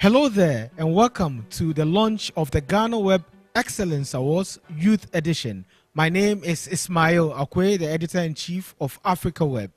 Hello there and welcome to the launch of the GhanaWeb Excellence Awards Youth Edition. My name is Emmanuel Ose, the Editor-in-Chief of AfricaWeb.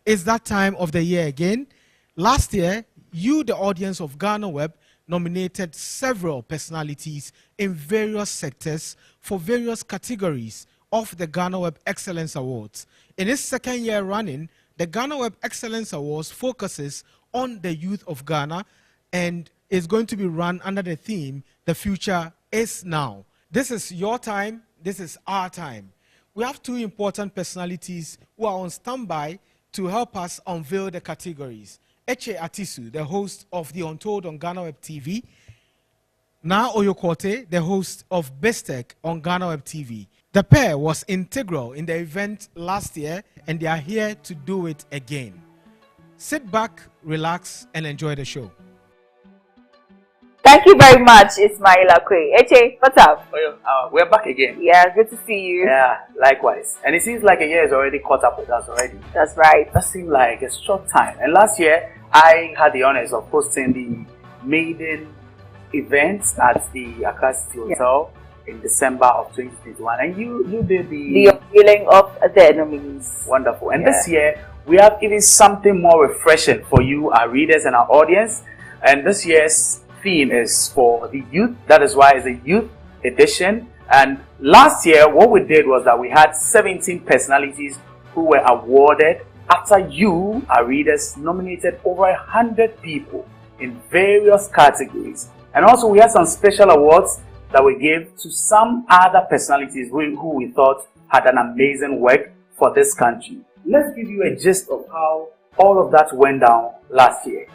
It's that time of the year again. Last year, you, the audience of GhanaWeb, nominated several personalities in various sectors for various categories of the GhanaWeb Excellence Awards. In its second year running, the GhanaWeb Excellence Awards focuses on the youth of Ghana and is going to be run under the theme, The Future is Now. This is your time, this is our time. We have two important personalities who are on standby to help us unveil the categories. Eche Atisu, the host of The Untold on GhanaWeb TV. Na Oyokote, the host of BizTech on GhanaWeb TV. The pair was integral in the event last year and they are here to do it again. Sit back, relax, and enjoy the show. Thank you very much, Emmanuel Ose. Eche, what's up? We're back again. Yeah, good to see you. Yeah, likewise. And it seems like a year is already caught up with us already. That's right. That seemed like a short time. And last year, I had the honors of hosting the maiden event at the Accra City Hotel in December of 2021. And you did the unveiling of the nominees. Wonderful. And this year, we have even something more refreshing for you, our readers and our audience. And this year's theme is for the youth. That is why it's a youth edition. And last year, what we did was that we had 17 personalities who were awarded after you, our readers, nominated over 100 people in various categories. And also, we had some special awards that we gave to some other personalities who we thought had an amazing work for this country. Let's give you a gist of how all of that went down last year.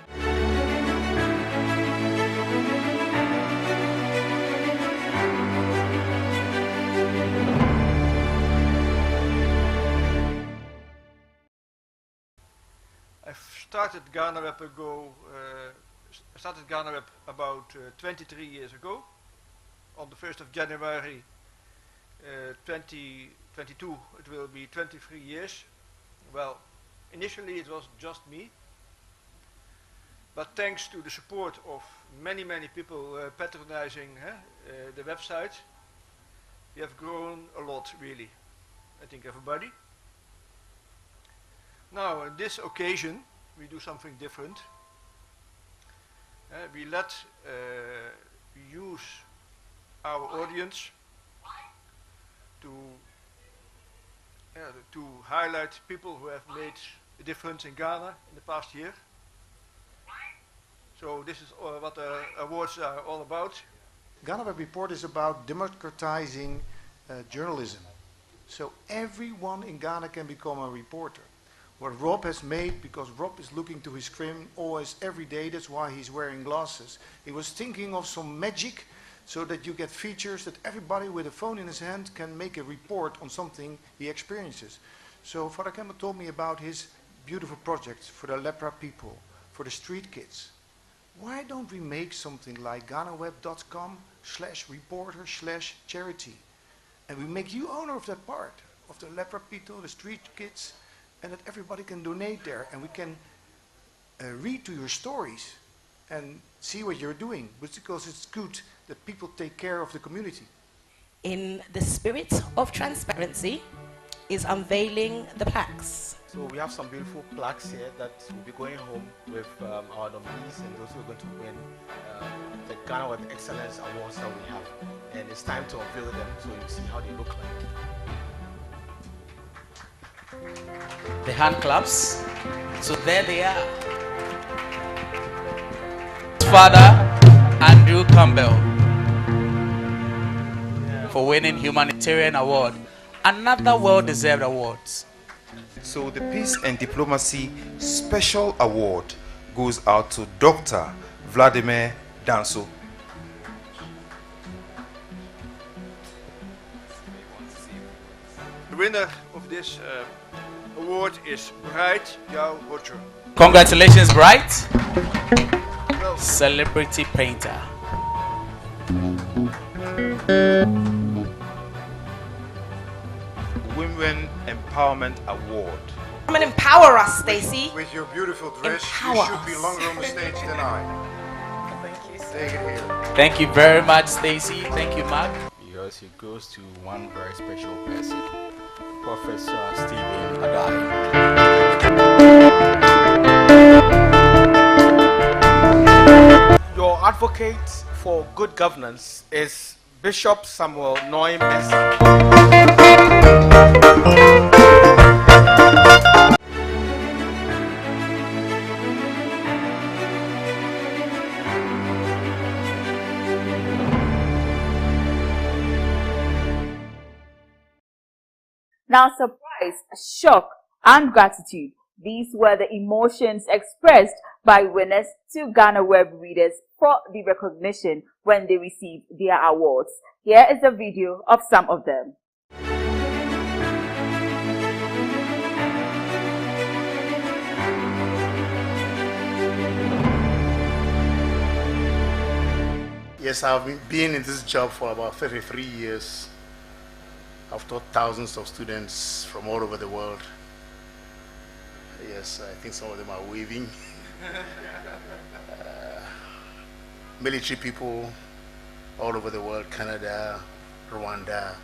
I started GhanaWeb about 23 years ago. On the 1st of January 2022, it will be 23 years. Well, initially it was just me, but thanks to the support of many people patronizing the website, we have grown a lot, really. I think everybody. Now, on this occasion, we do something different. We use our audience to highlight people who have made a difference in Ghana in the past year. So this is what the awards are all about. GhanaWeb Report is about democratizing journalism. So everyone in Ghana can become a reporter. What Rob has made, because Rob is looking to his screen always every day, that's why he's wearing glasses. He was thinking of some magic so that you get features that everybody with a phone in his hand can make a report on something he experiences. So Father Kemba told me about his beautiful projects for the lepra people, for the street kids. Why don't we make something like GhanaWeb.com/reporter/charity? And we make you owner of that part, of the lepra people, the street kids, and that everybody can donate there, and we can read to your stories and see what you're doing, because it's good that people take care of the community. In the spirit of transparency, is unveiling the plaques. So we have some beautiful plaques here that will be going home with our nominees and those who are going to win the GhanaWeb Excellence Awards that we have. And it's time to unveil them so you see how they look like. The hand claps. So there they are. Father Andrew Campbell for winning Humanitarian Award. Another well-deserved award. So the Peace and Diplomacy Special Award goes out to Dr. Vladimir Danso. The winner of this award is Bright Yao Roger. Congratulations, Bright. Celebrity painter. Women Empowerment Award. Come and empower us, Stacey. With your beautiful dress, Empower you should be us. longer on the stage than I. Thank you Take it here. Thank you very much, Stacey. Thank you, Mark. Because it goes to one very special person, Professor Stephen Adai. Your advocate for good governance is Bishop Samuel Noim Esa. Now, surprise, shock, and gratitude. These were the emotions expressed by winners to GhanaWeb readers for the recognition when they received their awards. Here is a video of some of them. Yes, I've been in this job for about 33 years. I've taught thousands of students from all over the world. Yes, I think some of them are waving. Military people all over the world, Canada, Rwanda.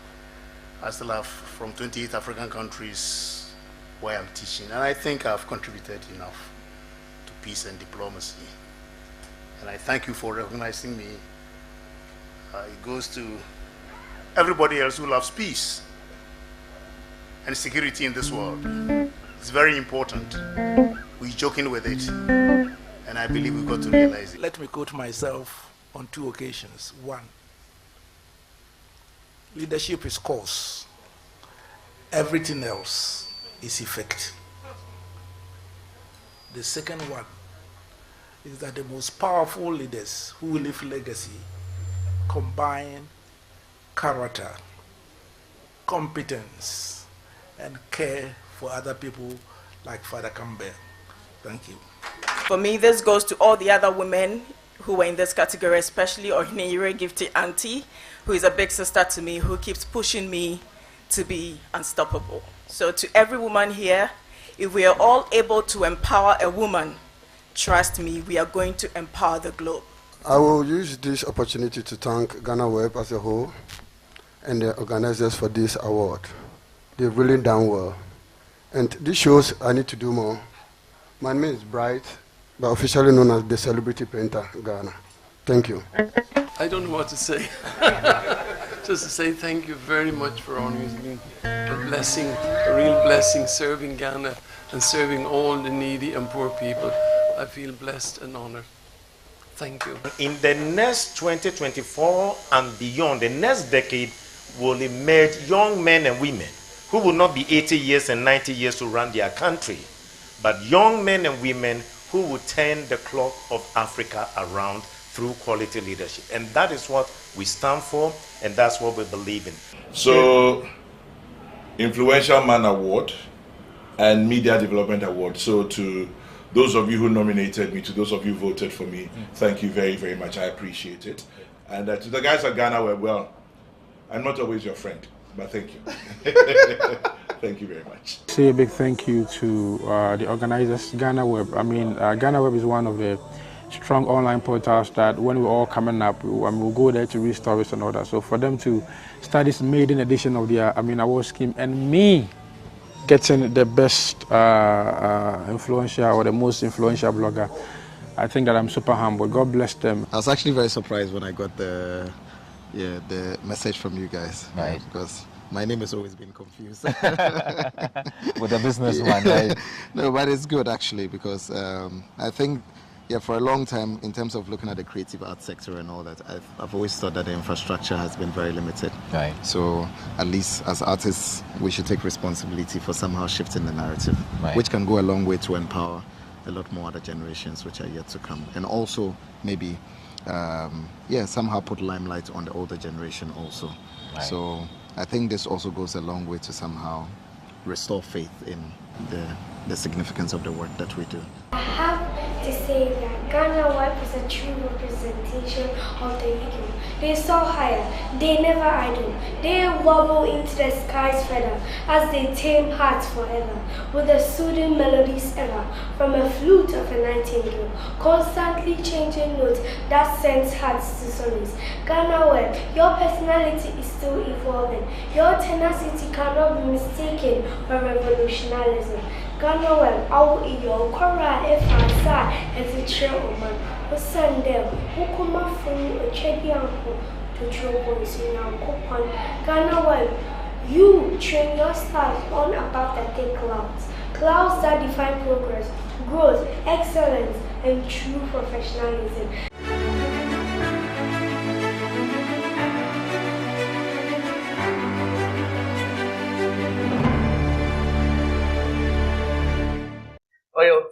I still have from 28 African countries where I'm teaching. And I think I've contributed enough to peace and diplomacy. And I thank you for recognizing me. It goes to everybody else who loves peace and security in this world. It's very important. We're joking with it, and I believe we've got to realize it. Let me quote myself on 2 occasions. 1, leadership is cause. Everything else is effect. The second one is that the most powerful leaders who leave legacy combine character, competence, and care for other people like Father Campbell. Thank you. For me, this goes to all the other women who were in this category, especially Ohineyire Gifty Auntie, who is a big sister to me, who keeps pushing me to be unstoppable. So to every woman here, if we are all able to empower a woman, trust me, we are going to empower the globe. I will use this opportunity to thank GhanaWeb as a whole and the organizers for this award. They've really done well. And this shows I need to do more. My name is Bright, but officially known as the Celebrity Painter Ghana. Thank you. I don't know what to say. Just to say thank you very much for honoring me. A blessing, a real blessing, serving Ghana and serving all the needy and poor people. I feel blessed and honored. Thank you. In the next 2024 and beyond, the next decade will emerge young men and women who will not be 80 years and 90 years to run their country, but young men and women who will turn the clock of Africa around through quality leadership. And that is what we stand for, and that's what we believe in. So, Influential Man Award and Media Development Award. So to those of you who nominated me, to those of you who voted for me, thank you very, very much. I appreciate it. And to the guys at GhanaWeb, well, I'm not always your friend, but thank you. Thank you very much. Say a big thank you to the organizers, GhanaWeb. I mean, GhanaWeb is one of the strong online portals that when we're all coming up, we'll go there to read stories and all that. So for them to start this maiden edition of their award scheme, and me getting the best influential or the most influential blogger, I think that I'm super humble. God bless them. I was actually very surprised when I got the message from you guys, right? Because my name has always been confused with the business one, right? No, but it's good actually, because I think, for a long time, in terms of looking at the creative arts sector and all that, I've always thought that the infrastructure has been very limited. Right. So at least as artists, we should take responsibility for somehow shifting the narrative, right, which can go a long way to empower a lot more other generations which are yet to come, and also maybe somehow put limelight on the older generation also. Right. So I think this also goes a long way to somehow restore faith in the significance of the work that we do. I have to say that GhanaWeb is a true representation of the youth. They soar higher, they never idle. They wobble into the sky's feather as they tame hearts forever with the soothing melodies ever from a flute of a nightingale, constantly changing notes that sends hearts to solace. GhanaWeb, your personality is still evolving. Your tenacity cannot be mistaken for revolutionarism. GhanaWeb, awo iyo kora efasa efitre oman. Osandel, ukuma funu ochedi anko to trouble is in Nkommo. GhanaWeb, you train your staff on above the thick clouds. Clouds that define progress, growth, excellence, and true professionalism. Oyo,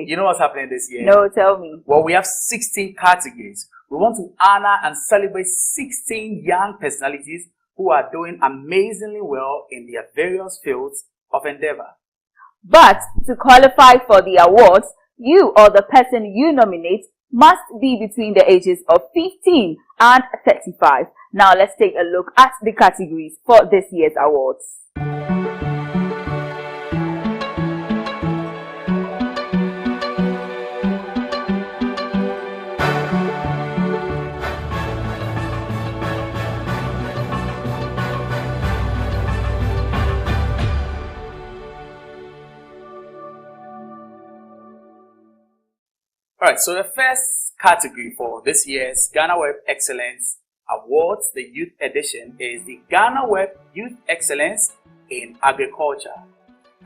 you know what's happening this year? No, tell me. Well, we have 16 categories. We want to honor and celebrate 16 young personalities who are doing amazingly well in their various fields of endeavor. But to qualify for the awards, you or the person you nominate must be between the ages of 15 and 35. Now let's take a look at the categories for this year's awards. Alright, so the first category for this year's GhanaWeb Excellence Awards, the Youth Edition, is the GhanaWeb Youth Excellence in Agriculture.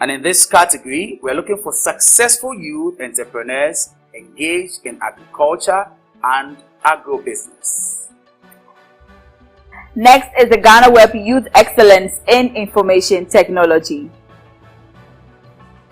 And in this category, we're looking for successful youth entrepreneurs engaged in agriculture and agro-business. Next is the GhanaWeb Youth Excellence in Information Technology.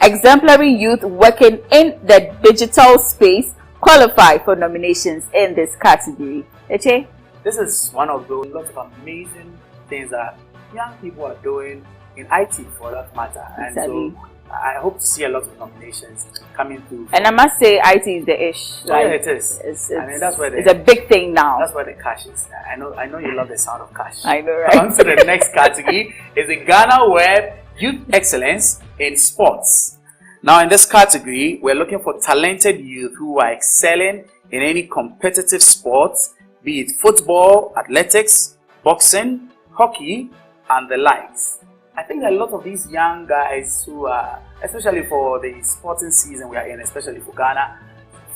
Exemplary youth working in the digital space qualify for nominations in this category. Eche? This is one of those lots of amazing things that young people are doing in IT for that matter. Exactly. And so I hope to see a lot of nominations coming through. And I must say, IT is the ish. Oh, yeah, it is. I mean, that's where it's a big thing now. That's where the cash is. I know you love the sound of cash. I know, right? On to the next category is the GhanaWeb Youth Excellence in Sports. Now, in this category, we're looking for talented youth who are excelling in any competitive sports, be it football, athletics, boxing, hockey, and the likes. I think a lot of these young guys who are, especially for the sporting season we are in, especially for Ghana,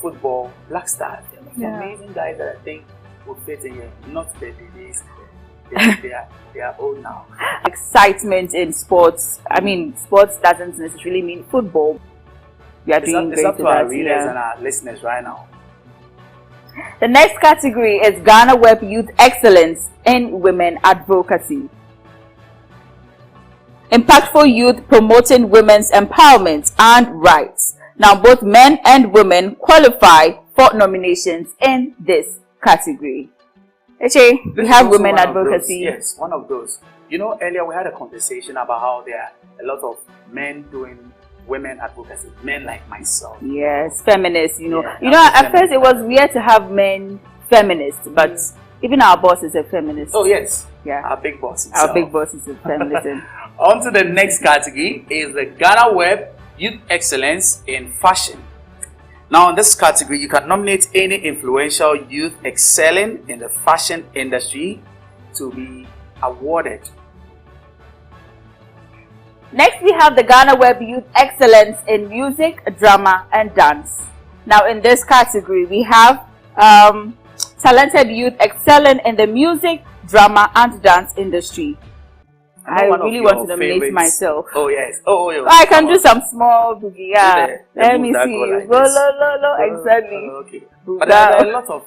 football, Black Stars, amazing guys that I think will fit in here. Not the days. They are old now. Excitement in sports. I mean, sports doesn't necessarily mean football. We are doing great. It's up to our readers and our listeners right now. The next category is GhanaWeb Youth Excellence in Women Advocacy. Impactful youth promoting women's empowerment and rights. Now, both men and women qualify for nominations in this category. Eche, we have women advocacy. Yes, one of those. You know, earlier we had a conversation about how there are a lot of men doing women advocacy, men like myself. Yes, feminists, you know. Yeah, at first it was weird to have men feminists, but even our boss is a feminist. Oh, yes. Yeah. Our big boss himself. Our big boss is a feminist. On to the next category is the GhanaWeb Youth Excellence in Fashion. Now, in this category, you can nominate any influential youth excelling in the fashion industry to be awarded. Next, we have the GhanaWeb Youth Excellence in Music, Drama, and Dance. Now, in this category, we have talented youth excelling in the music, drama, and dance industry. I really want to nominate myself. Oh, yes. Oh, I can do some small boogie. Yeah. Let me see. Exactly. Okay. But there are a lot of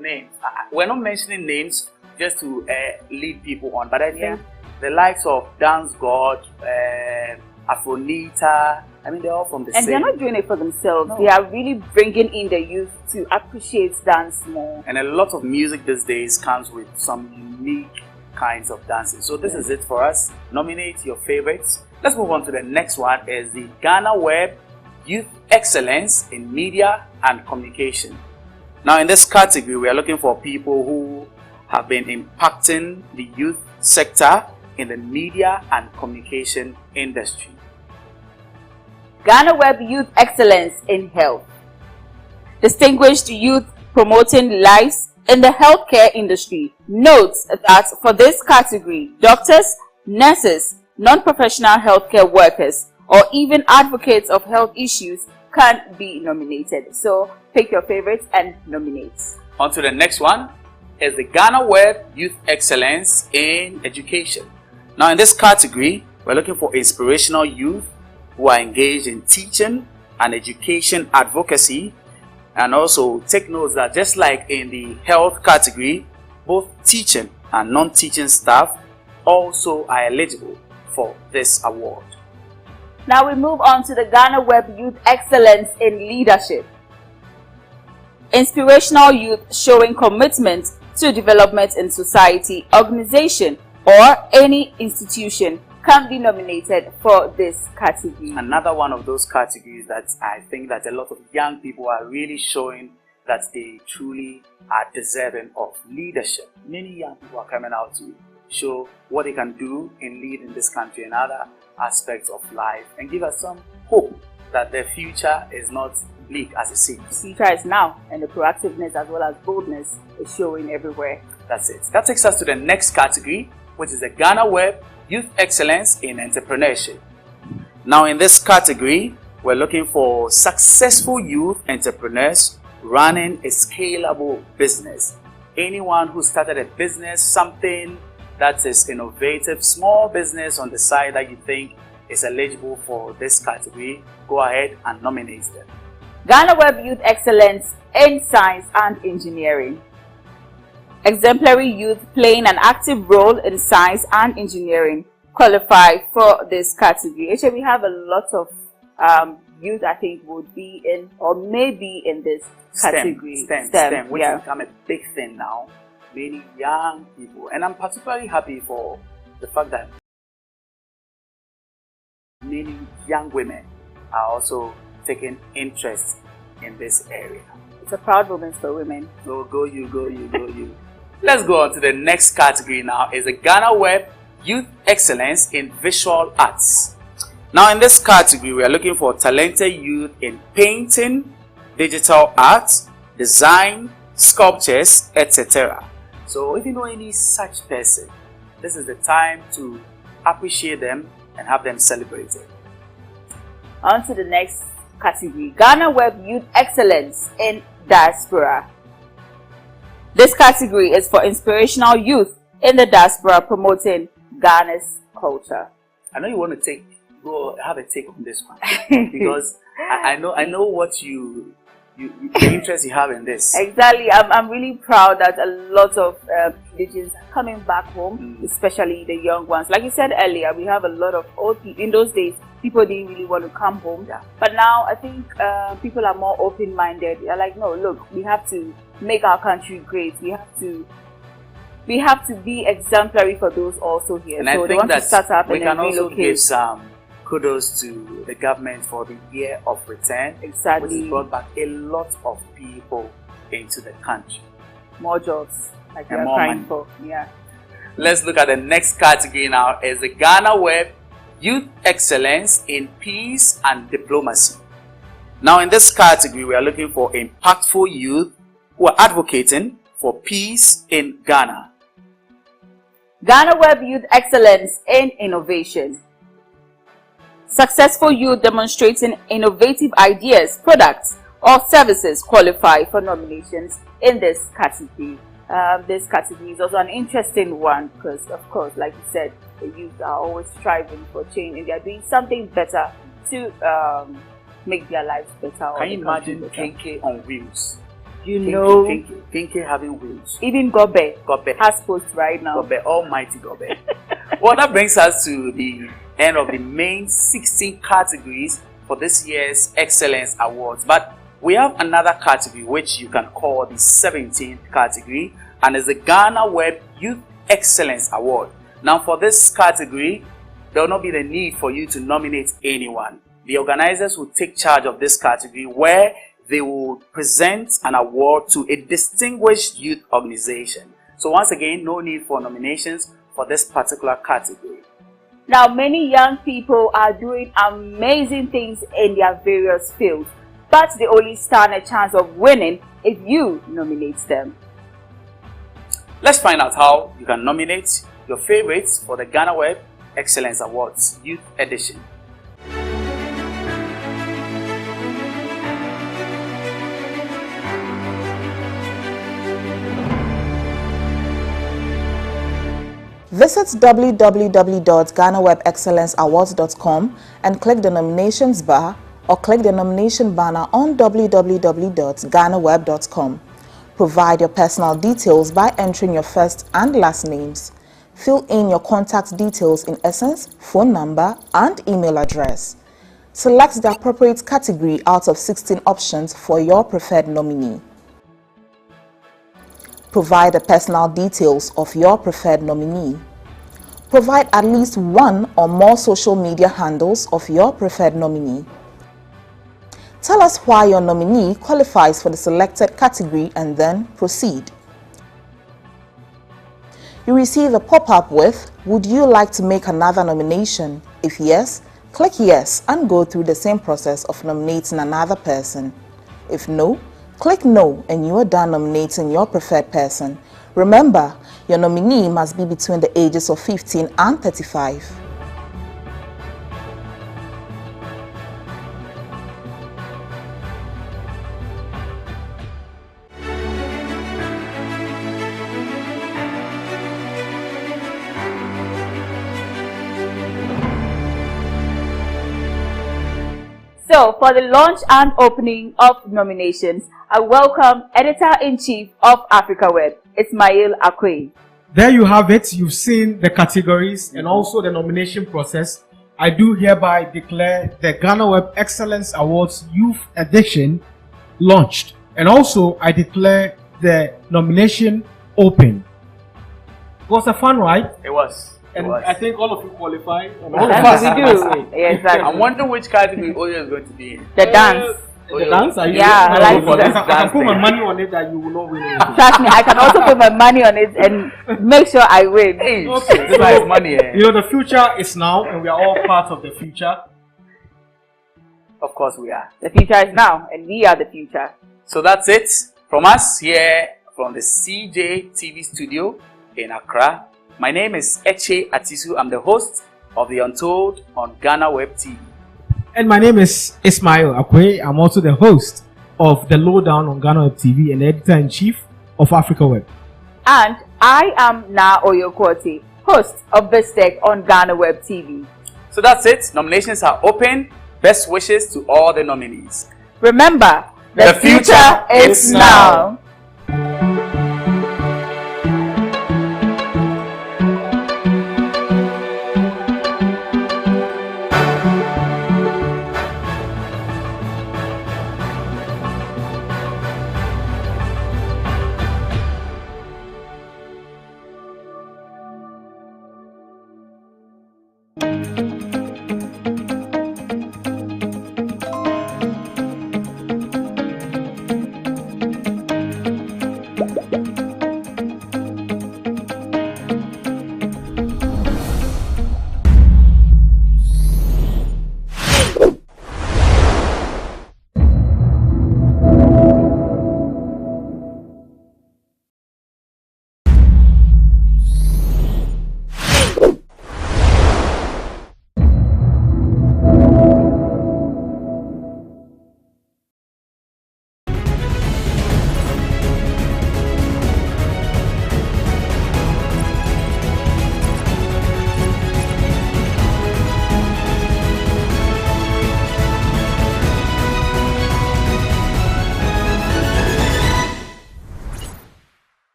names. We're not mentioning names just to lead people on, but I think the likes of Dance God, Afronita, I mean, they're all from the same. And they're not doing it for themselves. No. They are really bringing in the youth to appreciate dance more. And a lot of music these days comes with some unique kinds of dancing. So this is it for us. Nominate your favorites. Let's move on to the next one. Is the GhanaWeb Youth Excellence in Media and Communication. Now in this category, we are looking for people who have been impacting the youth sector in the media and communication industry. GhanaWeb Youth Excellence in Health. Distinguished youth promoting lives in the healthcare industry. Notes that for this category, doctors, nurses, non-professional healthcare workers, or even advocates of health issues can be nominated. So pick your favorites and nominate. On to the next one is the GhanaWeb Youth Excellence in Education. Now in this category, we're looking for inspirational youth who are engaged in teaching and education advocacy. And also take notes that just like in the health category, both teaching and non-teaching staff also are eligible for this award. Now we move on to the GhanaWeb Youth Excellence in Leadership. Inspirational youth showing commitment to development in society, organization, or any institution can be nominated for this category. Another one of those categories that I think that a lot of young people are really showing that they truly are deserving of leadership. Many young people are coming out to show what they can do in leading this country and other aspects of life and give us some hope that their future is not bleak as it seems. The future is now, and the proactiveness as well as boldness is showing everywhere. That's it. That takes us to the next category, which is the GhanaWeb Youth Excellence in Entrepreneurship. Now in this category, we're looking for successful youth entrepreneurs running a scalable business. Anyone who started a business, something that is innovative, small business on the side that you think is eligible for this category, go ahead and nominate them. GhanaWeb Youth Excellence in Science and Engineering. Exemplary youth playing an active role in science and engineering qualify for this category. Actually, we have a lot of youth I think would be in or may be in this category. STEM, which has become a big thing now. Many young people, and I'm particularly happy for the fact that many young women are also taking interest in this area. It's a proud moment for women. So go you, go you, go you. Let's go on to the next category now. Is the GhanaWeb Youth Excellence in Visual Arts. Now in this category, we are looking for talented youth in painting, digital art, design, sculptures, etc. So if you know any such person, this is the time to appreciate them and have them celebrated. On to the next category, GhanaWeb Youth Excellence in Diaspora. This category is for inspirational youth in the diaspora promoting Ghana's culture. I know you want to go have a take on this one because I know what the interest you have in this. Exactly. I'm really proud that a lot of indigenous are coming back home, especially the young ones. Like you said earlier, we have a lot of old people. In those days, people didn't really want to come home. Yeah. But now I think people are more open-minded. They're like, no, look, we have to make our country great. We have to be exemplary for those also here. And so I they want think to start up we and can then also relocate. give some kudos to the government for the year of return. Exactly. Which has brought back a lot of people into the country. More jobs, like And we're more crying money. for. Yeah. Let's look at the next category now. Is the GhanaWeb Youth Excellence in Peace and Diplomacy. Now in this category, we are looking for impactful youth who are advocating for peace in Ghana. GhanaWeb Youth Excellence in Innovation. Successful youth demonstrating innovative ideas, products, or services qualify for nominations in this category. This category is also an interesting one because, of course, like you said, the youth are always striving for change and they are doing something better to make their lives better. Can you imagine Kenke on wheels? You know, Kenke having wheels. Even Gobe Gobe has post right now. Gobe, almighty Gobe. Well, that brings us to the end of the main 16 categories for this year's Excellence Awards. But we have another category which you can call the 17th category, and is the GhanaWeb Youth Excellence Award. Now for this category, there will not be the need for you to nominate anyone. the organizers will take charge of this category, where they will present an award to a distinguished youth organization. So once again, no need for nominations for this particular category. Now, many young people are doing amazing things in their various fields, but they only stand a chance of winning if you nominate them. Let's find out how you can nominate your favorites for the GhanaWeb Excellence Awards Youth Edition. Visit www.GhanaWebExcellenceAwards.com and click the nominations bar, or click the nomination banner on www.GhanaWeb.com. Provide your personal details by entering your first and last names. Fill in your contact details, in essence, phone number and email address. Select the appropriate category out of 16 options for your preferred nominee. Provide the personal details of your preferred nominee. Provide at least one or more social media handles of your preferred nominee. Tell us why your nominee qualifies for the selected category and then proceed. You receive a pop-up with, "Would you like to make another nomination?" If yes, click yes and go through the same process of nominating another person. If no, click no and you are done nominating your preferred person. Remember, your nominee must be between the ages of 15 and 35. So, for the launch and opening of nominations, I welcome Editor-in-Chief of AfricaWeb, Emmanuel Ose. There you have it. You've seen the categories and also the nomination process. I do hereby declare the GhanaWeb Excellence Awards Youth Edition launched. And also, I declare the nomination open. It was a fun ride. It was. And I think all of you qualify. And all of us. We do. Yeah, exactly. I'm wondering which category Oyo is going to be in. The dance. The dance? Yeah, I like the dance. I can put my money on it that you will not win anything. Trust me, I can also put my money on it and make sure I win. Hey, okay. This is money. You know, the future is now, and we are all part of the future. Of course we are. The future is now, and we are the future. So that's it from us here from the CJ TV studio in Accra. My name is Eche Atisu. I'm the host of The Untold on GhanaWeb TV. And my name is Ismail Akwe. I'm also the host of the Lowdown on GhanaWeb TV and editor-in-chief of AfricaWeb. And I am Na Oyokwoti, host of BizTech on GhanaWeb TV. So that's it. Nominations are open. Best wishes to all the nominees. Remember, the future is now.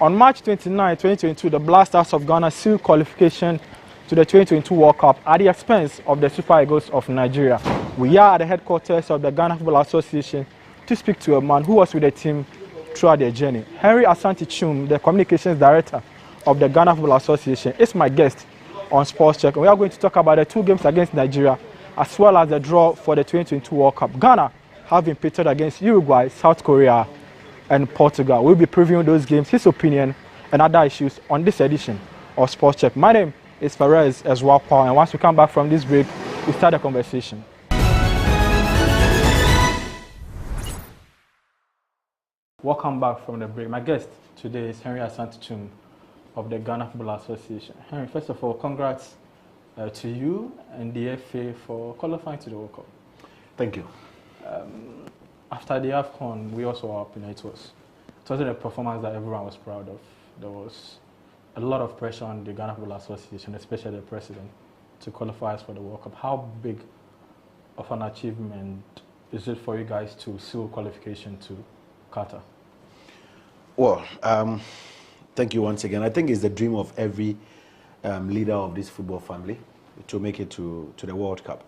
On March 29, 2022, the Black Stars of Ghana sealed qualification to the 2022 World Cup at the expense of the Super Eagles of Nigeria. We are at the headquarters of the Ghana Football Association to speak to a man who was with the team throughout their journey. Henry Asante Chum, the Communications Director of the Ghana Football Association, is my guest on Sports Check. We are going to talk about the two games against Nigeria as well as the draw for the 2022 World Cup. Ghana have been pitted against Uruguay, South Korea, and Portugal. We'll be previewing those games, his opinion, and other issues on this edition of Sports Check. My name is Perez Ezwapa, and once we come back from this break, we start the conversation. Welcome back from the break. My guest today is Henry Asantutum of the Ghana Football Association. Henry, first of all, congrats to you and the FA for qualifying to the World Cup. Thank you. After the AFCON, we also were up in it. It wasn't a performance that everyone was proud of. There was a lot of pressure on the Ghana Football Association, especially the president, to qualify us for the World Cup. How big of an achievement is it for you guys to seal qualification to Qatar? Well, thank you once again. I think it's the dream of every leader of this football family to make it to the World Cup.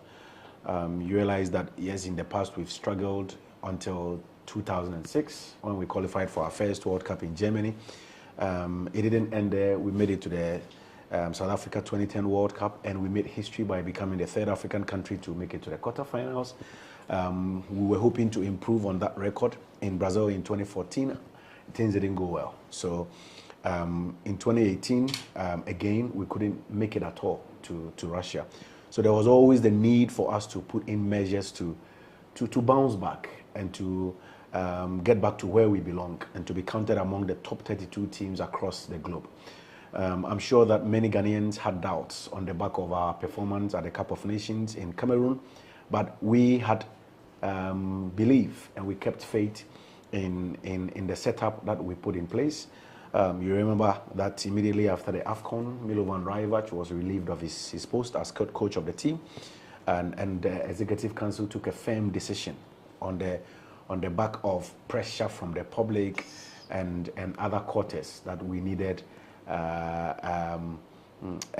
You realize that, yes, in the past we've struggled until 2006 when we qualified for our first World Cup in Germany. It didn't end there. We made it to the South Africa 2010 World Cup, and we made history by becoming the third African country to make it to the quarterfinals. We were hoping to improve on that record in Brazil in 2014. Things didn't go well. So in 2018, again, we couldn't make it at all to Russia. So there was always the need for us to put in measures to bounce back and to get back to where we belong and to be counted among the top 32 teams across the globe. I'm sure that many Ghanaians had doubts on the back of our performance at the Cup of Nations in Cameroon, but we had belief and we kept faith in the setup that we put in place. You remember that immediately after the AFCON, Milovan Rajevac was relieved of his post as coach of the team, and the Executive Council took a firm decision on the back of pressure from the public and other quarters that we needed a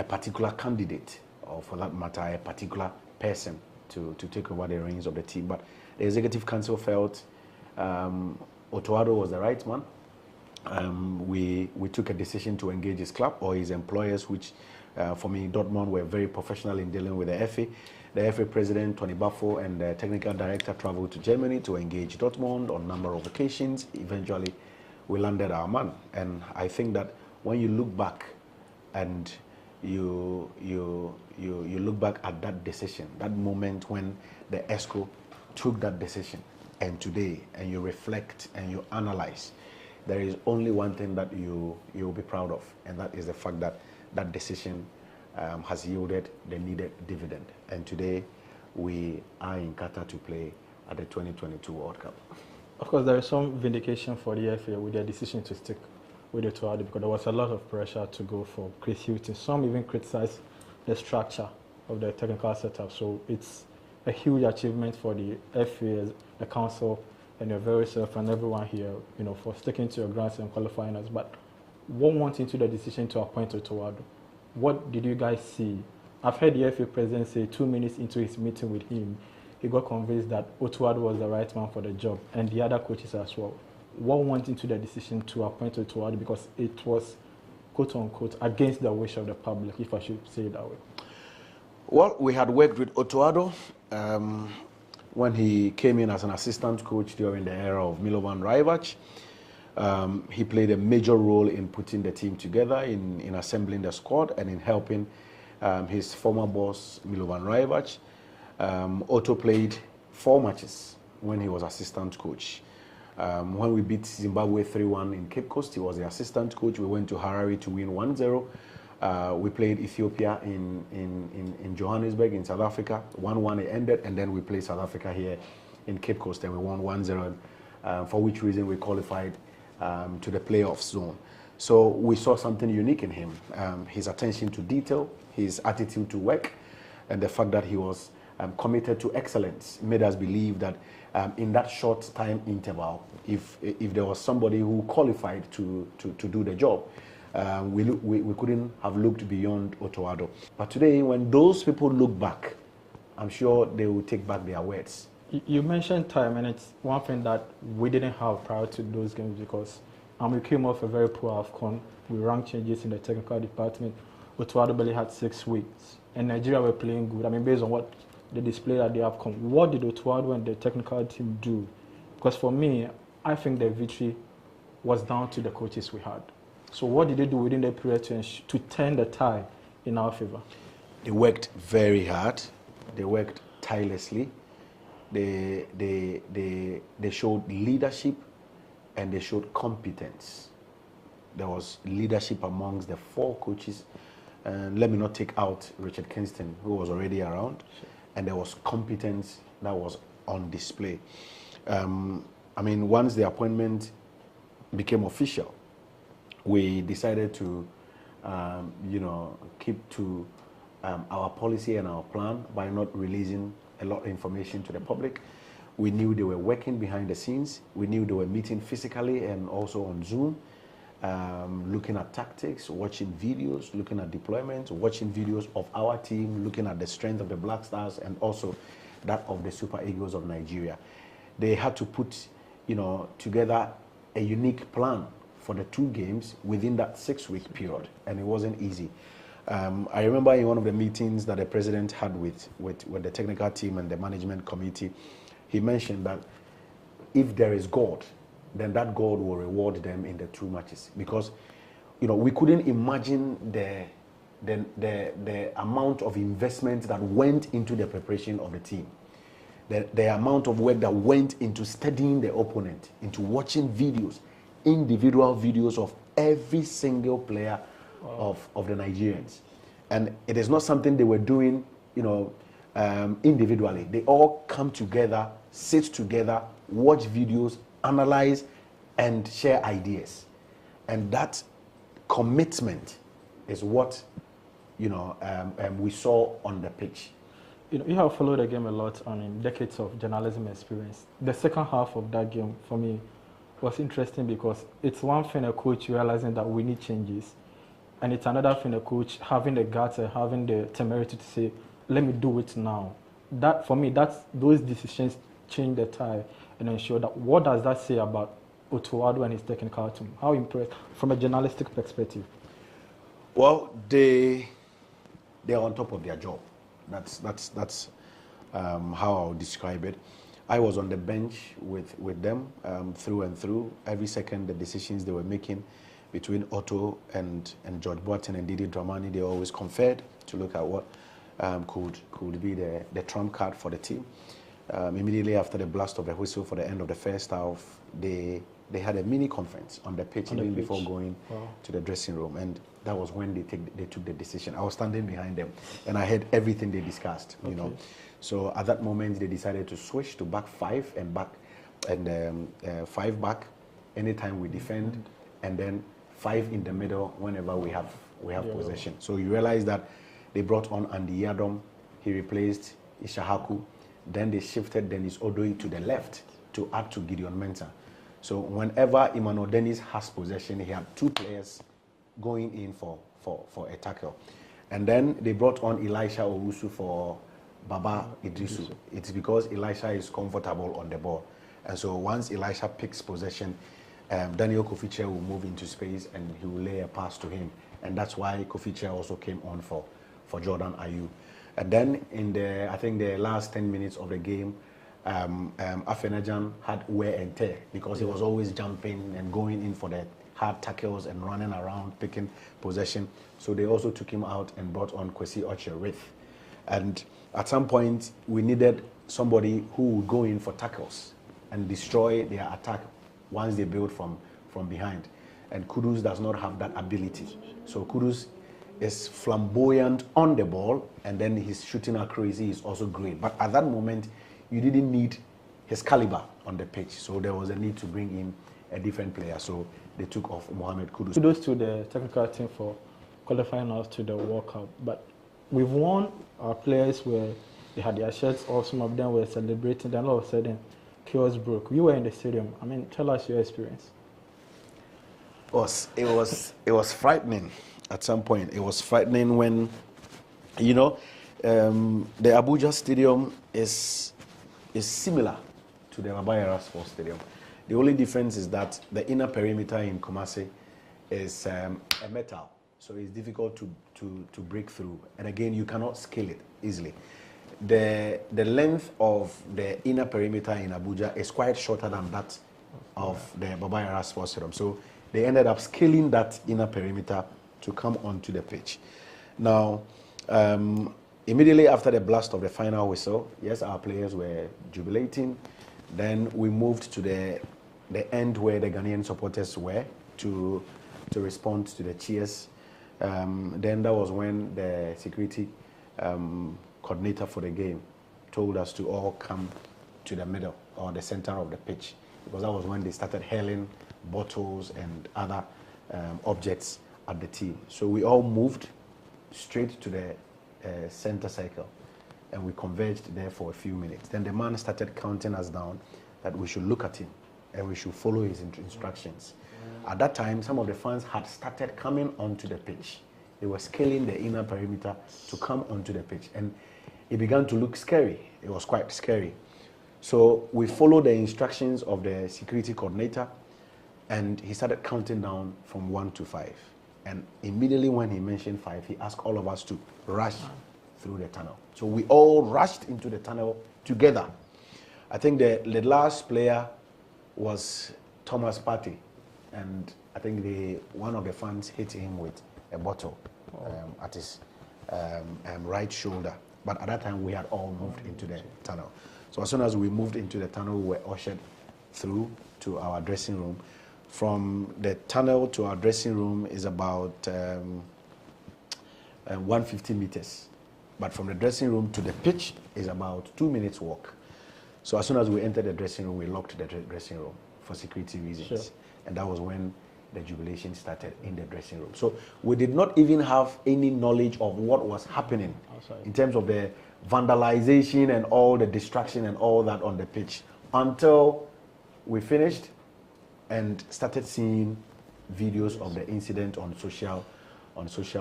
particular candidate, or for that matter, a particular person to take over the reins of the team. But the Executive Council felt Otoado was the right man. We took a decision to engage his club or his employers, which for me, Dortmund were very professional in dealing with the FA. The FA president, Tony Baffo, and the technical director traveled to Germany to engage Dortmund on a number of occasions. Eventually, we landed our man. And I think that when you look back and you look back at that decision, that moment when the ESCO took that decision, and today, and you reflect and you analyze, there is only one thing that you'll be proud of, and that is the fact that that decision has yielded the needed dividend. And today, we are in Qatar to play at the 2022 World Cup. Of course, there is some vindication for the FA with their decision to stick with it because there was a lot of pressure to go for Chris Hughton. Some even criticized the structure of the technical setup. So it's a huge achievement for the FA, the council, and your very self and everyone here, for sticking to your grants and qualifying us. But what went into the decision to appoint Otoado? What did you guys see? I've heard the FA president say 2 minutes into his meeting with him, he got convinced that Otoado was the right man for the job, and the other coaches as well. What went into the decision to appoint Otoado? Because it was, quote unquote, against the wish of the public, if I should say it that way. Well, we had worked with Otoado when he came in as an assistant coach during the era of Milovan Rajevac. He played a major role in putting the team together, in assembling the squad, and in helping his former boss, Milovan Rajevac. Otto played 4 matches when he was assistant coach. When we beat Zimbabwe 3-1 in Cape Coast, he was the assistant coach. We went to Harare to win 1-0. We played Ethiopia in Johannesburg in South Africa. 1-1 it ended, and then we played South Africa here in Cape Coast, and we won 1-0, for which reason we qualified to the playoff zone. So we saw something unique in him. His attention to detail, his attitude to work, and the fact that he was committed to excellence made us believe that in that short time interval, if there was somebody who qualified to do the job, we couldn't have looked beyond Otoado. But today, when those people look back, I'm sure they will take back their words. You mentioned time, and it's one thing that we didn't have prior to those games because we came off a very poor AFCON. We ranked changes in the technical department. Otoado barely had 6 weeks, and Nigeria were playing good. I mean, based on what the display that they have come. What did Otuado and the technical team do? Because for me, I think the victory was down to the coaches we had. So what did they do within the period to turn the tide in our favor? They worked very hard. They worked tirelessly. They showed leadership and they showed competence. There was leadership amongst the 4 coaches. And let me not take out Richard Kingston, who was already around. And there was competence that was on display. I mean, once the appointment became official, we decided to, keep to our policy and our plan by not releasing a lot of information to the public. We knew they were working behind the scenes. We knew they were meeting physically and also on Zoom, looking at tactics, watching videos, looking at deployments, watching videos of our team, looking at the strength of the Black Stars and also that of the Super Eagles of Nigeria. They had to put, together a unique plan for the 2 games within that 6-week period, and it wasn't easy. I remember in one of the meetings that the president had with the technical team and the management committee, he mentioned that if there is God, then that God will reward them in the 2 matches. Because, we couldn't imagine the amount of investment that went into the preparation of the team. The amount of work that went into studying the opponent, into watching videos, individual videos of every single player of the Nigerians. And it is not something they were doing, individually. They all come together, sit together, watch videos, analyze, and share ideas. And that commitment is what, we saw on the pitch. You have followed the game a lot on decades of journalism experience. The second half of that game, for me, was interesting because it's one thing a coach realizing that we need changes, and it's another thing a coach having the guts and having the temerity to say, let me do it now. That, for me, those decisions change the tide and ensure that. What does that say about Otuado and his technical team? How impressed from a journalistic perspective? Well, they're on top of their job. That's how I'll describe it. I was on the bench with them through and through. Every second, the decisions they were making between Otto and George Boateng and Didi Dramani, they always conferred to look at what could be the trump card for the team. Immediately after the blast of the whistle for the end of the first half, they had a mini conference on the pitch even before going to the dressing room, and that was when they took the decision. I was standing behind them, and I heard everything they discussed. So at that moment, they decided to switch to back 5 and 5 back anytime we defend, and then 5 in the middle whenever we have possession. So you realize that they brought on Andy Yadom, he replaced Ishahaku, then they shifted Dennis Odoi to the left to add to Gideon Mensah. So whenever Emmanuel Dennis has possession, he had 2 players going in for a tackle. And then they brought on Elisha Owusu for Baba Idrisu. It's because Elisha is comfortable on the ball. And so once Elisha picks possession, Daniel Kofiche will move into space and he will lay a pass to him. And that's why Kofiche also came on for Jordan Ayew. And then in the last 10 minutes of the game, Afenajan had wear and tear because he was always jumping and going in for the hard tackles and running around, picking possession. So they also took him out and brought on Kwesi Ocherith. And at some point, we needed somebody who would go in for tackles and destroy their attack once they build from behind. And Kudus does not have that ability. So Kudus is flamboyant on the ball, and then his shooting accuracy is also great. But at that moment, you didn't need his caliber on the pitch. So there was a need to bring in a different player. So they took off Mohamed Kudus. Kudos to the technical team for qualifying us to the World Cup. But we've won. Our players they had their shirts off, some of them were celebrating, then all of a sudden, chaos broke. We were in the stadium. I mean, tell us your experience. It was frightening at some point. It was frightening when, the Abuja Stadium is similar to the Babayara Sports Stadium. The only difference is that the inner perimeter in Kumasi is a metal, so it's difficult to break through. And again, you cannot scale it easily. the length of the inner perimeter in Abuja is quite shorter than that of the Baba Yara Sports Stadium. So they ended up scaling that inner perimeter to come onto the pitch. Now, immediately after the blast of the final whistle, yes, our players were jubilating. Then we moved to the end where the Ghanaian supporters were to respond to the cheers. Then that was when the security coordinator for the game told us to all come to the middle or the center of the pitch, because that was when they started hurling bottles and other objects at the team. So we all moved straight to the center circle and we converged there for a few minutes. Then the man started counting us down that we should look at him and we should follow his instructions. At that time, some of the fans had started coming onto the pitch. They were scaling the inner perimeter to come onto the pitch, and it began to look scary. It was quite scary. So we followed the instructions of the security coordinator, and he started counting down from 1 to 5. And immediately when he mentioned 5, he asked all of us to rush through the tunnel. So we all rushed into the tunnel together. I think the last player was Thomas Partey, and I think one of the fans hit him with a bottle at his right shoulder. But at that time, we had all moved into the tunnel. So as soon as we moved into the tunnel, we were ushered through to our dressing room. From the tunnel to our dressing room is about 150 meters. But from the dressing room to the pitch is about 2 minutes walk. So as soon as we entered the dressing room, we locked the dressing room for security reasons. Sure. And that was when the jubilation started in the dressing room. So we did not even have any knowledge of what was happening in terms of the vandalization and all the destruction and all that on the pitch until we finished and started seeing videos of the incident on social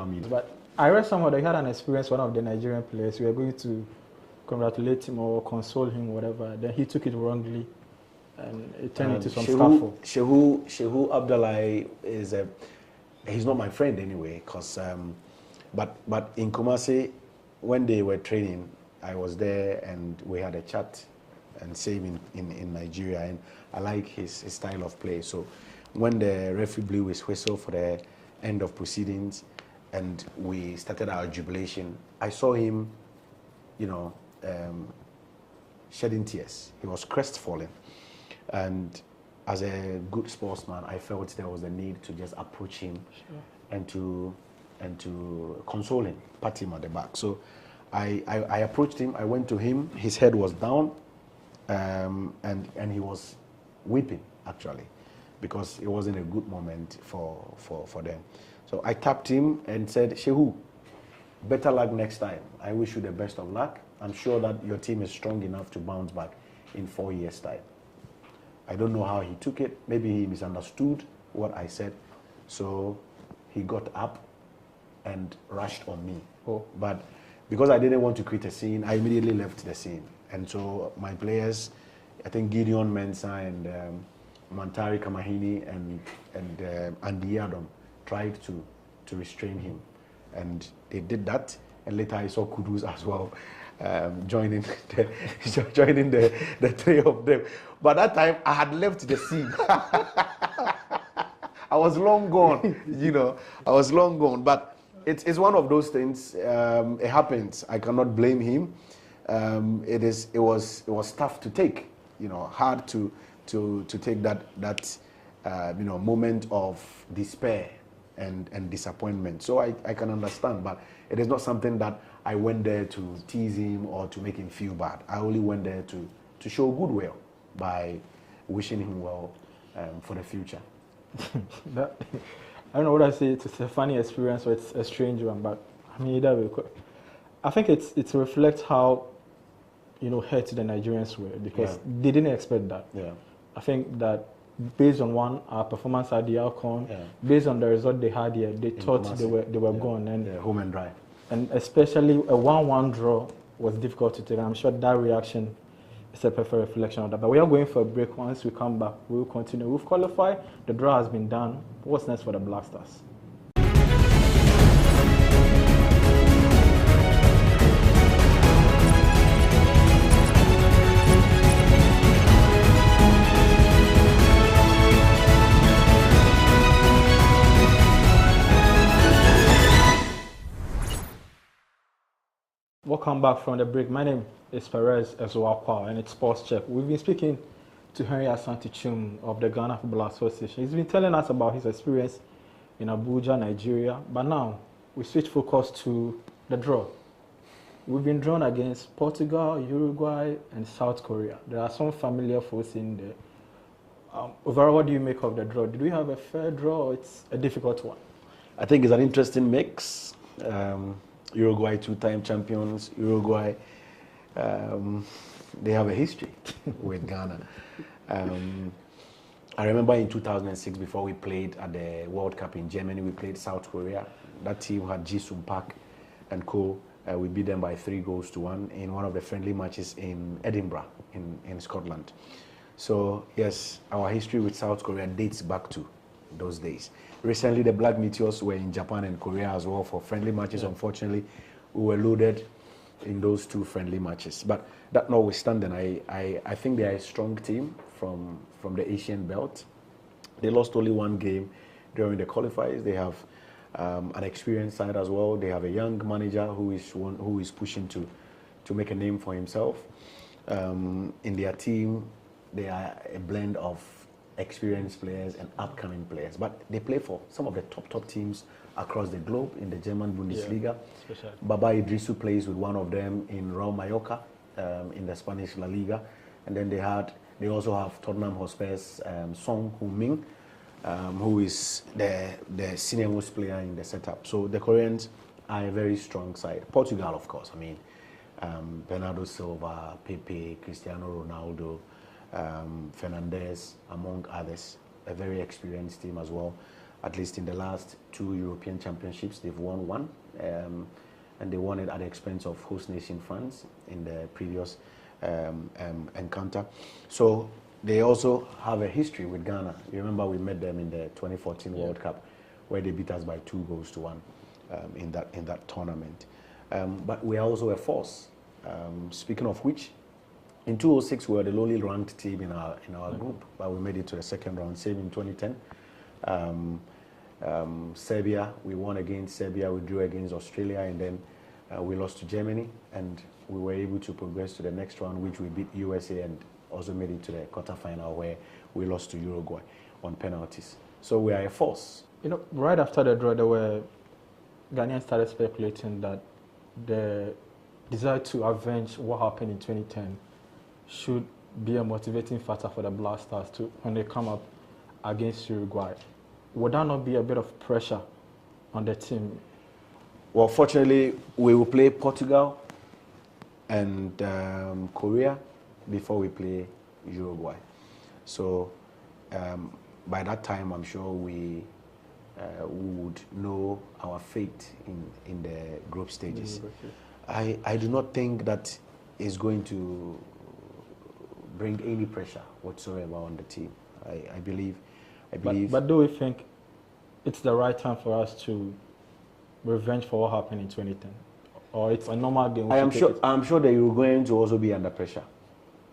media. But I read somewhere that he had an experience, one of the Nigerian players, we were going to congratulate him or console him, whatever. Then he took it wrongly and it turned into some scuffle. Shehu Abdullahi he's not my friend anyway, cause but in Kumasi, when they were training, I was there and we had a chat, and same in Nigeria, and I like his style of play. So when the referee blew his whistle for the end of proceedings and we started our jubilation, I saw him, shedding tears. He was crestfallen. And as a good sportsman, I felt there was a need to just approach him and to console him, pat him on the back. So I approached him, I went to him, his head was down, and he was weeping actually, because it wasn't a good moment for them. So I tapped him and said, Shehu, better luck next time. I wish you the best of luck. I'm sure that your team is strong enough to bounce back in 4 years' time. I don't know how he took it. Maybe he misunderstood what I said. So he got up and rushed on me. But because I didn't want to create a scene, I immediately left the scene. And so my players, I think Gideon Mensah and Mantari Kamahini and Andy Adam tried to restrain him. And they did that. And later I saw Kudus as well joining the three of them. But that time I had left the scene. I was long gone, I was long gone. But it's one of those things. It happens. I cannot blame him. It was tough to take, hard to take that moment of despair and disappointment. So I can understand, but it is not something that I went there to tease him or to make him feel bad. I only went there to show goodwill by wishing him well for the future. I don't know what I say. It's a funny experience or it's a strange one, but I mean, either way, I think it reflects how hurt the Nigerians were, because they didn't expect that. Yeah. I think that based on our performance at the outcome, based on the result they had here, they thought they were gone, and home and dry. And especially a 1-1 draw was difficult to take. I'm sure that reaction is a perfect reflection of that. But we are going for a break. Once we come back, we will continue. We've qualified. The draw has been done. What's next for the Black Stars? Welcome back from the break. My name is Perez Ezoakwa, and it's Sports Check. We've been speaking to Henry Asante-Chum of the Ghana Football Association. He's been telling us about his experience in Abuja, Nigeria. But now, we switch focus to the draw. We've been drawn against Portugal, Uruguay, and South Korea. There are some familiar folks in there. Overall, what do you make of the draw? Did we have a fair draw, or it's a difficult one? I think it's an interesting mix. Uruguay, two-time champions. Uruguay, they have a history with Ghana. I remember in 2006, before we played at the World Cup in Germany, we played South Korea. That team had Ji-Sung Park and co. We beat them by 3-1 in one of the friendly matches in Edinburgh, in Scotland. So, yes, our history with South Korea dates back to those days. Recently, the Black Meteors were in Japan and Korea as well for friendly matches. Yeah. Unfortunately, we were loaded in those two friendly matches. But that notwithstanding, I think they are a strong team from the Asian belt. They lost only one game during the qualifiers. They have an experienced side as well. They have a young manager who is pushing to make a name for himself. In their team, they are a blend of experienced players and upcoming players, but they play for some of the top teams across the globe in the German Bundesliga. Yeah, Baba Idrisu plays with one of them in Real Mallorca in the Spanish La Liga, and then they also have Tottenham Hotspur's Son Heung-min, who is the senior most player in the setup. So the Koreans are a very strong side. Portugal, of course. I mean, Bernardo Silva, Pepe, Cristiano Ronaldo, Fernandez, among others, a very experienced team as well. At least in the last 2 European Championships, they've won one, and they won it at the expense of host nation France in the previous encounter. So they also have a history with Ghana. You remember we met them in the 2014 World Cup, where they beat us by 2-1 in that tournament. But we are also a force. Speaking of which, in 2006, we were the lowly ranked team in our group, but we made it to the second round. Same in 2010. Serbia, we won against Serbia, we drew against Australia, and then we lost to Germany, and we were able to progress to the next round, which we beat USA and also made it to the quarterfinal, where we lost to Uruguay on penalties. So we are a force. You know, right after the draw, Ghanaians started speculating that the desire to avenge what happened in 2010 should be a motivating factor for the Black Stars when they come up against Uruguay. Would that not be a bit of pressure on the team? Well, fortunately, we will play Portugal and Korea before we play Uruguay. So by that time, I'm sure we would know our fate in the group stages. I do not think that is going to bring any pressure whatsoever on the team. I believe. But do we think it's the right time for us to revenge for what happened in 2010, or it's a normal game? I'm sure the Uruguayans will also be under pressure.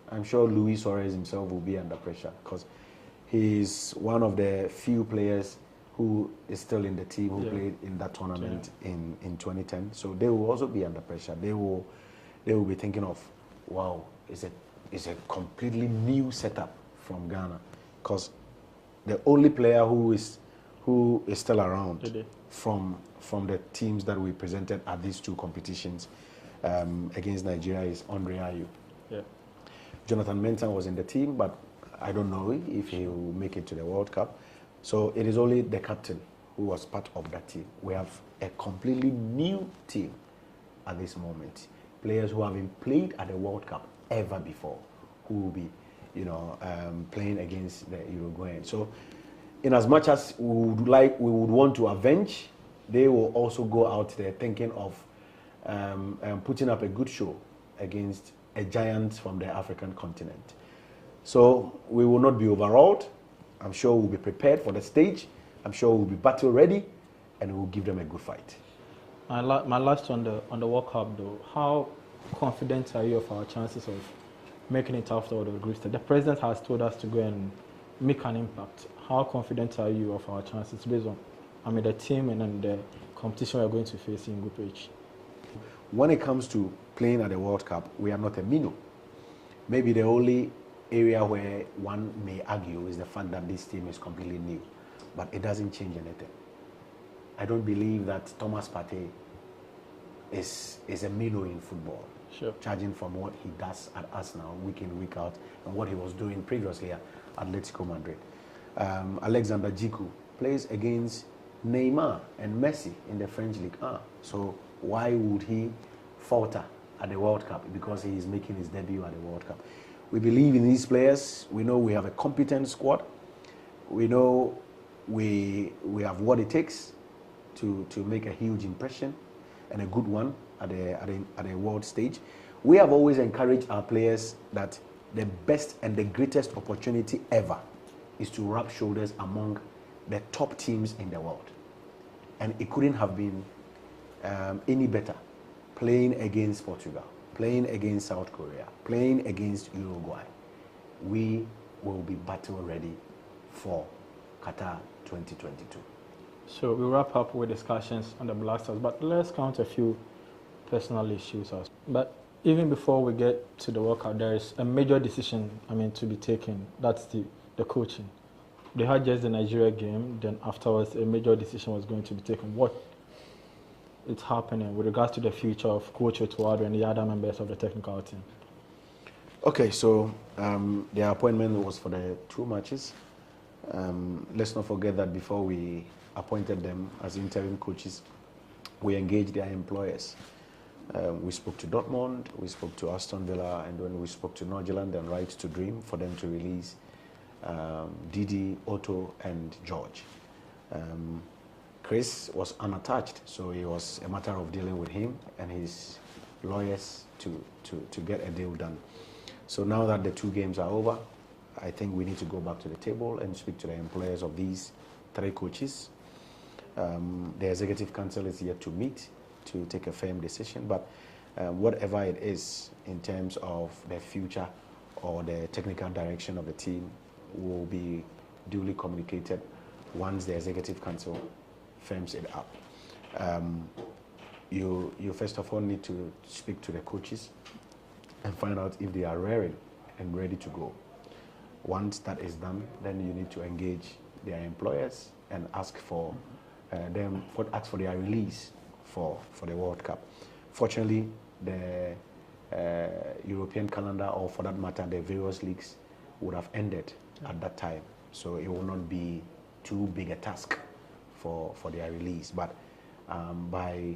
I'm sure Luis Suarez himself will be under pressure because he's one of the few players who is still in the team who played in that tournament in 2010. So they will also be under pressure. They will be thinking of, wow, it's a completely new setup from Ghana, because the only player who is still around from the teams that we presented at these two competitions against Nigeria is Andre Ayew. Yeah. Jonathan Mensah was in the team, but I don't know if he will make it to the World Cup. So it is only the captain who was part of that team. We have a completely new team at this moment. Players who haven't played at the World Cup ever before, who will be, playing against the Uruguayans. So, in as much as we would want to avenge, they will also go out there thinking of putting up a good show against a giant from the African continent. So we will not be overawed. I'm sure we'll be prepared for the stage. I'm sure we'll be battle ready, and we'll give them a good fight. My last on the World Cup though, how confident are you of our chances of making it after all the group stage? The president has told us to go and make an impact. How confident are you of our chances based on, the team and then the competition we're going to face in Group H? When it comes to playing at the World Cup, we are not a minnow. Maybe the only area where one may argue is the fact that this team is completely new, but it doesn't change anything. I don't believe that Thomas Partey is a minnow in football. Sure. Charging from what he does at Arsenal week in, week out, and what he was doing previously at Atletico Madrid. Alexander Djiku plays against Neymar and Messi in the French League 1. So why would he falter at the World Cup? Because he is making his debut at the World Cup. We believe in these players. We know we have a competent squad. We know we have what it takes to make a huge impression, and a good one at a world stage. We have always encouraged our players that the best and the greatest opportunity ever is to rub shoulders among the top teams in the world. And it couldn't have been any better, playing against Portugal, playing against South Korea, playing against Uruguay. We will be battle ready for Qatar 2022. So we wrap up with discussions on the Black Stars, but let's count a few personal issues. But even before we get to the World Cup, there is a major decision, to be taken. That's the coaching. They had just the Nigeria game, then afterwards a major decision was going to be taken. What is happening with regards to the future of Coach Otuado and the other members of the technical team? Okay, so their appointment was for the 2 matches. Let's not forget that before we appointed them as interim coaches, we engaged their employers. We spoke to Dortmund, we spoke to Aston Villa, and then we spoke to Norgeland and Right to Dream for them to release Didi, Otto, and George. Chris was unattached, so it was a matter of dealing with him and his lawyers to get a deal done. So now that the 2 games are over, I think we need to go back to the table and speak to the employers of these 3 coaches. The Executive Council is yet to meet to take a firm decision, but whatever it is in terms of the future or the technical direction of the team will be duly communicated once the Executive Council firms it up. You first of all need to speak to the coaches and find out if they are raring and ready to go. Once that is done, then you need to engage their employers and ask for their release for the World Cup. Fortunately, the European calendar, or for that matter, the various leagues, would have ended at that time, so it will not be too big a task for their release. But by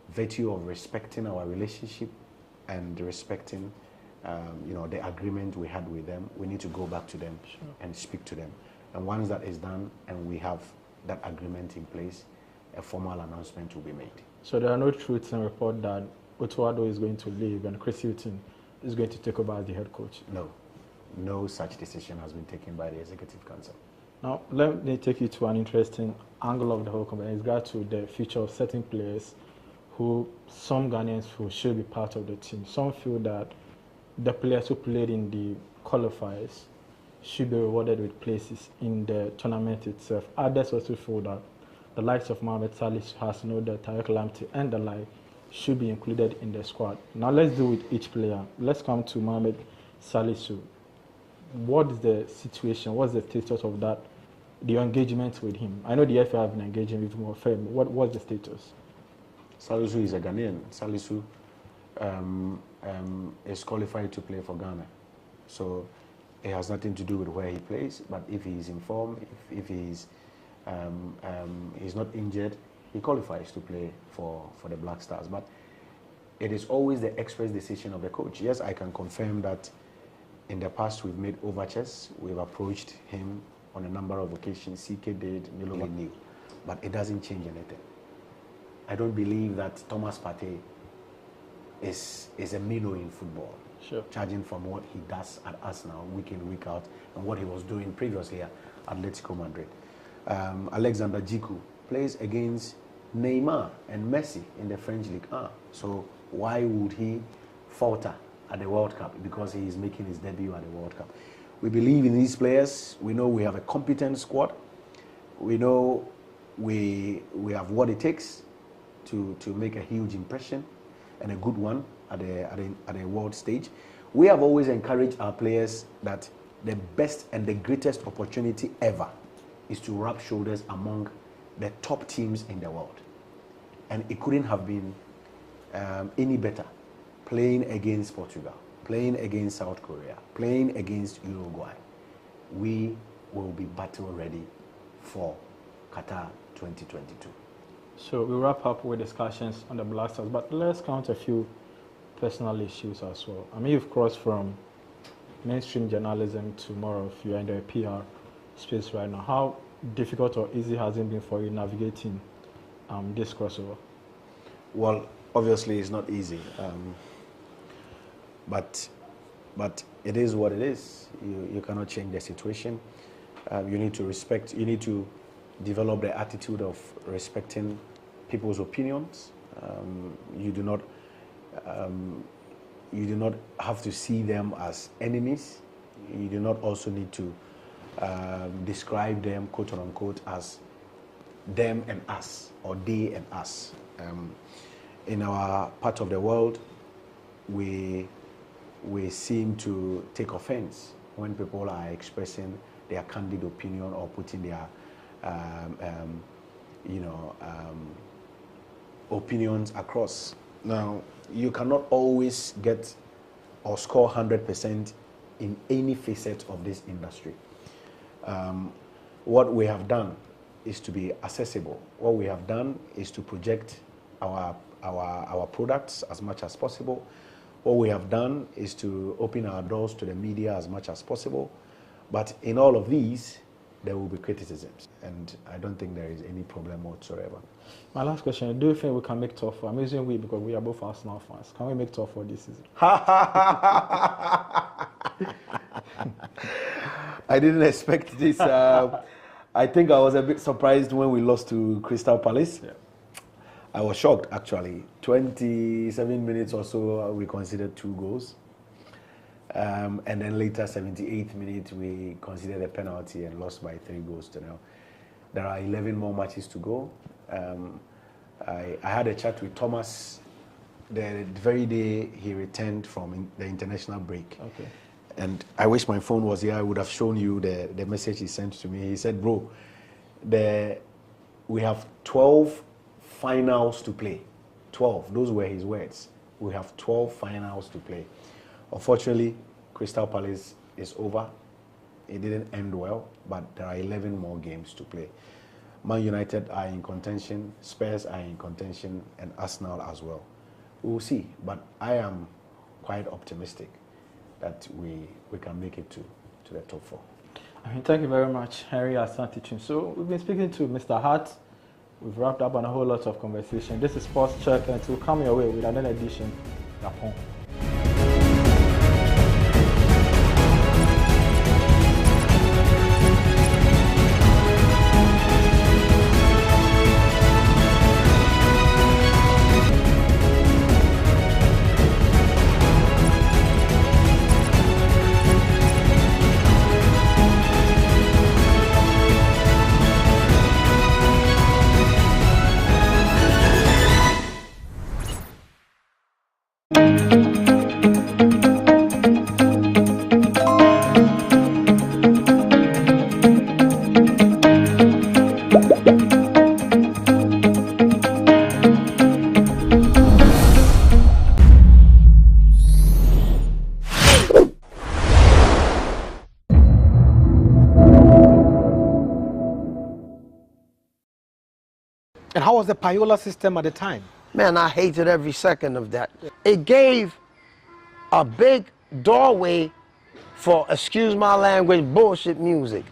virtue of respecting our relationship and respecting the agreement we had with them, we need to go back to them and speak to them. And once that is done and we have that agreement in place, a formal announcement will be made. So there are no truths in report that Otuado is going to leave and Chris Hughton is going to take over as the head coach? No such decision has been taken by the Executive Council. Now, let me take you to an interesting angle of the whole company. It's regard to the future of certain players who some Ghanaians feel should be part of the team. Some feel that the players who played in the qualifiers should be rewarded with places in the tournament itself. Others also feel that the likes of Mohamed Salisu, Hassan, Tarek Lamptey, and the like should be included in the squad. Now let's do with each player. Let's come to Mohamed Salisu. What is the situation? What's the status of that? The engagement with him. I know the FA have been engaging with him more firm. What's the status? Salisu is a Ghanaian. Salisu is qualified to play for Ghana. So it has nothing to do with where he plays, but if he is informed, if he's not injured, he qualifies to play for the Black Stars. But it is always the express decision of the coach. Yes, I can confirm that in the past we've made overtures, we've approached him on a number of occasions. CK did, Milo knew, but it doesn't change anything. I don't believe that Thomas Partey is a minnow in football. Sure. Charging from what he does at Arsenal week in, week out, and what he was doing previously at Atletico Madrid. Alexander Djiku plays against Neymar and Messi in the French League 1. So why would he falter at the World Cup? Because he is making his debut at the World Cup. We believe in these players. We know we have a competent squad. We know we have what it takes to make a huge impression, and a good one at the world stage. We have always encouraged our players that the best and the greatest opportunity ever is to rub shoulders among the top teams in the world. And it couldn't have been any better. Playing against Portugal, playing against South Korea, playing against Uruguay. We will be battle ready for Qatar 2022. So we wrap up with discussions on the Blasters, but let's count a few personal issues as well. I mean, you've crossed from mainstream journalism to more of you're in the PR space right now. How difficult or easy has it been for you navigating this crossover? Well, obviously it's not easy, but it is what it is. You cannot change the situation. You need to respect. You need to develop the attitude of respecting people's opinions. You do not have to see them as enemies. You do not also need to describe them, quote unquote, as them and us, or they and us. In our part of the world, we seem to take offense when people are expressing their candid opinion or putting their opinions across. Now, you cannot always get or score 100% in any facet of this industry. What we have done is to be accessible. What we have done is to project our products as much as possible. What we have done is to open our doors to the media as much as possible. But in all of these, there will be criticisms, and I don't think there is any problem whatsoever. My last question, do you think we can make tough for, I'm using we because we are both Arsenal fans, can we make tough for this season? I didn't expect this. I think I was a bit surprised when we lost to Crystal Palace. Yeah. I was shocked, actually. 27 minutes or so, we conceded 2 goals. And then later, 78th minute, we considered a penalty and lost by 3 goals to 0. There are 11 more matches to go. I had a chat with Thomas the very day he returned from the international break. Okay. And I wish my phone was here. I would have shown you the message he sent to me. He said, bro, we have 12 finals to play. 12. Those were his words. We have 12 finals to play. Unfortunately, Crystal Palace is over. It didn't end well, but there are 11 more games to play. Man United are in contention, Spurs are in contention, and Arsenal as well. We will see, but I am quite optimistic that we can make it to the top 4. I mean, thank you very much, Henry Asante. So we've been speaking to Mr. Hart. We've wrapped up on a whole lot of conversation. This is Sports Check, and it will come your way with another edition of home. And how was the payola system at the time? Man, I hated every second of that. It gave a big doorway for, excuse my language, bullshit music.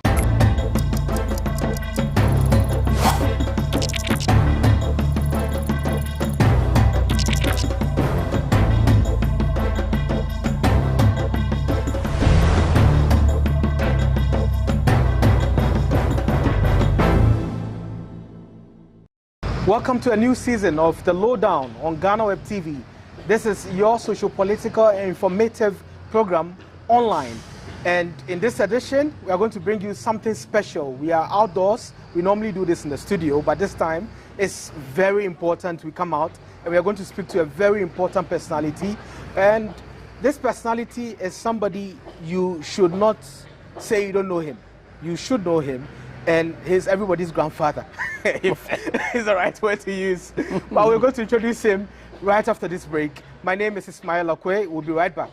Welcome to a new season of The Lowdown on GhanaWeb TV. This is your socio-political and informative program online. And in this edition, we are going to bring you something special. We are outdoors. We normally do this in the studio, but this time it's very important we come out and we are going to speak to a very important personality. And this personality is somebody you should not say you don't know him. You should know him. And he's everybody's grandfather, if is the right word to use. But we're going to introduce him right after this break. My name is Emmanuel Ose Kwabena. We'll be right back.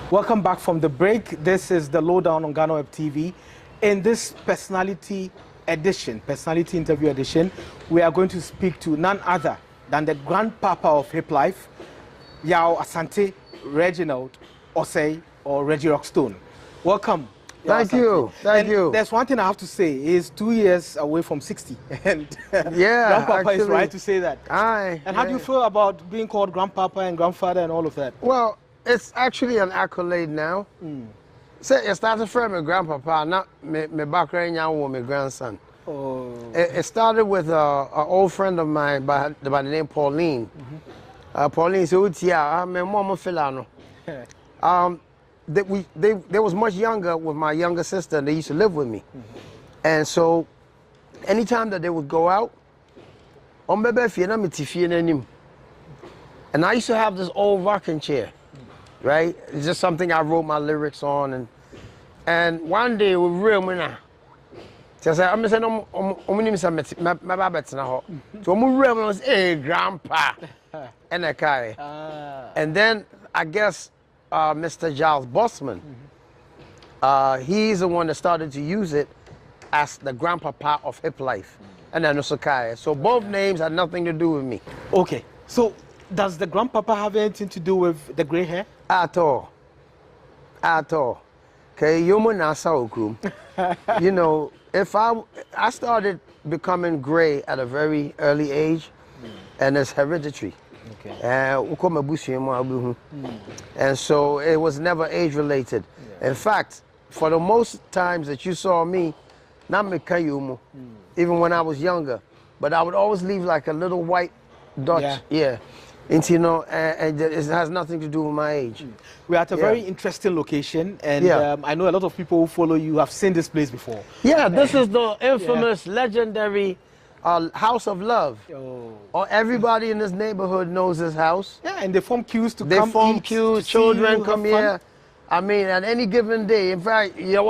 Welcome back from the break. This is the Lowdown on GhanaWeb TV. In this personality edition, personality interview edition, we are going to speak to none other than the grandpapa of hip life, Yao Asante Reginald Osei, or Reggie Rockstone. Welcome. Thank you. Thank you. There's one thing I have to say. He's 2 years away from 60. And yeah, grandpapa actually, is right to say that. Aye. And how do you feel about being called grandpapa and grandfather and all of that? Well, it's actually an accolade now. So it started from my grandpapa, not my background now with my grandson. Oh. It started with an old friend of mine by the name Pauline. Pauline said, "Yeah, my mom Filano." They was much younger with my younger sister, and they used to live with me. And so, anytime that they would go out, and I used to have this old rocking chair, right? It's just something I wrote my lyrics on, and one day we real winner. So I said, I'm saying, my baby's now. So I'm real was grandpa, and a guy. And then I guess Mr. Giles Bossman, he's the one that started to use it as the grandpapa of hip life, and then also Kai. So both names had nothing to do with me. Okay, so does the grandpapa have anything to do with the gray hair? At all. At all. Okay, you know, if I started becoming gray at a very early age, and it's hereditary. Okay. And so it was never age related. In fact, for the most times that you saw me, even when I was younger, but I would always leave like a little white dot. Yeah. And you know, and it has nothing to do with my age. We're at a very interesting location, and I know a lot of people who follow you have seen this place before. Yeah, this is the infamous, legendary House of Love. Or everybody in this neighborhood knows this house. Yeah, and they form queues to come. They form queues. Children come here. Fun. I mean, at any given day. In fact, are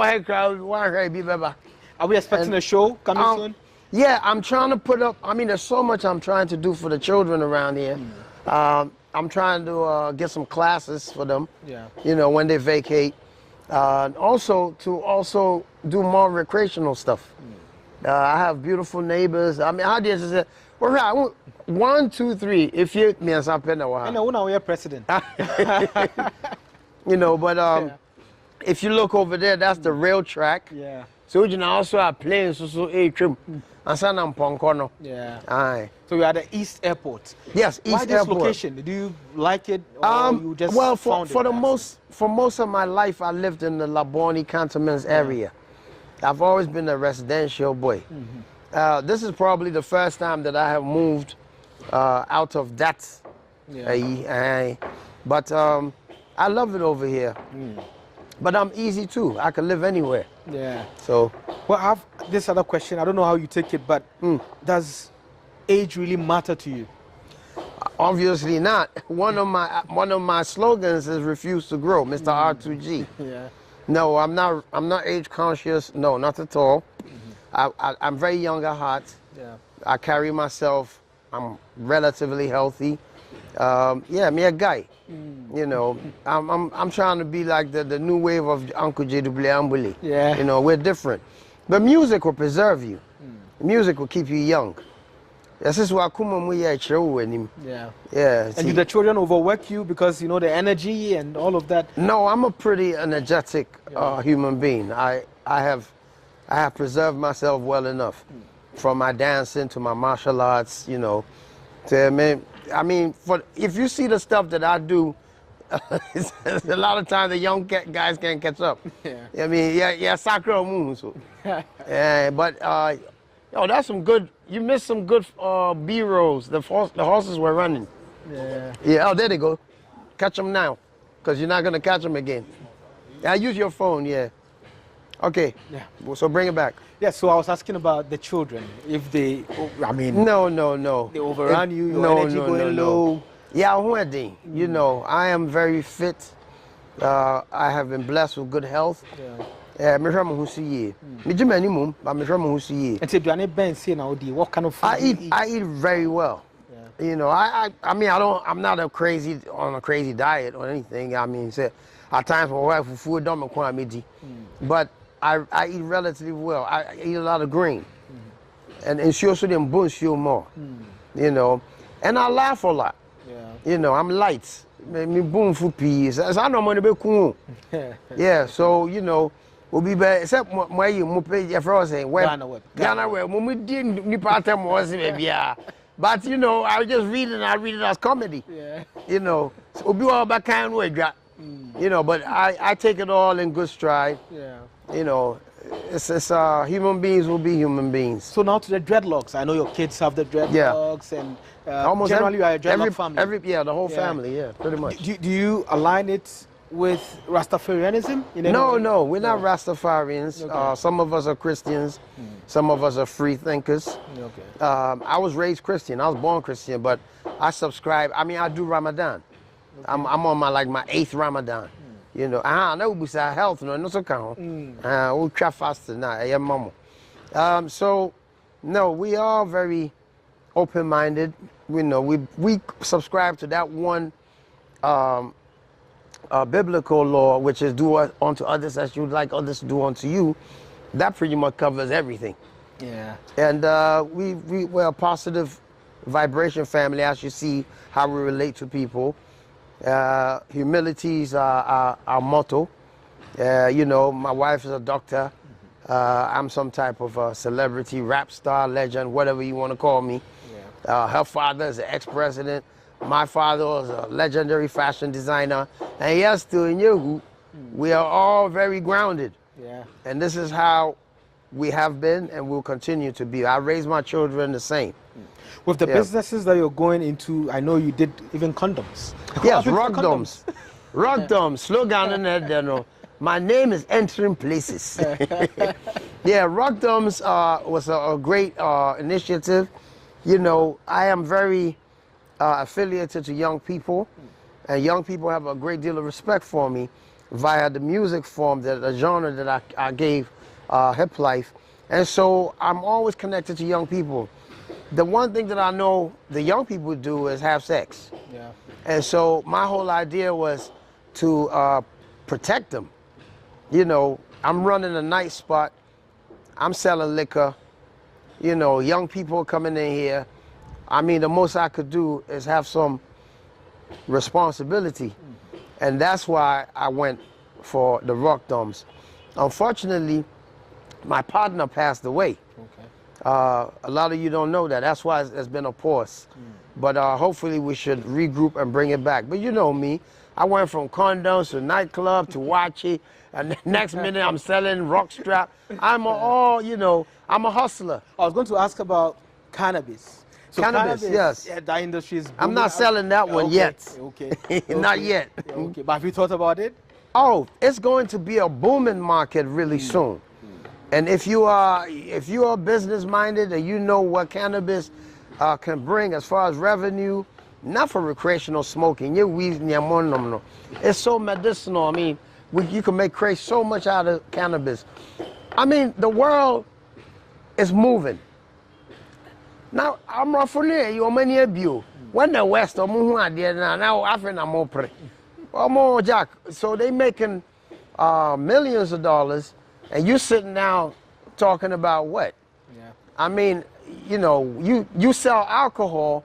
we expecting a show coming soon? Yeah, I'm trying to put up. I mean, there's so much I'm trying to do for the children around here. I'm trying to get some classes for them. You know, when they vacate. Also to do more recreational stuff. I have beautiful neighbors. I mean, how do you say? Well, 1, 2, 3. If you me as I know we're president. You know, but if you look over there, that's the rail track. Yeah. So you know, also a plane, so a trim. And San Poncono. Yeah. Aye. So we are at the East Airport. Yes, East Why this Airport. location? Do you like it, or you just well, found for most of my life, I lived in the Labone Cantonments area. I've always been a residential boy. This is probably the first time that I have moved out of that. But I love it over here. But I'm easy too. I can live anywhere. Yeah. So. Well, I have this other question. I don't know how you take it, but does age really matter to you? Obviously not. One of my slogans is "Refuse to Grow," Mr. R2G. Yeah. No, I'm not age conscious. No, not at all. I'm very young at heart. Yeah. I carry myself. I'm relatively healthy. Yeah, me a guy. You know, I'm trying to be like the new wave of Uncle J. Ambuli. Yeah. You know, we're different. But music will preserve you. Music will keep you young. This is why Yeah. Yeah. And do the children overwork you because, you know, the energy and all of that? No, I'm a pretty energetic human being. I have preserved myself well enough, from my dancing to my martial arts, you know. I mean, if you see the stuff that I do, a lot of times the young guys can't catch up. Yeah. I mean, yeah, sacro moves. Yeah, but Oh, that's some good. You missed some good B-rolls. The horses were running. Yeah. Yeah. Oh, there they go. Catch them now, because you're not gonna catch them again. I use your phone. Yeah. Okay. Yeah. So bring it back. Yeah. So I was asking about the children. If they, I mean. No. They overrun you. Your energy going low. Yeah, already. You know, I am very fit. I have been blessed with good health. Yeah. What kind of food? I eat very well. Yeah. You know, I mean, I'm not on a crazy diet or anything. I mean, say, at times my wife will food don't make but I eat relatively well. I eat a lot of green, and she also didn't boost you more. You know, and I laugh a lot. Yeah. You know, I'm light. Me boom for peas. I know money be cool. Yeah. So you know. We'll be back. Except where you pay your friends saying, GhanaWeb. We didn't need part time was maybe. But you know, I just read it as comedy. Yeah. You know, so we'll be all back kind way. You know, but I take it all in good stride. Yeah. You know, it's human beings will be human beings. So now to the dreadlocks. I know your kids have the dreadlocks, and almost generally you are a dreadlock family. The whole family, yeah, pretty much. Do you align it with Rastafarianism? No, we're not Rastafarians. Okay. Some of us are Christians. Some of us are free thinkers. Okay. I was raised Christian. I was born Christian, but I subscribe. I mean, I do Ramadan. Okay. I'm on my 8th Ramadan. You know, I know besides health, no so count. We'll try faster now. Yeah, mama. So, no, we are very open-minded. You know, we subscribe to that one. Biblical law, which is do unto others as you'd like others to do unto you. That pretty much covers everything. Yeah. And we're a positive vibration family, as you see how we relate to people. Humility is our motto. You know, my wife is a doctor. I'm some type of a celebrity, rap star, legend, whatever you want to call me. Yeah. Her father is an ex-president. My father was a legendary fashion designer. And yes, to you, we are all very grounded. Yeah. And this is how we have been and will continue to be. I raise my children the same. With the businesses that you're going into, I know you did even condoms. Yes, Rockdoms. Rockdoms, slogan in there, you know. My name is entering places. Yeah, Rockdoms was a great initiative. You know, I am very affiliated to young people, and young people have a great deal of respect for me via the music form, the genre that I gave, hip life. And so I'm always connected to young people. The one thing that I know the young people do is have sex. Yeah. And so my whole idea was to protect them. You know, I'm running a night spot, I'm selling liquor, you know, young people coming in here. I mean, the most I could do is have some responsibility. And that's why I went for the Rockdoms. Unfortunately, my partner passed away. Okay. A lot of you don't know that. That's why there's been a pause. But hopefully we should regroup and bring it back. But you know me, I went from condoms to nightclub to watchy, and the next minute I'm selling rock strap. I'm a hustler. I was going to ask about cannabis. So cannabis, yes. Yeah, that industry is booming. I'm not selling that one yet. Okay. Not yet. Yeah, okay. But have you thought about it? Oh, it's going to be a booming market really soon. And if you are business minded and you know what cannabis can bring as far as revenue, not for recreational smoking. It's so medicinal. I mean, you can make so much out of cannabis. I mean, the world is moving. Now, I'm roughly you many of you. When the West are moving now Africa more pre. More Jack. So they making millions of dollars, and you sitting down talking about what? Yeah. I mean, you know, you sell alcohol,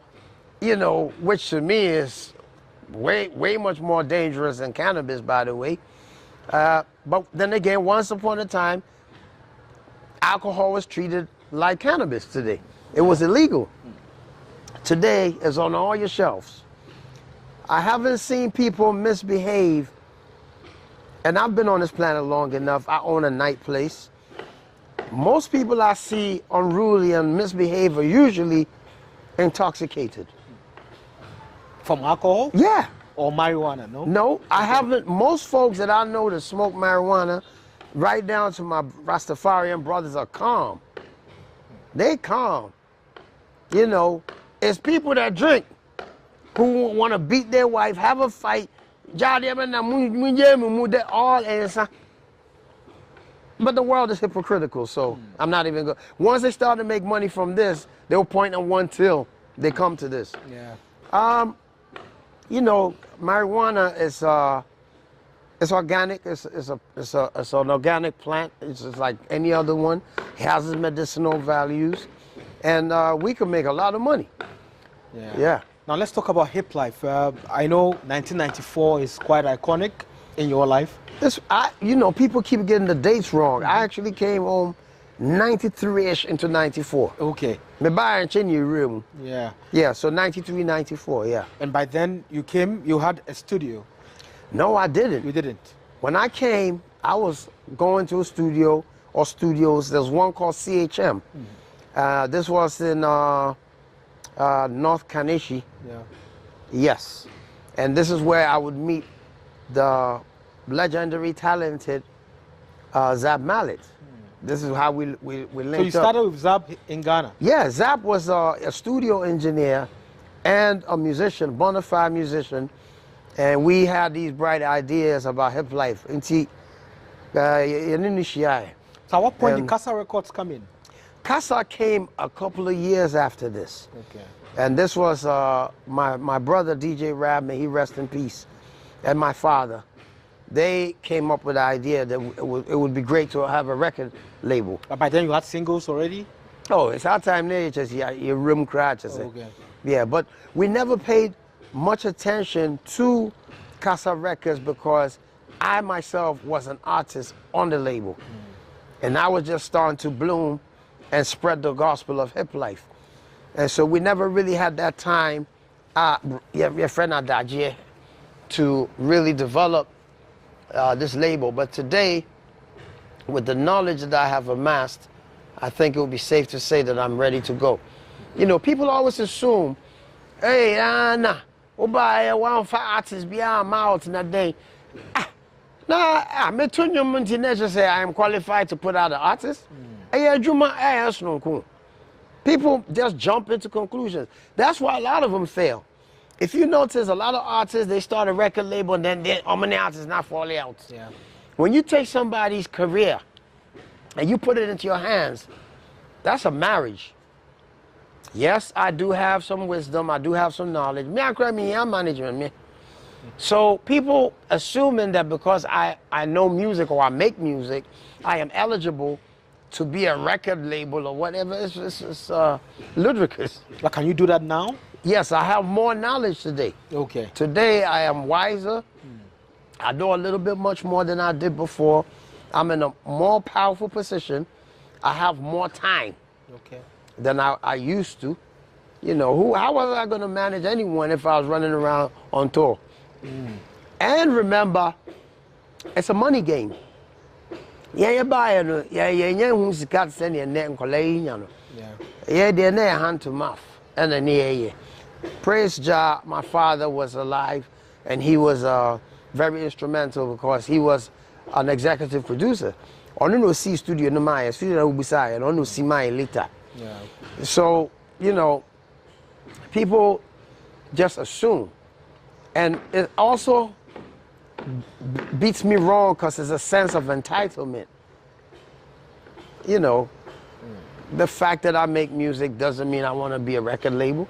you know, which to me is way much more dangerous than cannabis, by the way. But then again, once upon a time, alcohol was treated like cannabis today. It was illegal. Today, it's on all your shelves. I haven't seen people misbehave, and I've been on this planet long enough. I own a night place. most people I see unruly and misbehave are usually intoxicated. From alcohol? Yeah. Or marijuana, no? No, I haven't. Most folks that I know that smoke marijuana, right down to my Rastafarian brothers, are calm. They calm. You know, it's people that drink who want to beat their wife, have a fight. But the world is hypocritical, so I'm not even going. Once they start to make money from this, they'll point at one till they come to this. Yeah. You know, marijuana is it's organic. It's an organic plant. It's just like any other one. It has its medicinal values, and we can make a lot of money. Yeah. Now let's talk about hip life. I know 1994 is quite iconic in your life. You know, people keep getting the dates wrong. I actually came home 93-ish into 94. Okay. Yeah. Yeah, so 93, 94, yeah. And by then you came, you had a studio. No, I didn't. You didn't? When I came, I was going to a studio or studios. There's one called CHM. This was in North Kanishi. Yeah. Yes. And this is where I would meet the legendary, talented Zab Mallet. This is how we linked up. So you started with Zab in Ghana? Yeah, Zab was a studio engineer and a musician, bona fide musician. And we had these bright ideas about hip life. So at what point did Casa Records come in? Casa came a couple of years after this. Okay. And this was my brother, DJ Rab, may he rest in peace, and my father. They came up with the idea that it would be great to have a record label. But by then you had singles already? Oh, it's our time there, just your room crowd. Okay. Yeah, but we never paid much attention to Casa Records because I myself was an artist on the label. And I was just starting to bloom and spread the gospel of hip life. And so we never really had that time, your friend Adaje, to really develop this label. But today, with the knowledge that I have amassed, I think it would be safe to say that I'm ready to go. You know, people always assume, hey, nah, one for artists beyond mouth in a day. Me say I am qualified to put out an artist. People just jump into conclusions. That's why a lot of them fail. If you notice, a lot of artists, they start a record label and then how many artists not falling out. Yeah. When you take somebody's career and you put it into your hands, that's a marriage. Yes, I do have some wisdom, I do have some knowledge. I'm management. So people assuming that because I know music or I make music, I am eligible to be a record label or whatever, it's ludicrous. But can you do that now? Yes, I have more knowledge today. Okay. Today I am wiser. I know a little bit much more than I did before. I'm in a more powerful position. I have more time than I used to. You know, how was I going to manage anyone if I was running around on tour? And remember, it's a money game. You buy it, who's got send your net and collect, they're hand to mouth. And then, praise Jah, my father was alive, and he was very instrumental because he was an executive producer. On no see studio no my studio will be side, and on no see my later. Yeah. So, you know, people just assume. And it also beats me wrong because there's a sense of entitlement. You know, the fact that I make music doesn't mean I want to be a record label.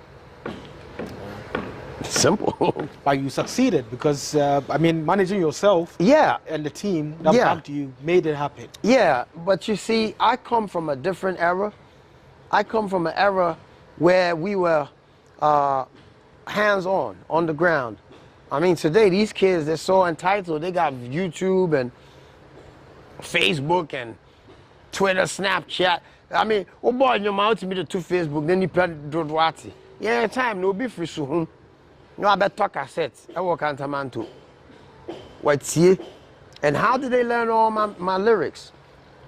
Simple. But you succeeded because, I mean, managing yourself and the team that backed you made it happen. Yeah, but you see, I come from a different era. I come from an era where we were hands-on, on the ground. I mean, today, these kids, they're so entitled. They got YouTube and Facebook and Twitter, Snapchat. I mean, oh boy, your mouth to me to Facebook, then you do what? Yeah, time, no be free soon. No, I bet talk assets. I work on Tamanto. What's here? And how did they learn all my lyrics?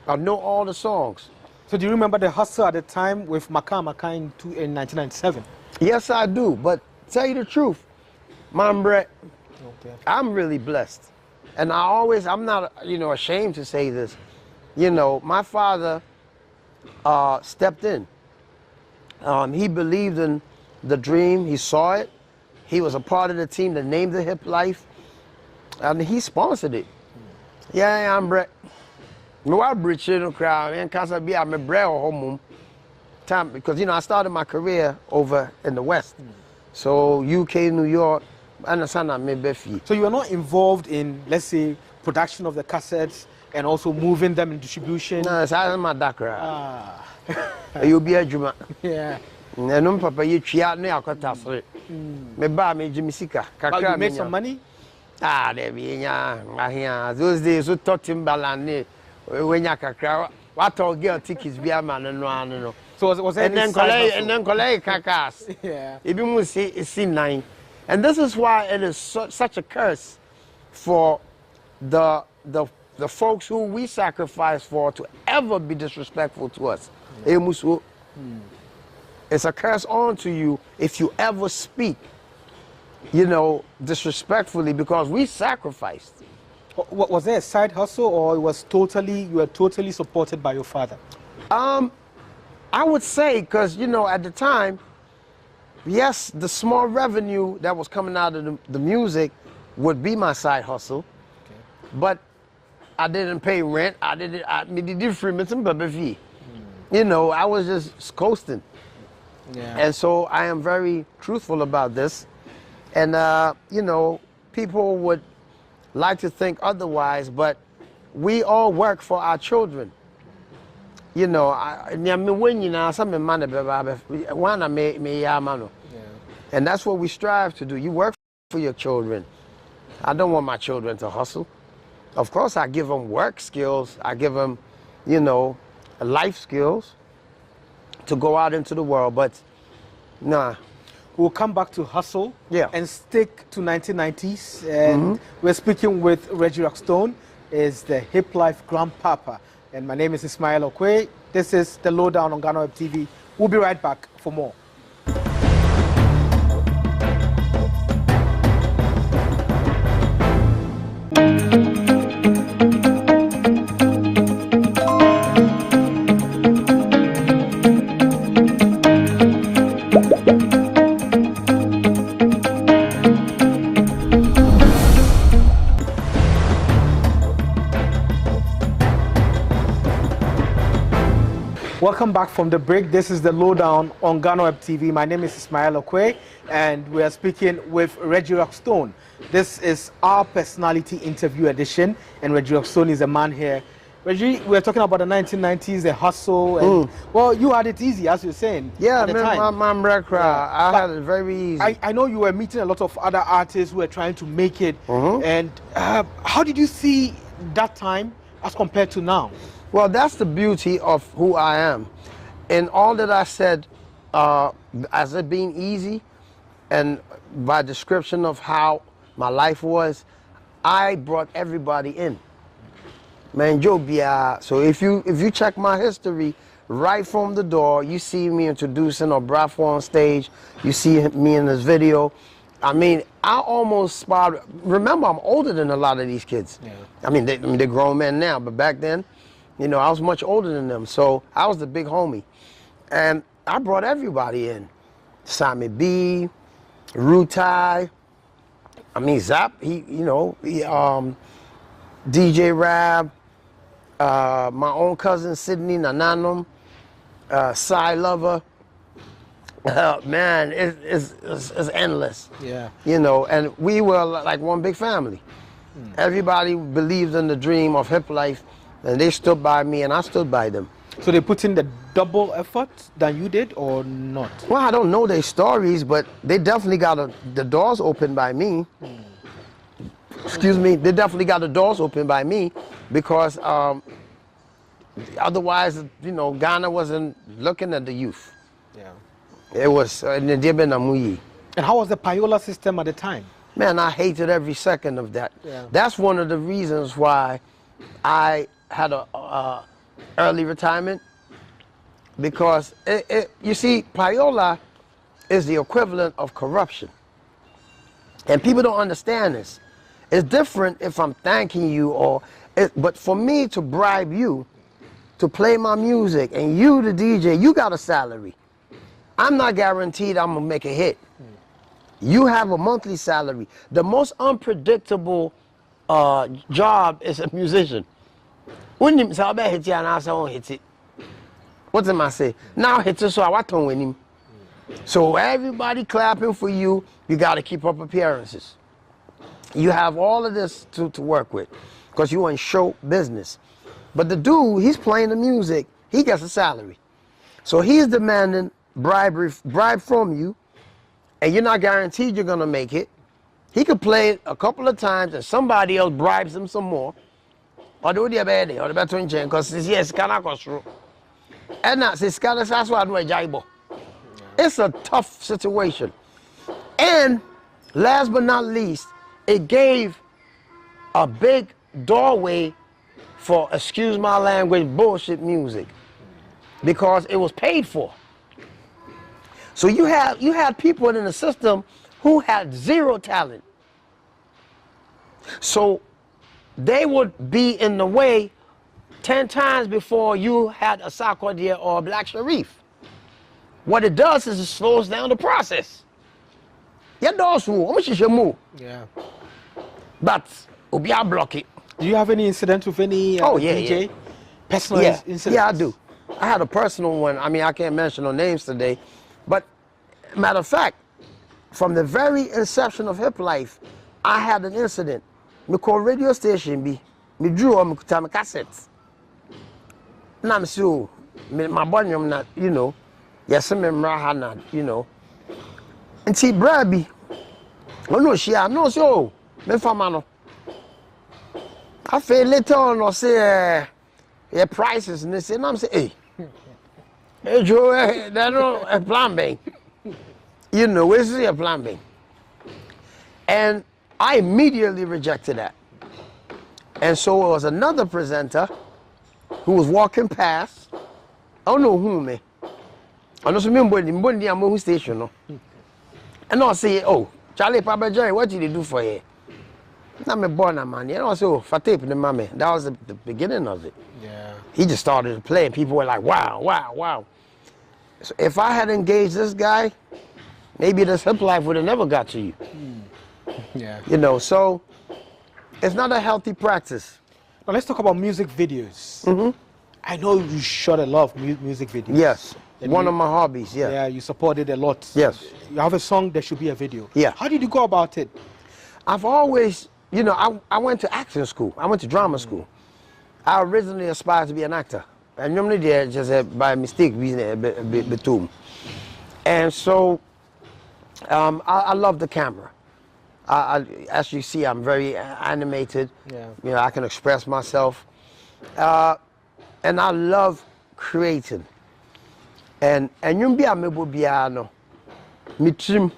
I know all the songs. So do you remember the hustle at the time with Maka in 1997? Yes, I do. But tell you the truth, Mambre, I'm really blessed. And I'm not, ashamed to say this. My father stepped in. He believed in the dream. He saw it. He was a part of the team that named the Hip Life. And he sponsored it. Yeah, I'm Brett. No, I bridge in the crowd and Casa be I'm a bread or home time because I started my career over in the West. So UK, New York, and so you are not involved in, let's say, production of the cassettes and also moving them in distribution? No, it's my Dakar. You'll be a Juma. Yeah. And papa you try no akota so. Me ba me jimisika. But you made some money? There be nya. Those days so talk Timbaland when ya kakra what all girl tickets be a man no. So was and then collect kakas. Yeah. If you must see 9. And this is why it is such a curse for the folks who we sacrifice for to ever be disrespectful to us. It's a curse on to you if you ever speak, disrespectfully because we sacrificed. Was there a side hustle or you were totally supported by your father? I would say, because, at the time, yes, the small revenue that was coming out of the music would be my side hustle, but I didn't pay rent. I did free fee. I was just coasting. Yeah. And so I am very truthful about this. And, people would like to think otherwise, but we all work for our children. And that's what we strive to do. You work for your children. I don't want my children to hustle. Of course, I give them work skills. I give them, life skills to go out into the world, but nah. We'll come back to hustle and stick to 1990s. And we're speaking with Reggie Rockstone, is the Hip Life grandpapa. And my name is Ismail Okwe. This is the Lowdown on GhanaWeb TV. We'll be right back for more. Welcome back from the break. This is the Lowdown on GhanaWeb TV. My name is Ismail Okwe, and we are speaking with Reggie Rockstone. This is our personality interview edition, and Reggie Rockstone is a man here. Reggie, we're talking about the 1990s, the hustle, and well, you had it easy, as you're saying. Yeah, at the time. I had it very easy. I know you were meeting a lot of other artists who were trying to make it, and how did you see that time as compared to now? Well, that's the beauty of who I am. And all that I said, as it being easy, and by description of how my life was, I brought everybody in. Man, so if you check my history, right from the door, you see me introducing Obrafo on stage, you see me in this video. I mean, I almost sparred. Remember, I'm older than a lot of these kids. Yeah. I mean, they're grown men now, but back then, I was much older than them, so I was the big homie. And I brought everybody in. Sammy B, Rutai, Zap, DJ Rab, my own cousin Sydney Nananum, Cy Lover. Man, it's endless. Yeah. And we were like one big family. Everybody believed in the dream of hip life. And they stood by me, and I stood by them. So they put in the double effort than you did, or not? Well, I don't know their stories, but they definitely got the doors open by me. Excuse me, they definitely got the doors open by me because otherwise, Ghana wasn't looking at the youth. Yeah. It was, and how was the payola system at the time? Man, I hated every second of that. Yeah. That's one of the reasons why I had a early retirement, because you see, payola is the equivalent of corruption. And people don't understand this. It's different if I'm thanking you but for me to bribe you to play my music and you, the DJ, you got a salary. I'm not guaranteed I'm gonna make a hit. You have a monthly salary. The most unpredictable job is a musician. When you say about hit and I say hit it. What am I say? Now hit it so I want to win him. So everybody clapping for you, you got to keep up appearances. You have all of this to work with because you in show business. But the dude, he's playing the music, he gets a salary. So he's demanding bribe from you, and you're not guaranteed you're going to make it. He could play it a couple of times and somebody else bribes him some more. Or do the bad or the better change because yes, cannot go through. And that's it's a tough situation. And last but not least, it gave a big doorway for, excuse my language, bullshit music. Because it was paid for. So you had people in the system who had zero talent. So they would be in the way 10 times before you had a Sarkodie or a Black Sharif. What it does is it slows down the process. Yeah. But we are block it. Do you have any incident with any DJ? Personal incident? Yeah, I do. I had a personal one. I mean, I can't mention no names today. But matter of fact, from the very inception of hip life, I had an incident. Me call radio station me drew on me cassettes. Now I'm so my body I'm not, you know. Yes, I'm not, you know. And see Brabby. Oh no, I know so. Me famano. I feel later on or say yeah prices and they say, and I'm saying, hey Joe, that's not a plan B. You know, it's a plan B. And I immediately rejected that. And so it was another presenter who was walking past. I don't know who, man. I know some people station. No? And I say, oh, Charlie Papa Jerry, what did you do for you? Now I'm born a man. And I say, oh, for tape the mommy. That was the beginning of it. Yeah. He just started to play and people were like, wow, wow, wow. So if I had engaged this guy, maybe this hip life would have never got to you. Yeah. You know, so it's not a healthy practice. Now let's talk about music videos. I know you shot a lot of music videos. Yes. One of my hobbies, yeah. Yeah, you supported a lot. Yes. You have a song, there should be a video. Yeah. How did you go about it? I've always, you know, I went to acting school. I went to drama school. I originally aspired to be an actor. And normally there just by mistake being a bit. And so I love the camera. As you see, I'm very animated. Yeah. You know, I can express myself. And I love creating. And you be a mebo biano. Me trim.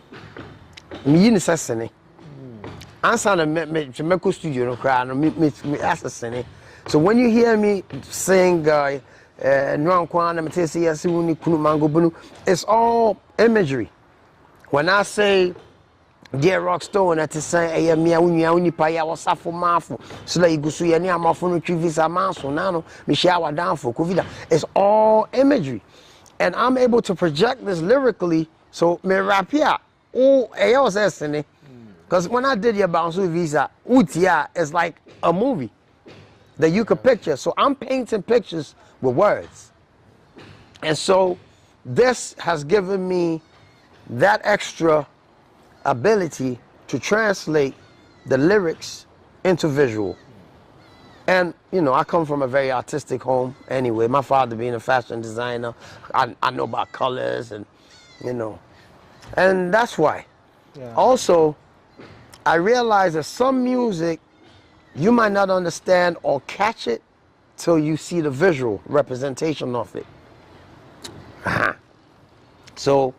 Me necessary. Answer me to make studio no cry no me assassin. So when you hear me sing it's all imagery. When I say dear rock stone at the say me uni paya wasafo mafo so that you go see any amafo no visa maso nano me shower down for covid. It's all imagery. And I'm able to project this lyrically, so me rap here. Oh, because when I did your bounce visa, Utia is like a movie that you could picture. So I'm painting pictures with words. And so this has given me that extra ability to translate the lyrics into visual. And, you know, I come from a very artistic home anyway. My father being a fashion designer, I know about colors and, you know, and that's why. Yeah. Also, I realize that some music, you might not understand or catch it till you see the visual representation of it. So,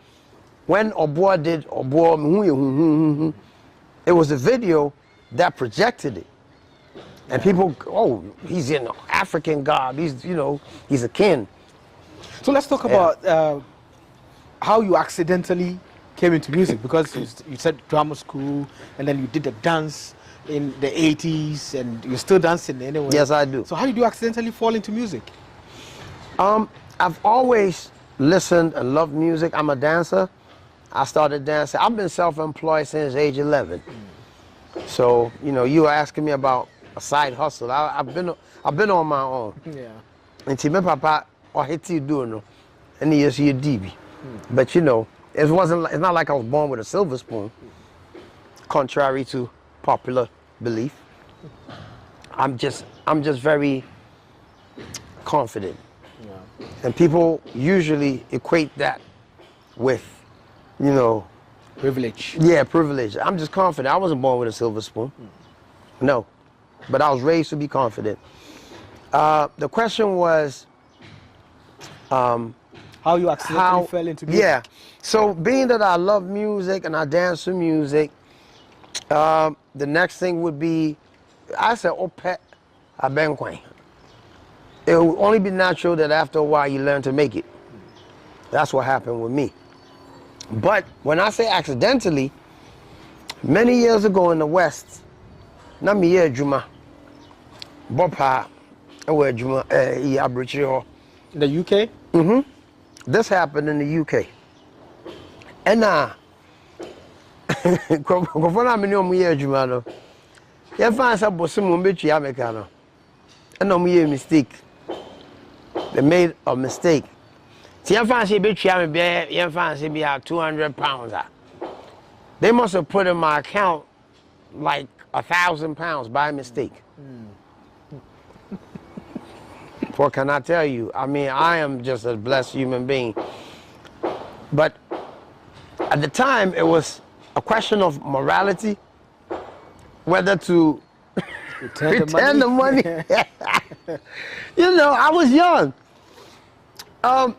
when Oboa did Oboa, it was a video that projected it. And people, oh, he's an African god. He's, you know, he's a king. So let's talk about how you accidentally came into music, because you said drama school and then you did the dance in the 80s and you're still dancing anyway. Yes, I do. So how did you accidentally fall into music? I've always listened and loved music. I'm a dancer. I started dancing. I've been self-employed since age 11. So, you know, you were asking me about a side hustle. I've been on my own. Yeah. And my papa or hit you doing no, and he is your DB. But you know, it's not like I was born with a silver spoon. Contrary to popular belief, I'm just very confident. Yeah. And people usually equate that with, you know, privilege. Yeah, privilege. I'm just confident. I wasn't born with a silver spoon. No. But I was raised to be confident. The question was how you accidentally fell into music. Yeah. So being that I love music and I dance to music, the next thing would be, I said, Opet Abenkwan. It would only be natural that after a while you learn to make it. That's what happened with me. But when I say accidentally, many years ago in the West, na me ye Juma, Bopa, where Juma, in the UK? Mm-hmm. This happened in the UK. And Kofana me no mu ye Juma no. Ye fan sa bosom mo betu America no. And no mu ye mistake. They made a mistake. See, I fancy be £200. They must have put in my account like £1,000 by mistake. What can I tell you? I mean, I am just a blessed human being. But at the time, it was a question of morality, whether to return the money. You know, I was young.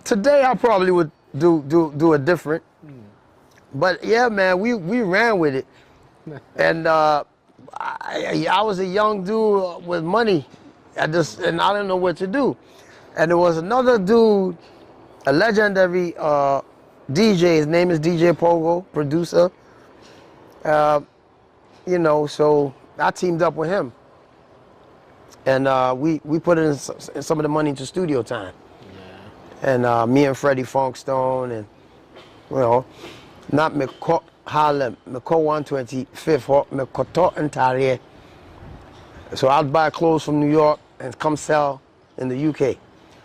Today I probably would do it different. But yeah, man, we ran with it. And I was a young dude with money and I didn't know what to do. And there was another dude, a legendary DJ, his name is DJ Pogo, producer. You know, so I teamed up with him. And we put in some of the money into studio time. And me and Freddie Funkstone and, you know, not me caught Harlem, me caught 125th, me caught entire. So I'd buy clothes from New York and come sell in the UK.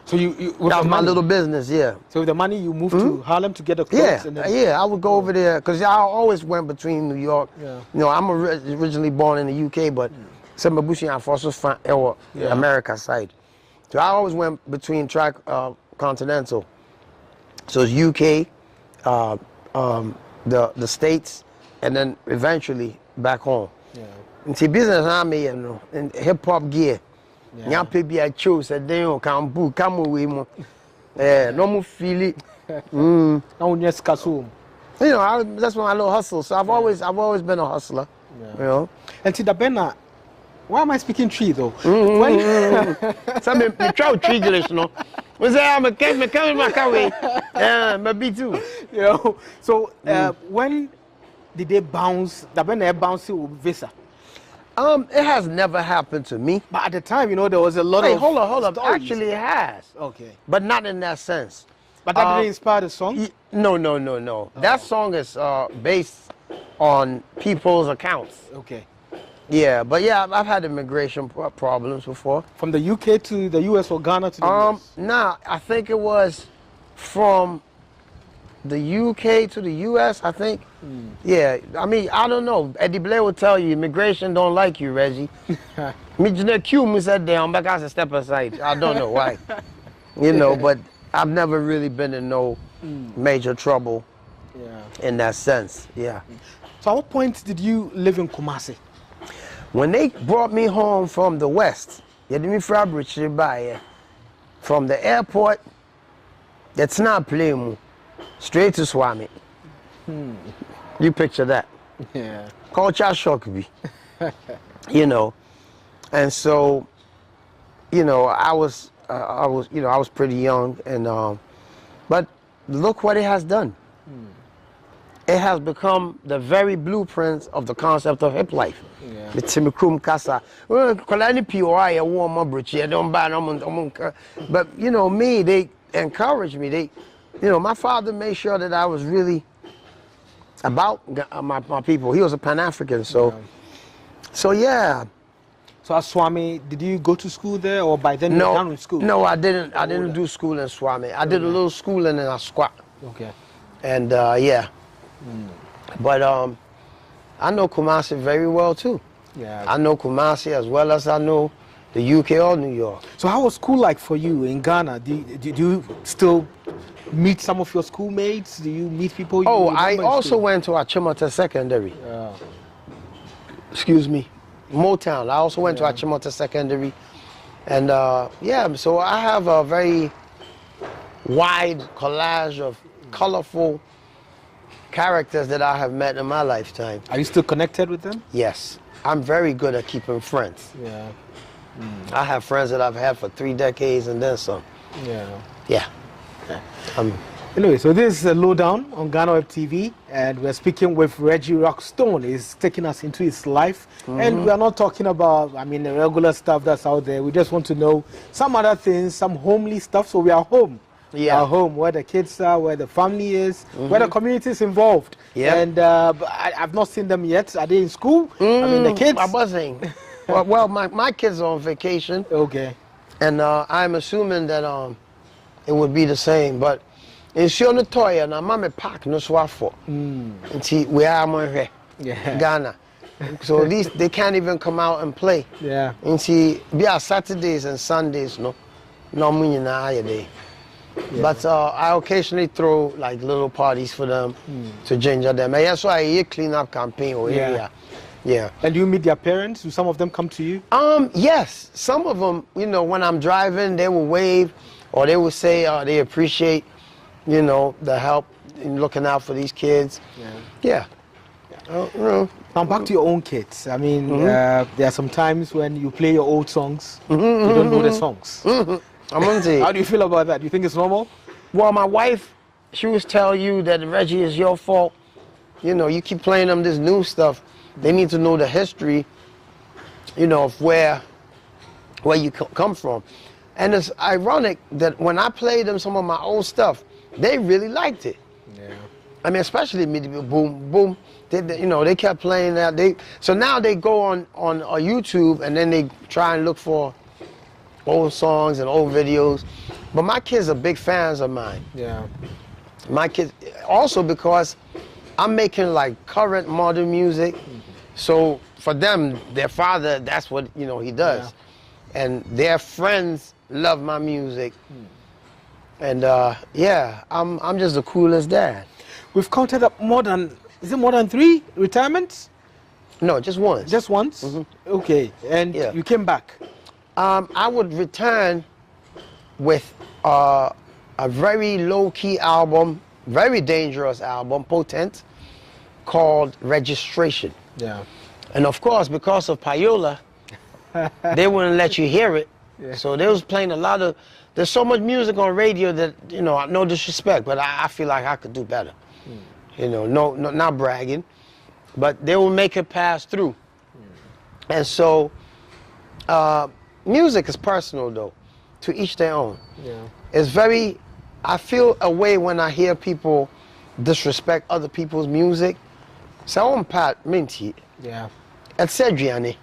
So you that was my little business, yeah. So with the money you moved to Harlem to get the clothes? Yeah, and then... yeah, I would go over there, because I always went between New York. Yeah. You know, I'm originally born in the UK, but some Babushi and Fossil fan America side. So I always went between continental. So it's UK, the States, and then eventually back home. Yeah. And see, business I made, you know, in hip hop gear. Yeah, people I chose that they don't come away more. No more feel it. You know, that's when I little hustle. So I've always been a hustler. Yeah. You know. And see, Bena, why am I speaking tree though? Some me try tree English, no. We say I'm coming my way. Yeah, maybe too. You know. So when did they bounce? The Bena bounce with visa. It has never happened to me. But at the time, you know, there was a lot of hold on. stories. Actually, it has. Okay. But not in that sense. But that didn't inspire the song? No. Oh. That song is based on people's accounts. Okay. Yeah, but yeah, I've had immigration problems before. From the UK to the US or Ghana to the US? Nah, I think it was from the UK to the US, I think. Yeah, I mean, I don't know. Eddie Blair will tell you, immigration don't like you, Reggie. Me just cue me said down, back as a step aside. I don't know why. You know, but I've never really been in no major trouble in that sense. Yeah. So at what point did you live in Kumasi? When they brought me home from the West, from the airport, that's not playing straight to Swami. You picture that. Yeah. Culture shock me. You know. And so, you know, I was pretty young, and But look what it has done. It has become the very blueprint of the concept of hip life. The Timikrum Kasa. But you know, me, they encouraged me. They, you know, my father made sure that I was really about my people. He was a Pan-African, so yeah. So at Swami, did you go to school there, or by then you were down in school? No, I didn't. I didn't do school in Swami. I did a little schooling in Asquat. Okay. And yeah. But I know Kumasi very well too. Yeah. I know Kumasi as well as I know the UK or New York. So how was school like for you in Ghana? Do you still meet some of your schoolmates? Do you meet people? Oh, I also went to Achimota Secondary. Yeah. Excuse me, Motown. I also went to Achimota Secondary, and yeah. So I have a very wide collage of colorful characters that I have met in my lifetime. Are you still connected with them? Yes. I'm very good at keeping friends. Yeah. I have friends that I've had for 3 decades and then some. Yeah. Yeah. Anyway, so this is a Lowdown on GhanaWeb TV, and we're speaking with Reggie Rockstone. He's taking us into his life. And we are not talking about, I mean, the regular stuff that's out there. We just want to know some other things, some homely stuff, so we are home. Yeah. Our home, where the kids are, where the family is, where the community is involved. Yeah. And I've not seen them yet. Are they in school? I mean, the kids? I wasn't. well, my kids are on vacation. Okay. And I'm assuming that it would be the same. But in Shionatoya, na mama park no swafo. Until we are here, Ghana. So these they can't even come out and play. Yeah. Until be our Saturdays and Sundays, no money na day. But I occasionally throw like little parties for them to ginger them. And that's why a clean up campaign over here. Yeah. And do you meet their parents? Do some of them come to you? Yes. Some of them, you know, when I'm driving, they will wave or they will say they appreciate, you know, the help in looking out for these kids. Yeah. Now back to your own kids. I mean, there are some times when you play your old songs, you don't know the songs. How do you feel about that? Do you think it's normal? Well, my wife, she always tell you that Reggie is your fault. You know, you keep playing them this new stuff. They need to know the history, you know, of where you come from. And it's ironic that when I played them some of my old stuff, they really liked it. Yeah. I mean, especially Boom Boom. You know, they kept playing that. So now they go on YouTube and then they try and look for old songs and old videos. But my kids are big fans of mine. Yeah. My kids, also because I'm making like current modern music. So for them, their father, that's what, you know, he does. And their friends love my music. And yeah, I'm just the coolest dad. We've counted up more than 3 retirements? No, just once. Just once? Okay. And you came back? I would return with a very low-key album, very dangerous album, potent, called Registration. Yeah. And of course, because of Payola, they wouldn't let you hear it. So they was playing a lot of, there's so much music on radio that, you know, no disrespect, but I feel like I could do better. You know, no, not bragging, but they will make it pass through. And so, music is personal though, to each their own. Yeah. It's very, I feel a way when I hear people disrespect other people's music. So on Pat Minty. Yeah. At Cedriani,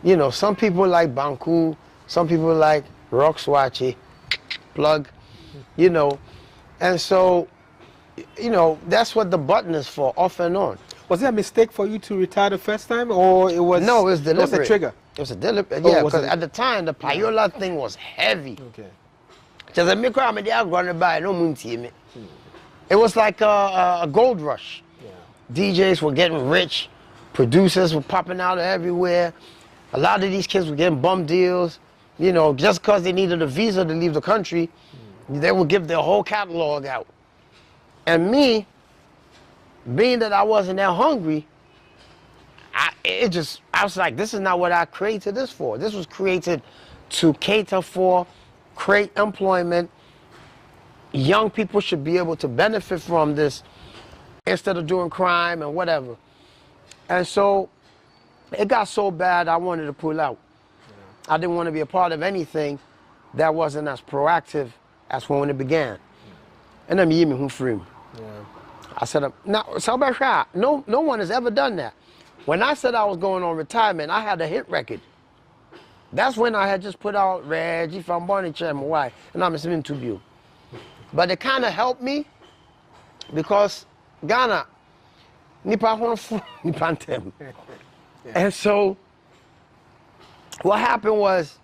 you know, some people like Banku, some people like Rock Swatchy, plug, you know, and so, you know, that's what the button is for, off and on. Was it a mistake for you to retire the first time, or it was? No, it was deliberate. It was a trigger. It was a deliberate. Yeah, because at the time the Payola thing was heavy. Okay. It was like a gold rush. DJs were getting rich, producers were popping out everywhere. A lot of these kids were getting bum deals. You know, just because they needed a visa to leave the country, they would give their whole catalog out. And me, being that I wasn't that hungry, I was like, this is not what I created this for. This was created to cater for, create employment, young people should be able to benefit from this instead of doing crime and whatever. And so it got so bad I wanted to pull out. I didn't want to be a part of anything that wasn't as proactive as when it began. And I'm even free. I said, now, no one has ever done that. When I said I was going on retirement, I had a hit record. That's when I had just put out Reggie from Bonnie Chairman, why? And I'm assuming to you. But it kind of helped me because Ghana, and so what happened was,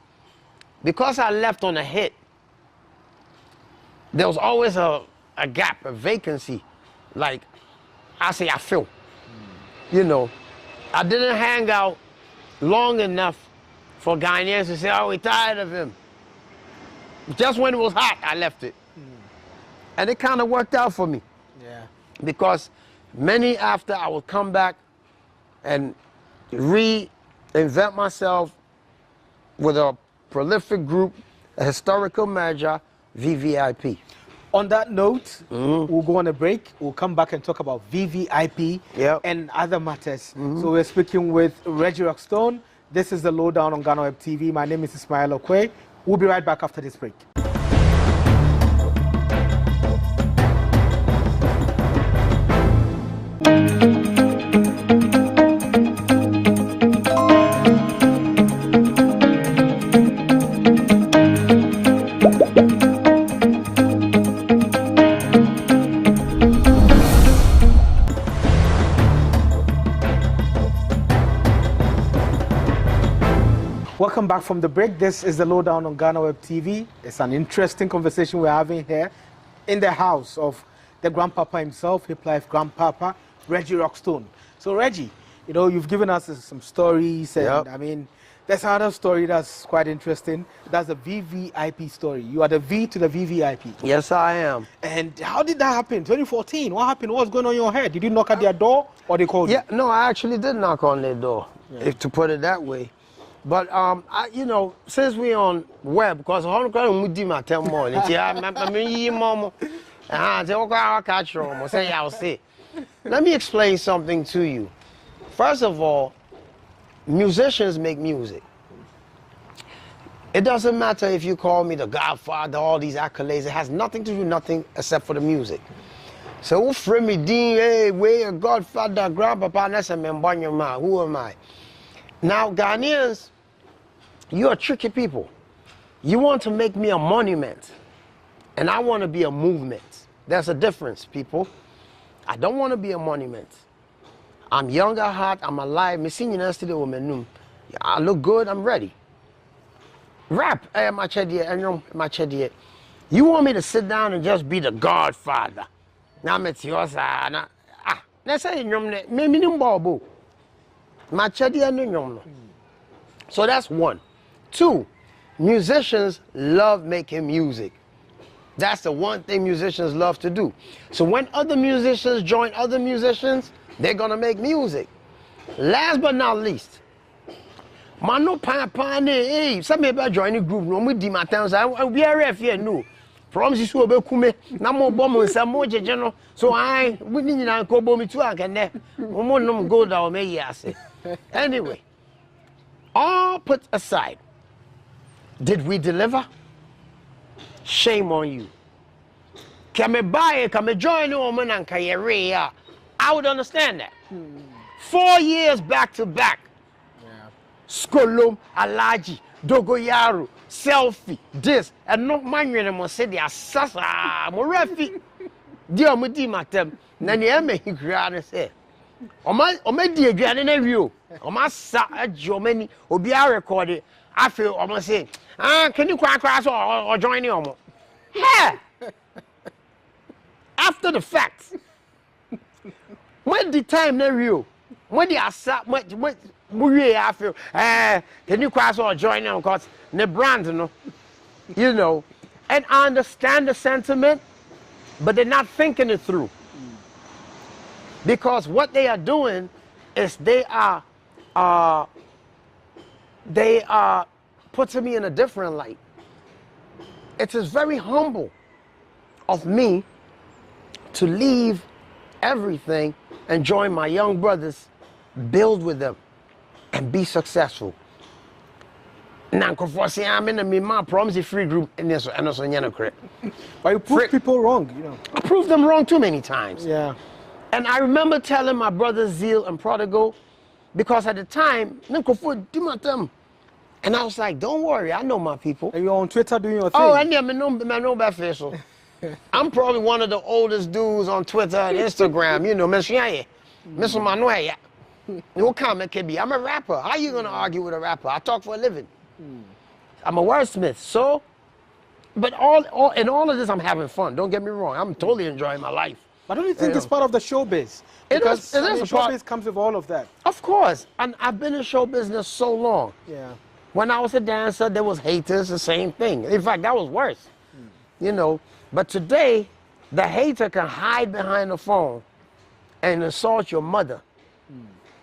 because I left on a hit, there was always a gap, a vacancy. Like, I feel. You know, I didn't hang out long enough for Ghanaians to say, oh, we're tired of him. Just when it was hot, I left it. And it kind of worked out for me. Yeah. Because many after I would come back and reinvent myself with a prolific group, a historical merger, VVIP. On that note, we'll go on a break. We'll come back and talk about VVIP and other matters. So we're speaking with Reggie Rockstone. This is the Lowdown on GhanaWeb TV. My name is Emmanuel Ose. We'll be right back after this break. Welcome back from the break. This is the Lowdown on GhanaWeb TV. It's an interesting conversation we're having here in the house of the grandpapa himself, hip life grandpapa, Reggie Rockstone. So Reggie, you know, you've given us some stories, and I mean, there's another story that's quite interesting. That's the VVIP story. You are the V to the VVIP. Yes, I am. And how did that happen? 2014, what happened? What was going on in your head? Did you knock at their door or they called you? Yeah, no, I actually did knock on their door, if to put it that way. But you know, since we on web, because let me explain something to you. First of all, musicians make music. It doesn't matter if you call me the Godfather, all these accolades. It has nothing to do, nothing except for the music. So who frame me, Dean? Hey, we a Godfather, Grandpapa, that's a man. Who am I? Now, Ghanaians, you're tricky people. You want to make me a monument, and I want to be a movement. There's a difference, people. I don't want to be a monument. I'm young at heart, I'm alive. I look good, I'm ready. Rap, you want me to sit down and just be the Godfather? So that's one. Two, musicians love making music. That's the one thing musicians love to do. So when other musicians join other musicians, they're gonna make music. Last but not least, Mano Papa, some people join the group, no, we do my times, we are here, no. Promise you will come, no more bomb, some more general. So we need to go bomb to I can there. No go down, may yes. Anyway, all put aside, did we deliver? Shame on you. Can me buy it, can me join the woman and can you I would understand that. 4 years back to back. Skolom, Alaji, Dogoyaru, selfie, this, and no man you must say the assassin, Morefi. Dear Mudi Matem, Nanyame, he cried say. O my dear Granny Neville, o my sa at Germany, or be a recorded. I feel almost say, can you crack or join you? Hey! After the fact, when the time Neville, when the asa, what I feel, can you cross or join them? Because the brand, you know, and I understand the sentiment, but they're not thinking it through. Because what they are doing is they are putting me in a different light. It is very humble of me to leave everything and join my young brothers, build with them, and be successful. Now, I'm in my promise free group, and also but you prove people wrong, you know. I proved them wrong too many times. Yeah. And I remember telling my brothers Zeal and Prodigal, because at the time, and I was like, don't worry, I know my people. And you're on Twitter doing your thing. Oh, I know about facial. I'm probably one of the oldest dudes on Twitter and Instagram, you know, Mr. Manuel. What comment can be? I'm a rapper. How you gonna argue with a rapper? I talk for a living. I'm a wordsmith. So, but in all of this, I'm having fun. Don't get me wrong. I'm totally enjoying my life. But don't you think it's part of the showbiz? Because showbiz comes with all of that. Of course. And I've been in show business so long. Yeah. When I was a dancer, there was haters, the same thing. In fact, that was worse. You know, but today, the hater can hide behind the phone and insult your mother.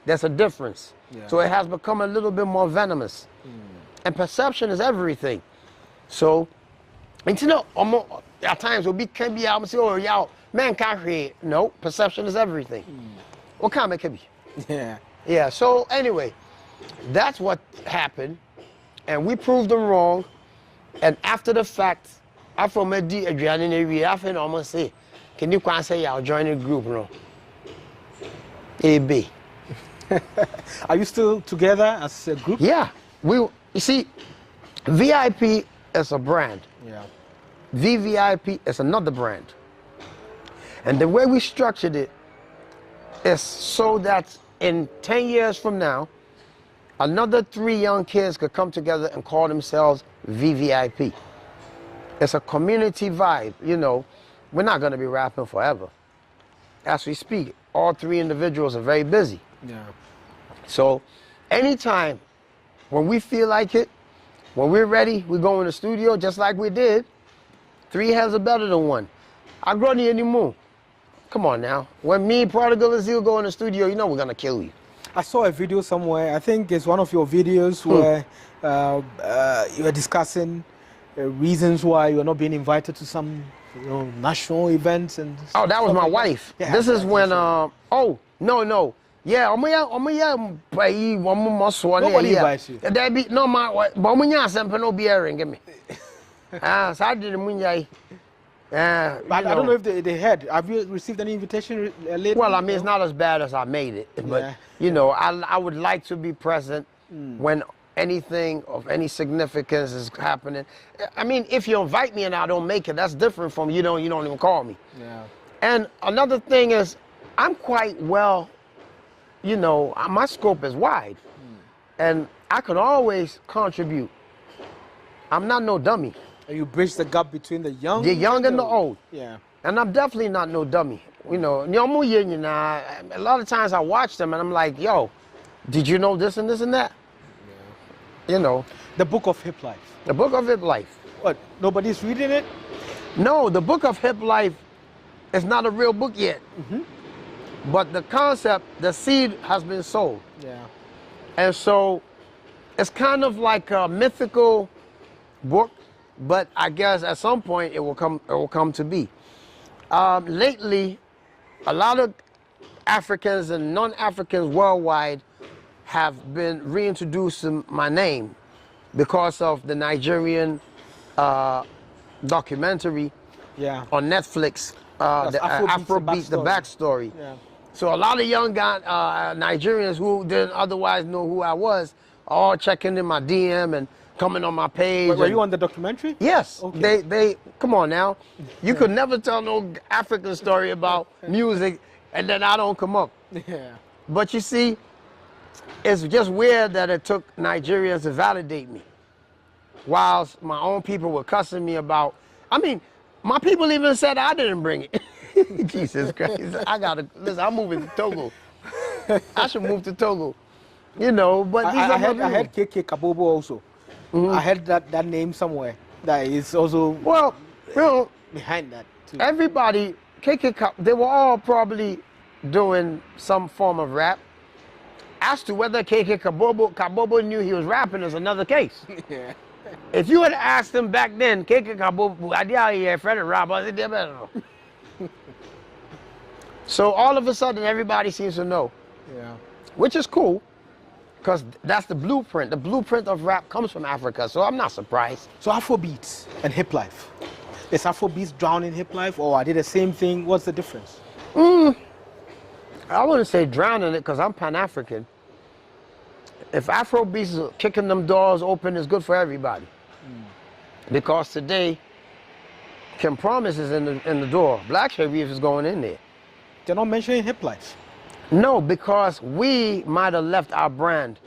There's a difference. Yeah. So it has become a little bit more venomous. And perception is everything. So, and you know, at times can be out and say, oh, y'all, man can't hear. No, perception is everything. What kind of can be? Yeah. Yeah, so anyway, that's what happened. And we proved them wrong. And after the fact, I from a D Adrian in area, I feel almost say, can you say y'all join a group, no? AB. Are you still together as a group? Yeah. You see, VIP is a brand. Yeah. VVIP is another brand. And the way we structured it is so that in 10 years from now, another 3 young kids could come together and call themselves VVIP. It's a community vibe, you know. We're not going to be rapping forever. As we speak, all 3 individuals are very busy. Yeah. So anytime when we feel like it, when we're ready, we go in the studio just like we did. 3 heads are better than 1. I grow the anymore. Come on now. When me, Prodigal, and Zeal go in the studio, you know we're going to kill you. I saw a video somewhere. I think it's one of your videos where you were discussing reasons why you're not being invited to some national events. And oh, that was my wife. Yeah, this is when, oh, no. Yeah, nobody invites you. There be no my, but no beer and give me. So I didn't but I don't know if they heard. Have you received any invitation lately? Well, I mean, it's not as bad as I made it, but you know, I would like to be present when anything of any significance is happening. I mean, if you invite me and I don't make it, that's different from you don't even call me. Yeah. And another thing is, I'm quite well. You know, my scope is wide, and I can always contribute. I'm not no dummy. And you bridge the gap between the young and the old. Yeah. And I'm definitely not no dummy. You know, a lot of times I watch them and I'm like, yo, did you know this and this and that? Yeah. You know. The Book of Hip Life. The Book of Hip Life. What, nobody's reading it? No, the Book of Hip Life is not a real book yet. But the concept, the seed has been sold. Yeah. And so it's kind of like a mythical book, but I guess at some point it will come to be. Lately, a lot of Africans and non-Africans worldwide have been reintroducing my name because of the Nigerian documentary on Netflix, the Afrobeat, the backstory. Yeah. So a lot of young Nigerians who didn't otherwise know who I was, all checking in my DM and coming on my page. Were you on the documentary? Yes. Okay. They come on now. You could never tell no African story about music and then I don't come up. Yeah. But you see, it's just weird that it took Nigerians to validate me. Whilst my own people were cussing me about, I mean, my people even said I didn't bring it. Jesus Christ. Listen, I'm moving to Togo. I should move to Togo. You know, but I heard KK Kabobo also. I heard that name somewhere. That is also behind that too. Everybody, KK, they were all probably doing some form of rap. As to whether KK Kabobo knew he was rapping is another case. Yeah. If you had asked him back then, KK Kabobo, I did friend of rap, I said, so all of a sudden, everybody seems to know. Yeah. Which is cool, because that's the blueprint. The blueprint of rap comes from Africa, so I'm not surprised. So Afrobeats and hip life. Is Afrobeats drowning hip life, or are they the same thing? What's the difference? I wouldn't say drowning it, because I'm Pan-African. If Afrobeats is kicking them doors open, it's good for everybody. Because today, Kim Promise is in the door. Black Sharif is going in there. They're not mentioning hip life. No, because we might have left our brand.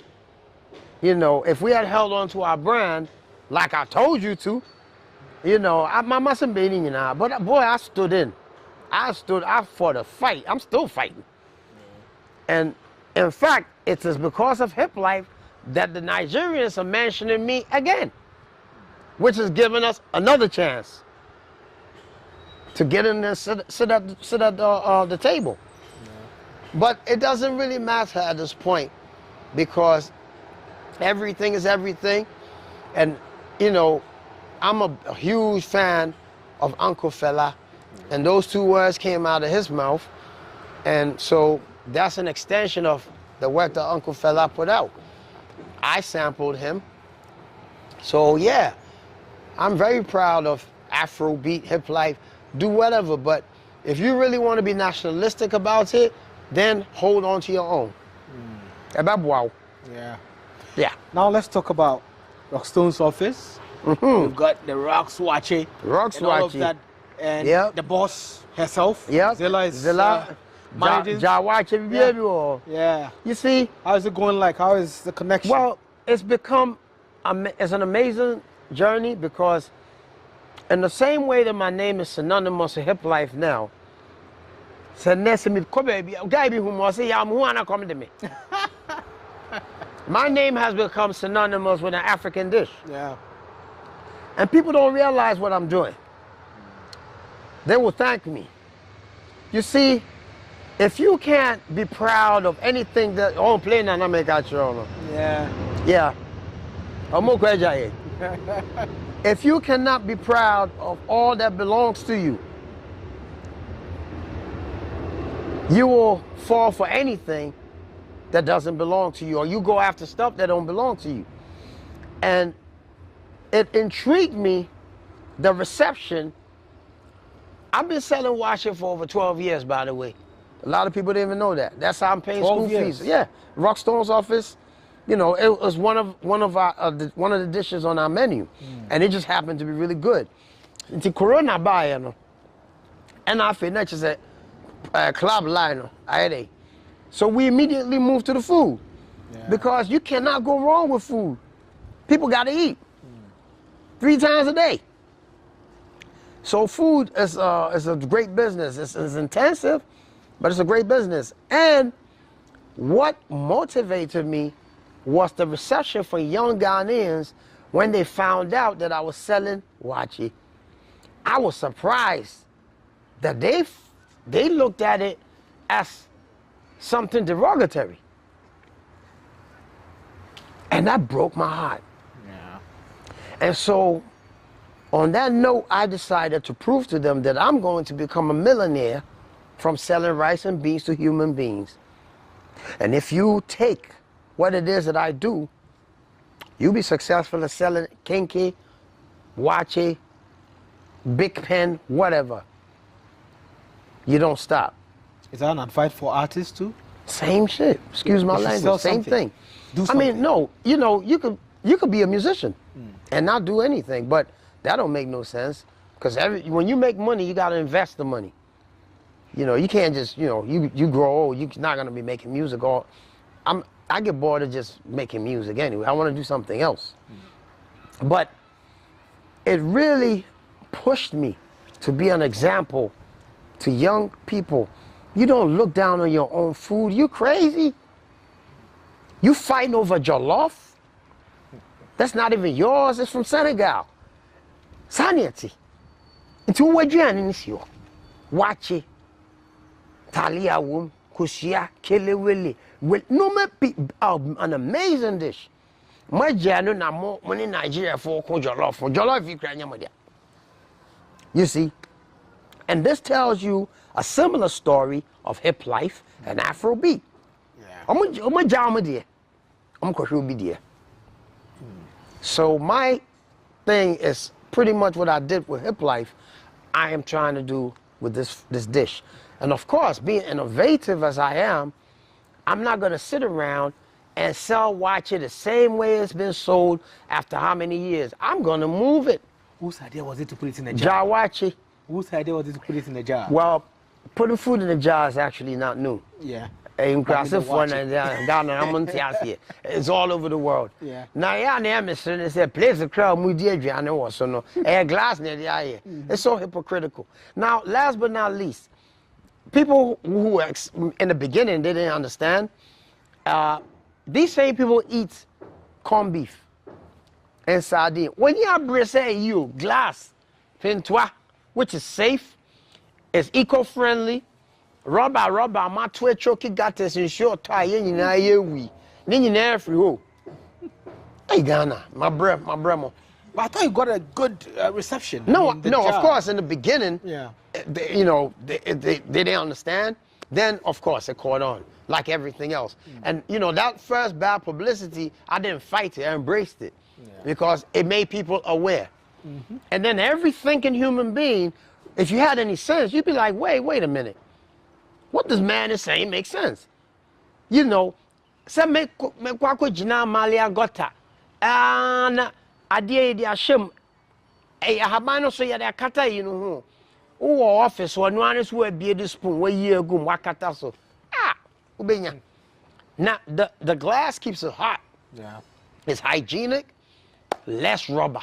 You know, if we had held on to our brand, like I told you to, you know, I mustn't be in now. But boy, I stood in. I fought a fight. I'm still fighting. And in fact, it is because of hip life that the Nigerians are mentioning me again, which has given us another chance to get in there, sit at the table. But it doesn't really matter at this point, because everything is everything. And, you know, I'm a huge fan of Uncle Fela, and those two words came out of his mouth. And so that's an extension of the work that Uncle Fela put out. I sampled him. So yeah, I'm very proud of Afrobeat, hip life, do whatever. But if you really want to be nationalistic about it, then hold on to your own. Wow. Yeah. Yeah. Now let's talk about Rockstone's office. We've got the Rock Swatchy. Rock and all of Swatchy. that. And Yep. the boss herself. Yeah. Zilla is Zilla. managing. Yeah. You see? How is it going like? How is the connection? Well, it's become, it's an amazing journey, because in the same way that my name is synonymous with hip life now, my name has become synonymous with an African dish. Yeah. And people don't realize what I'm doing. They will thank me. You if you can't be proud of anything that play na make Yeah. If you cannot be proud of all that belongs to you, you will fall for anything that doesn't belong to you, or you go after stuff that don't belong to you. And it intrigued me, the reception. I've been selling washing for over 12 years, by the way. A lot of people didn't even know that. That's how I'm paying school fees. Yeah, Rockstone's office. You know, it was one of the dishes on our menu, and it just happened to be really good. Until Corona buy, you know, and I feel that is a club line, so we immediately moved to the food, because you cannot go wrong with food. People got to eat 3 times a day. So food is a great business. It's intensive, but it's a great business. And what motivated me was the reception for young Ghanaians when they found out that I was selling wachi. I was surprised that they looked at it as something derogatory. And that broke my heart. Yeah. And so, on that note, I decided to prove to them that I'm going to become a millionaire from selling rice and beans to human beings. And if you take what it is that I do, you'll be successful at selling kinky, wachi, big pen, whatever. You don't stop. Is that an advice for artists too? Same shit. Excuse my language. Same thing. I mean, no. You know, you could be a musician and not do anything, but that don't make no sense. Because when you make money, you got to invest the money. You know, you can't just, you know, you grow old, you're not going to be making music all. I get bored of just making music anyway. I want to do something else. But it really pushed me to be an example to young people. You don't look down on your own food. You crazy? You fighting over jollof? That's not even yours. It's from Senegal. Saniati. Into wajiani nisio. Wachi. Talia wum. Kushia. Kelewele. with an amazing dish. My jano na mo money Nigeria for jollof you cry nyama. You see, and this tells you a similar story of hip life and Afrobeat. So my thing is pretty much what I did with hip life. I am trying to do with this dish, and of course, being innovative as I am, I'm not going to sit around and watch it the same way it's been sold after how many years. I'm going to move it. Whose idea was it to put it in a jar? Jawachi. Whose idea was it to put it in a jar? Well, putting food in a jar is actually not new. Yeah. It's all over the world. Yeah. Now, yeah, place the crowd, so no, a glass near it's so hypocritical. Now, last but not least, people who in the beginning they didn't understand. These same people eat corned beef and sardine. When you say you glass, pintois, which is safe, it's eco-friendly. Rubber, my twitch choky got us in short tie in a year we. Then you never free ho. Hey Ghana, my bremo. But I thought you got a good reception. No, of course, in the beginning, yeah, they didn't understand. Then, of course, it caught on, like everything else. And, that first bad publicity, I didn't fight it, I embraced it. Because it made people aware. And then every thinking human being, if you had any sense, you'd be like, wait a minute. What this man is saying makes sense. Some make jina malia gota. And idea the ashim. I have no so ya kata office or no one who be this spoon where you go wakata so. Ubenya. Now the glass keeps it hot. Yeah. It's hygienic, less rubber.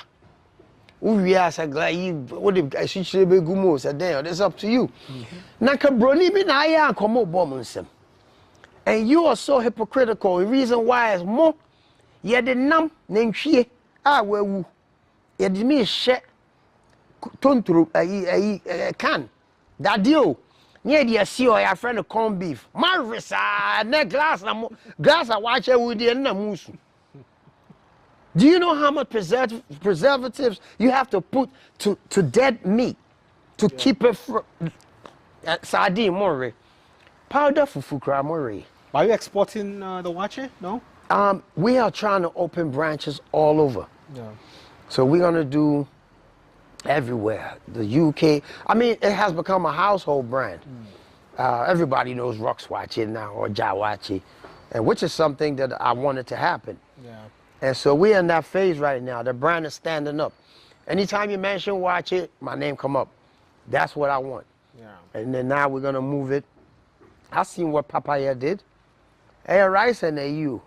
It's up to you. And you are so hypocritical. The reason why is more. You did nam nenchie wewu. You did me share tontru can. That deal. Near the see or your friend of corned beef. Marvelous ne glass I watch it with the musu. Do you know how much preservatives you have to put to dead meat to keep it sardine more? Powder fufu more. Are you exporting the wache? No? We are trying to open branches all over. Yeah. So we're going to do everywhere. The UK, I mean, it has become a household brand. Everybody knows Roxwache now or Jawache, and which is something that I wanted to happen. Yeah. And so we're in that phase right now. The brand is standing up. Anytime you mention watch it, my name come up. That's what I want. Yeah. And then now we're gonna move it. I seen what Papaya did. Hey, Rice and you,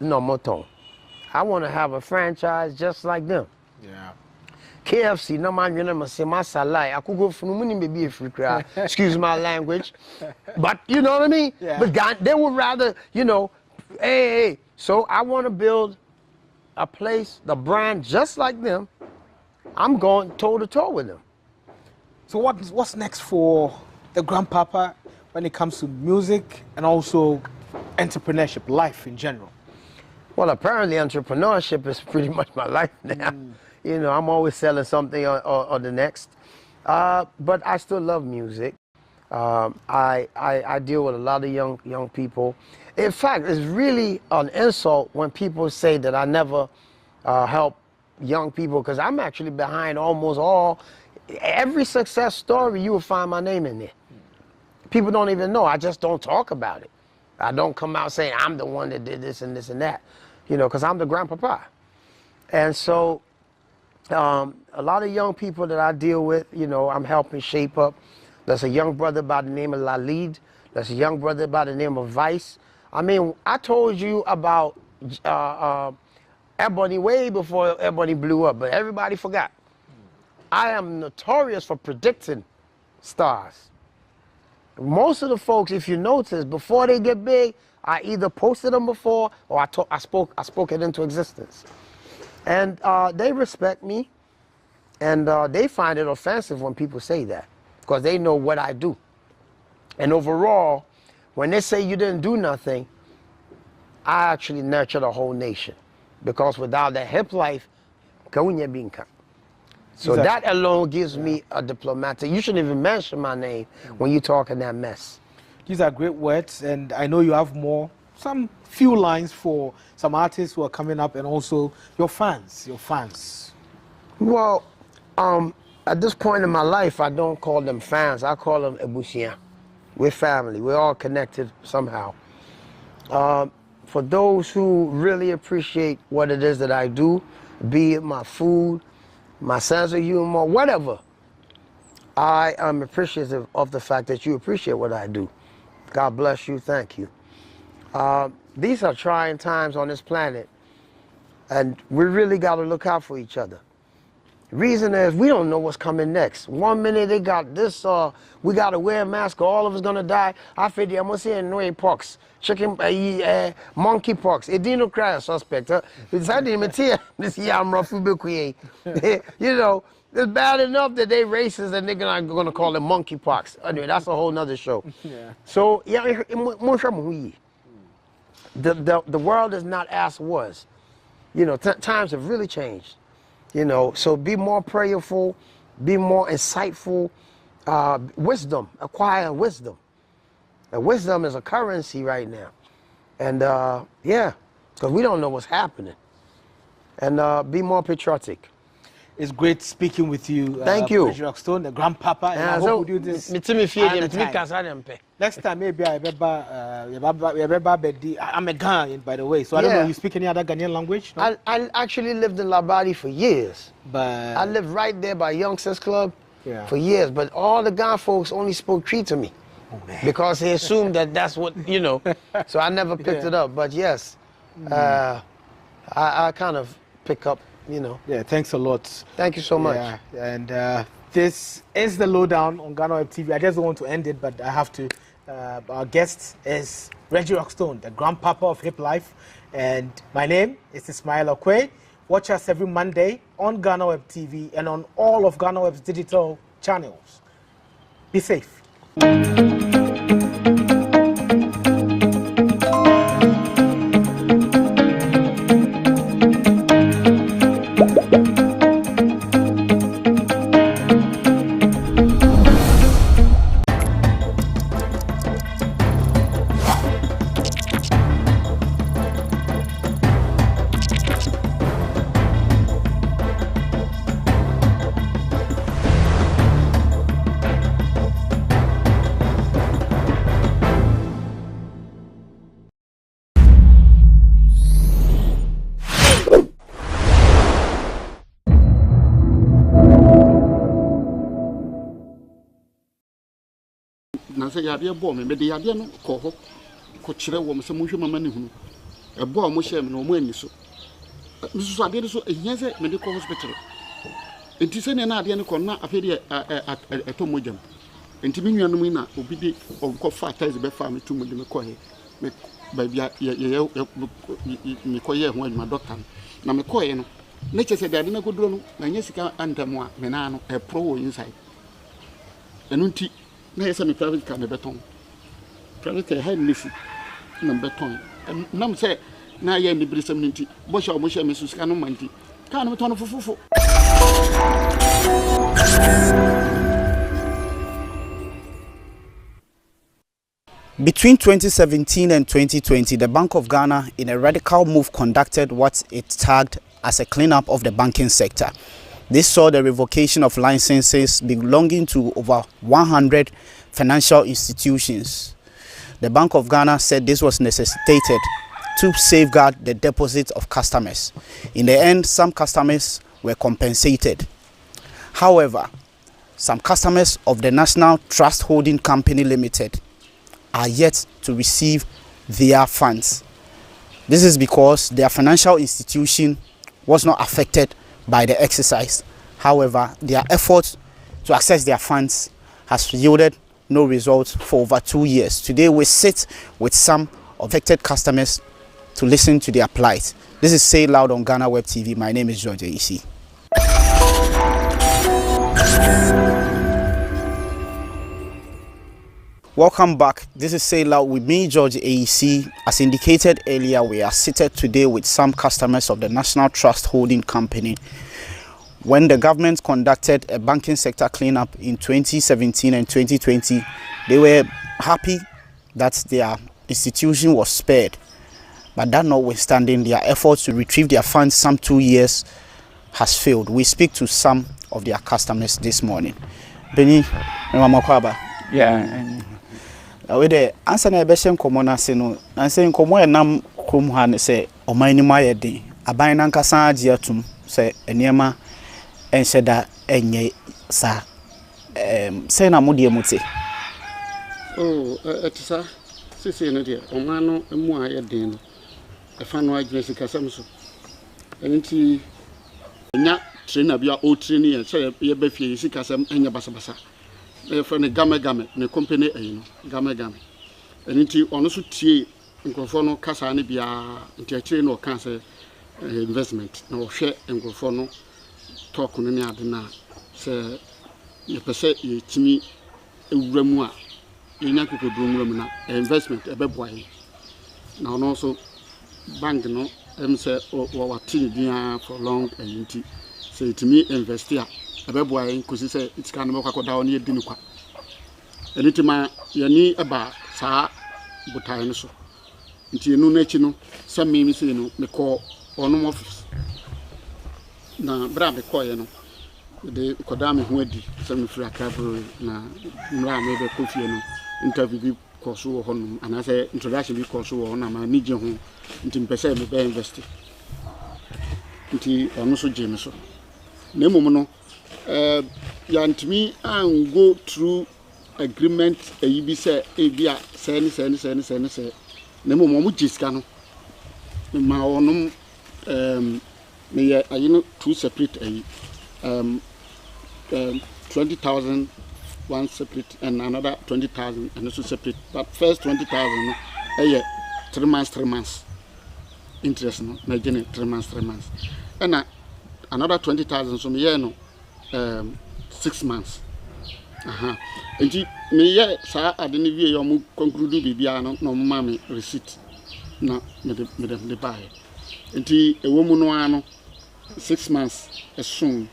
no moton. I want to have a franchise just like them. Yeah. KFC, no man, you know, say masala. I could go for money, maybe a free crowd. Excuse my language, but you know what I mean. Yeah. But God, they would rather, hey. So I want to build a place, the brand just like them. I'm going toe to toe with them. So what's next for the grandpapa when it comes to music and also entrepreneurship, life in general? Well, apparently entrepreneurship is pretty much my life now. I'm always selling something or the next. But I still love music. I deal with a lot of young people. In fact, it's really an insult when people say that I never help young people, because I'm actually behind almost every success story. You will find my name in there. People don't even know. I just don't talk about it. I don't come out saying I'm the one that did this and this and that, because I'm the grandpapa. And so a lot of young people that I deal with, I'm helping shape up. There's a young brother by the name of Lalid. There's a young brother by the name of Vice. I mean, I told you about Ebony way before Ebony blew up, but everybody forgot. I am notorious for predicting stars. Most of the folks, if you notice, before they get big, I either posted them before or I spoke it into existence. And they respect me, and they find it offensive when people say that, because they know what I do. And overall, when they say you didn't do nothing, I actually nurtured a whole nation, because without that hip life, so that alone gives me a diplomatic. You shouldn't even mention my name when you're talking that mess. These are great words, and I know you have some few lines for some artists who are coming up, and also your fans. Well, at this point in my life, I don't call them fans. I call them ebusian. We're family. We're all connected somehow. For those who really appreciate what it is that I do, be it my food, my sense of humor, whatever, I am appreciative of the fact that you appreciate what I do. God bless you. Thank you. These are trying times on this planet, and we really got to look out for each other. Reason is we don't know what's coming next. 1 minute they got this, we got to wear a mask or all of us going to die. I feel I'm going to say no pox, monkey pox. It didn't cry a suspect. This year I'm rough. You know, it's bad enough that they racist and they're going to call it monkey pox. Anyway, that's a whole nother show. Yeah. So, yeah, the world is not as was. You know, times have really changed. You know, so be more prayerful, be more insightful, wisdom, acquire wisdom. And wisdom is a currency right now. And yeah, because we don't know what's happening. And be more patriotic. It's great speaking with you. Thank you. President Stone, the grandpapa, and I hope we do this. Next time, maybe I'm a Ghanaian, by the way. So I don't know, you speak any other Ghanaian language? No? I actually lived in Labadi for years. But I lived right there by Youngsters Club for years. But all the Ghana folks only spoke Tree to me. Oh, because they assumed that that's what, you know. So I never picked it up. But yes, I kind of pick up, you know. Yeah, thanks a lot. Thank you so much. Yeah, and this is the Lowdown on GhanaWeb TV. I just don't want to end it, but I have to. Our guest is Reggie Rockstone, the grandpapa of hip life. And my name is Emmanuel Ose. Watch us every Monday on GhanaWeb TV and on all of GhanaWeb's digital channels. Be safe. Yadia bomb, and the Yadiano Koho, Cochre, woman, some Mushman, a bomb, Mushem, no money. So Mrs. Adia, so yes, medical hospital. It is an Adian corner, a very at Tomojam. And Timinian Mina, Obidi, or Cofa, ties the family to McCoy, baby, Mikoye, when my doctor, Namakoy. Nature said, I didn't go down, and Jessica and Tamoa, Menano, a pro inside. And na yesa me private car me beton private car high missy na beton nam say na ye ni brisam nti bo sha mo sha me suska no manti car no beton fofofo. Between 2017 and 2020, the Bank of Ghana, in a radical move, conducted what it tagged as a cleanup of the banking sector. This saw the revocation of licenses belonging to over 100 financial institutions. The Bank of Ghana said this was necessitated to safeguard the deposits of customers. In the end, some customers were compensated. However, some customers of the National Trust Holding Company Limited are yet to receive their funds. This is because their financial institution was not affected by the exercise. However, their efforts to access their funds has yielded no results for over 2 years. Today, we sit with some affected customers to listen to their plight. This is Say Loud on GhanaWeb TV. My name is Kojo Isi. Welcome back. This is Say Loud with me, George AEC. As indicated earlier, we are seated today with some customers of the National Trust Holding Company. When the government conducted a banking sector cleanup in 2017 and 2020, they were happy that their institution was spared. But that notwithstanding, their efforts to retrieve their funds some 2 years has failed. We speak to some of their customers this morning. Benny, yeah. We the answer na be shen komo na se no na se nkomo e nam krom ha ne se oman ni maye den aban na nkasa agi atum se eniema enhyeda enye sa se na mo de muti etisa sisi ne de oman no mu aye den no e fa no agi sika samso enti nya trainer bia o trainer ye se ye ba fie sika sam enya basabasa friend game ne company no game enti ono so tie nkrofo no kasa ne bia enti akire no kan se investment na wo hwe nkrofo no talk no ne ade na se ye pese ye timi ewura mu a ye nya kokodro mu na investment e be boy na ono so bank no se wa tin dia for long enti se timi invest ya abeboa yin kosi se itika no kwakoda oni edi ni kwa enitima yani aba saa butai no so nti enu na chi no Sammy mi se no me call onum office na bra me call ye no de koda me ho adi Sammy free akabro na mra me be kofie no interview bi koso wo honum ana se introduction bi koso wo na ma ni je ho nti mpese me be invest nti onu so je me so na mum no yantimi and go through agreement ayibi say ebia say na mo mo jiska no ma onum me ya ayino two separate 20,000 one separate and another 20,000 and also separate, but first 20,000 no 3 months interest no na gene 3 months and another 20,000 so me no 6 months. Enti me ye sa ade ne wie yo mu conclude bibia no no ma me receipt na me de buy. Enti ewo mu no ano 6 months soon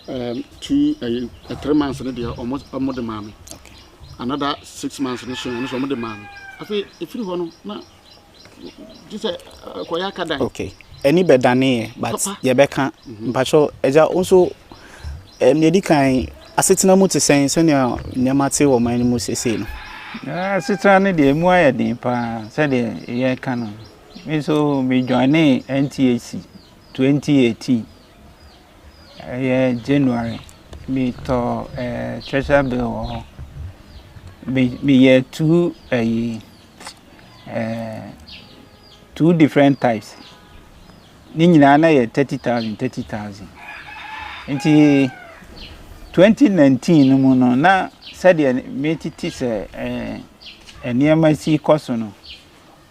3 months ne de almost the mama. Okay. Another 6 months ne soon so mo de mama. Afi ifiri ho no na just koya kada. Okay. Any bedane but yebeka mpacho eja also medikan asetina mu te sen se ne nyamate wo man mu sese no asetina ne de mu ayedin pa se de ye ka no me so me join NTAC 2018 January me to treasure bill me ye two different types ni nyina na ye 30,000 nti 2019 no mu no na said me titi se eniema si koso no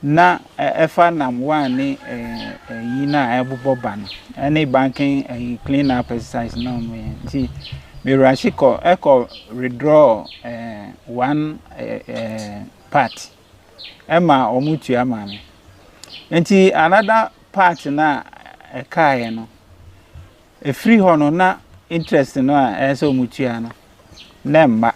na efa nam one ni yina eboboba no any banking clean up exercise no me nti me rashiko echo withdraw one part ema omutu ama me nti another part na ekaye no e free hono na interest no a so mutua no na mma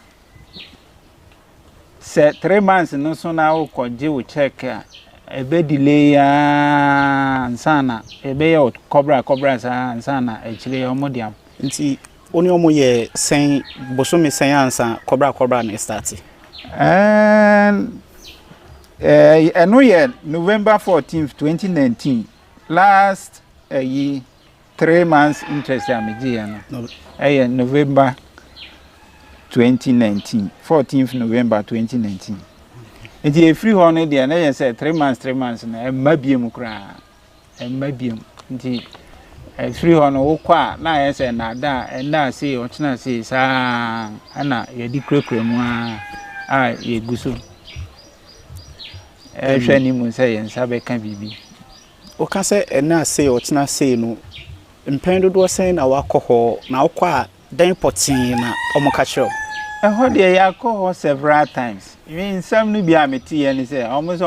se 3 months no so na wo koje wo check e be delay ya nsana e be ya cobra sa nsana e chire yo modiam nti oni omo ye sen boso me sen ansa cobra na start eno ye November 14th 2019 last year 3 months interest amejia no November 2019 14th November 2019 enti free honor there na say 3 months na mabiem kra mabiem enti free honor wo kwa na say na da na say o tena say sa ana ye di krekre mu a ye guso hwani mu say yen sabe kan bibi o ka say na say o tena say no mpendo do say na wakoho na okwa dan potin na omokacho I heard you call several times. I mean, some new be a meeting and say almost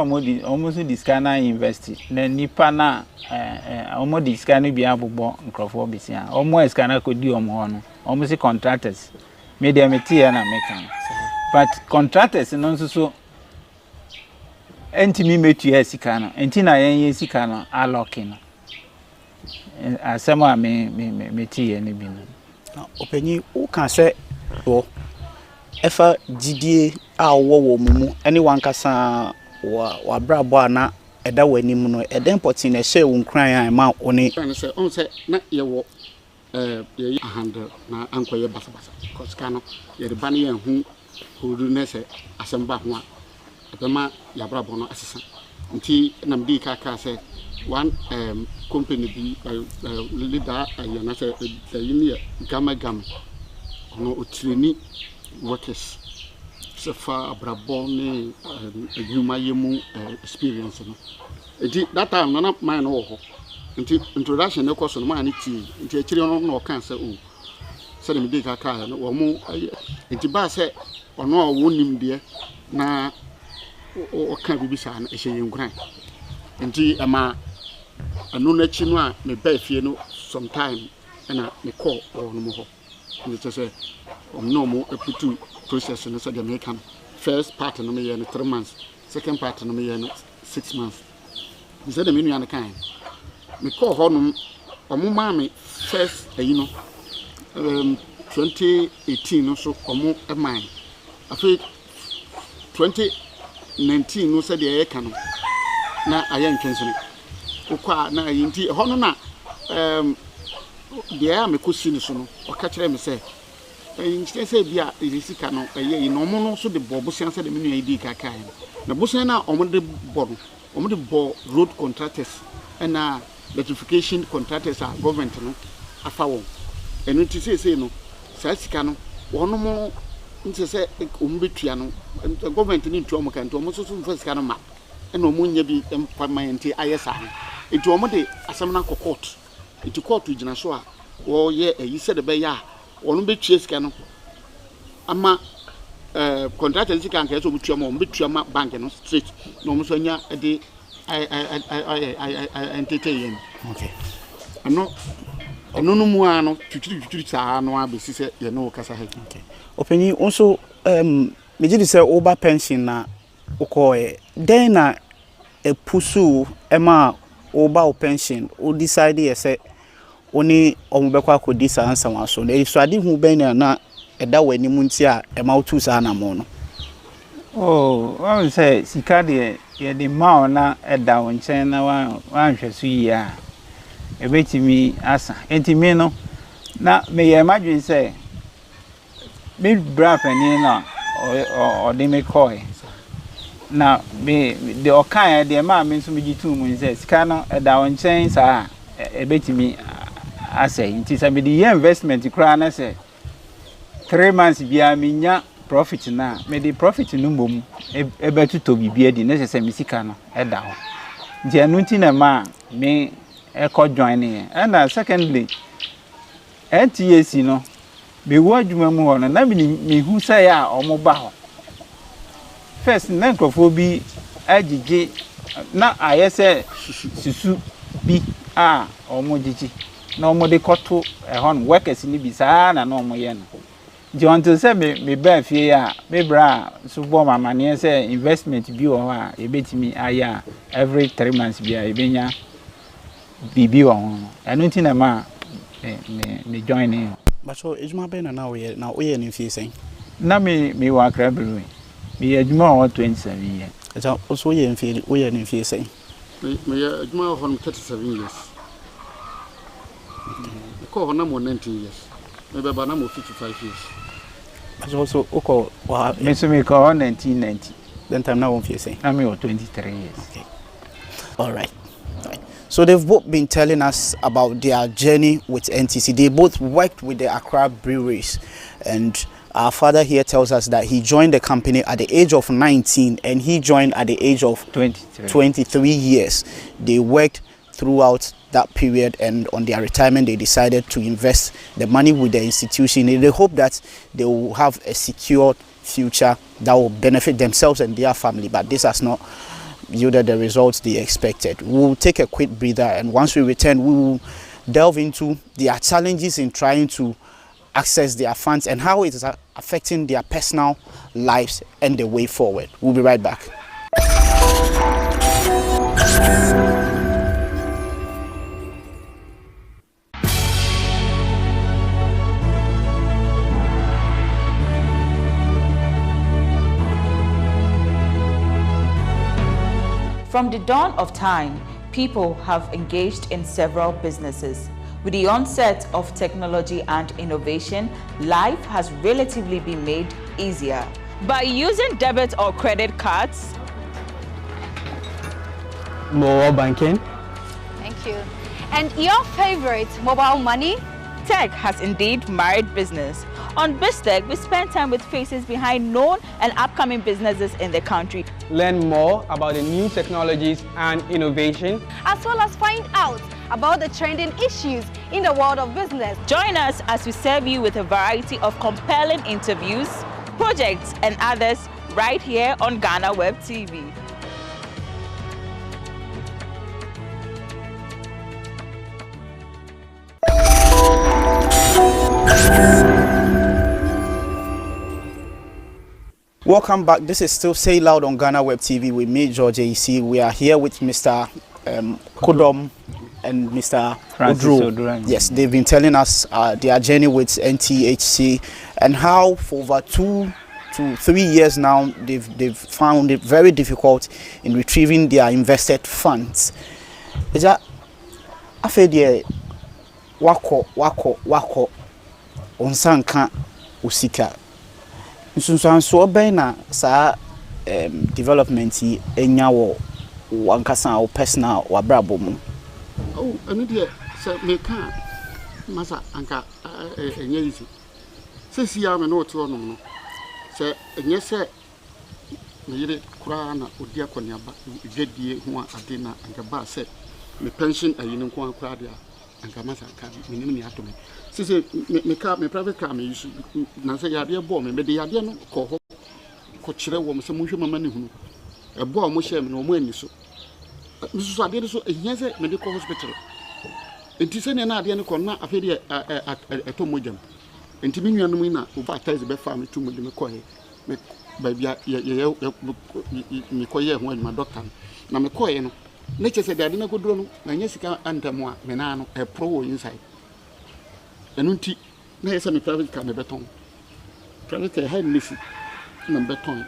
this kind of invested. Then Nipana, almost this kind of be able to Nkrumah Bisia. Almost kind of could do almost contractors. Media meeting and American. But contractors and also so. Enti mi metu ya sikano. Enti na yen sikano alloking. Asema meti ye ni bi no. Openyi who can say wo efa gidie a wo mumu anyone kasa wa brabo ana eda wani mu no eden poti na hye wo nkran an ma oni say on say na ye wo ye handle na ankoye basabasa cause kano ye de ban ye hu hodu na say asemba ho a ebema ya brabo no asesa nti na mdi kaka say one company bi leader na say yini gam no otreni workers so far brabo ne adwuma yemu experience no enti that time na man no ho nti introduction ne course no man ni ti nti akiri no kan say o say dem dey kaka no wo mu enti ba say ono wonim de na o kan bibi sa na ehye yenkran nti ama anu na chi no a me ba fie no sometime na me call or no mo ho nti say no mo eputu process no so the American first part no me year 3 months second part no me year 6 months we said the menu an kind me call ho no omo ma me first 2018 no so omo e mine afi 2019 no said the eka no na ayen twensene okwa na yinti ho no na the am me kosi ni so no o ka kire me say instead say bia isika no ye no mo no so de bo bosan say de menu ID kaka na bosan na omo de bo road contractors and electrification contractors are government no afa won enu ti say no sa sika no wono mo nti say omo betua no government ni ntu omo kan to omo so sika no ma e no mo nya bi employment ayesa nti omo de asem na court nti court gina so a wo ye eyi se de be ya onu betua sika no ama contractor sika kan so betua ma betua ma bank no straight no mo so nya de entertain okay ano no mu ano tuturi saa no abesi se ye no kasa ha okay openi also me ji say oba pension na ukoe den na epusu ema oba pension o decide ye say oni omubekwa akodi saa answer waso na so ade hu ben na eda wani mu nti a ema otu saa na mo no I say sika de ye de ma na eda won chen na wan hwesu yi a ebetimi asa enti me no na me ye imagine say me bra pani na o de me koi na me de okan de ma me so me gitu mu say sika no eda won chen saa ebetimi asa nti say me de investment kra na say 3 months bia me nya profit na me de profit no mbom ebetu to bibia di na say me sika no eda ho nti anu nti na ma me eko join here and secondly NTAC no me wo adwuma mu ho no na me hu say ya omoba ho first na Nkrumah bi agige na ayese susu bi omogigi na omode koto ehon workers ni bi saa na omo ye no John to say me ba fie ya me bra so bo mama ne say investment bi wo ha ebetimi aya every 3 months bi ebenya bibi won anu nti na ma me join in but so ejuma be na we na o ye ni fie sen na me wa krabru me ejuma wa 27 years so also ye fie o ye ni fie sen me ejuma wa 37 years ko ho na mo 19 years me be ba na mo 55 years but also oko wa me so me ko 1990 then time na won fie sen na me 23 years okay all right. So they've both been telling us about their journey with NTC. They both worked with the Accra breweries, and our father here tells us that he joined the company at the age of 19 and he joined at the age of 23 years. They worked throughout that period, and on their retirement they decided to invest the money with the institution in the hope that they will have a secure future that will benefit themselves and their family. But this has not yielded the results they expected. We will take a quick breather, and once we return, we will delve into their challenges in trying to access their funds and how it is affecting their personal lives and the way forward. We'll be right back. From the dawn of time, people have engaged in several businesses. With the onset of technology and innovation, life has relatively been made easier. By using debit or credit cards, mobile banking. Thank you. And your favorite, mobile money? Tech has indeed married business. On BizTech, we spend time with faces behind known and upcoming businesses in the country. Learn more about the new technologies and innovation, as well as find out about the trending issues in the world of business. Join us as we serve you with a variety of compelling interviews, projects, and others right here on GhanaWeb TV. Welcome back. This is still Say Loud on GhanaWeb TV with me, George AC. We are here with Mr. Kodom and Mr. Odro. Yes, they've been telling us their journey with NTHC and how for over 2 to 3 years now they've found it very difficult in retrieving their invested funds. Is that after wako onsanka usika? So na sa development enya wo wankasa wo personal wabrabo mu. Oh, ani de se me kan masa anka enya yisi. Se siya me no to no. Se enya se me yire kura na odi akonia ba gedie ho ade na anka ba se me pension ayi nko akura de anka masa kan me nim ni atome. Se me private car me use na se yade bo me de yade no ko ho ko kire wo me se munhwe mama ne hunu e bo mo hye me no mo ani so so ade so ehia se me de ko hospital enti se ne na ade ne ko na afede eto mojam enti me nuanom na over ties be fa me tu mo de me ko he me ba bia ye me ko ye ho ma doctor na me ko ye no ne che se de ade na ko duro no na nya sika antamo a me na no e pro wo inside enunti na yesa me private car me beton private car ha nisi na beton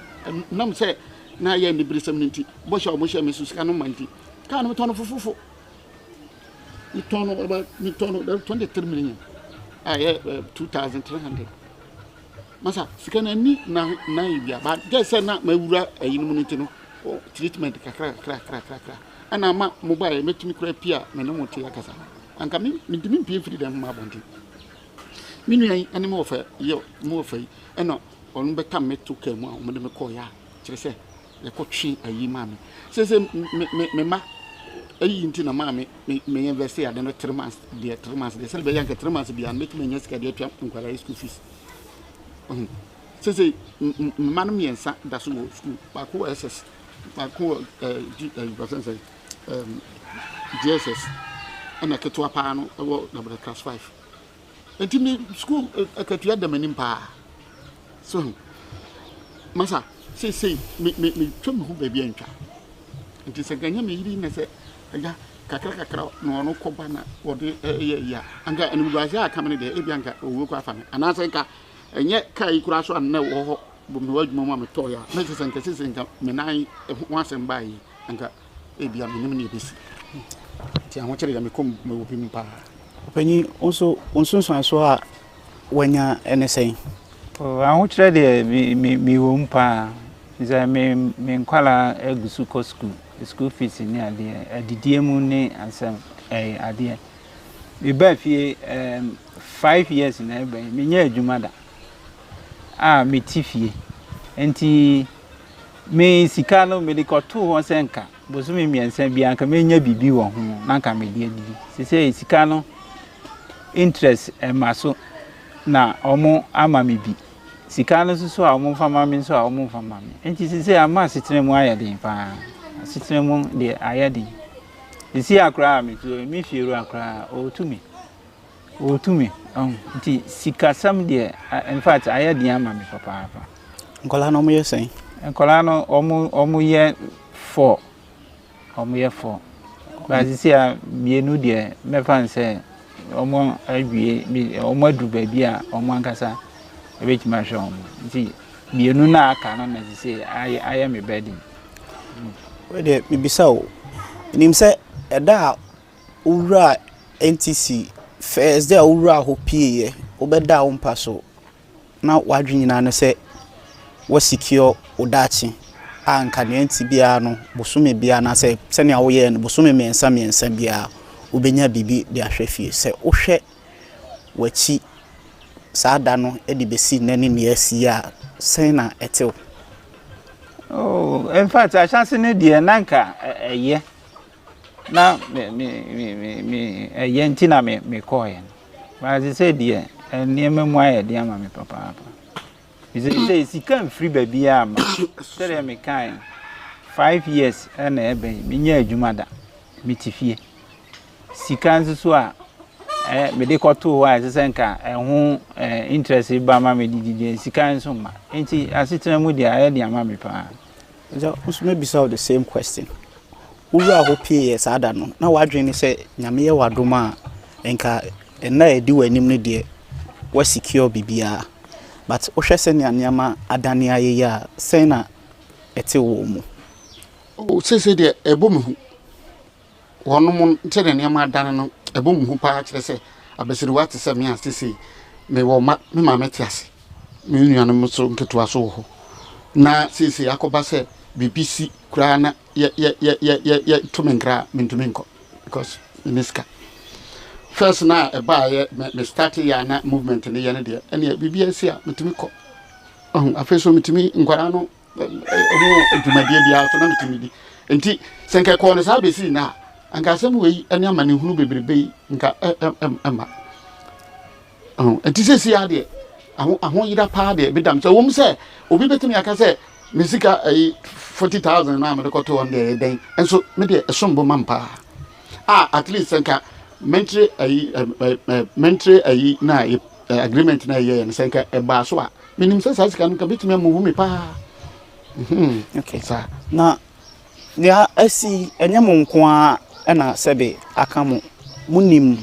nam se na ye ni brisam nti bo sha mo sha me suska no manti ka no beton fofofo ni tono about ni tono 23 million 2300 masa sika na ni na ibia ba je se na mawura ayinum nti no treatment kakra ana ma mobile metumi kura pia me no mote akasa anka me ndimi pie free dem ma bonti minuan ane mo fa yo mo fa eno onu be kam meto kam a mo de me ko ya kire se e ko twi ayi ma me se me ma ayi nti na ma me invest ya de no 3 months de se be yanka 3 months bia make me nyesika de atwa nkwara school fees se ma no miensa da so school ba ko SS ba ko GSS ana keto apa no wo na class 5 enti me school akatua da manim pa so masa say me twem ho ba bi antwa enti se ganya me yiri na se aga kakra no no ko bana wode ya anga enu ba ja aka me de e bi anga owo ko afa me ana se nka enye kai kura so an na wo ho bo me wadwuma ma me to ya na se nka se nka me nan ho asem ba yi anga e bi am nim na ebesi ti an ho kire da me kom me wo bi mpa Penny also so a wanya anything. Oh, I want to de me wumpa. Is I me nkwala egusu ko school fees ni ade adidie mu ni ansem ade. Me ba fie 5 years na ebe me nya adwuma da. Me tifie. Enti me sika no me de ko to ho senka bosome miensa bi anka menya bibi wo ho na anka me die di sese sika no interest emaso na omo ama me bi sika no so a omo fama me so a omo fama me enti sese ama setene mu ayeden pa setene mu de ayeden sisi akra me to me fieru akra o to me nti sika sam de in fact ayeden ama me papa nkola no mo yesen nkola no omo ye 4 but sisi a bienu de me fan say omo awie omo adu ba bi a omo ankasa ebechima hwe omo nti bienu na aka no na sisi aye me bedi we de bibisa o nim say eda owura NTC first day owura ho pie obeda wo mpa so na wadwina no say wo secure odachi anka ne nti bia no bosume bia na say sene awoye no bosume mensa bia obenya bibi de ahwefie se wohwe wachi saada no edi besi nani ne asi a sen na etew in fact a chance ne de nanka eye na me eye ntina me koye ba ze se de niam mu aye de ama me papa is sika free baby am tell me kind 5 years na ebe me nya adwuma da mitifie sika nso a me de koto wa se nka ho interest ba ma me didi sika nso ma enti asetena mu de aye de ama me pa ja usume bisa the same question ura ho pie sada no na wadwene se nyame ye wadoma enka na edi wanim ne de wa secure bibia but ohwese ne anyama adane aye ya sen na ete wo mu o sese de ebomu wono mo ntene ne ma adane no ebomu hu pa kire se abesiri wate se me asese me wo ma me ma metiase me nuanu mo so nketo aso ho na sese akoba se BBC kura na ye tumenkra mintuminko because miniska first na eba ye me start ya na movement ne ye ne de ene BBC a mitumiko afeso mitumi nkwara no edumadie bia so na mitumi di enti senke ko ne sa besi na anka asem we ene amane hunu bebrebe nka ema enti sesi ya de ahon yira pa de bedam so wom se obi betumi aka se mesika 40,000 na me ko to on de den enso me de esombo mampa at least senka mentre ayi na agreement na ye en senka e ba so a minim se sasika no ka betumi amu me pa okay sa na ya asi enyam nko a na sebe aka mo munim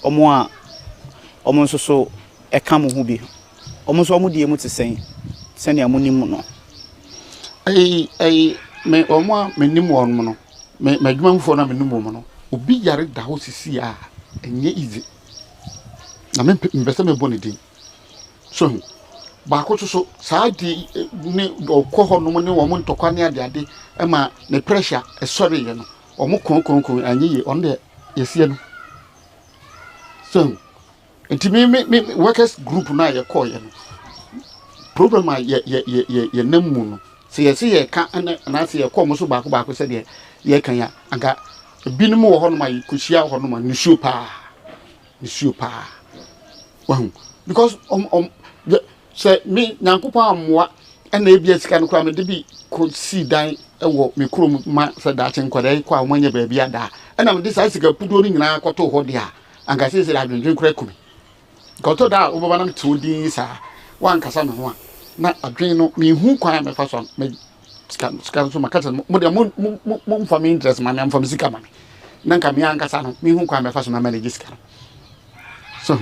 omo a omo nso so eka mo hu bi omo so omo die mu tsesen sene amunim no me omo menim won mo no me adwumamfo na menim mo no obi yare da ho sisi a enye easy na me mbese me boni din so ba ko so saadi ne okọ no ne wo mo ntokwa ne ade e ma ne pressure e sori ye no o mo kon anye ye on de yesie no so enti me workers group na ye call ye no problem a ye namu no se ye ka na se ye call mo so ba ko se de ye kan ya anka binum wo ho no ma kushia ho no ma ni show pa wahu because se me nyankopa amwa na ebia sika no kwa me de bi ko si dan ewo me krom ma se da chen kwada kwa amanya ba bia da na me de sa sika pudo ni nyina kwato ho de a anka se da dwendwen kura kumi kwato da oboba na mtu din sa wan kasa me ho a na adwen no me hu kwa me fa so me sika so makata mo de mo fa me interest ma me fa me sika ma me na nka me ankasa no me hu kwa me fa so na manage sika so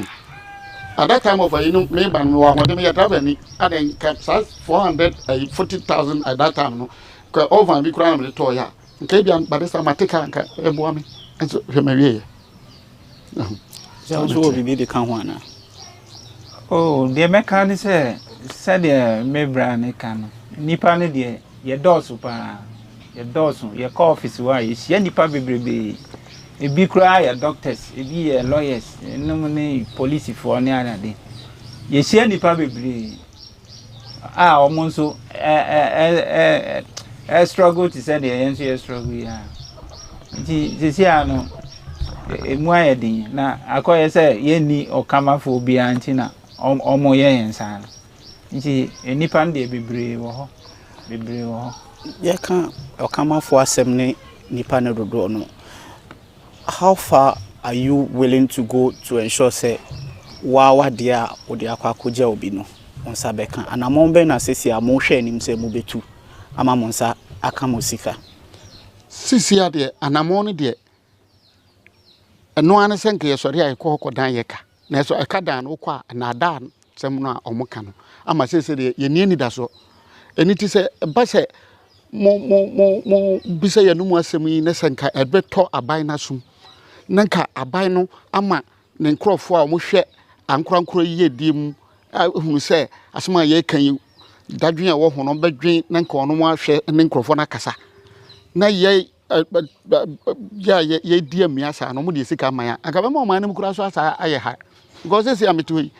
at that time of me ban me wa me ya travel ni aden ka 440,000 at that time no ka over me kura me to ya nka bia badesa mateka nka ebo me enso hwe me wie so bibi de kan ho ana de meka ni se de mebra ne kan nipa ne de ye dosu pa ye office wa ye sia nipa bebrebe ebi kura ya doctors ebi ya lawyers no ne police for ne ana de ye sia nipa bebrebe omo nso struggle to say the answer struggle ya. Nti ano emu ayedi na akoye say ye ni okamafo bia anti na omo ye yensa. Nti enipa nde bebre wo ho. Bebre wo ho. Ye kan okamafo asem ne nipa ne dodo no. How far are you willing to go to ensure say wa dia odi akwakoja obi no onsa beka anamon be na sesi amon hwe anim say mu betu ama monsa aka musika sisi ade anamon de eno ane senke ye sori ay ko dan ye ka na so eka dan no kwa na dan sem no a omuka no ama sesi de ye ni da so eni ti se ba se mo bisa ye no mu asem yi na senka ebeto aban na sum nanka aban no ama ne nkrofo a mo hwe ankorankoro yi edi mu hunu se asema ye kan dadwen a wo hono badwen nanka ono mo ahwe ne nkrofo na kasa na ye ye di amiasa no mo de sika man aka be mo man ne kura so asa aye ha because say ameto yi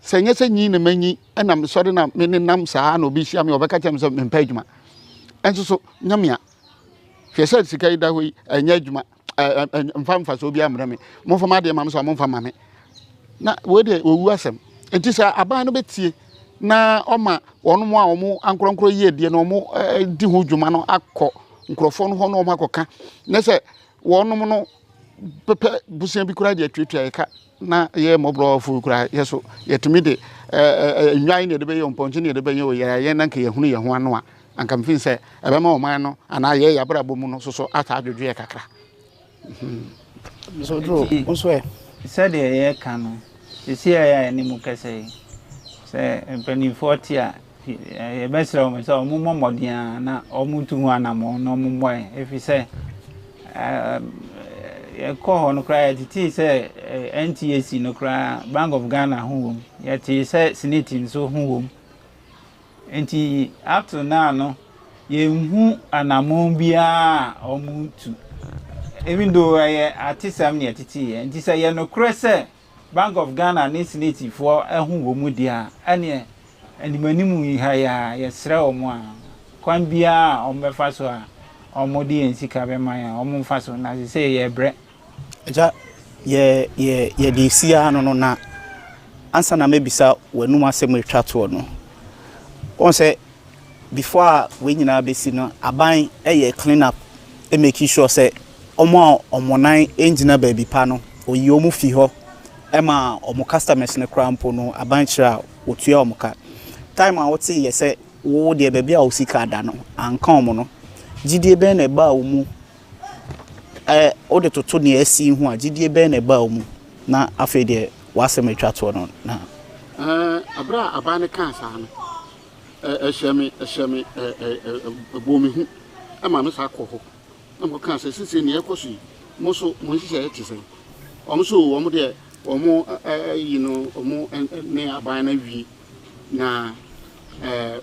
senye se nyi ne manyi na me sori na me ne nam saa na obi hia me obeka chem se mempa adwuma enso so nyamia hwe se sika yi da hoyi anya adwuma mfa so obi amre me mo fa ma de mam so mo fa ma me na we de owu asem enti sa aban no betie na oma wono mo a omo ankorankoro yi edie na omo di ho dwuma no akọ nkrofo no ho no omo akoka na se wono mo no pepe busia bi kura de atwetwa yeka na ye mobro fu kura yeso yetumi de nwan ne de be ye omponche ne de be ye o ye na nka ye hunu ye ho ano a anka mfin se ebe ma oman no ana ye ya brabo mu no so ata adwedwe ye kakra so dro onso said ye kan isi ya ni mu kese se empeni 40 a e besra o so mu momodia na o mu tu anamo no mu boy efi se ye ko ho no kra titi se NTAC no kra Bank of Ghana hu ye ti se senate nso hu enti up to now no ye hu anamo bia o mu tu even though I artisam ne titi enti se ye no kra se Bank of Ghana ni senate for ehun wo mu dia ane animanimu yi ha ya yesra o mu a kwan bia o mefa so a o mo di ensika be man a o mo mfa so na se ye bre eja ye di sia no na ansa na mebisa wanu asem etwa to no on say before we nyina besi no aban ye clean up e make sure say omonan engine baby pa no oyi omu fi ho ema omo customers ne krampo no abanchira otua omuka time a wote ye se wo de baby a osika da no anka omo no gidie be na ba omu o de toto ne asi hu a gidie be na ba omu na afi de wasem etwa to no na abra abane kan sa no ehemi bomi hu ema me sa ko ho na mo kan se sisi ne ekoso mo so mo hihye e tise omo so omo de omo omo ne abana wi na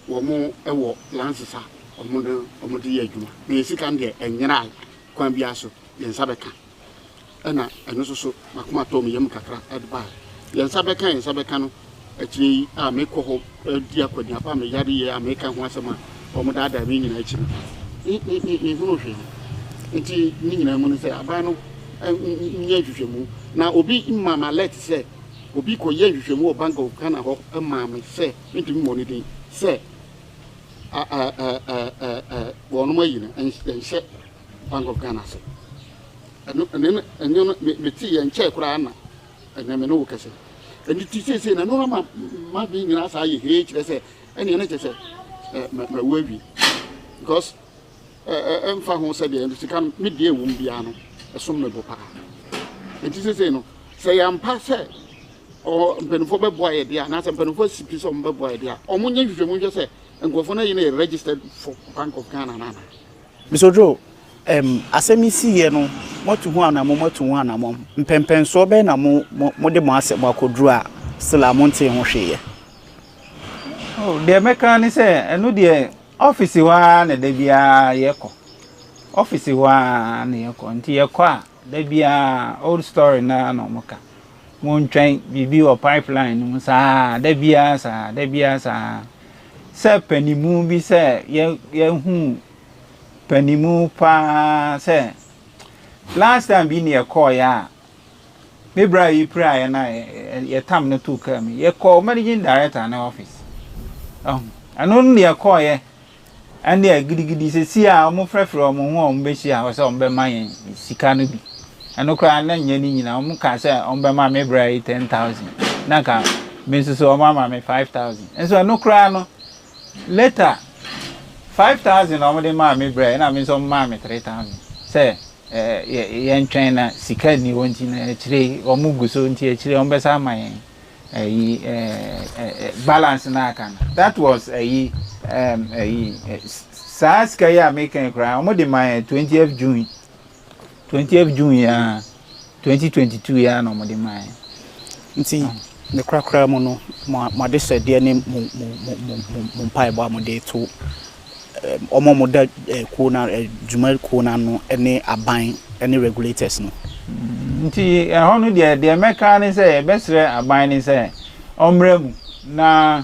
omo ewo lansisa omo de adwuma na esika nde enyira kwan bia so yensa beka na eno so makoma to me yam kakra adba yensa beka no akiri a mekọ ho di akwani apa me yare ye ameka ho asema omo da me nyina akiri ni hunu hwe nti ni nyina mu ne se aba no nya hwehwemu na obi mama let se obi ko ye hwehwemu o Bank of Ghana ho mama se ntimi mo ne din se wono ma yina enhye Bank of Ghana se eno me ti ye nche kura na ena me no wo kase eni ti se na no ma bi nyina sa ye he kire se eni ene kire ma wawi because emfa ho se de sika me de ewu bia no esom me bopa enti se no se ya mpa se o mpenufo be boa ye dia na se mpenufo sipi so mbe boa ye dia o munye hwehwemu hwe se nkofo na ye na registered for Bank of Ghana na Mr. Joe asemisi ye no motu hu anamo mpempenso be na mo de mo ase mo akodru a sila mo nte ho hwe ye de meka ni se enu de office wa na de bia ye ko office wa na ye ko nti ye ko a de bia old story na no moka mo ntwen bibi o pipeline mu sa de bia sa se panimu bi se ye hu panimu pa say last time be near call ya me bra you pray na ye tam no to come ye call managing director na office and only a call ye and they gidi se see a mo frefre o mo ho o be hia o se o be man sika no bi and cry na nya ni nyina o mo ka se o be ma me bra 10,000 na ka me so o ma me 5,000 and so no cry no later 5,000 o mo de ma me bra na me so ma me 3,000 say yen trainer sika ni wonti na chire o mu guso nti chire o be sa ma yen balance na aka that was SARS kaya making cry omo de my 20th June ya 2022 ya no mo de my nti the krakra mo no ma de said de ne mo pai ba mo de to omo mo da ko na jumal ko na no ene aban ene regulators no nti hono de meka ne say besre aban ne say omremu na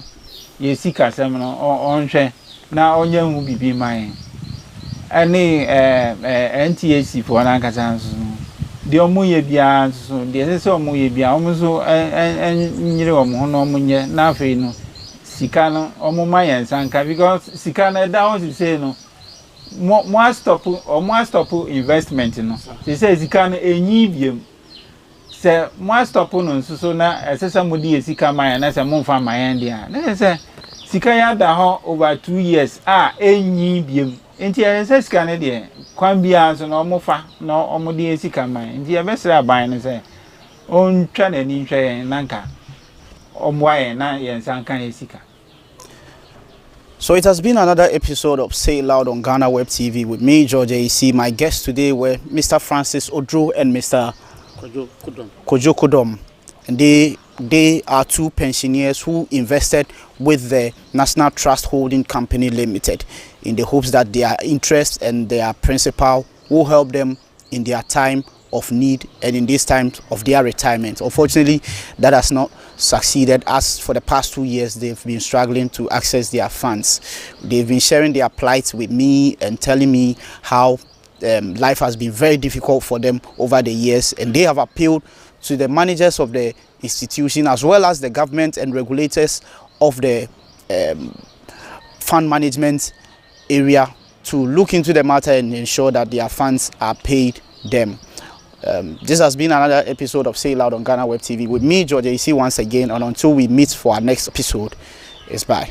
ye sika sem no onhwe na onye hu bibi man ani NTAC for na nkasa nso de omuye bia nso de se omuye bia omso nyire omo no omunye na afi no sika no omuma yensanka because sika na da on say no mo stop investment no say sika no enyi biem se mo stop no nso so na esesa mo di sika man na se mo fa man dia na se sika ya da ho over 2 years enyi biem enti se sika ne de kwan bia so na mo fa na omo di sika man enti e besra aban ne se on twa na ni hwe nanka omo aye na yensanka sika. So it has been another episode of Say It Loud on GhanaWeb TV with me, George AC. My guests today were Mr. Francis Odro and Mr. Kojo Oppong. And they are two pensioners who invested with the National Trust Holding Company Limited in the hopes that their interest and their principal will help them in their time of need and in this time of their retirement. Unfortunately, that has not succeeded, as for the past 2 years they've been struggling to access their funds. They've been sharing their plight with me and telling me how life has been very difficult for them over the years, and they have appealed to the managers of the institution as well as the government and regulators of the fund management area to look into the matter and ensure that their funds are paid them. This has been another episode of Say It Loud on GhanaWeb TV with me, George AC, once again, and until we meet for our next episode, it's bye.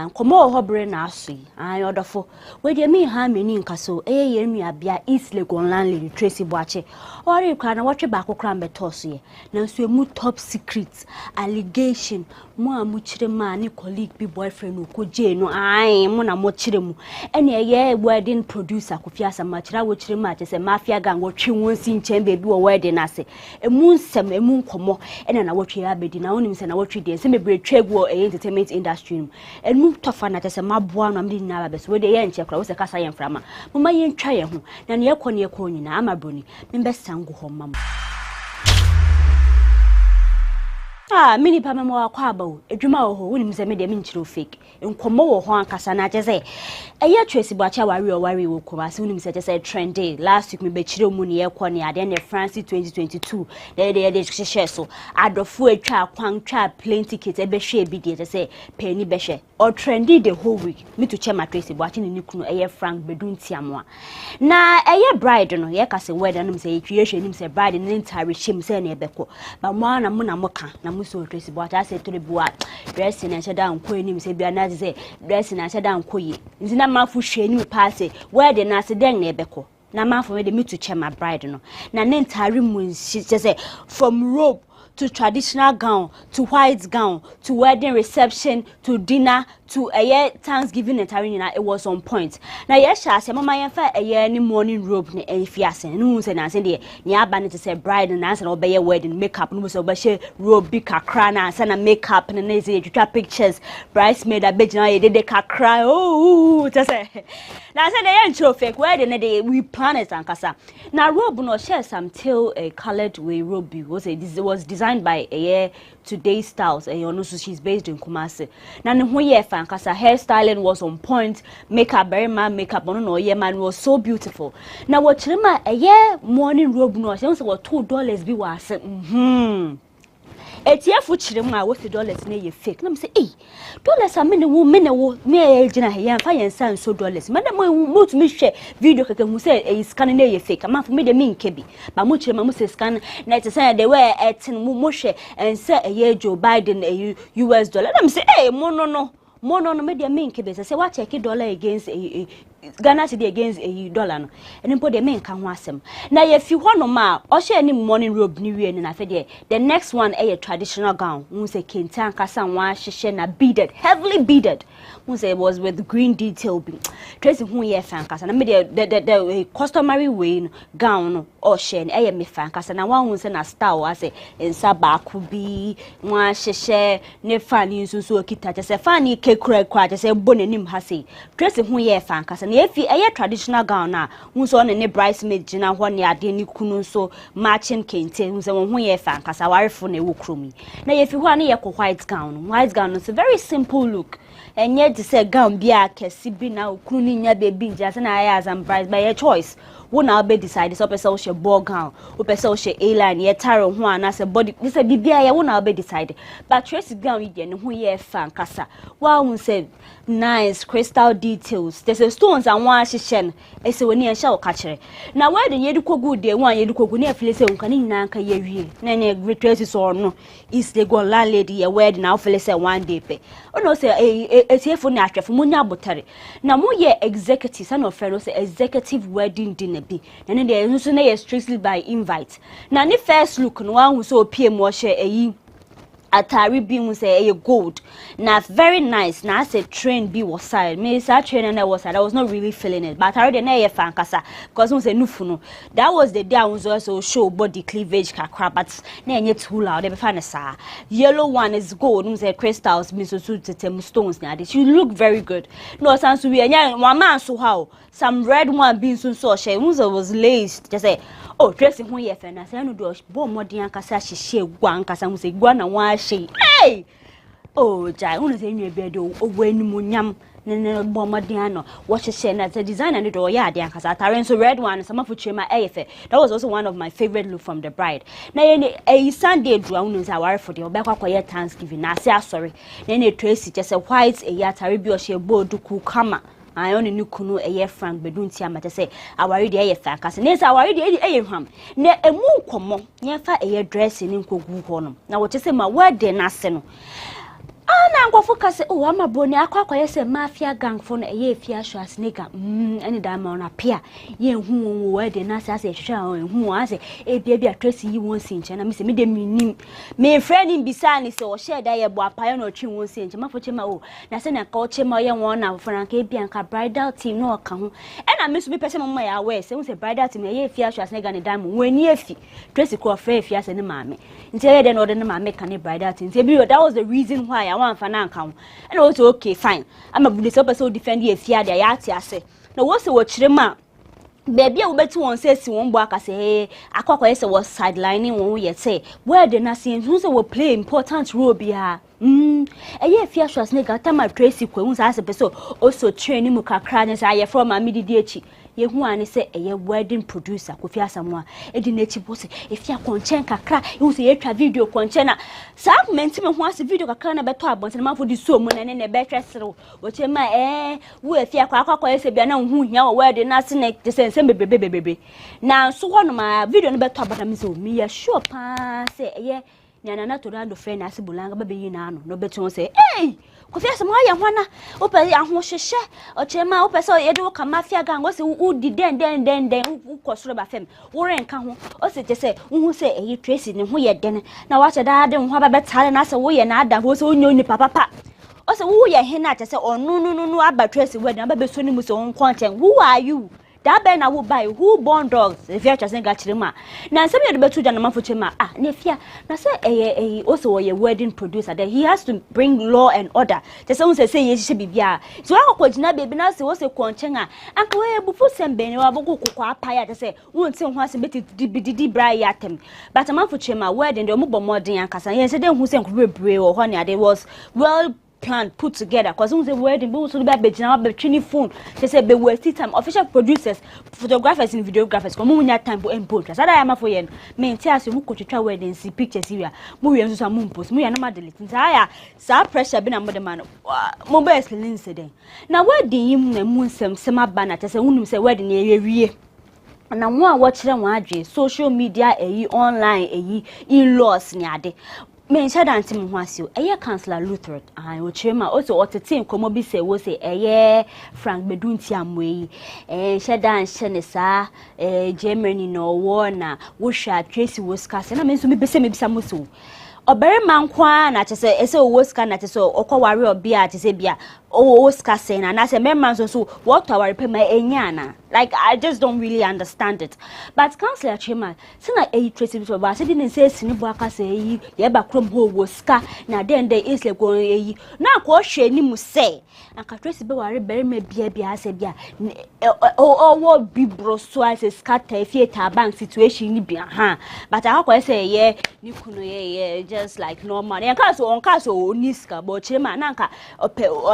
Nkommo Woho bre na asui an odofo we de me ha meni nka so ye nua bia East Legon landlady Tracey Boakye ori kwa na watwe ba kokra mbeto so ye na so emu top secret allegation mu amu kire ma ni colleague bi boyfriend no koje no ai mu na mo kire mu ene ye wedding producer Kofiasa ma kira wo kire ma che se mafia gang wo twe won si nchen be bi wo wedding ase emu nsem emu nkomo ene na watwe ya bedi na wonim se na watwe de se mebre twegu entertainment industry no emu tofa na tese maboa no amdi na babes we de ye nche kra wo se kasa ye mframa mama ye ntwa ye ho na ne ekọ nyina amabroni membe sangu ho mam Mini pa memo akwaba edwuma ho wonim se me de me nchiro fake Nkommo Woho ankasa na je Tracey Boakye wari wo kuma se wonim se je se trendy last week me be chire mu ne ekọ ne ade ne France 2022 de share so adofo atwa kwan twa plane ticket e be hwe bi de je se penny be hwe or trendy the whole week me to chema Tracey Boakye ne kunu Frank beduntiamoa na bride no ye ka se wedding no se yetwe nim se bride ne ntare him se ne ebeko ba mo na mo na mo ka na muso Tracey Boakye ase to bua dressing and shada nko enim se bia na say dressing and shada nko yi ntina mafu hwe ni pass where na se den na ebeko na mafu me de me to chema bride no na ne ntare mu say from robe to traditional gown, to white gown, to wedding reception, to dinner, to Thanksgiving and Tarina, it was on point. Now, yes, I said, Mama, any morning robe, and fiasen, no, and I said, near banner to say bride and answer, obey a wedding, makeup, and was obey robe, big crana, send a makeup, and then say, you try pictures, bridesmaid, I bet you did cry, oh, to say. Now, I said, they ain't so fake wedding, we plan it, and Casa. Now, robe, no, share some till a colored way robe, was designed by Today's Styles, and also she's based in Kumasi. Now, because her hairstyling was on point, makeup, very man, makeup, man was so beautiful. Now, what Chima morning robe no, she also $2 be was Etia fu chirema wo $2 na ye fake. Na me say $dollars am ne wo me gina he yan fa yan san so $. Madam mo to me hwe video keke hu say scan na ye fake. Am for me de me nke bi. Ba mo chirema mo say scan na it say the way etin mo hwe and say Joe Biden US dollar. Na me say mo no me de me nke bi say what check dollar against Ghana cedi against $1 no eni po de me nka ho asem na ye fi ho no ma o share ni morning robe ni wie ni na fe de the next one traditional gown we say kente ankasa nwa hihye na beaded, heavily beaded. We say it was with green detail be Tracey hu ye fa ankasa na me the customary way gown o share ni me fa ankasa na wan hu say na style as ensa ba ku bi nwa hihye ne fa ni nsusu okita je say fa ni kekura kwa je say bonanim ha say Tracey hu ye fa ankasa if you traditional gown na unso on ne bridesmaid gina ho ne ade ni kunu so matching kente unso won ho ye fa nkasa warefo na wokromi na ye fi ho na ye white gown is a very simple look and yet to say gown bia kesi bi na okunu ni nya baby nja se na ya as am bride by your choice won na be decide so person she ball gown o person she A-line ye taro ho ana se body this bibia ye won na be decide but Tracey gown ye ne ho ye fa nkasa wa won say nice crystal details there's a stones and one shishen ese woni en sha o ka kire na why de yedu kogu de one yedu kogu na afile se unka ni nyina nka ye wie na ne Tracey so no is the go landlady ye wedding na afile se one day pe o no say etiefo na atwefo munya botare na mo ye executive san of fellow say executive wedding dinner bi na ne de nso na ye strictly by invite na ne first look no one who so PM wo share atari bi mu say gold na very nice na say train bi was side me say train na was side I was not really feeling it but already na ye fan kasa because we say nufu no that was the day I was also show body cleavage kakra but na enye too loud e be fa na sa yellow one is gold we say crystals me so tetem stones na you look very good no sense we enya one man so how some red one being so she was laced just say oh Tracey hu ye fa na say no do bo modern kasa hihye gwa nkasa mu say gwa na wa hey oh jai unu say nwe be do owu nyam ne bo modern no what she na the designer ne do ya ade ankasa atare so red one some of chema eyefe that was also one of my favorite look from the bride na ye Sunday do unu say aware for the obekwa koye Thanksgiving na say sorry na Tracey just say white atare bi o she boduku kama I only knew kunu Frank beduntia mate say awari de fa kase ne say awari de hwam na emu nkomo nya fa dress ni nkogu ho no na wo say ma wade na se no na nkofo kase o ama boni akwa say mafia gang fo no fia hwa snake any da ma na pia ye hu wade na se ase hwa hu ase bia Tracey yi won sinche na me say me de minim me friend in bisani say o share da ye bo apaye no twi won sinche mafo chema o na se na ka o chema ye won na frank bia nka bridal team no ka ho e na me so be pese mama ya we say say bridal team ye fia hwa snake ni da mo wani afi Tracey ko frɛ fia se ne maame nti ye de no de ne maame ka ne bridal team nti that was the reason why I want na nka ho and also okay fine I'm a bude so person defend ye fia dia ya ate ase na wo se wo chire ma baby a wobeti won say si won bo aka say akwakoye say was sidelining won ye say where the nation who say will play important role bia eye fia swas ne gata ma Tracey kwa unsa ase peso also train mu kakra ne say from amididi echi ye hu ani say eye wedding producer Kofi Asamoah edi na echi boss e fia konchen kakra hu say etwa video konchen na sa menti me hu ase video kakra na beto abonte na mafo di so mu na ne betwe sere wo che ma wo e fia kwa akwakoye say bia na hu hia wo wedding na se ne sense bebebebebe na so hono ma video no beto abonte me so me ya sure pa say eye Nana to rando friend as bulanga baby yi na no beto say Kofi Asamoah ya hwana ope ahohwehwe ochema ope so ye do ka mafia gang o se udi den ukosoro ba fem wo renka ho o se je se hu se eyi Tracey ne ho ye den na wa che da de ho ba betale na se wo ye na ada ho se onyo ni papa o se wo ye he na che se onu aba Tracey we na ba be so ni mu se on content who are you that be na wo buy who born dogs if you just ga chirema na nsem ye de betu jana mafo chema na fia na say also wo ye wedding producer that he has to bring law and order just say ye hye bibia so akokogina baby na say wo say konchen anka we bufu sembe ne wa bogo kokwa apaya just say won tin ho ase beti didi bra yatem but mafo chema wedding de mo bo modern ankasa ye say de hu say nkobebre wo ho ne ade was well plan put together because we say wedding but so be abegina be twini phone they say be waste time official producers photographers and videographers come munya time for import as ada ma for yen me tia so mu kotwetwa wedding see pictures here mu wi enso so mu post mu ya na ma delete ntaya sa pressure be na mo de man mo be explain say den na wedding yim na mu nsem sema ba na say unum say wedding e wie na mo a wo kire won adwe social media online in-laws ni ade men shada antim ho asio eye councillor Luther o chema also otetin komo bi se wo se eye Frank Bedunti amwe shada anhye sa Germany no wo na wo hwa Tracey wo skase na men so bi bese me bisa mo so obere mankwa na chese ese wo ska na chese okoware obia chese bia o skase na say memman so what our pay my enyana like I just don't really understand it but councillor Chema sina Tracey so ba say didn't say sini bo aka say ye ba krom ho wo ska na den dey is like go na ko hwe ni mu say aka Tracey be ware bere me bia ase bia wo bibro so as scatter theater bank situation ni bia but akwa say ye ni kunu ye just like normal en ka so on ka so oniska but Chema na nka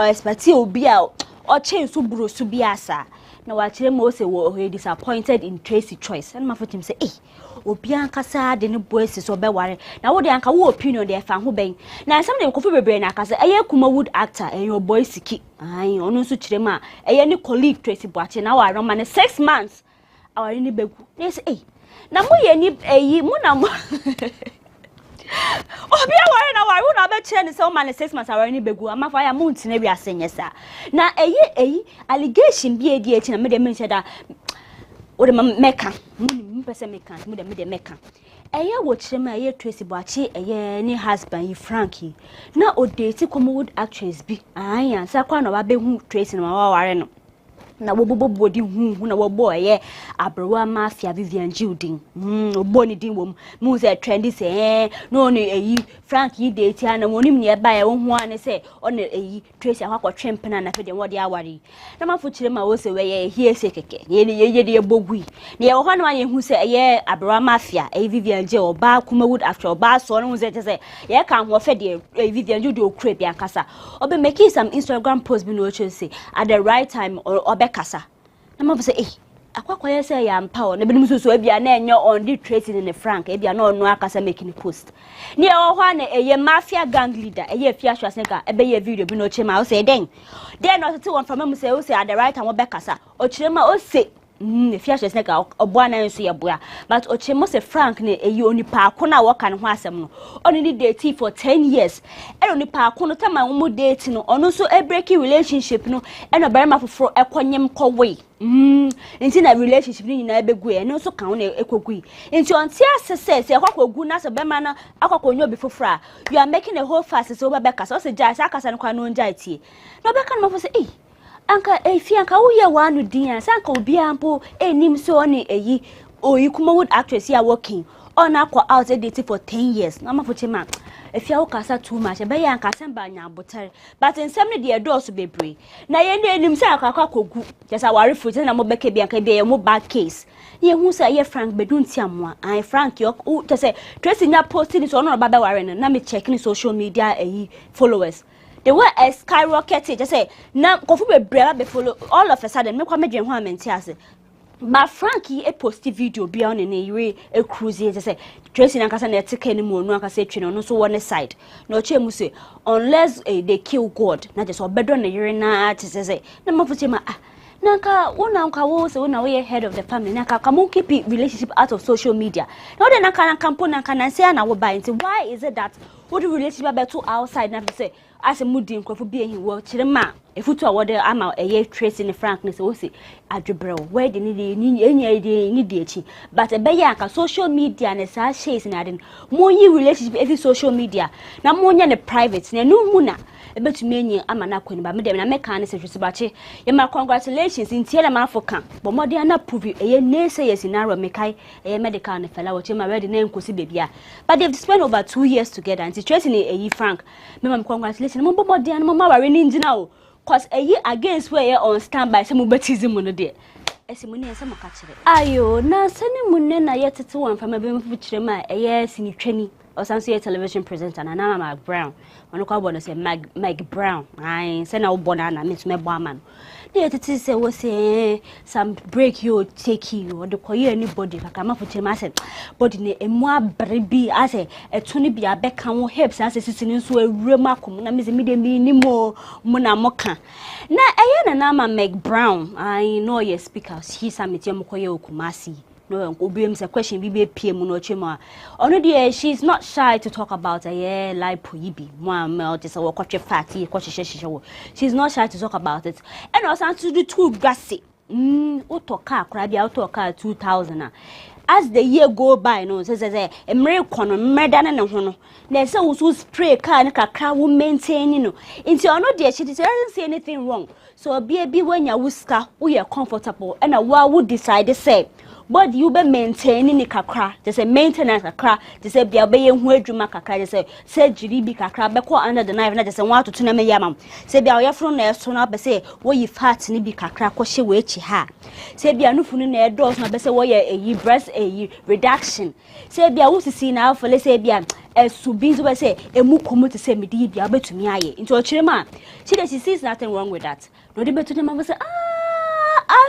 expect obi a o change so bro so biasa na wa kire mo se wo disappointed in Tracey choice and ma for him say obi anka sa de ne boys so be ware na wo de anka wo opinion de fa ho ben na some de Kofi bebre na aka say Nkommo Wood actor your boy siki onu so kire ma ni colleague Tracey Boakye na wa roma ne 6 months awari ni begu na say na mo ye ni mu na mo obi aware na ware una be che ni say o man 6 months aware ni begu amafa ya month na wi asenyesa na allegation bi edi echi na me de mention da o de meka mu pese meka mu de meka wo chire Tracey Boakye ni husband Frankie na o date Nkommo Wood actress bi ansa kwa na wa be hu Tracey na wa ware no na wobobo di hu na wobo abrowa mafia Vivian Jilding obo ni din wom mu say trendy say no ni Frank yi date na wonim ne ba ye wo hu ane say on Tracey akwa twempena na fe de wo de aware na mafo kire ma wo say we hie se keke ye de bogui ne ye wo ho na ye hu say abrowa mafia Vivian J oba Nkommo Wood after oba so no say ye kan ho fe de Vivian Jilding okure bia nkasa obe make some Instagram post bi no say at the right time obe kasa na mabo say akwakoye say ya mpa na binim so bia na enyo on the Tracey ne Frank bia na onu akasa making post ne o ho na mafia gang leader fia hwasenka ye video bi no chema o say den no tete won from am say o say at the right time obe kasa o chema o say fia hwasenka oboa na nso ye boa but o chema say Frank ne onipa akona wo kan ho asem no oni ni date for 10 years onipa akono tama wo date no ono so breaking relationship no no barema foforo ekonyem kowe nti na relationship ni na ebegu no so kan na ekogui nti onti asese akwakogu na so bema na akwakonyo bi foforo you are making a whole fast so babeka so say jai akasa no kwa no njai tie no beka no fo say anka fi anka wo ye wanu din anka obi ampo enim so oni Nkommo Wood actress ya working on aqua out dating for 10 years. No ma fuchima. If you kasa too much, be yan kasamba nya botare. But in some the doors be brave. Na ye nim say akwa kogu. Just a worry for na mo beke bi anka be mo bad case. Ye hu say ye Frank bedun tiamwa. Ai Frank yo to say Tracey nya posting so no baba worry na me checking social media followers. They were skyrocketed. Just say na kofu be brave be follow all of a sudden me kwa me dwen ho amenti ase. But Frankie a post video beyond in a cruise say Tracey Nankasa na take any more no say no so one side. No chemu say unless they kill God, na just better na yere na say na mafuchema nanka una wo say una we head of the family nanka come keep relationship out of social media. Now then nanka kampo nanka na say na wo buy why is it that what relationship about to outside na say as a moody nkofo bi ehin wo chirema efutu awode ama eye Tracey ne Frankness wo say adwebrel where the ni de echi but ebe ya ka social media na sa shares na den mo yi relationship every social media na mo nya ne private na no mu na ebetumi enyi ama na kwani ba me dem na meka ne Tracey Boakye ye ma congratulations in tiela ma afoka but mo de na prove eye ne say yes na ro mekai eye medical ne fela wo chema ready na enkosi bebia but they've spent over 2 years together and Tracey ne eyi Frank me ma congratulations mo bo de na mo ma ware ni njina o cause against where you on standby say mo baptism no de esimuni ese mo ka kire ayo na sani munne na yetete wan fama be mfu kire ma sinitwani osanso television presenter na Mama Brown ono kwa bono say Mike Brown ai say na wo bona na me me bo ama no dey tete say wo say some break you take you or the koye anybody kaka ma fuche ma say body ne emu abrebi ase etuni bia beka wo hips ase sisini nso awurem akom na me say me de ni mo na moka na eye na Mike Brown I know your speaker he summit yam koye okumasi no obiem say question bi PM no chema ono dey she's not shy to talk about like poibi mo just wo kwatwe party kwahye she's not shy to talk about it and also to do two gassy utoka akra bia utoka 2000 as the year go by no say emre kono mmeda ne ho no na say wo spray car ne kakra wo maintain no into ono dey she doesn't see anything wrong so bia bi wanya wuska wo ye comfortable and wa wo decide say but you be maintaining ni kakra just say maintenance kakra just say bia be ye hu adwuma kakra just say surgery bi kakra be ko under the knife na just say wa to na me yamam say bia wo yefro na eso na be say wo yi fat ni bi kakra ko hye we echi ha say bia no funu na edos na be say wo ye breast reduction say bia wo sisi na afole say bia subi so be say emu komu to say medi bia betumi aye into ochirema she sees nothing wrong with that no dey betu dem say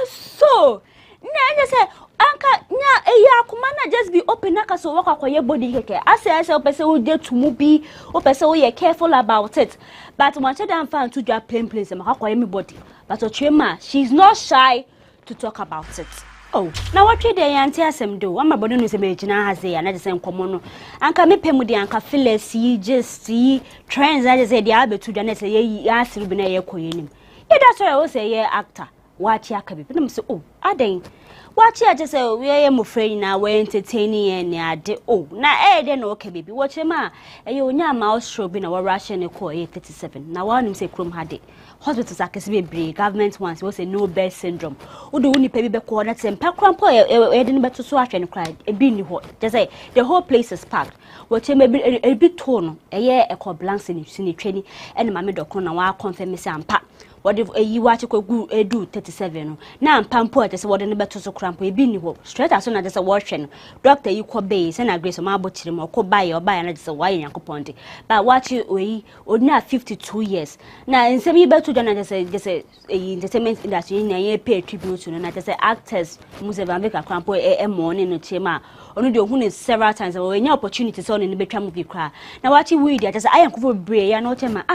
so na say anka nya akuma na just be open aka so work akoye body keke ase opese wo dey to mu bi opese wo ye careful about it but one check down fan to do plain place ma akoye me body but ochema she's not shy to talk about it oh na what trade dey anti asem do am body no se me gina ha say na just Nkommo no anka me pemu de anka philesi just see trends I just say dey abetu do na say ye asiru bi na ye koye nim e da so wo say ye actor watch aka bi na me say oh aden watch I just say we are mo friend na we entertaining and ade oh na dey na okay baby watch ma e onya ma show bi na we Russia ne ko 37 na wa nim say krom hade hospitals akese be break government ones we say no birth syndrome odo woni pa bi be ko na tempa krampo e de ne beto so ahwe ne cry e bi ni ho just say the whole place is packed watch ma e bi to no e ko blanks ni twani e ma me dokon na wa confirm say ampa what if you watch ko edu 37 no na mpampo just what ne beto so krampo e bi ni ho straight as na just watch no doctor yi ko be say na grace ma abochire mo ko buy na just why yankopon de but watch we odina 52 years na nsem yi beto na just say entertainment industry na ye pay tribute no na just say actors museva make krampo morning no chema onu de ohun several times we nya opportunity so ne betwa movie kra na watch we dey just ayankofo bre ya no chema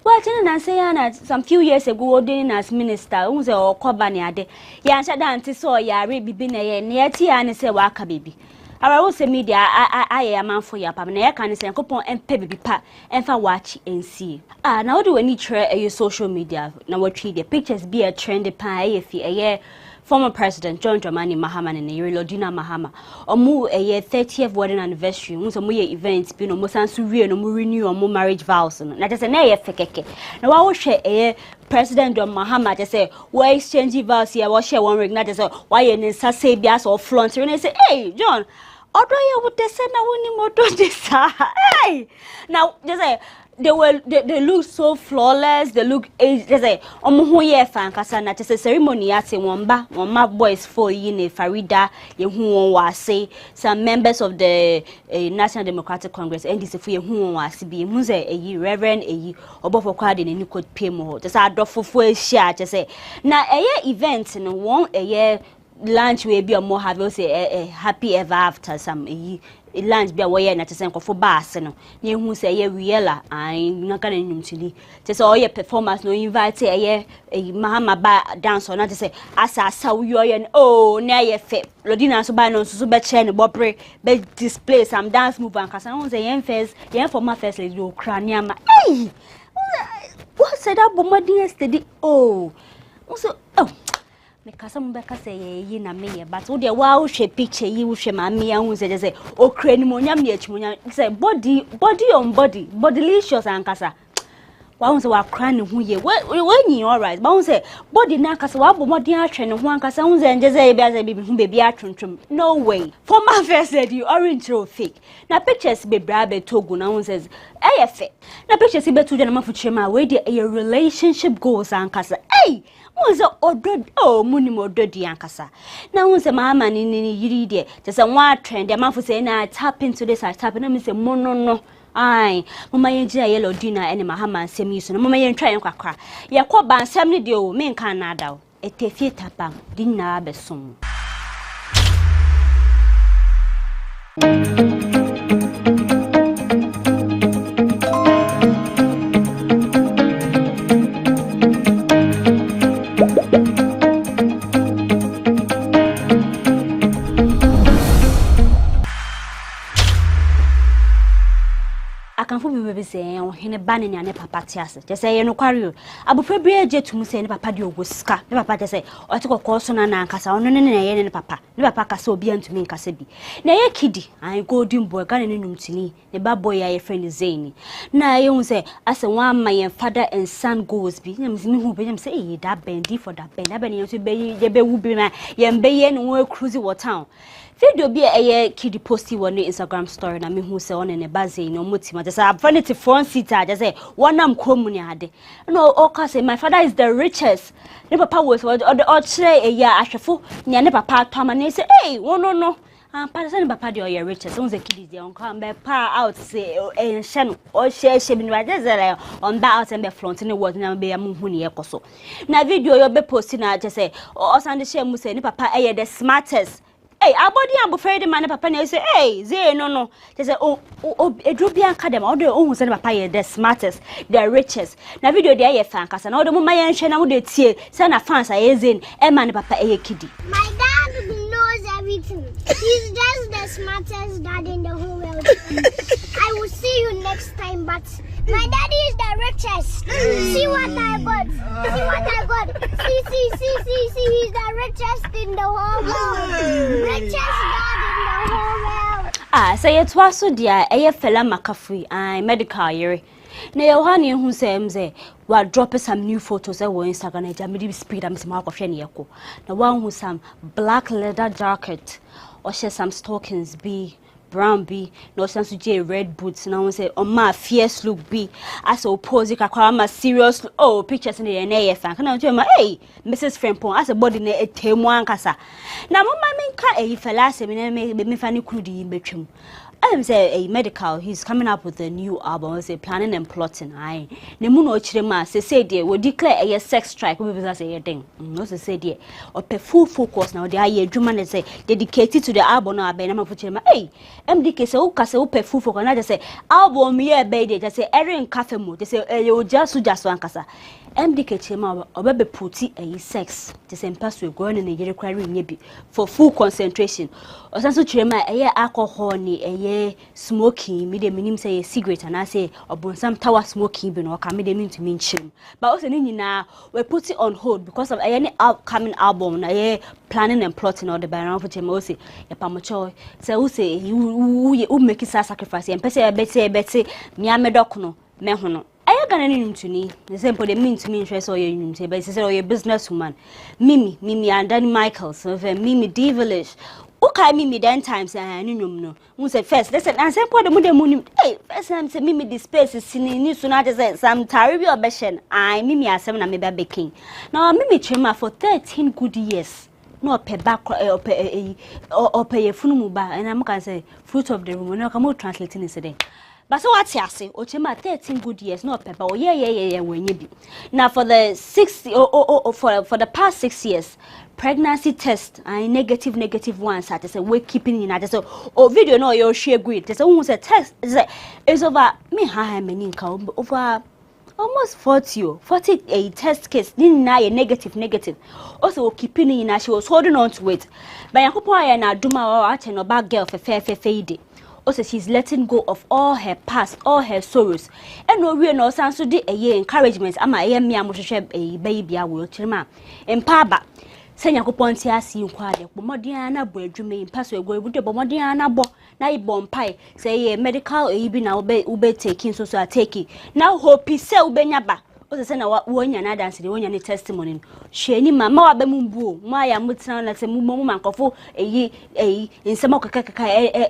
watch na say na some few years ago odin as minister unze okoba ne ade ya nsha dante so yare bibi na ye ne ati ya ne say wa aka bibi ara wo se media aye amanfo ya pam na ye kan say Nkommo empe bibi pa emfa watch nc na what do we need try social media na watch the pictures be a trend pa ye former President John Dramani Mahama and Lodina Mahama omu 30th wedding anniversary mu so mu ye event bi no mo sanso wie no mu renew omu marriage vows no na just na ye fekeke na wa wo hwe President John Mahama just say we exchange vows here we share one ring na just say why ye nsa say bia so flaunt you say hey John Odo ye would say na woni modo this. Hey! Now just say they look so flawless, they look just say omo ye fan kasa na just ceremony ate wonba boys for yine Farida ye hu won wase some members of the National Democratic Congress NDC for ye hu won wase bi hu say eyi reverend eyi obofo kwade ne could pay more just adofofo ehia just say na eye event no won eye lunch we be more have say happy ever after some lunch be away na tesen kofo bass no na ehu say ye wiela an na kana nyumtili te say oye performance no invite ye mahama ba dance na te say asa we oye oh na ye fe lodina so ba no so be che ne bobre be display some dance move and kasa no say yen first yen former first lady o krania ma hey what said that bomadi yesterday oh so oh because some beka say ye na me but wo de wa wo hwe picture yi wo hwe ma me ya hu say o kra ni monyam ne achimunya say body on body bodylicious ankasa wa hu say wa kra ne hu ye when all right but hu say body na ankasa wa bomodin atwe ne hu ankasa hu say nje say bia say bi hu bebi atwentwem no way for my first said you orange or fake na pictures be bra be togu na hu says eyefe na pictures be to na mafuchire ma we de a relationship goals ankasa hey Unse odo oh muni modo di ankasa na unse mama ni yiri de just a one trend the man for say na tap into this I tap na me say no ai mama yenjina yellow dinner ene mahama nsem yiso na mama yen try kwakra ye ko ba nsem ne de o me kan na da o etefie tapam dinna abesom Baby say hene bani ne ane papa tiase just say no kware abofra bia je tum say ne papa de ogoska ne papa just say o te kokko so na ankasa ono ne papa kasa obi antumi nkasa bi na ye kidi an golden boy Ghana ne numtini ne ba boy ya friend Zaini na ye hu say ase wan ma ye father and son goes bi na me hu be say e da bendi for da ben ye so be ye be wu bi na ye mbe ye ne wo cruise wo town video bi eye kidi posti won Instagram story na me hu say on ne baze no motima just vanity front seater just say one am Nkommo ni ade no o ka say my father is the richest ne papa was or chere eya ahwefo ne papa atama ne say hey no person papa de your richest on the kiddies dey on come be pa out say enhye no o share bi no just say on that out and be front ne word na be am hu ne yekoso na video yo be posti na just say o sande share mu say ne papa eye the smartest. Hey, abodi abofra de man papa na say hey ze no they say oh edrobi anka dem o de ohun say papa ye the smartest the richest na video de aye fan kasa na o de mama ye nhwe na wo de tie say na fans aye zen e man papa eye kidi my dad knows everything he's just the smartest dad in the whole world I will see you next time but my daddy is the richest. See what I got. See, he's the richest in the whole world. Richest dad in the whole world. Say it was so dear, a fella McAfee, medical year. Na Yohani who say wa drop some new photos on Instagram Jamidi speed am mark of yeko. Na one who some black leather jacket or share some stockings be brown B, no sense to J red boots, and I want say on my fierce look B as opposite my serious oh pictures in the NAF can I tell my hey Mrs. Frempon as a body ne a temuan casa. Now my main car a fella me fanny crudi in between. I say a medical, he's coming up with a new album, say planning and plotting. I Nemuno Chirema say dear will declare a sex strike with say a thing. No say dear or pay full focus now. They are a German say dedicated to the album now. Benama for Chirema. Hey, MDK say, oh, Cassa pay full focus. And I just say, album me baby. Just say, Erin Cafe Mood. They say, you just one Cassa. MDK Chema or baby putty a sex. The same pass will go in a year requiring for full concentration. Or some Chirema a year alcohol ni a year smoking, medium minim say a cigarette, and I say, or some tower smoking, but no come mean to mention. But also, now we put it on hold because of any upcoming album, a year planning and plotting or the Baron for Chemosi, a Pamacho. So, who say you make it sacrifice and Pessy, Betsy, Miame Docono, Mehono. I got an intuni. The same for the mean to me interest or your but it's a businesswoman. Mimi and Danny Michaels, Mimi Devilish. Okay, Mimi then times and no. Who said first? Listen, I said, what the moon. Hey, first time say Mimi this space is seen in soon as some terrible obsession. I Mimi as 7 and maybe baking. Now Mimi Chema for 13 good years. No pay back or pay a funumuba, and I'm going to say fruit of the room. No, come out translating this today. But so what's ya say? Ochema 13 good years, no pepper. Oh yeah. When you be now for the 6 for the past 6 years, pregnancy test and negative ones. I just say we're keeping in. I just say video no your share great. Just almost a test. It's over me high many over. Almost 40 a test case. Nina negative. Also keeping in. She was holding on to it. But I hope I na duma or at no bad girl for fair day. Also she's letting go of all her past, all her sorrows. And no real no sans so de a year encouragement. Ama a me amushe a baby I will chima. And paba. Senya kupon tia si nkwade. Bomodiana bredwume pass we go with the bomodiana bo. Na ibon pai say medical e na ube taking so take. Now hope se ubenyaba. O se na wonya na dance de wonya ni testimony. Sheni mama wa be mumbu. Ma ya mutina na se mumu mankofo insema okaka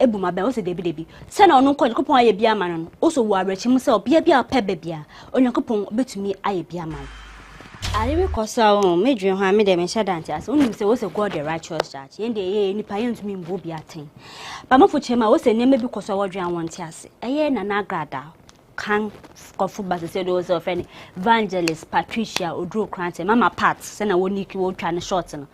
ebuma be o se debi. Se na onu nkopon aye bia ma no. O so wo abrachi mu se obia bia pa bia. Onyankopon betumi aye bia ma. I because me dream how me dem share dance as only say was a God the righteous judge. Yen dey nipa yen to me mbo bia ten. Ba ma fuchema wo say neme bi koso wo dwan won tiase. Eye na na grada kan kofu ba say do so friend Evangelist Patricia Odro Krante mama part say na woni ki wo twa ne short no.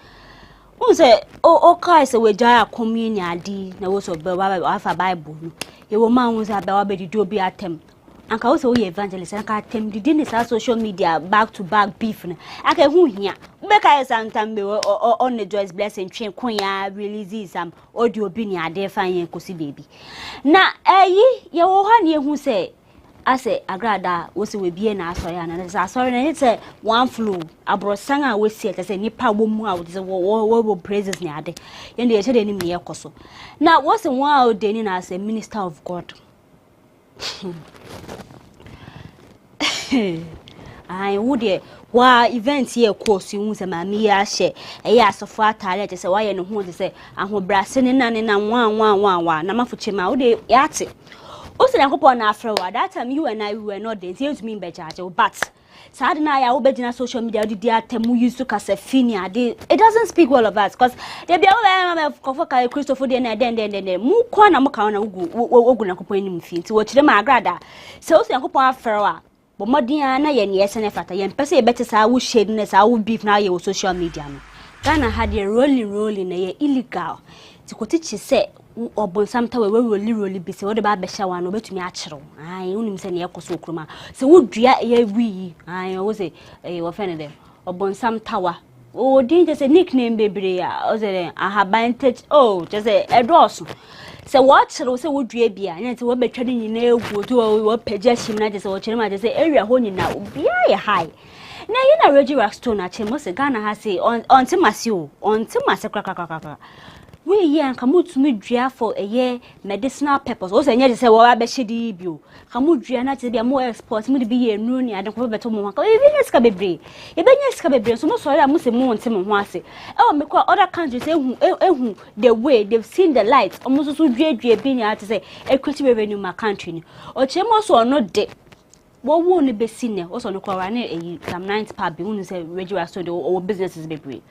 Won say o kai say we jaya communion adi na wo so be afa Bible no. Ye wo ma won say be wa be di do bi atem. Anka also we evangelist anka tem didn't social media back to back beef na aka hu hia beka santambe on the Joyce Blessing twen konya release some audio bi ni ade fan kosi baby na ye wo ha ne hu say ase agrada wo se we bie na asori na asori na say one flow abrosan a we see say nipa wo mu a wo say wo praises ni ade ye de ye chede ni me yekoso na wo se one out dey ni na as a minister of God. I would wa event here course you say mama ya she eya asofo atare je say wa ye no hu de say ahobrase ne na wan na mafuchema wo de yate o se yakopon na afre wa that time you and I we were not there to me be charge but sad na ya wo be gina social media di atemu use to kase fini ade it doesn't speak well of us because they be all kofoka Christopher de na den mu kwa na muka na ogu na kopon ni mfi nti wo kire ma agrada se o se yakopon afre wa bomodian na ye ne yesene fata ye mpese ye bete sa wo shade na sa wo beef na ye wo social media no Ghana had a rolling na ye illegal ti kotichi se obonsam ta we rolling bi se wo de ba be shawa no betumi a kire ai unim se ne yekoso okroma se wo dua ye wi ai wo se wo fene dem obonsam tawa o din je se nickname bebre ya o se ahabantage oh je se edoso se watch ro se wo dua bia nya se wo betwa ni nyina egu to wo pagya shim na je se wo kire ma je se area ho nyina obia ye high na ye na Reggie Rockstone a chemo se Ghana ha se ontimase krakrakrakra we ye an kamutumi dua for a year medicinal purpose o se nya je se wo ba be hye bio kamudua na je bia mo export mu de bi ye nu ni ade ko beto mo ka e bi neska bebre so mo so ya mo se mo ontim ho ase e me kwa other countries ehu the way they've seen the light almost so dua bi ni ate se equity revenue ma country ni o chemo so no de wo wo ni be sine o so no kwa na e some 9th pub bi unu se regular so the businesses bebre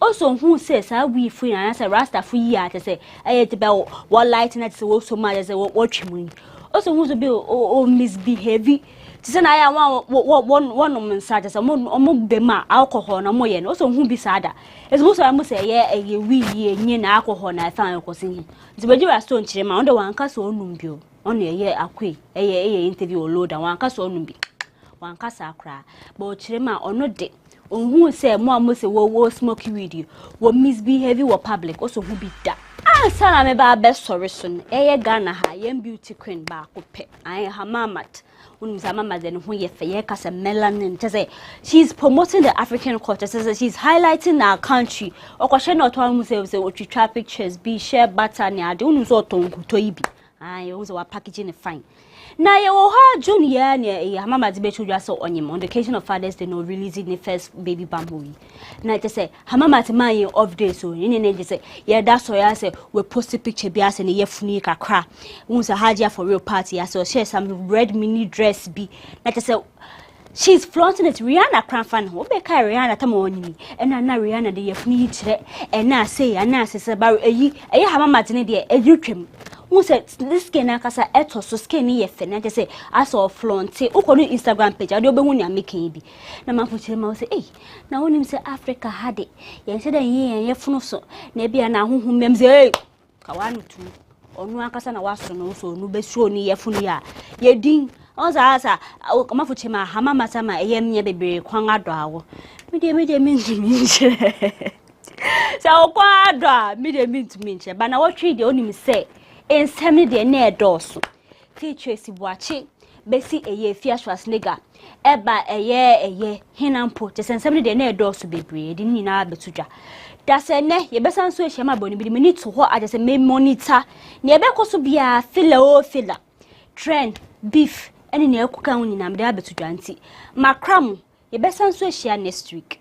also who says how we free and say rasta free ate se e te be wo light na te wo so ma say wo twemu also who so be o misbehave ti se na ya one mensa say mo be ma alcohol na mo ye no also who be sada is mo so am say ye we ye nyi na alcohol na fan ko sin ti be jiwa stone chire ma ndo wan ka so onum bio on ye akwe eye interview Lowdown wan ka so onum bi wan ka sa akra but chire ma ono de who say mo say wo smoky weed wo misbehave wo public also who be da sana me ba be sorry son Ghana ha yem beauty queen ba ko pe ai ha mamat unza mama then who ye fe kasa melanin to say she's promoting the African culture says she's highlighting our country okoshe not one say we traffic pictures be share butter ni ade unzo to ibi ai unzo wa packaging fine Na ye wo ha junior ne mama de bechu dwa so onyem on the occasion of Father's Day no releasing the first baby bamboo. Na te say mama te man off day so ni ne say ye da so ya say we post a picture bi ase ne ye funi kakra. Won say hadia for real party so share some red mini dress bi. Na te say she's flaunting it Rihanna cran fan ho be kai Rihanna tamoni and na Rihanna de ye funi kire and na say ba eyi mama te ne de edutwem. Who said this skin akasa eto so skin ye fe na say as of flaunte ukonu Instagram page ade obehu nya making bi na mafuchire ma say eh na wonim say Africa had it ye say dan ye funu so na bia na hohum mem say kawanu tu onu akasa na waso no so nu besuo ni ye funu ya ye din onza asa mafuchire ma hama mata ma ye mye bebre kwan ado awo me de ntumi nche sa okwa ado me de ntumi nche ba na wotwe de onim say in Sammy de ne dosu Tracey Boakye besi eye fiashwas nega eba eye hinampo te Sammy de ne dosu bebre de nyina betudwa da se ne ye besan so ehia ma boni bi me ni to ho aje se me monitor ne ye bekoso bia fila trend beef ene ne akuka hu nyina me da betudwa nti makram ye besan so ehia next week.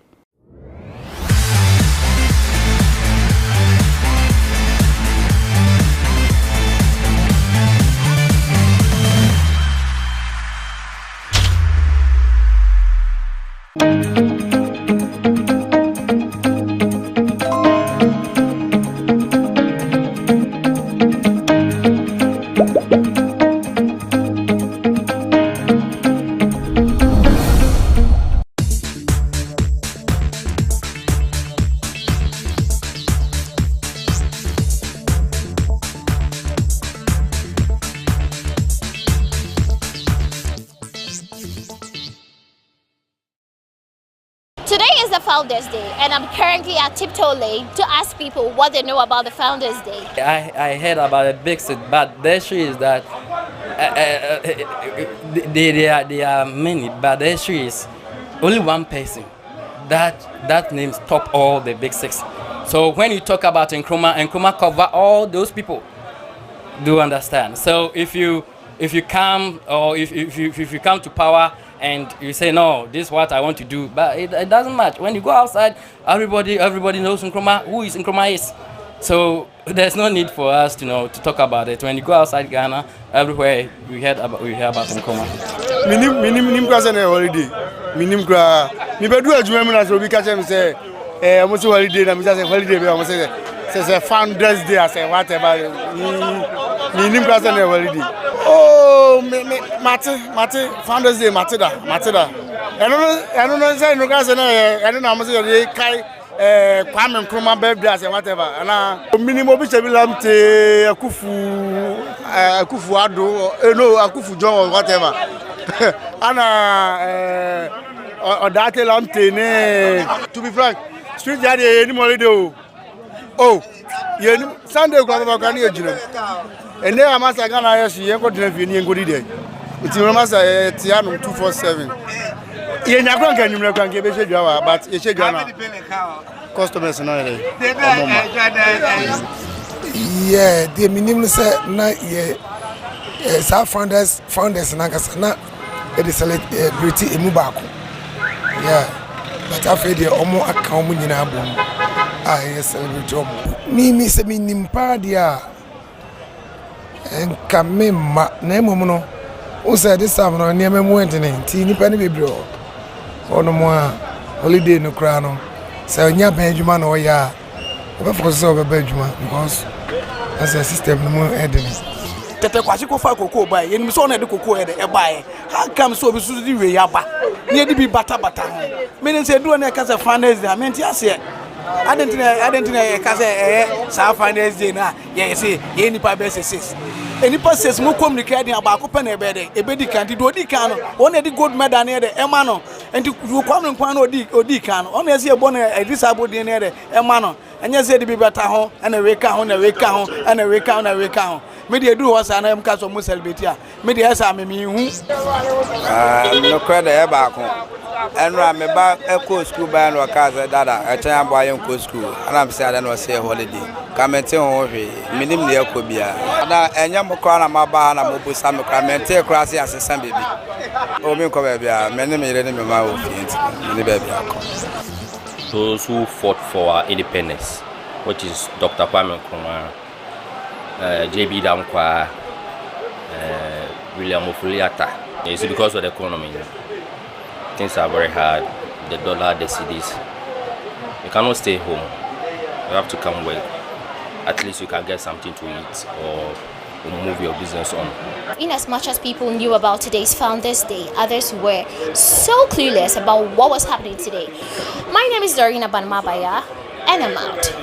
Founders Day, and I'm currently at Tiptoe Lane to ask people what they know about the Founders Day. I heard about the big city, but the issue is that there are many, but the issue is only one person that names top all the big six. So when you talk about Nkrumah cover all those people. Do you understand? So if you come or if you come to power and you say no, this is what I want to do, but it doesn't match. When you go outside, everybody knows Nkrumah, who is Nkrumah is. So there's no need for us to talk about it. When you go outside Ghana, everywhere we hear about Nkrumah. Minim kwase na holiday. Minim kwa. Mi bedu adwuma mu na so bi ka che me say mo say holiday na mi say holiday be mo say Founders Day as whatever. Minim kwase na holiday. Oh, Mate, Founders Day, Mate da. I don't know, say no kwase na I don't know mo say kai Kwame Nkrumah birthday as whatever. Ana minimum bi chebi lamte akufu ado no akufu john or whatever. Ana odate lamte ne. To be frank, street yard any holiday. Oh, you Sunday go baba kan e jina. Ene amasa Ghana yesu yen go dina fi ni ngodi dey. Iti amasa tiano 247. Ye nyakron kan nyumre kan ke be shedwa but ye shedwa na. Customers na dey. Yeah, the minimum say na ye sa founders na kasa na e dey celebrity emu baako. Yeah. But after the omo aka omo nyina abom. Ah, yes, celebrity omo. Me say me nimpa dia. Enka me ma na emu no. O say this time no niam mu entene. Ti nipa ne bebre o. Ono mo a holiday no kra no. Say onya ban adwuma na o ya. O be focus on be adwuma because as a system no mo edene. Tete kwashi ko fa koko ba ye nim so na de koko e de e ba ye how come so be so di we ya ba ne de bi bata me ne say do na ka say Founders Day me nti ase identity e ka say sa Founders Day na ye say ye nipa be say nipa says mo communicate din aba ko pe na e be di kan di do di kan no won e di gold medal na de e ma no enti you Kwame Nkrumah no odi kan no on e say e bo na e disable din na de e ma no anya say di bi bata ho na we ka ho na we ka ho na we ka ho na we ka ho me dey do was na em ka so mo celebrate a me dey esa me hu no credit e ba ko And I'm back a school band or casa dada, a time by uncle school, and I'm sad and was a holiday. Come and tell me, minimum the Okobia. And Yamokana Mabana Mobu Sam Clemente Crassi as a son baby. Oh, Minkobia, many million mouth, many baby. Those who fought for our independence, which is Dr. Kwame Nkrumah, JB Damkwa, William Ofuliata. It's because of the economy. Things are very hard. The dollar, the cedis. You cannot stay home. You have to come work. At least you can get something to eat or move your business on. In as much as people knew about today's Founders Day, others were so clueless about what was happening today. My name is Dorina Banmabaya, and I'm out.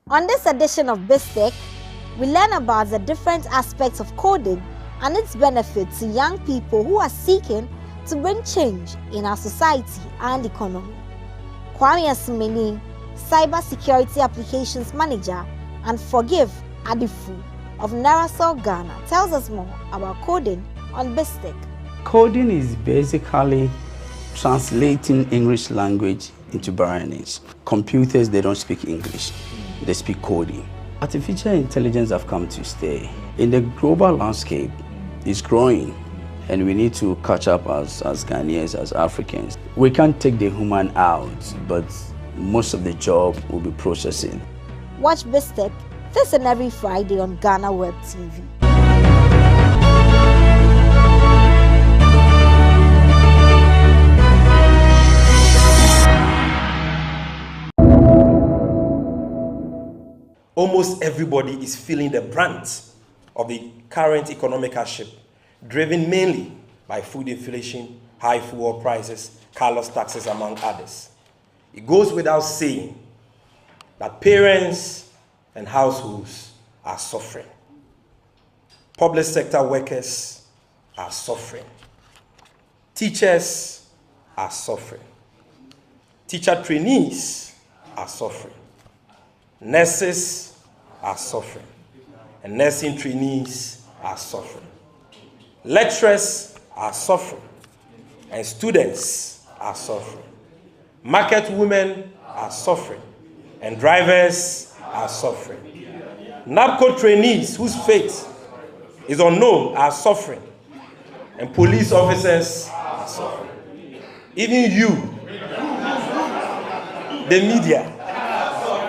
On this edition of BizTech, we learn about the different aspects of coding and its benefits to young people who are seeking to bring change in our society and economy. Kwame Asmeni, Cyber Security Applications Manager, and Forgive Adifu of Narasol, Ghana, tells us more about coding on BizTech. Coding is basically translating English language into Baranese. Computers, they don't speak English. They speak coding. Artificial intelligence have come to stay. In the global landscape, it's growing, and we need to catch up as Ghanaians, as Africans. We can't take the human out, but most of the job will be processing. Watch BizTech this and every Friday on GhanaWeb TV. Almost everybody is feeling the brunt of the current economic hardship, driven mainly by food inflation, high fuel prices, callous taxes, among others. It goes without saying that parents and households are suffering. Public sector workers are suffering. Teachers are suffering. Teacher trainees are suffering. Nurses are suffering, and nursing trainees are suffering. Lecturers are suffering, and students are suffering. Market women are suffering, and drivers are suffering. NABCO trainees whose fate is unknown are suffering, and police officers are suffering. Even you, the media,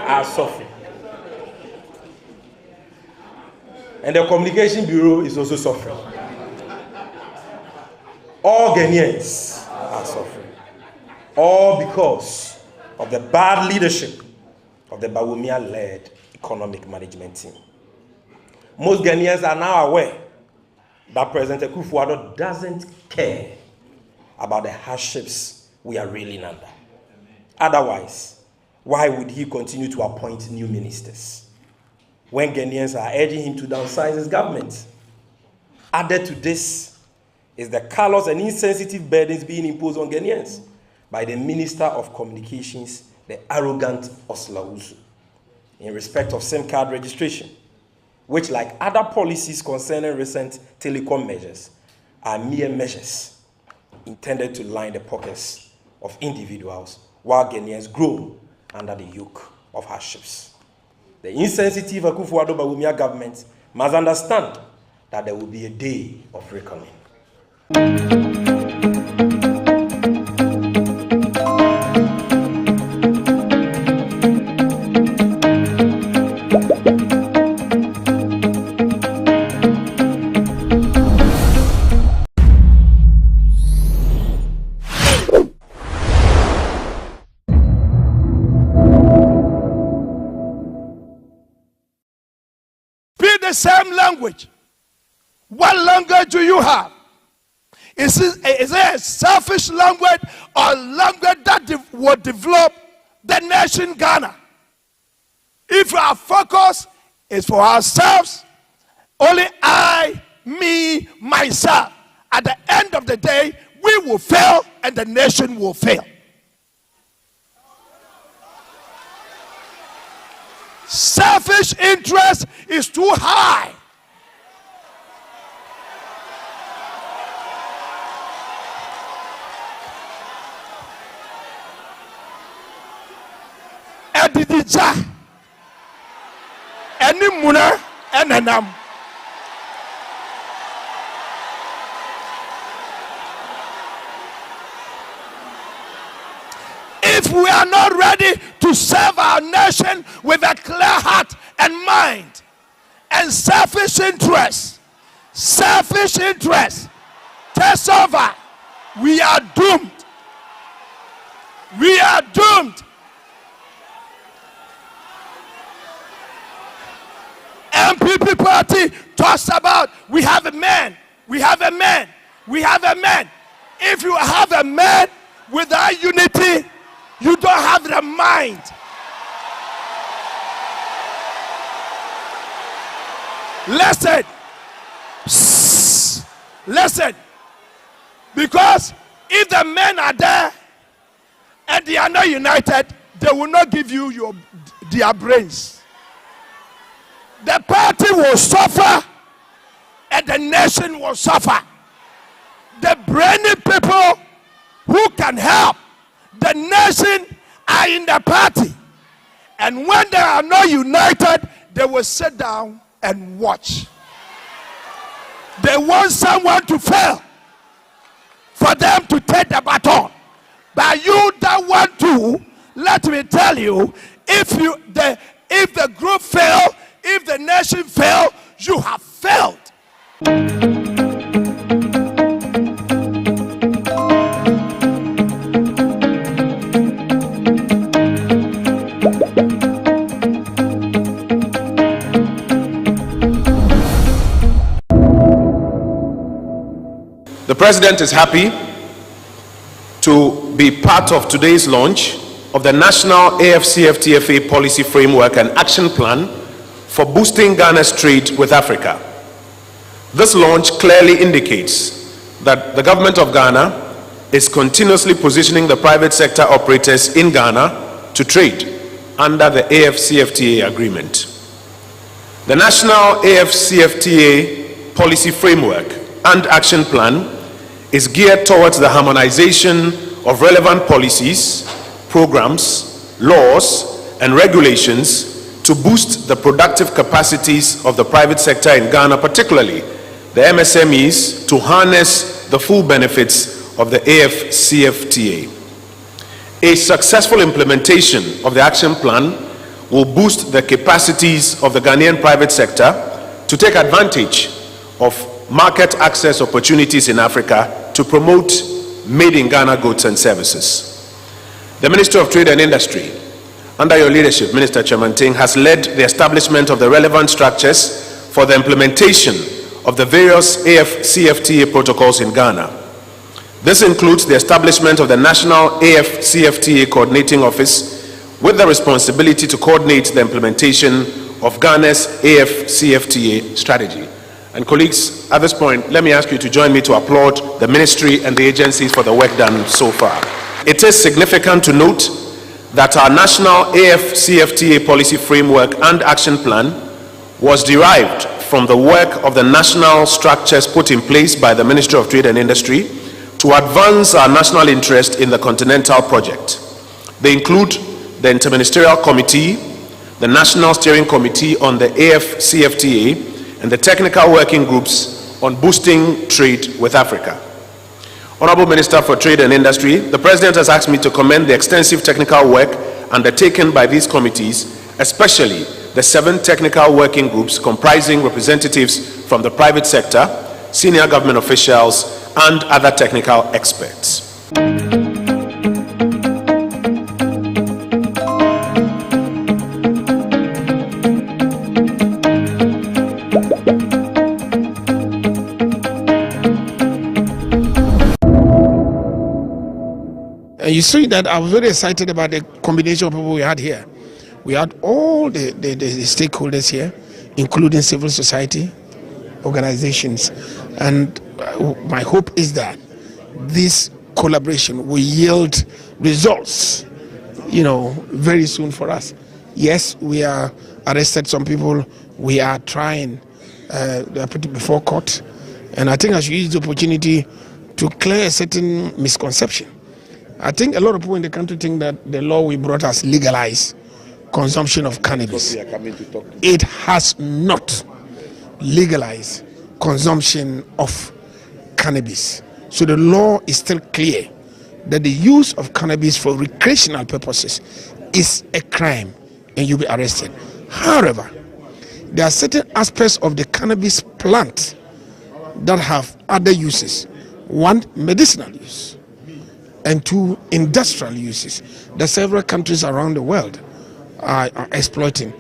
are suffering. And the Communication Bureau is also suffering. All Ghanaians are suffering. All because of the bad leadership of the Bawumia-led economic management team. Most Ghanaians are now aware that President Akufo-Addo doesn't care about the hardships we are reeling under. Otherwise, why would he continue to appoint new ministers when Ghanaians are urging him to downsize his government? Added to this is the callous and insensitive burdens being imposed on Ghanaians by the Minister of Communications, the arrogant Osla Usu, in respect of SIM card registration, which, like other policies concerning recent telecom measures, are mere measures intended to line the pockets of individuals while Ghanaians grow under the yoke of hardships. The insensitive Akufo-Addo Bawumia government must understand that there will be a day of reckoning. Same language. What language do you have? Is it a selfish language or language that will develop the nation Ghana? If our focus is for ourselves. Only I, me, myself. At the end of the day, we will fail and the nation will fail. Selfish interest is too high. Edidija, Enimuna, Enenam. If we are not ready to serve our nation with a clear heart and mind, and selfish interest takes over, we are doomed. We are doomed. MPP party talks about we have a man. If you have a man without unity, you don't have the mind. Listen. Listen. Because if the men are there and they are not united, they will not give you their brains. The party will suffer and the nation will suffer. The brainy people who can help the nation are in the party. And when they are not united, they will sit down and watch. They want someone to fail for them to take the baton. But you don't want to. Let me tell you, if the group fail, if the nation fail, you have failed. The President is happy to be part of today's launch of the National AfCFTA Policy Framework and Action Plan for boosting Ghana's trade with Africa. This launch clearly indicates that the government of Ghana is continuously positioning the private sector operators in Ghana to trade under the AfCFTA agreement. The National AfCFTA Policy Framework and Action Plan is geared towards the harmonization of relevant policies, programs, laws, and regulations to boost the productive capacities of the private sector in Ghana, particularly the MSMEs, to harness the full benefits of the AfCFTA. A successful implementation of the action plan will boost the capacities of the Ghanaian private sector to take advantage of market access opportunities in Africa to promote made in Ghana goods and services. The Ministry of Trade and Industry, under your leadership, Minister Chamanting, has led the establishment of the relevant structures for the implementation of the various AfCFTA protocols in Ghana. This includes the establishment of the National AfCFTA Coordinating Office with the responsibility to coordinate the implementation of Ghana's AfCFTA strategy. And colleagues, at this point, let me ask you to join me to applaud the ministry and the agencies for the work done so far. It is significant to note that our National AfCFTA Policy Framework and Action Plan was derived from the work of the national structures put in place by the Ministry of Trade and Industry to advance our national interest in the Continental Project. They include the Interministerial Committee, the National Steering Committee on the AfCFTA, and the Technical Working Groups on boosting trade with Africa. Honorable Minister for Trade and Industry, the President has asked me to commend the extensive technical work undertaken by these committees, especially the 7 technical working groups comprising representatives from the private sector, senior government officials, and other technical experts. And you see that I was very excited about the combination of people we had here. We had all the stakeholders here. including civil society organizations. And my hope is that this collaboration will yield results, very soon for us. Yes, we are arrested some people. We are trying, they are put before court. And I think I should use the opportunity to clear a certain misconception. I think a lot of people in the country think that the law we brought has legalized consumption of cannabis. It has not legalized consumption of cannabis. So the law is still clear that the use of cannabis for recreational purposes is a crime and you'll be arrested. However, there are certain aspects of the cannabis plant that have other uses. One, medicinal use, and two, industrial uses that several countries around the world are exploiting.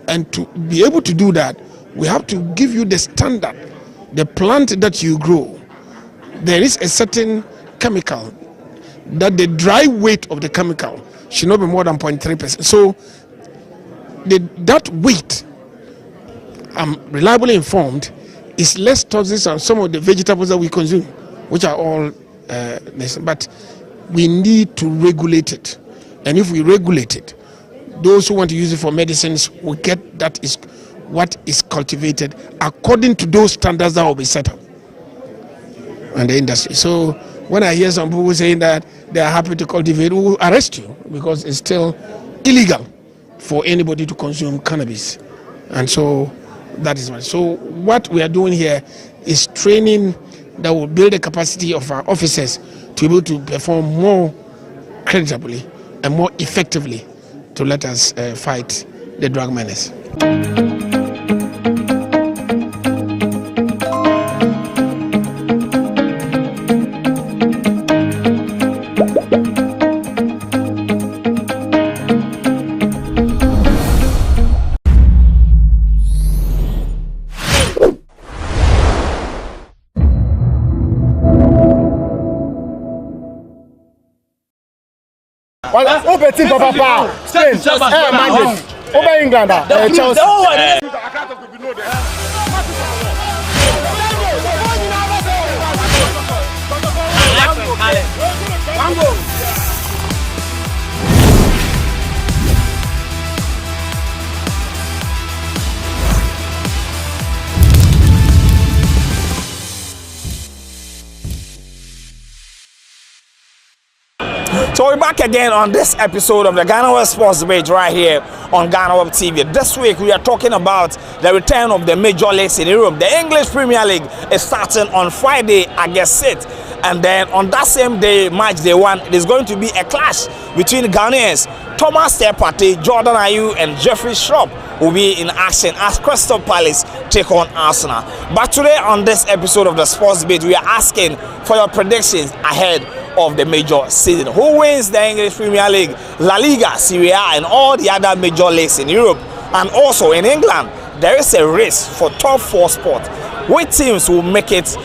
And to be able to do that, we have to give you the standard. The plant that you grow, there is a certain chemical that the dry weight of the chemical should not be more than 0.3%. So that weight, I'm reliably informed, is less toxic than some of the vegetables that we consume, which are all but we need to regulate it. And if we regulate it, those who want to use it for medicines will get that is what is cultivated according to those standards that will be set up in the industry. So when I hear some people saying that they are happy to cultivate, we will arrest you because it's still illegal for anybody to consume cannabis. And so that is why. So what we are doing here is training that will build the capacity of our officers to be able to perform more creditably and more effectively to let us fight the drug menace. Team Papa, Spain, Manchester, over England, Chelsea. So we're back again on this episode of the GhanaWeb Sports Debate right here on GhanaWeb TV. This week we are talking about the return of the major leagues in Europe. The English Premier League is starting on Friday, August 6th. And then on that same day, match day 1, it is going to be a clash between Ghanaians. Thomas Partey, Jordan Ayew and Jeffrey Schropp will be in action as Crystal Palace take on Arsenal. But today on this episode of the Sports Debate, we are asking for your predictions ahead of the major season. Who wins the English Premier League, La Liga, Serie A and all the other major leagues in Europe? And also in England, there is a race for top 4 spots. Which teams will make it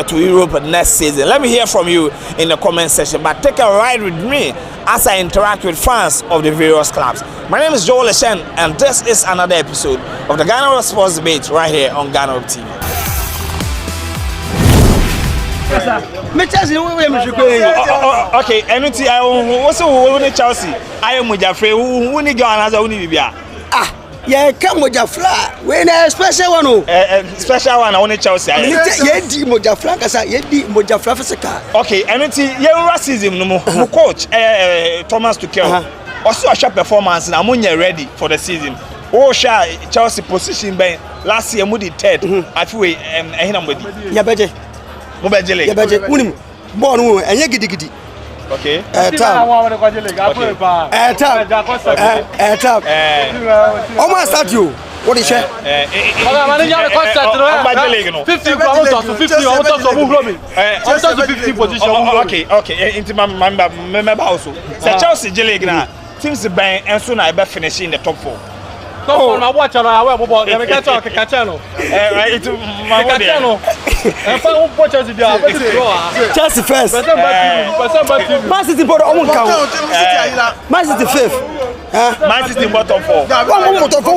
to Europe next season? Let me hear from you in the comment section. But take a ride with me as I interact with fans of the various clubs. My name is Joel Eshen, and this is another episode of the GhanaWeb Sports Debate right here on GhanaWeb TV. Okay, anything I also won Chelsea. I am Mujafre. Who ni Ghana za uni bibia? Yeah, come Mujafla. When a special one. Special one I won Chelsea. Yeah, di Mujafla kasa. Yeah, di Mujafla faseka. Okay, anything yeah racism no mo. Coach Thomas Tuchel. Also a sharp performance na munya ready for the season. Oh, Chelsea position ben last year mu di 3rd. I feel ehina mo di. Yeah, beje. Mobile budget unim born wo enye gidigidi okay tap almost start you what is it manager concert 50 position okay into my also say Chelsea League na teams ben enso na be finish in the top 4. Oh, my watch on our web. Let me get on Kachano. Right, my Kachano. And for what Chelsea they are. Chelsea first. Man City for the count. Man City 5th. Man City bottom 4. Bottom 4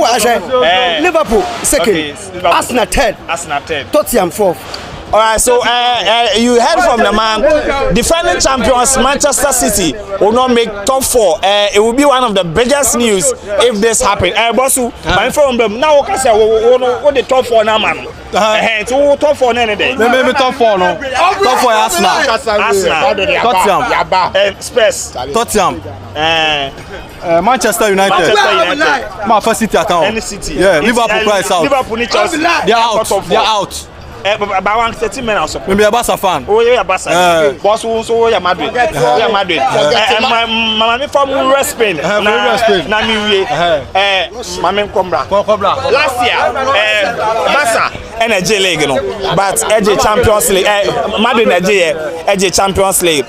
Liverpool second. Arsenal third. Tottenham fourth. All right, so you heard from the man. Defending champions Manchester City will not make top 4. It will be one of the biggest news if this happens. Bossu, my from them now. Okay, say what the top 4 now, man. So top 4 any day. Maybe top 4 no. Top 4 Arsenal. Tottenham. Spurs. Tottenham. Manchester United. My first City account. Any City. Yeah, Liverpool price out. Liverpool need Chelsea. They are out. About 130 men or so. Maybe a Barca fan. Oh, yeah, Barca. Boss, also, yeah, Madrid. Yeah, Madrid. My from Spain. Nami, Nkommo. Last year, Barca and a J League, but a Champions League. Madrid, a Champions League.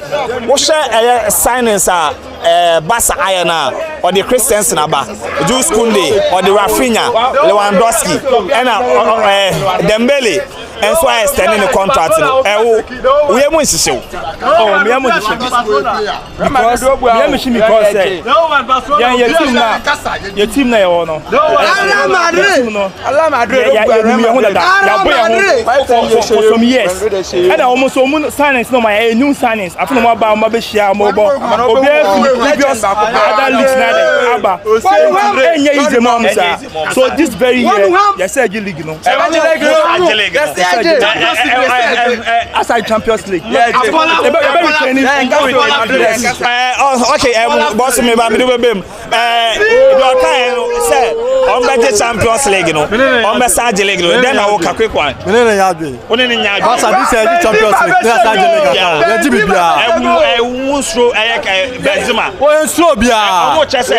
What share signings are Barca Ayana or the Christians Naba, Jules Koundé or the Rafinha, Lewandowski, and Dembele. And so I extending the contract. We are going to show. Oh, we are going to show. Because your team now, no. For some years. And I almost signings, no, my new signings. I don't know about my share mobile. So this very year, yes, I aside Champions League. Okay, boss me ba me do bem. You can say on be Champions League no. On be Sarge League no. Then I will ka quick one. Me ne yaade. Oni ne yaade. Boss this is Champions League. Me Sarge League. Ya ji bibia. Wonsro Benzema. O ensro bia. O chese.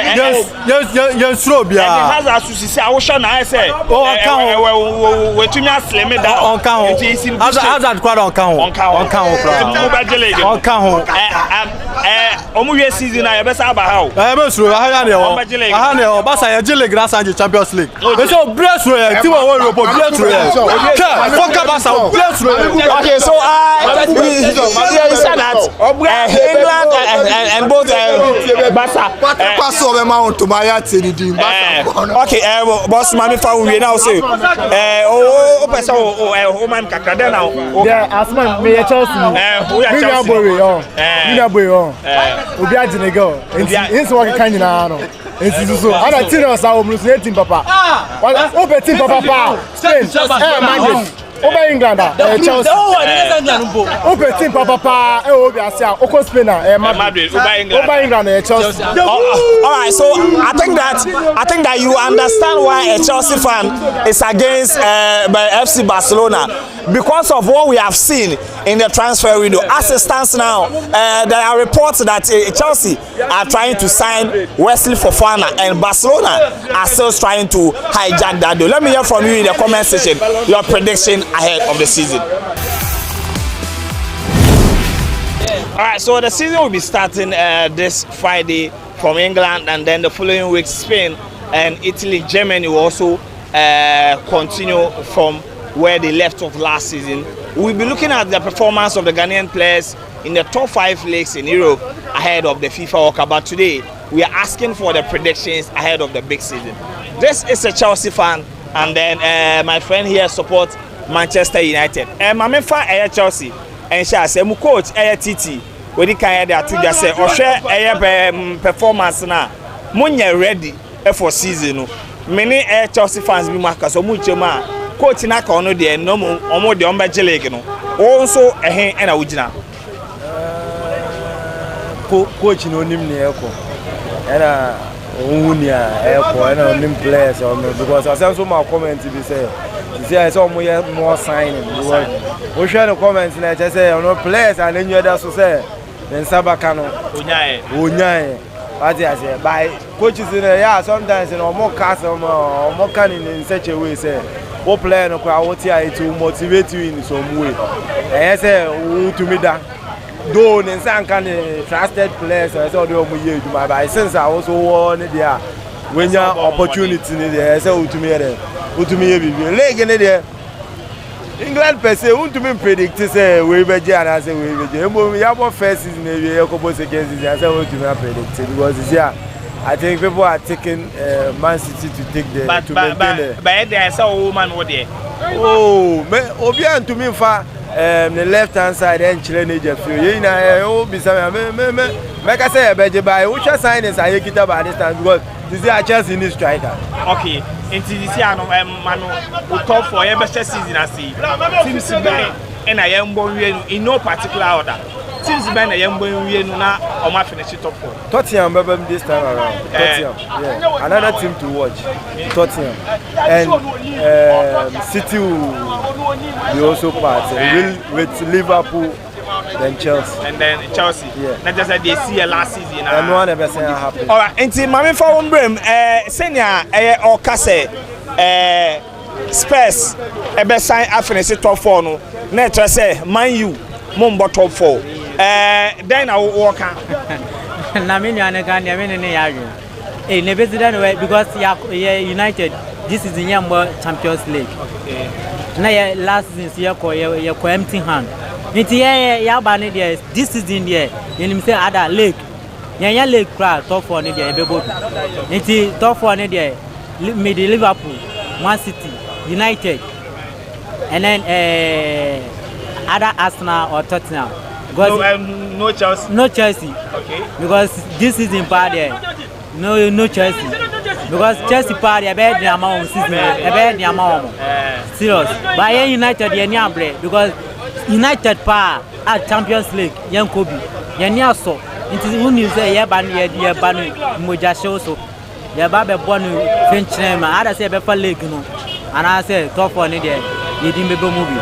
Ensro bia. Has asusi I will show na say. O kan we tumi asleme da. On kan. Hazard quad on kan. On kan. Omu we season na be sa ba ha o. Be suro ha ne o Barca ye jile gra Sanji Champions League. We so bless we team we Europe bless we. Fuck Barca bless we. Okay, so you said that England and both Barca pass over mount to my yard say the Barca. Okay, boss mami fa we now say o person o man kakada now. Yeah, Asman me Chelsea. We are boy. Obi agine go. Nsi wo kan nyina no. Nsi so. Ana serious a o mu so team papa. O be team papa. Spain. Madrid. Over England, Chelsea. Over team papa, Obi Asia, Oko Spain, Madrid. Over England, Chelsea. All right, so I think that you understand why a Chelsea fan is against FC Barcelona because of what we have seen in the transfer window. As it stands now, there are reports that Chelsea are trying to sign Wesley Fofana, and Barcelona are still trying to hijack that deal. Let me hear from you in the comment section your prediction ahead of the season. All right, so the season will be starting this Friday from England, and then the following week Spain and Italy. Germany will also continue from where they left off last season. We'll be looking at the performance of the Ghanaian players in the top 5 leagues in Europe ahead of the FIFA World Cup. But today we are asking for the predictions ahead of the big season. This is a Chelsea fan, and then my friend here supports Manchester United. My main fan is Chelsea, and she says, "My coach is TT. When he can hear to just say, or share performance now, money ready for season. Many Chelsea fans be marked so much man. Coach na ka ono de no mo omo de omba league no. Also and a ujina. Coach no nim ne eko. Era unia eko and nim players because I saw some comments be say I saw more signing. We share the comments and I just say no players and then you other so say then Sabakano Unyae. What I say by coaches in there sometimes more cast or more canning in such a way say what player no what here to motivate you in some way. And I say to me that though in some kind of trusted players I saw the year to my by since I also won there when your opportunity there I say to me there to me leg in there England per se won't me predict say we be and I say we be we have first season we go second season I say what to me predict because this year I think people are taking Man City to take the maintain the. But there is a woman over there. Oh, me Obian to me for the left hand side and Chile Egypt. You know, be some me. Like I say, beje by which sign is I get about this time because this is a Chelsea in striker. Okay, into this year, Manu, we talk for every season. I see. Teams and I am born in no particular order. Teams Ben, I am born now, or my finish top 4. Tottenham, this time around. Tottenham, yeah. Another team to watch. Tottenham and City will also part with Liverpool. Then Chelsea. And then Chelsea. Yeah. Not just that they see a last season. And no one ever said happen. All right. Until Mami for one brim, senior or Kase, Spurs, best sign finish top 4 no. Next say Man U, Mumbo top 4. Then I will walk. Na me nyane kan ya me ne ya adwen. Ne president because ya United this is the Champions League. Okay. Na ya last season ya ko empty hand. Niti ya ba ne there this season there yenim say other league ya league crowd top 4 ne there e be go niti top 4 ne there mid Liverpool, Man City, United and then other Arsenal or Tottenham because no Chelsea. No Chelsea. Okay. Because this season part there no Chelsea because Chelsea part there be the amount season be the amount serious but United there ni abre because United pa at Champions League yan Kobe yan ni aso nti unu say ye ba moja show so ye ba be bonu French name ada say be fa league no and I say top 4 ni there ye din be movie.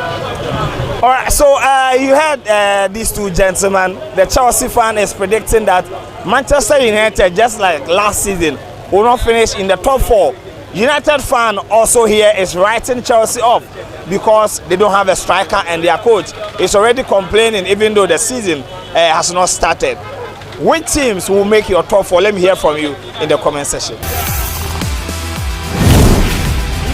All right, so you heard these two gentlemen. The Chelsea fan is predicting that Manchester United, just like last season, will not finish in the top 4. United fan also here is writing Chelsea off because they don't have a striker and their coach is already complaining even though the season has not started. Which teams will make your top 4? Let me hear from you in the comment section.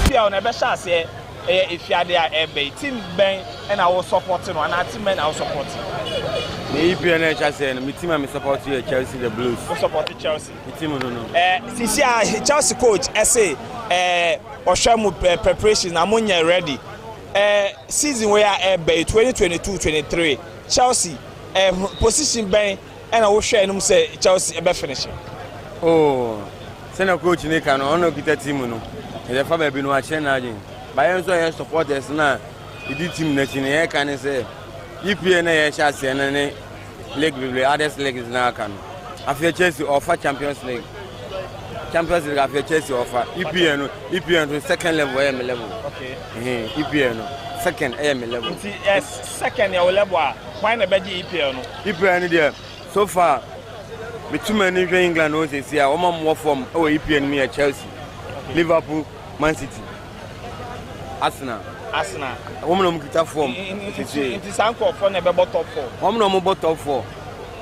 EPL never shall say if you are there a team Ben and I will support you and our team men I will support you. The EPL never say my team I support you Chelsea the Blues. Who support Chelsea? The team no. Since Chelsea coach say Oshamu preparation amonya ready. Season where 2022-23 Chelsea position Ben and I will share them say Chelsea be finishing. Oh, senior coach ne kan ono kita team no. E fa ba bi no a che na agin. Ba yen so ye supporters na idi team na chi ne ye kan say EPL na ye sha se na ne league we others league is na kan. After Chelsea offer Champions League after Chelsea offer EPL no second level AM level. Okay. EPL no second AM level. Yes, second level. Why na be EPL no? EPL no there so far between England no say see o more form o EPL me Chelsea. Okay. Liverpool, Man City, Arsenal. Woman kita form. It is anchor for na be top 4. Woman no top 4.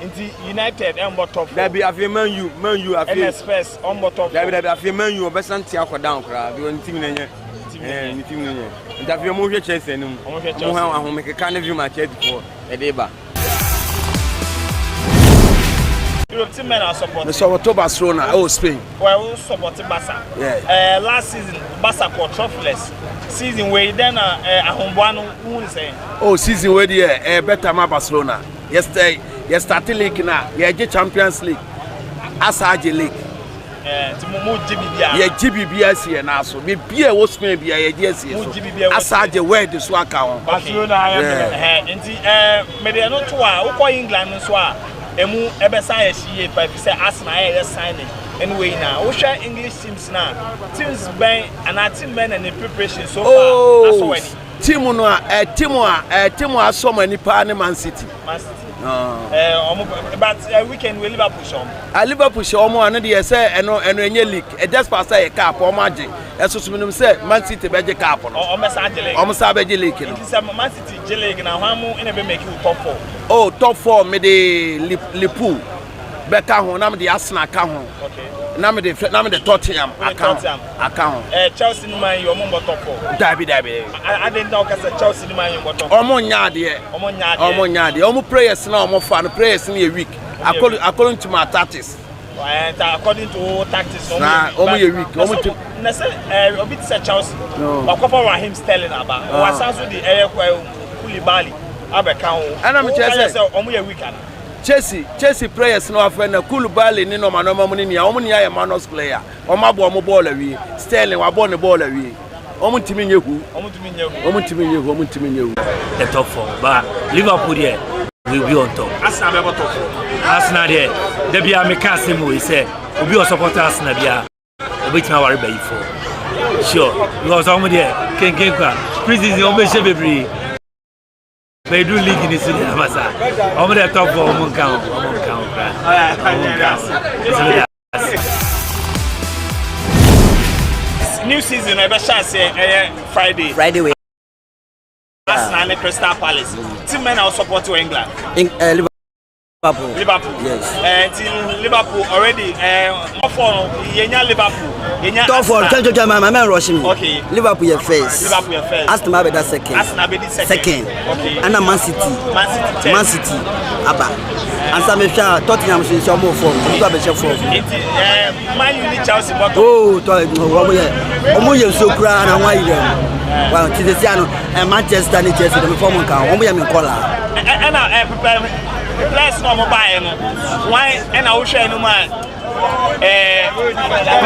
Into United and top 4. There be after Man U after Spurs on top 4. There be after Man U obesanti akoda nkra bi on team nenye. Team nenye. Interview mo hwe Chelsea num. Mo ahomeke kan view match for edeba. Your team men are supporting. We support Barcelona, Spain. Well, we support Barca. Yeah. Last season, Barca got trophyless. Season where then who is saying? Oh, season where the better ma Barcelona. Yesterday, you started league now. You get Champions League. Asaje League. GBBS here now. So me be a Spain be a yes. Asaje where the so account. Barcelona. Me dey no to a England so a emu ebesa ye but say Arsenal yes signing anyway now we share English teams now teams ben and our team men and the preparation so far that's when team so many pa Man City but weekend we Liverpool show Liverpool show mo and dey say eno enye league e just pass say cup o maje eso so minimum say Man City beje cup no o mesa beje league no it is Man City je league na hwan mo ene be make you top 4 oh top 4 me dey Liverpool beka ho na me dey Arsenal ka ho okay na me dey Tottenham account Chelsea no man you mo top 4 dabi I didn't know cause Chelsea no man you top 4 omo nya de omo players na omo fan players na weak according to my tactics And according to tactics, week. Obi say Chelsea. But couple Raheem Sterling about. Was also the air Koulibaly. And I'm week. Chelsea players no afre na Koulibaly ni no manoma mu ni ya Manos player. Omo ball awi. Sterling wa ball the ball awi. Omo ntimi nyehu. The top 4. But Liverpool there will be on top. Arsenal be top 4. Arsenal there. There be a mechanism we say. Obi o support Arsenal bia. Obi tina worry by for. Sure. Because omo there ken kwa. Preseason omo she bebre. They do league in the city. I'm the top for Omo New season, I say Friday. Arsenal and Crystal Palace. Team men are support to England. Liverpool. Yes. Till Liverpool already. Liverpool. Top 4. My man rushing me. Okay. Liverpool your first. Arsenal be that second. Second. Okay. And Man City. Abba. And some Tottenham is some more form. You have a chef for. Man you need Chelsea but Omo ye so kra na why them. Well, Tiziano and Manchester and Chelsea the performance can. Omo ye me call. And prepare players no mobile no. Why and I will share no man.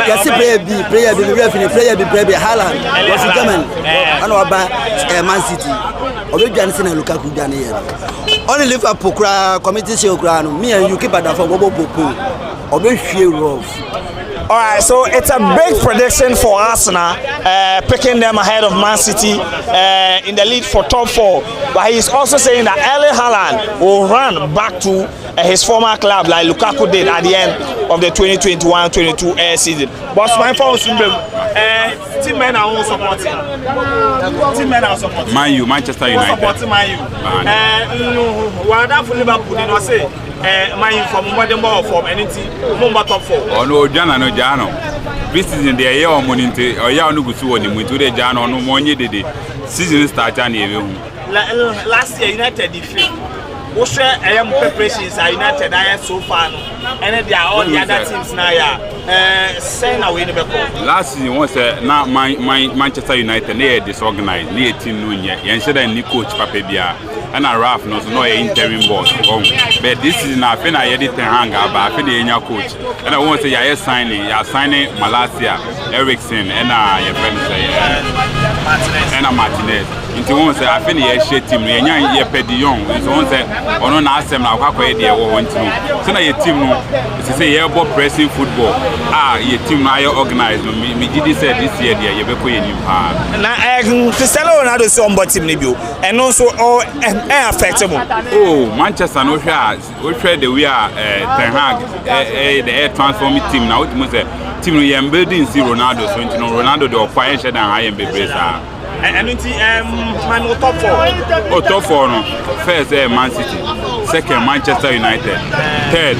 Yes, player B, Haaland. Was it coming? And about Man City. Obi Jansen and Lukaku Daniel. Only Liverpool committee show crown. Me and you keep at that for Bobo Popo. Obi Shea Rough. All right, so it's a big prediction for Arsenal, picking them ahead of Man City in the lead for top 4. But he's also saying that Erling Haaland will run back to his former club like Lukaku did at the end of the 2021-22 season. But my phone team men are all supporting. Man U, Manchester United. Supporting Man U. Well, for Liverpool, they don't say. Man U from modern ball from anything, number top 4. Oh no, Jano. This season they are here on money. Or ya no go to one. We today Jano no money. The season start and last year United defeat. What preparations are United so far, and they are all the other teams now. Saying away the last season was now Manchester United they disorganized. They team no yet. You said any coach Papa Bia. And a Ralph knows no interim boss. But this is not a edit hang but I feel the coach. And I want to say you're signing Malasia, Ericsson, and your friend Martinez. Into one say I feel the shit team, you're petty young. So one say, or no, ask them now, how can they want to? So now your team, to say you're about pressing football. Your team now you're organized. Me did say this year, you're going to power. Now, Cristiano Ronaldo saw on team debut, and also all affectable. Oh, Manchester no share the we are Ten Hag the air transforming team now. It must say team we are building see Ronaldo, so you know Ronaldo the acquire than high and Bebresa. And man top 4. Oh, top 4 no. First Man City, second Manchester United, third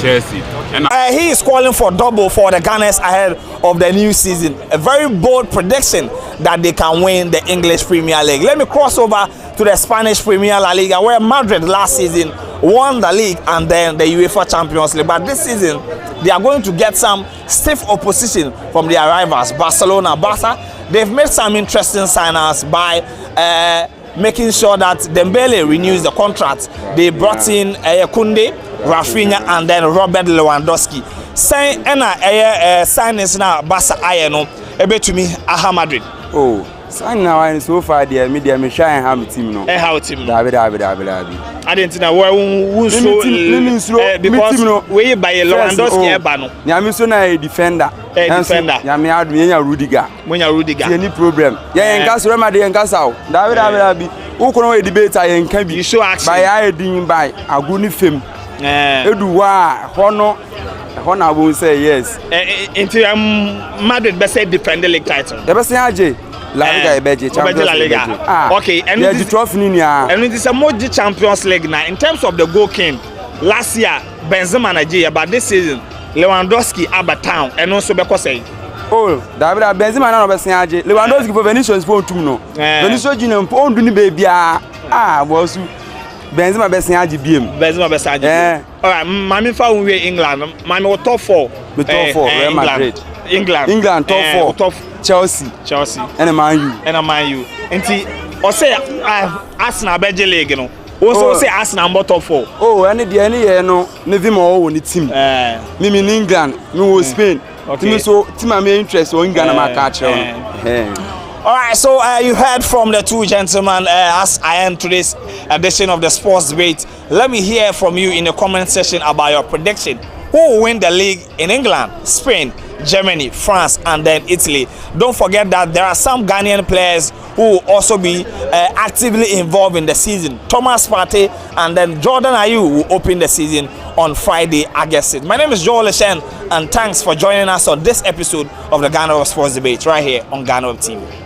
Chelsea. And he is calling for double for the Gunners ahead of the new season. A very bold prediction that they can win the English Premier League. Let me cross over to the Spanish Premier La Liga, where Madrid last season won the league and then the UEFA Champions League. But this season, they are going to get some stiff opposition from their rivals, Barca. They've made some interesting signings by making sure that Dembele renews the contract. They brought in Koundé, Rafinha, and then Robert Lewandowski. Saying signings now Barca ayeno ebe to me aha Madrid. Oh, sign now and so far the media me shine have team no. How team? David. I didn't know where because we buy Lewandowski eba no. Nyame so na a defender. Nyame adu yenya Rudiger. Any problem. Yeah, enka Real Madrid enka saw. David. Who kono we debate ayenka bi. By aidin by aguni fem. Eduwa hono will say yes. Into Madrid best defend the league title. The best AJ La Liga Champions League. Okay, and the trophy nia. And it is a multi Champions League now. In terms of the goal king, last year Benzema Nigeria, but this season Lewandowski Abatown and also Bekose. Oh, David Benzema na best AJ. Lewandowski for Vinicius for 2 no. Vinicius Junior on do ni baby was Benzema best in AGBM. Benzema best AGBM. All right, Mami fa we England. Mami was top 4. The top 4 Real Madrid. England top 4. Chelsea. And Man U. Enti o say Arsenal be league no. Also say Arsenal top 4. Oh, any year no, never more on the team. Me in England, me was Spain. Okay. So team my interest on England and my catch. All right, so you heard from the two gentlemen as I end today's edition of the Sports Debate. Let me hear from you in the comment section about your prediction. Who will win the league in England, Spain, Germany, France, and then Italy? Don't forget that there are some Ghanaian players who will also be actively involved in the season. Thomas Partey and then Jordan Ayew will open the season on Friday, August 6th. My name is Joel Leshen, and thanks for joining us on this episode of the GhanaWeb Sports Debate right here on GhanaWeb TV.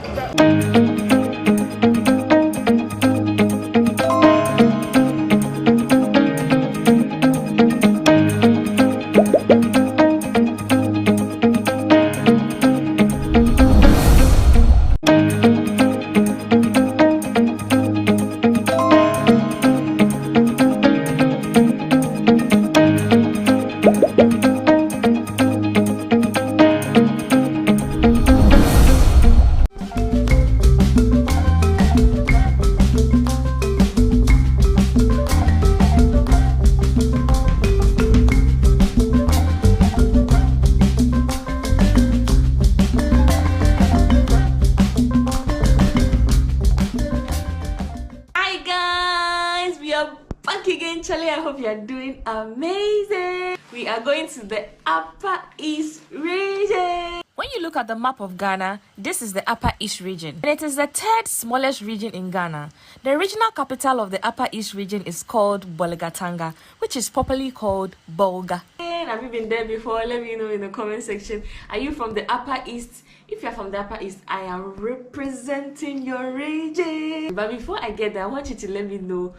Amazing. We are going to the Upper East region. When you look at the map of Ghana, this is the Upper East region, and it is the third smallest region in Ghana. The regional capital of the Upper East region is called Bolgatanga, which is popularly called Bolga. Have you been there before? Let me know in the comment section. Are you from the Upper East? If you're from the Upper East, I am representing your region. But before I get there, I want you to let me know,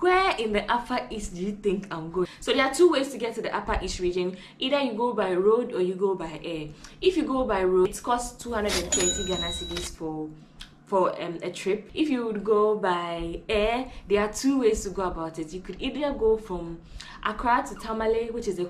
where in the Upper East do you think I'm going? So there are two ways to get to the Upper East region. Either you go by road or you go by air. If you go by road, it costs 230 Ghana cedis for a trip. If you would go by air, there are two ways to go about it. You could either go from Accra to Tamale, which is the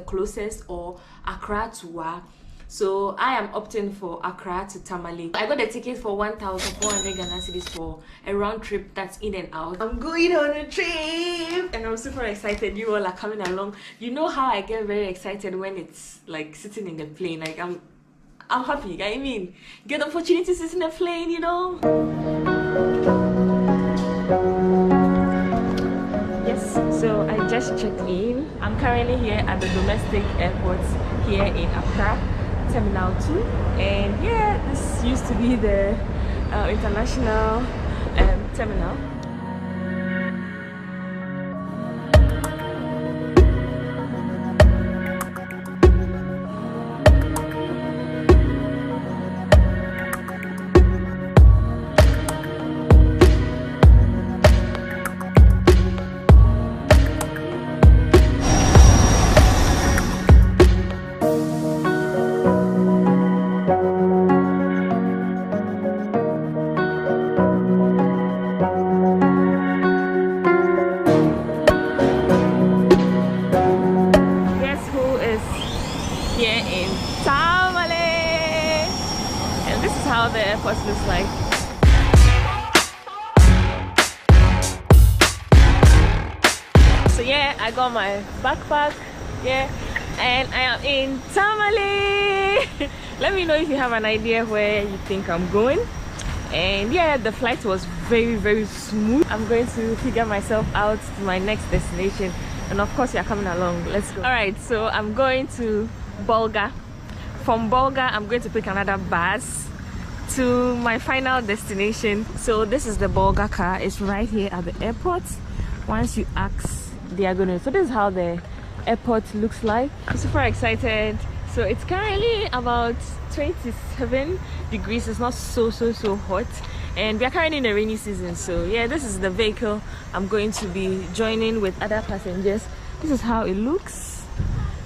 closest, or Accra to Wa. So I am opting for Accra to Tamale. I got a ticket for 1,400 Ghana cedis for a round trip that's in and out. I'm going on a trip and I'm super excited. You all are coming along. You know how I get very excited when it's like sitting in the plane. Like I'm happy. I mean, get the opportunity to sit in a plane, you know. Yes, so I just checked in. I'm currently here at the domestic airport here in Accra. Terminal 2, and yeah, this used to be the international terminal. Looks like. So yeah, I got my backpack, yeah, and I am in Tamale. Let me know if you have an idea where you think I'm going. And yeah, the flight was very, very smooth. I'm going to figure myself out to my next destination, and of course you're coming along. Let's go. All right, so I'm going to Bolga. From Bolga, I'm going to pick another bus to my final destination. So this is the Bolga car. It's right here at the airport. Once you ask, they are gonna. So this is how the airport looks like. I'm super excited. So it's currently about 27 degrees. It's not so hot, and we are currently in the rainy season. So yeah, this is the vehicle I'm going to be joining with other passengers. This is how it looks.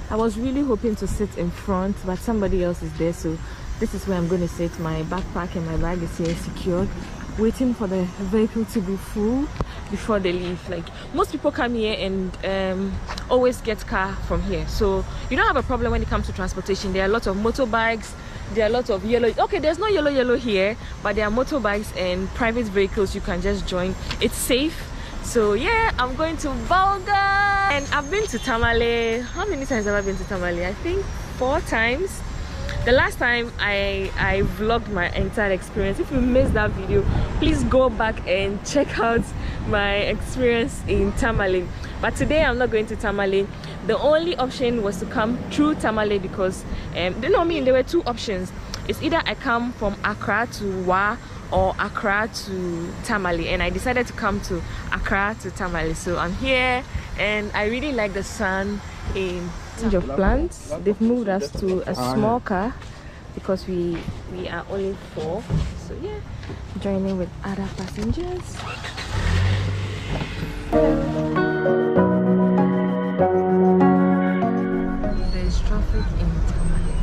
I was really hoping to sit in front, but somebody else is there, so this is where I'm going to sit. My backpack and my bag is here secured. waiting for the vehicle to be full before they leave. Like most people come here and always get car from here, so you don't have a problem when it comes to transportation. There are a lot of motorbikes, there are a lot of yellow. Okay, there's no yellow here, but there are motorbikes and private vehicles you can just join. It's safe. So yeah, I'm going to Volga, and I've been to Tamale. How many times have I been to Tamale? I think 4 times. The last time I vlogged my entire experience. If you missed that video, please go back and check out my experience in Tamale. But today I'm not going to Tamale. The only option was to come through Tamale because there were 2 options. It's either I come from Accra to Wa or Accra to Tamale, and I decided to come to Accra to Tamale. So I'm here and I really like the sun in change of plans. They've moved us to a small car because we are only 4. So yeah, joining with other passengers. There's traffic in Tamale.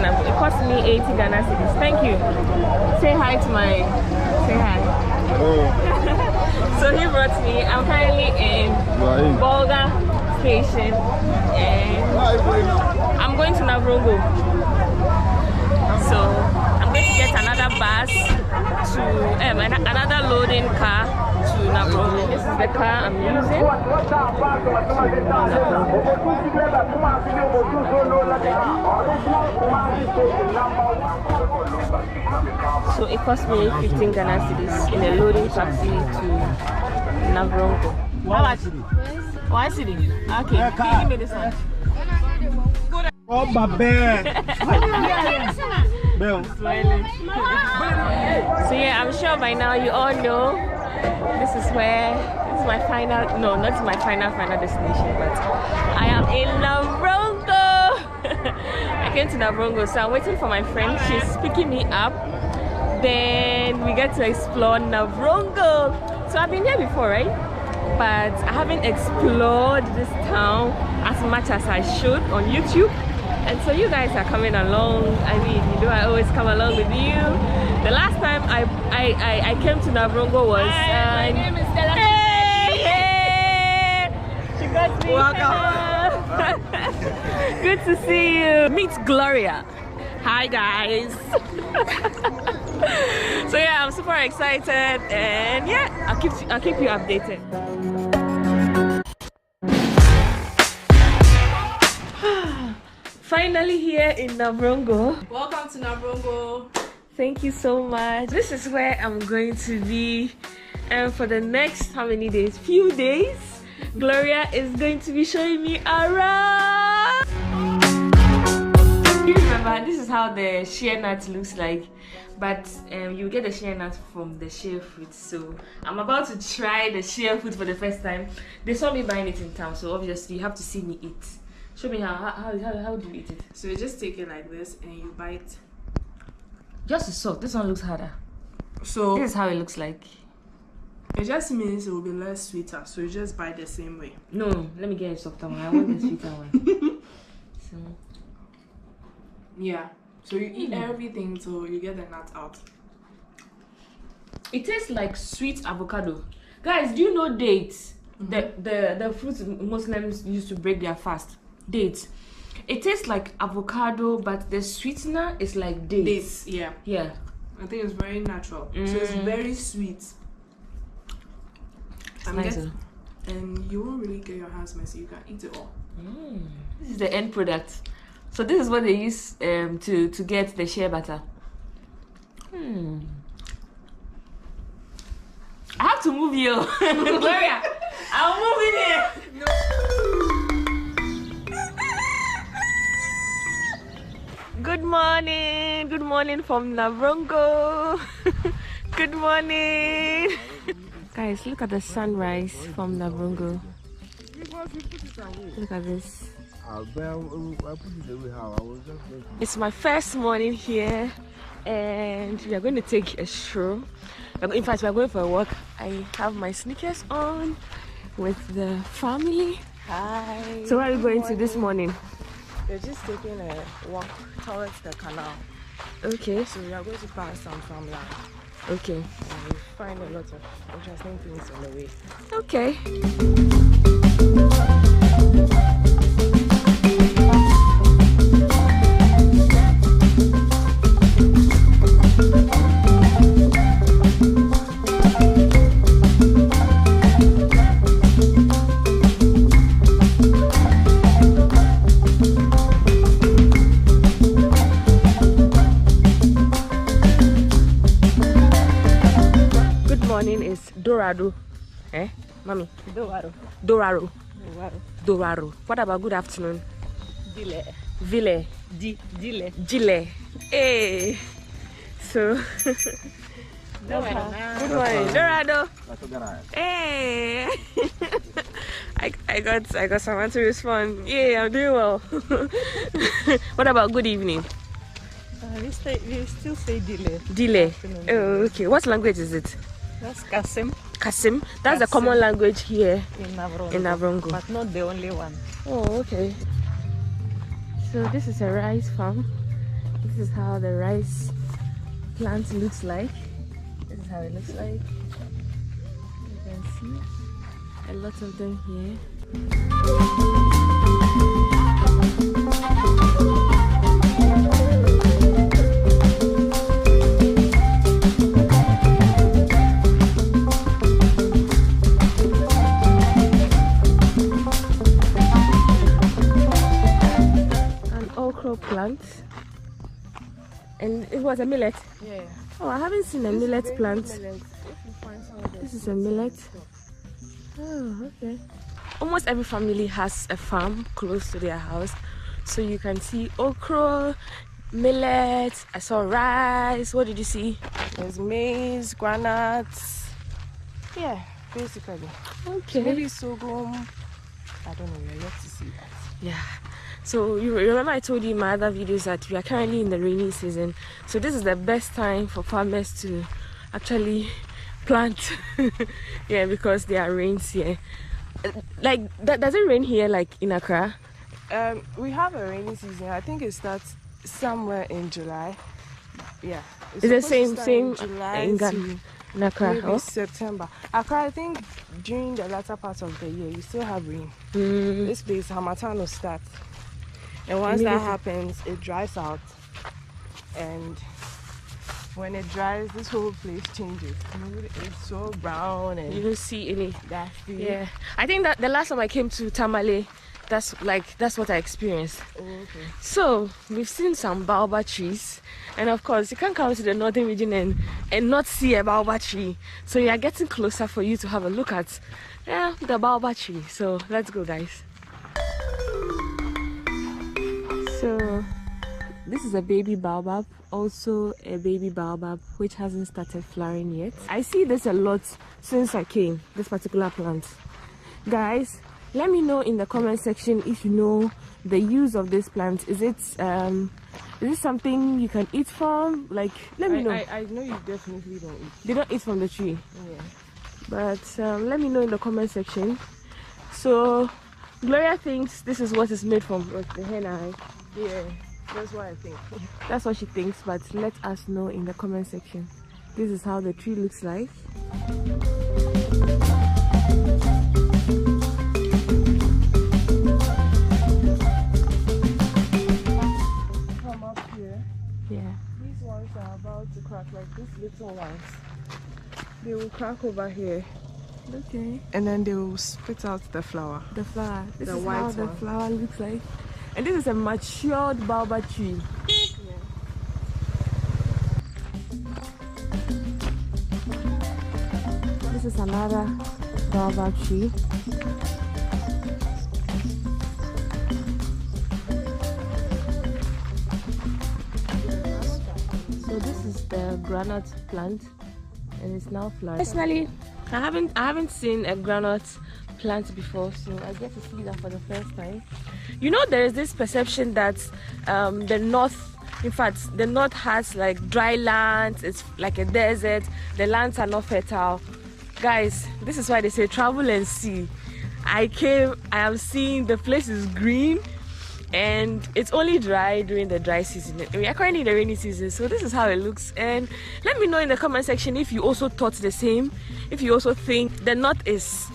It cost me 80 Ghana cedis. Thank you. Say hi to my. Say hi. So he brought me. I'm currently in Volga station, and I'm going to Navrongo. So I'm going to get another bus to another loading car to Navrongo. This is the car I'm using. So it cost me 15 Ghana cedis in a loading taxi to Navrongo. How much? 1 cedi. Okay, give me this one. Oh, so yeah, I'm sure by now you all know this is my final, no, not my final destination, but I am in Navrongo. I came to Navrongo, so I'm waiting for my friend. She's picking me up. Then we get to explore Navrongo. So I've been here before, right? But I haven't explored this town as much as I should on YouTube. And so you guys are coming along. I mean, you know, I always come along with you. The last time I came to Navrongo was... Hi, my name is Stella Shanelly. Hey! She got me. Welcome. Good to see you. Meet Gloria. Hi, guys. So yeah, I'm super excited. And yeah, I'll keep you updated. Finally here in Navrongo. Welcome to Navrongo. Thank you so much. This is where I'm going to be for the next how many days? Few days. Gloria is going to be showing me around. You remember, this is how the shea nut looks like, but you get the shea nut from the shea fruit. So I'm about to try the shea fruit for the first time. They saw me buying it in town, so obviously you have to see me eat. Show me how do you eat it? So you just take it like this and you bite. Just a soft. This one looks harder. So this is how it looks like. It just means it will be less sweeter. So you just bite the same way. No, let me get a softer one. I want the sweeter one. So yeah. So you eat everything till you get the nut out. It tastes like sweet avocado. Guys, do you know dates? The fruits Muslims used to break their fast. Dates. It tastes like avocado, but the sweetener is like dates. Yeah. Yeah. I think it's very natural. So it's very sweet. And you won't really get your hands messy. You can eat it all. This is the end product. So this is what they use to get the shea butter. I have to move you. Gloria, I'm moving here. No. Good morning from Navrongo. Good morning. Guys, look at the sunrise from Navrongo. Look at this. It's my first morning here, and we are going to take a stroll. In fact, we are going for a walk. I have my sneakers on with the family. Hi. So where are you going to this morning? We're just taking a walk towards the canal. Okay. So we are going to pass some farmland. Okay. And we find a lot of interesting things on the way. Okay. Dorado. Eh? Mommy? Dorado. Dorado. Dorado. Dorado. What about good afternoon? Dile. Ville. Dile. Gile. Hey. So. Good morning. Dorado. Hey. I got someone to respond. Yeah, I'm doing well. What about good evening? We still say Dile. Dile. Oh, okay. What language is it? That's Kasim. Kasim? That's the common language here in Navrongo. But not the only one. Oh, okay. So this is a rice farm. This is how the rice plant looks like. This is how it looks like. You can see a lot of them here. Plant, and it was a millet. Yeah. Oh, I haven't seen a millet plant. This is a millet. Oh, okay. Almost every family has a farm close to their house, so you can see okra, millet. I saw rice. What did you see? There's maize, granuts. Yeah, basically. Okay. Maybe sorghum. I don't know. We're yet to see that. Yeah. So you remember I told you in my other videos that we are currently in the rainy season, so this is the best time for farmers to actually plant. Yeah, because there are rains here. Like does it rain here like in Accra? We have a rainy season. I think it starts somewhere in July. Yeah, it's the same in July in Accra. Maybe September. Accra, I think during the latter part of the year you still have rain. This place Harmattan will start. And once that happens, it dries out, and when it dries, this whole place changes. It's so brown, and you don't see any. Yeah, I think that the last time I came to Tamale, that's what I experienced. Oh, okay. So we've seen some baobab trees, and of course you can't come to the northern region and not see a baobab tree. So you are getting closer for you to have a look at the baobab tree. So let's go, guys. So this is a baby baobab, also a baby baobab which hasn't started flowering yet. I see this a lot since I came, this particular plant. Guys, let me know in the comment section if you know the use of this plant. Is it something you can eat from? Like, let me know. I know you definitely don't eat. They don't eat from the tree? Yeah. But let me know in the comment section. So Gloria thinks this is what it's made from, the henna. Yeah, that's what I think. That's what she thinks, but let us know in the comment section. This is how the tree looks like. Come up here. Yeah. These ones are about to crack, like these little ones. They will crack over here. Okay. And then they will spit out the flower. The flower. This the is white how one. the flower looks like. And this is a matured baobab tree. Yeah. This is another baobab tree. So this is the granite plant, and it's now flowering. Personally, I haven't seen a granite plant before, so I get to see that for the first time. You know, there is this perception that the north, in fact, the north has like dry lands, it's like a desert, the lands are not fertile. Guys, this is why they say travel and see. I am seeing the place is green, and it's only dry during the dry season. We are currently in the rainy season, so this is how it looks. And let me know in the comment section if you also thought the same, if you also think the north is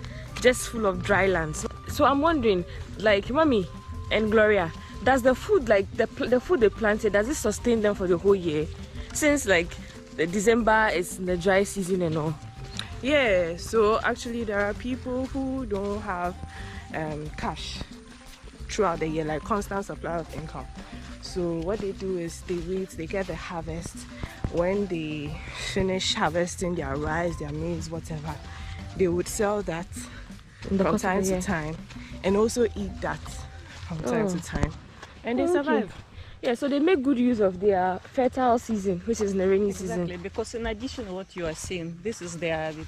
just full of dry lands. So I'm wondering, like, Mommy and Gloria, does the food, like the food they planted, does it sustain them for the whole year, since like the December is the dry season and all? Yeah, so actually there are people who don't have cash throughout the year, like constant supply of income. So what they do is they wait, they get the harvest. When they finish harvesting their rice, their maize, whatever, they would sell that from time to time, and also eat that from time to time, and they survive. Yeah, so they make good use of their fertile season, which is the rainy season. Exactly, because in addition to what you are saying, this is their, we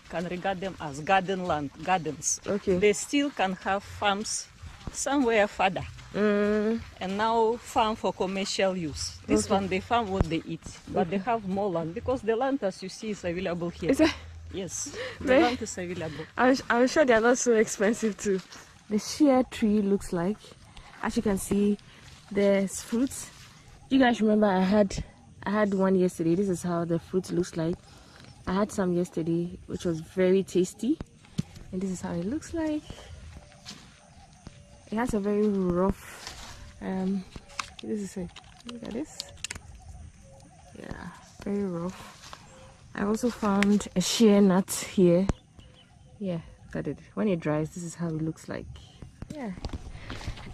can regard them as garden land, gardens. Okay. They still can have farms somewhere further, and now farm for commercial use. This one, they farm what they eat, but they have more land, because the land, as you see, is available here. Is it? Yes, the land is available. I'm sure they are not so expensive too. The shea tree looks like, as you can see, there's fruits. You guys remember I had one yesterday. This is how the fruit looks like. I had some yesterday, which was very tasty, and this is how it looks like. It has a very rough this is it. Look at this. Yeah, very rough. I also found a shea nut here. Yeah, look at it. When it dries, this is how it looks like. Yeah.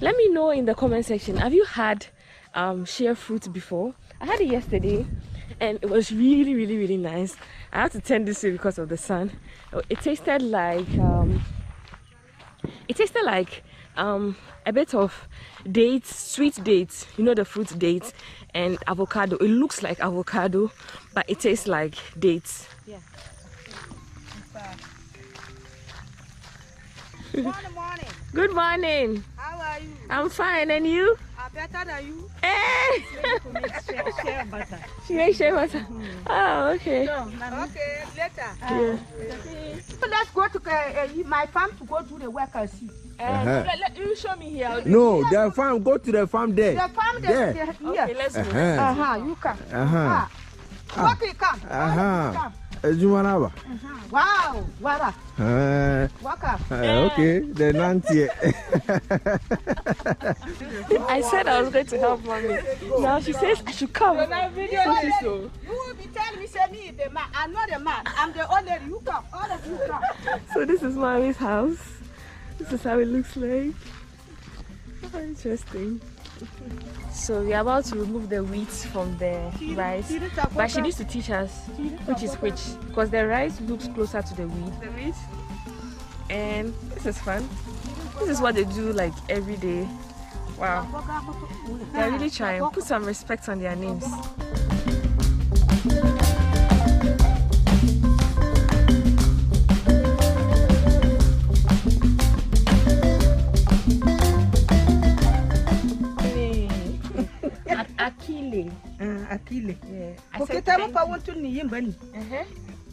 Let me know in the comment section, have you had shea fruit before? I had it yesterday and it was really, really, really nice. I have to turn this way because of the sun. It tasted like a bit of dates, sweet dates, you know, the fruit dates, and avocado. It looks like avocado, but it tastes like dates. Yeah. Good morning. Good morning. How are you? I'm fine, and you? I'm better than you. Hey! Shea butter. She makes shea butter. Oh, okay. Okay, later. Yeah. Let's go to my farm to go do the work and see. Let you show me here. No, the farm. Go to the farm there. The farm there. Here. Okay, let's go. You come. Okay, come. Come. Wow. Wara. Okay, the nantie. I said I was going to help Mommy. Now she says I should come. You will be telling me, say me the man. I'm not the man. I'm the owner. You come. All of you come. So this is Mommy's house. This is how it looks like. Oh, interesting. So we are about to remove the wheat from the rice, but she needs to teach us which is which, because the rice looks closer to the wheat. And this is fun. This is what they do like every day. Wow, they're really trying. Put some respect on their names. Akile. Yeah. Okay, tell me want to need money.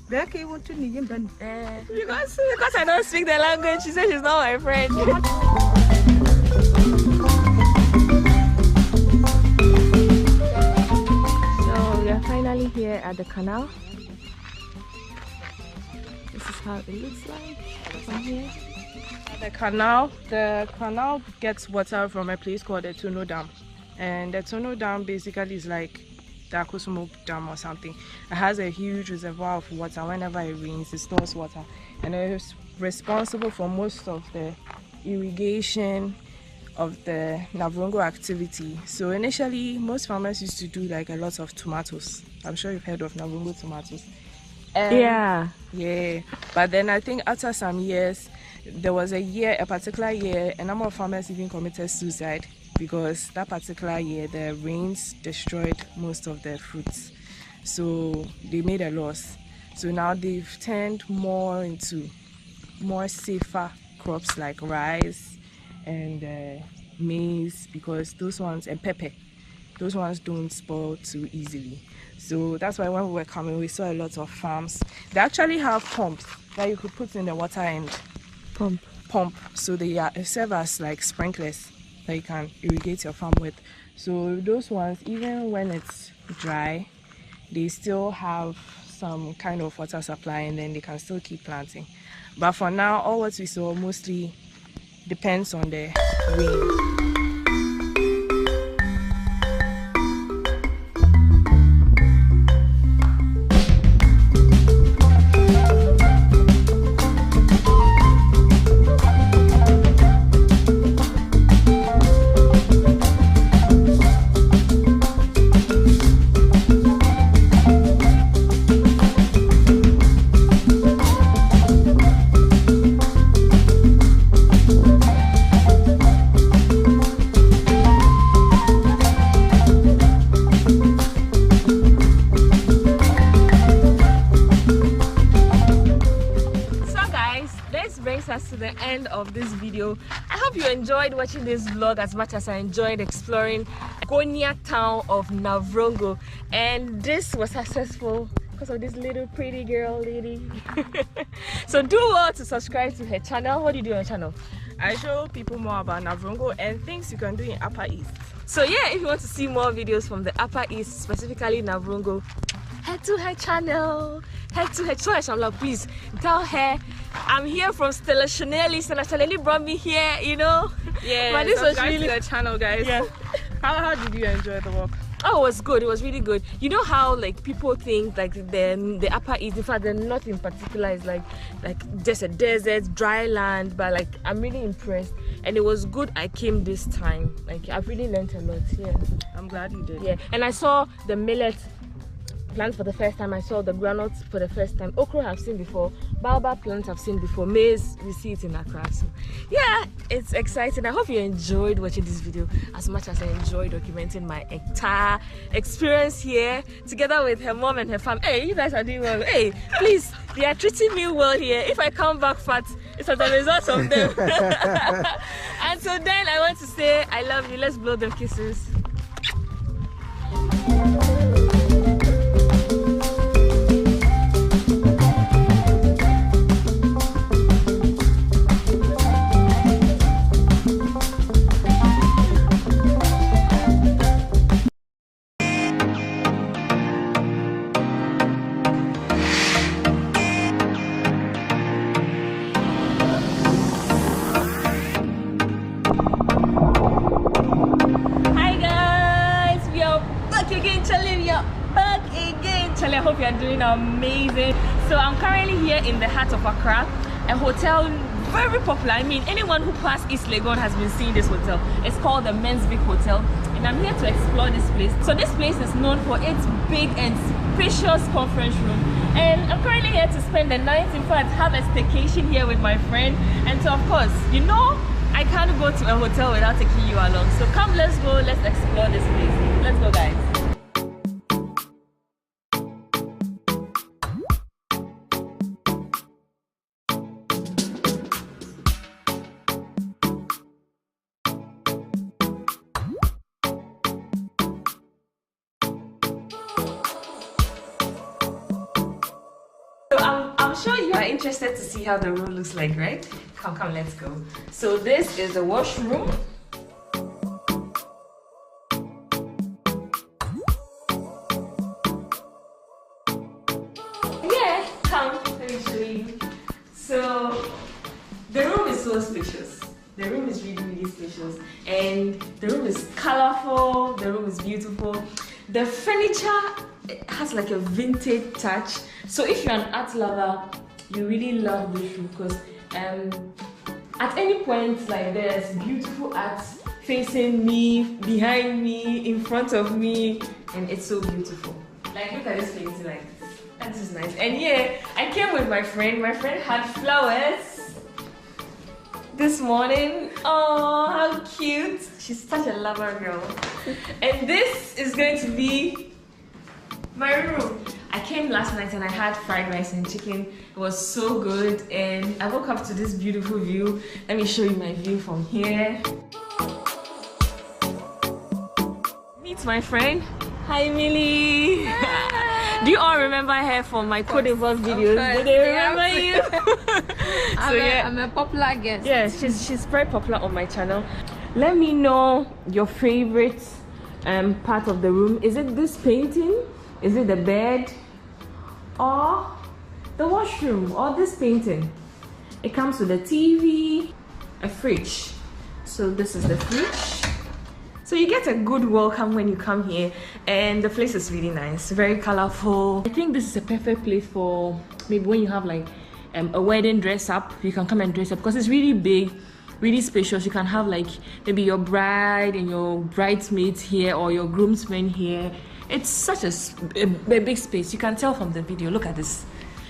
Back you want to need money. Because I don't speak the language, she says she's not my friend. So we are finally here at the canal. This is how it looks like from here. The canal gets water from a place called the Tuno Dam. And the Tuno Dam basically is like the Akusumo Dam or something. It has a huge reservoir of water. Whenever it rains, it stores water. And it's responsible for most of the irrigation of the Navrongo activity. So initially, most farmers used to do like a lot of tomatoes. I'm sure you've heard of Navrongo tomatoes. Yeah. But then I think after some years, there was a particular year, a number of farmers even committed suicide, because that particular year the rains destroyed most of the fruits, so they made a loss. So now they've turned more into more safer crops like rice and maize, because those ones, and pepper, those ones don't spoil too easily. So that's why when we were coming, we saw a lot of farms. They actually have pumps that you could put in the water and pump. So they serve as like sprinklers that you can irrigate your farm with. So those ones, even when it's dry, they still have some kind of water supply, and then they can still keep planting. But for now, all what we saw mostly depends on the rain. To the end of this video. I hope you enjoyed watching this vlog as much as I enjoyed exploring Konya town of Navrongo, and this was successful because of this little pretty girl lady. So do well to subscribe to her channel. What do you do on your channel? I show people more about Navrongo and things you can do in Upper East. So yeah, if you want to see more videos from the Upper East, specifically Navrongo, head to her channel. Head to her channel, please. Tell her I'm here from Stella Shanelly. Stella Shanelly brought me here, you know. Yeah, but this was really the channel, guys. Yeah. How did you enjoy the walk? Oh, it was good. It was really good. You know how like people think like the Upper East, in fact, the north in particular is like just a desert, dry land. But like I'm really impressed, and it was good. I came this time. Like I've really learned a lot. Yeah, I'm glad you did. Yeah, and I saw the millet plant for the first time. I saw the groundnuts for the first time. Okra I've seen before. Baobab plants I've seen before. Maize, we see it in Accra. So yeah, it's exciting. I hope you enjoyed watching this video as much as I enjoyed documenting my entire experience here together with her mom and her family. Hey, you guys are doing well. Hey, please, they are treating me well here. If I come back fat, it's as a result of them. And so then I want to say I love you. Let's blow them kisses. I hope you are doing amazing. So I'm currently here in the heart of Accra, a hotel very popular. I mean, anyone who passed East Legon has been seeing this hotel. It's called the Men's Big Hotel, and I'm here to explore this place. So this place is known for its big and spacious conference room, and I'm currently here to spend the night. In fact, have a staycation here with my friend. And so of course, you know, I can't go to a hotel without taking you along. So come, let's go, let's explore this place. Let's go, guys. I'm sure you are interested to see how the room looks like, right? Come, let's go. So this is the washroom. Yeah, come, let me show you. So the room is so spacious. The room is really, really spacious. And the room is colorful, the room is beautiful. The furniture has like a vintage touch. So if you're an art lover, you really love this room because at any point like there's beautiful art facing me, behind me, in front of me, and it's so beautiful. Like look at this painting like this. That is nice. And yeah, I came with my friend. My friend had flowers this morning. Oh, how cute. She's such a lover girl. And this is going to be my room. I came last night and I had fried rice and chicken. It was so good, and I woke up to this beautiful view. Let me show you my view from here. Meet my friend. Hi, Millie. Do you all remember her from my Cote d'Ivoire videos? Do they remember you? I'm a popular guest. Yes, she's very popular on my channel. Let me know your favorite part of the room. Is it this painting? Is it the bed? Or the washroom? Or this painting? It comes with a TV, a fridge. So this is the fridge. So you get a good welcome when you come here, and the place is really nice, very colorful. I think this is a perfect place for maybe when you have like a wedding dress up. You can come and dress up because it's really big, really spacious. You can have like maybe your bride and your bridesmaids here, or your groomsmen here. It's such a big space. You can tell from the video. Look at this.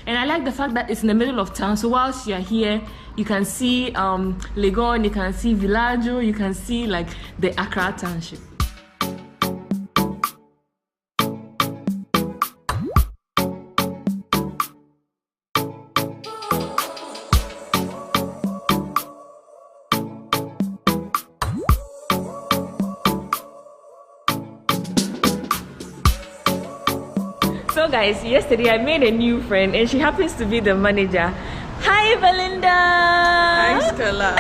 And I like the fact that it's in the middle of town. So whilst you're here, you can see Legon, you can see Villaggio, you can see like the Accra township. So guys, yesterday I made a new friend and she happens to be the manager. Hi Belinda! Hi Stella.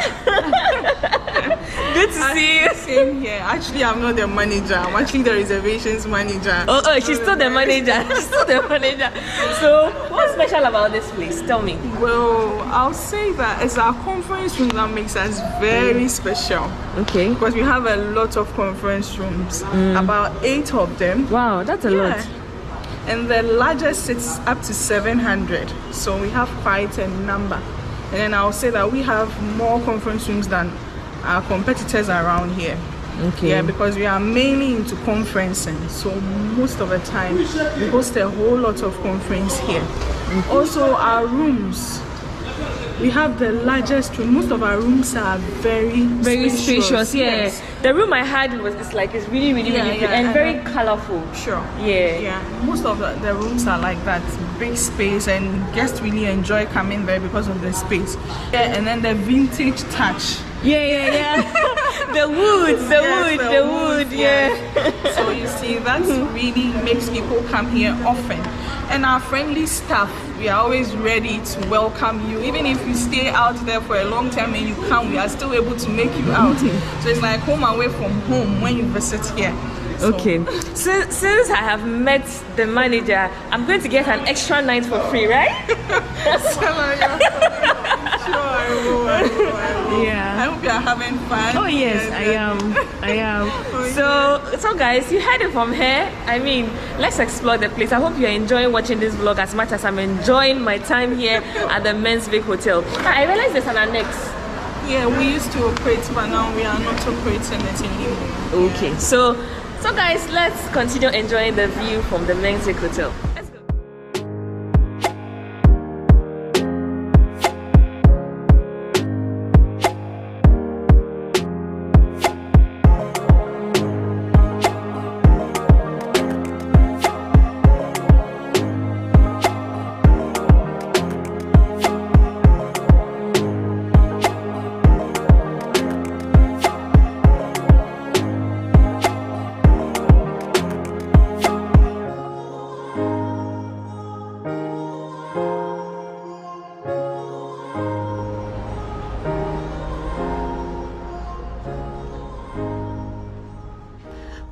Good to see you. Same here. Actually, I'm not the manager. I'm actually the reservations manager. Oh, she's still the manager. She's still the manager. So, what's special about this place? Tell me. Well, I'll say that it's our conference room that makes us very special. Okay. Because we have a lot of conference rooms, about 8 of them. Wow, that's a lot. And the largest sits up to 700. So we have quite a number. And then I'll say that we have more conference rooms than our competitors around here. Okay. Yeah, because we are mainly into conferencing. So most of the time we host a whole lot of conference here. Also our rooms. We have the largest room. Most of our rooms are very spacious. Yeah. Yes. The room I had it's really really pretty and very colorful. Sure. Yeah. Most of the rooms are like that, big space, and guests really enjoy coming there because of the space. Yeah, and then the vintage touch. Yeah. the wood. Yeah. So you see, that really makes people come here often. And our friendly staff, we are always ready to welcome you. Even if you stay out there for a long time and you come, we are still able to make you out. So it's like home away from home when you visit here. So. Okay. Since I have met the manager, I'm going to get an extra night for free, right? Sure, I will. Yeah. I hope you are having fun. Oh yes, I am. So guys, you heard it from her. I mean, let's explore the place. I hope you're enjoying watching this vlog as much as I'm enjoying my time here at the Men's Big Hotel. I realize there's an annex. Yeah, we used to operate, but now we are not operating it anymore. Okay, so guys, let's continue enjoying the view from the Men's Big Hotel.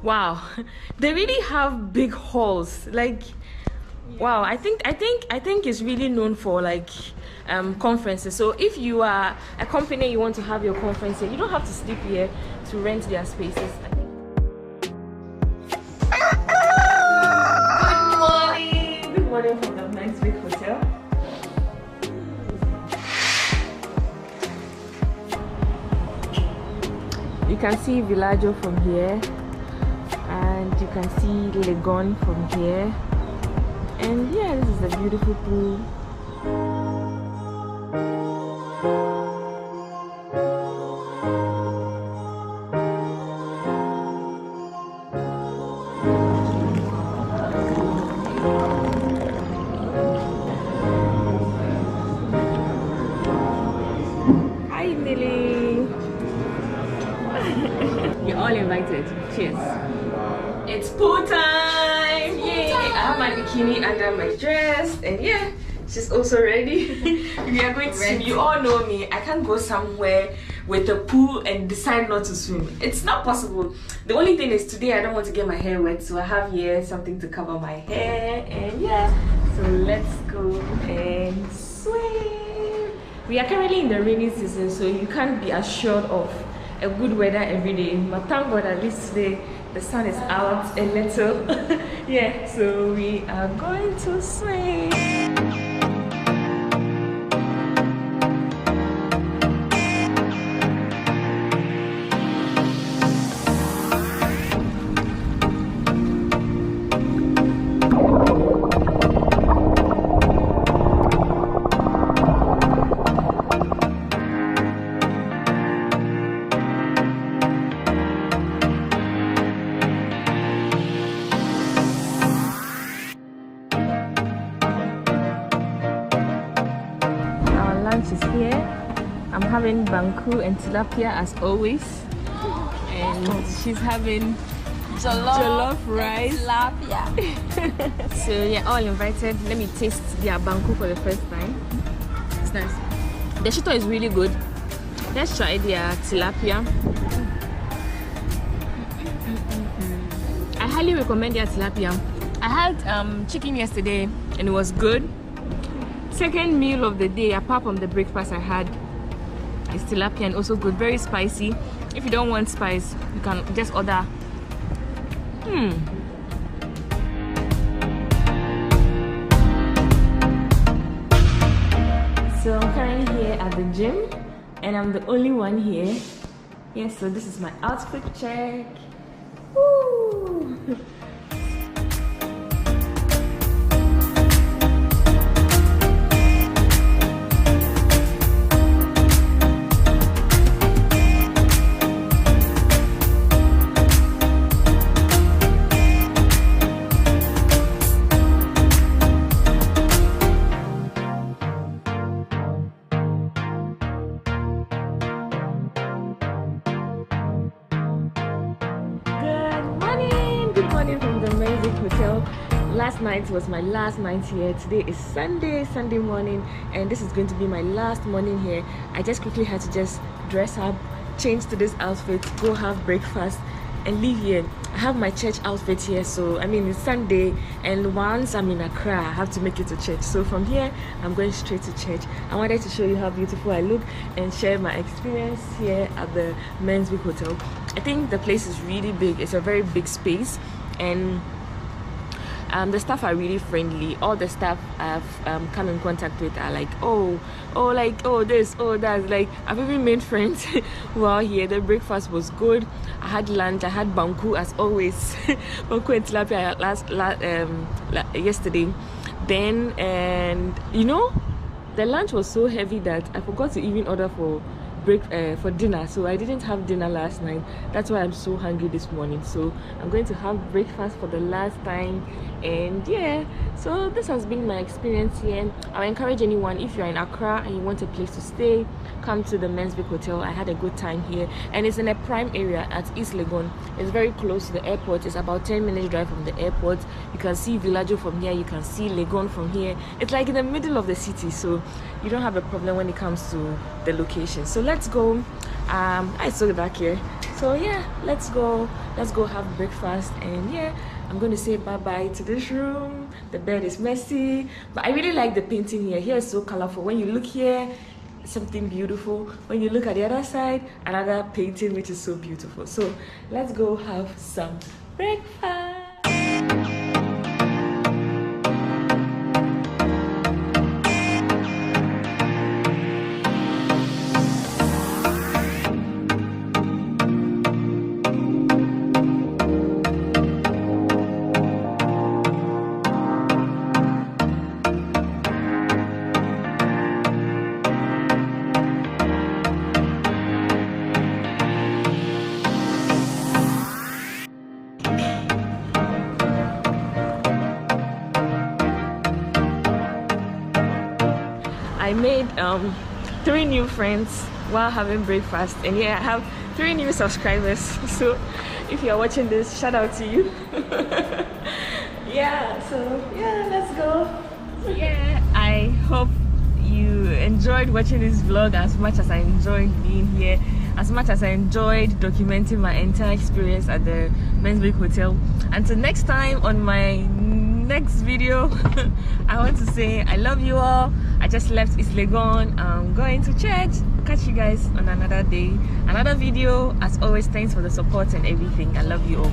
Wow, they really have big halls. Like, wow, I think it's really known for like conferences. So if you are a company, you want to have your conference here, you don't have to sleep here to rent their spaces. Good morning from the Men's Big Hotel. You can see Villaggio from here, and you can see Legon from here, and yeah, this is a beautiful pool. pool time! Yay! I have my bikini under my dress, and yeah, she's also ready. We are going to swim. You all know me. I can't go somewhere with a pool and decide not to swim. It's not possible. The only thing is today I don't want to get my hair wet, so I have here something to cover my hair, and yeah. So let's go and swim. We are currently in the rainy season, so you can't be assured of a good weather every day. But thank God at least today the sun is out a little. Yeah, so we are going to swim. Having banku and tilapia as always, and she's having jollof rice. Tilapia. So yeah, all invited. Let me taste their banku for the first time. It's nice. The shito is really good. Let's try their tilapia. I highly recommend their tilapia. I had chicken yesterday and it was good. Second meal of the day, apart from the breakfast I had, is tilapia and also good, very spicy. If you don't want spice, you can just order. So I'm currently here at the gym and I'm the only one here. Yes, so this is my outfit check. Woo! Last night was my last night here. Today is Sunday morning, and this is going to be my last morning here. I just quickly had to just dress up, change to this outfit, go have breakfast and leave here. I have my church outfit here, so I mean it's Sunday, and once I'm in Accra I have to make it to church. So from here I'm going straight to church. I wanted to show you how beautiful I look and share my experience here at the Men's Week Hotel. I think the place is really big. It's a very big space, and the staff are really friendly. All the staff I've come in contact with are like, oh, this, that. Like, I've even made friends while here. The breakfast was good. I had lunch. I had banku as always. Banku and tilapia yesterday. Then, and you know, the lunch was so heavy that I forgot to even order for dinner, so I didn't have dinner last night. That's why I'm so hungry this morning. So I'm going to have breakfast for the last time, and yeah, so this has been my experience here. I encourage anyone, if you're in Accra and you want a place to stay, come to the Men's Week Hotel. I had a good time here, and it's in a prime area at East Legon. It's very close to the airport. It's about 10 minutes drive from the airport. You can see Villaggio from here, you can see Legon from here. It's like in the middle of the city, so you don't have a problem when it comes to the location. So let's go. I saw back here, so yeah, let's go have breakfast, and yeah, I'm going to say bye-bye to this room. The bed is messy, but I really like the painting here. Here is so colorful. When you look here, something beautiful. When you look at the other side, another painting which is so beautiful. So let's go have some breakfast. I made 3 new friends while having breakfast, and yeah, I have 3 new subscribers. So if you're watching this, shout out to you. Yeah, so yeah, let's go. Yeah, I hope you enjoyed watching this vlog as much as I enjoyed being here, as much as I enjoyed documenting my entire experience at the Menswick Hotel. Until next time on my next video, I want to say I love you all. I just left East Legon. I'm going to church. Catch you guys on another day, another video. As always, thanks for the support and everything. I love you all.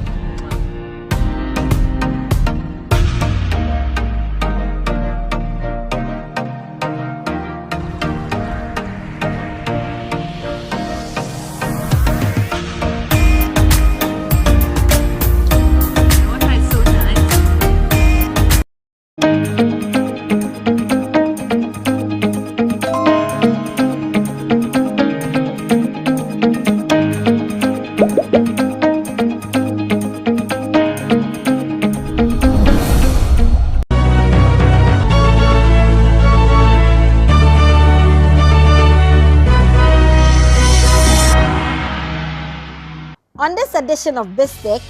On this edition of BizTech,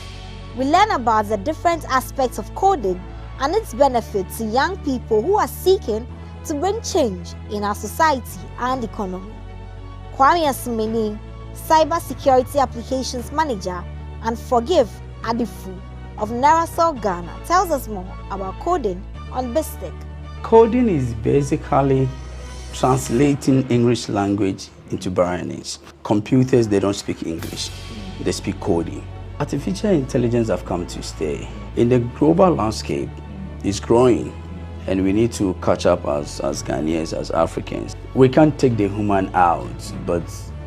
we learn about the different aspects of coding and its benefits to young people who are seeking to bring change in our society and economy. Kwame Asumeni, Cyber Security Applications Manager, and Forgive Adifu of Narasol, Ghana, tells us more about coding on BizTech. Coding is basically translating English language into Baranese. Computers, they don't speak English. They speak coding. Artificial intelligence have come to stay. In the global landscape, it's growing, and we need to catch up as Ghanaians, as Africans. We can't take the human out, but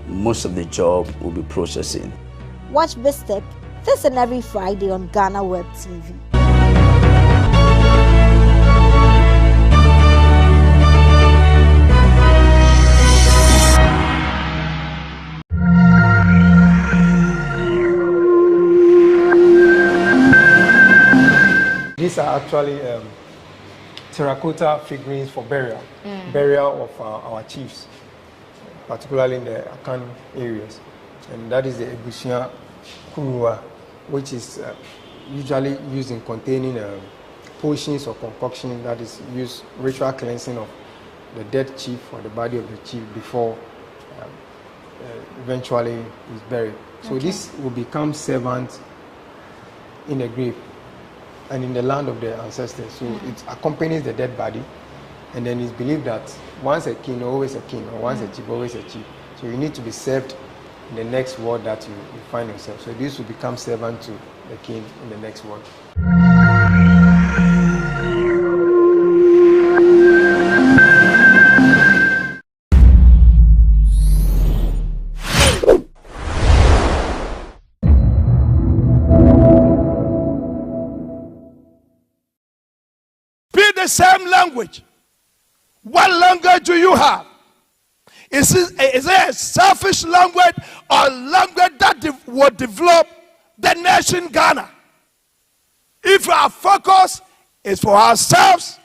most of the job will be processing. Watch BizTech this and every Friday on GhanaWeb TV. These are actually terracotta figurines for burial, burial of our chiefs, particularly in the Akan areas. And that is the Ebusia Kurua, which is usually used in containing potions or concoction that is used ritual cleansing of the dead chief or the body of the chief before eventually is buried. So this will become servant in the grave and in the land of the ancestors. So it accompanies the dead body, and then it's believed that once a king, always a king, or once a chief, always a chief. So you need to be served in the next world that you find yourself. So this will become servant to the king in the next world. Same language. What language do you have? Is it a selfish language or language that will develop the nation Ghana? If our focus is for ourselves,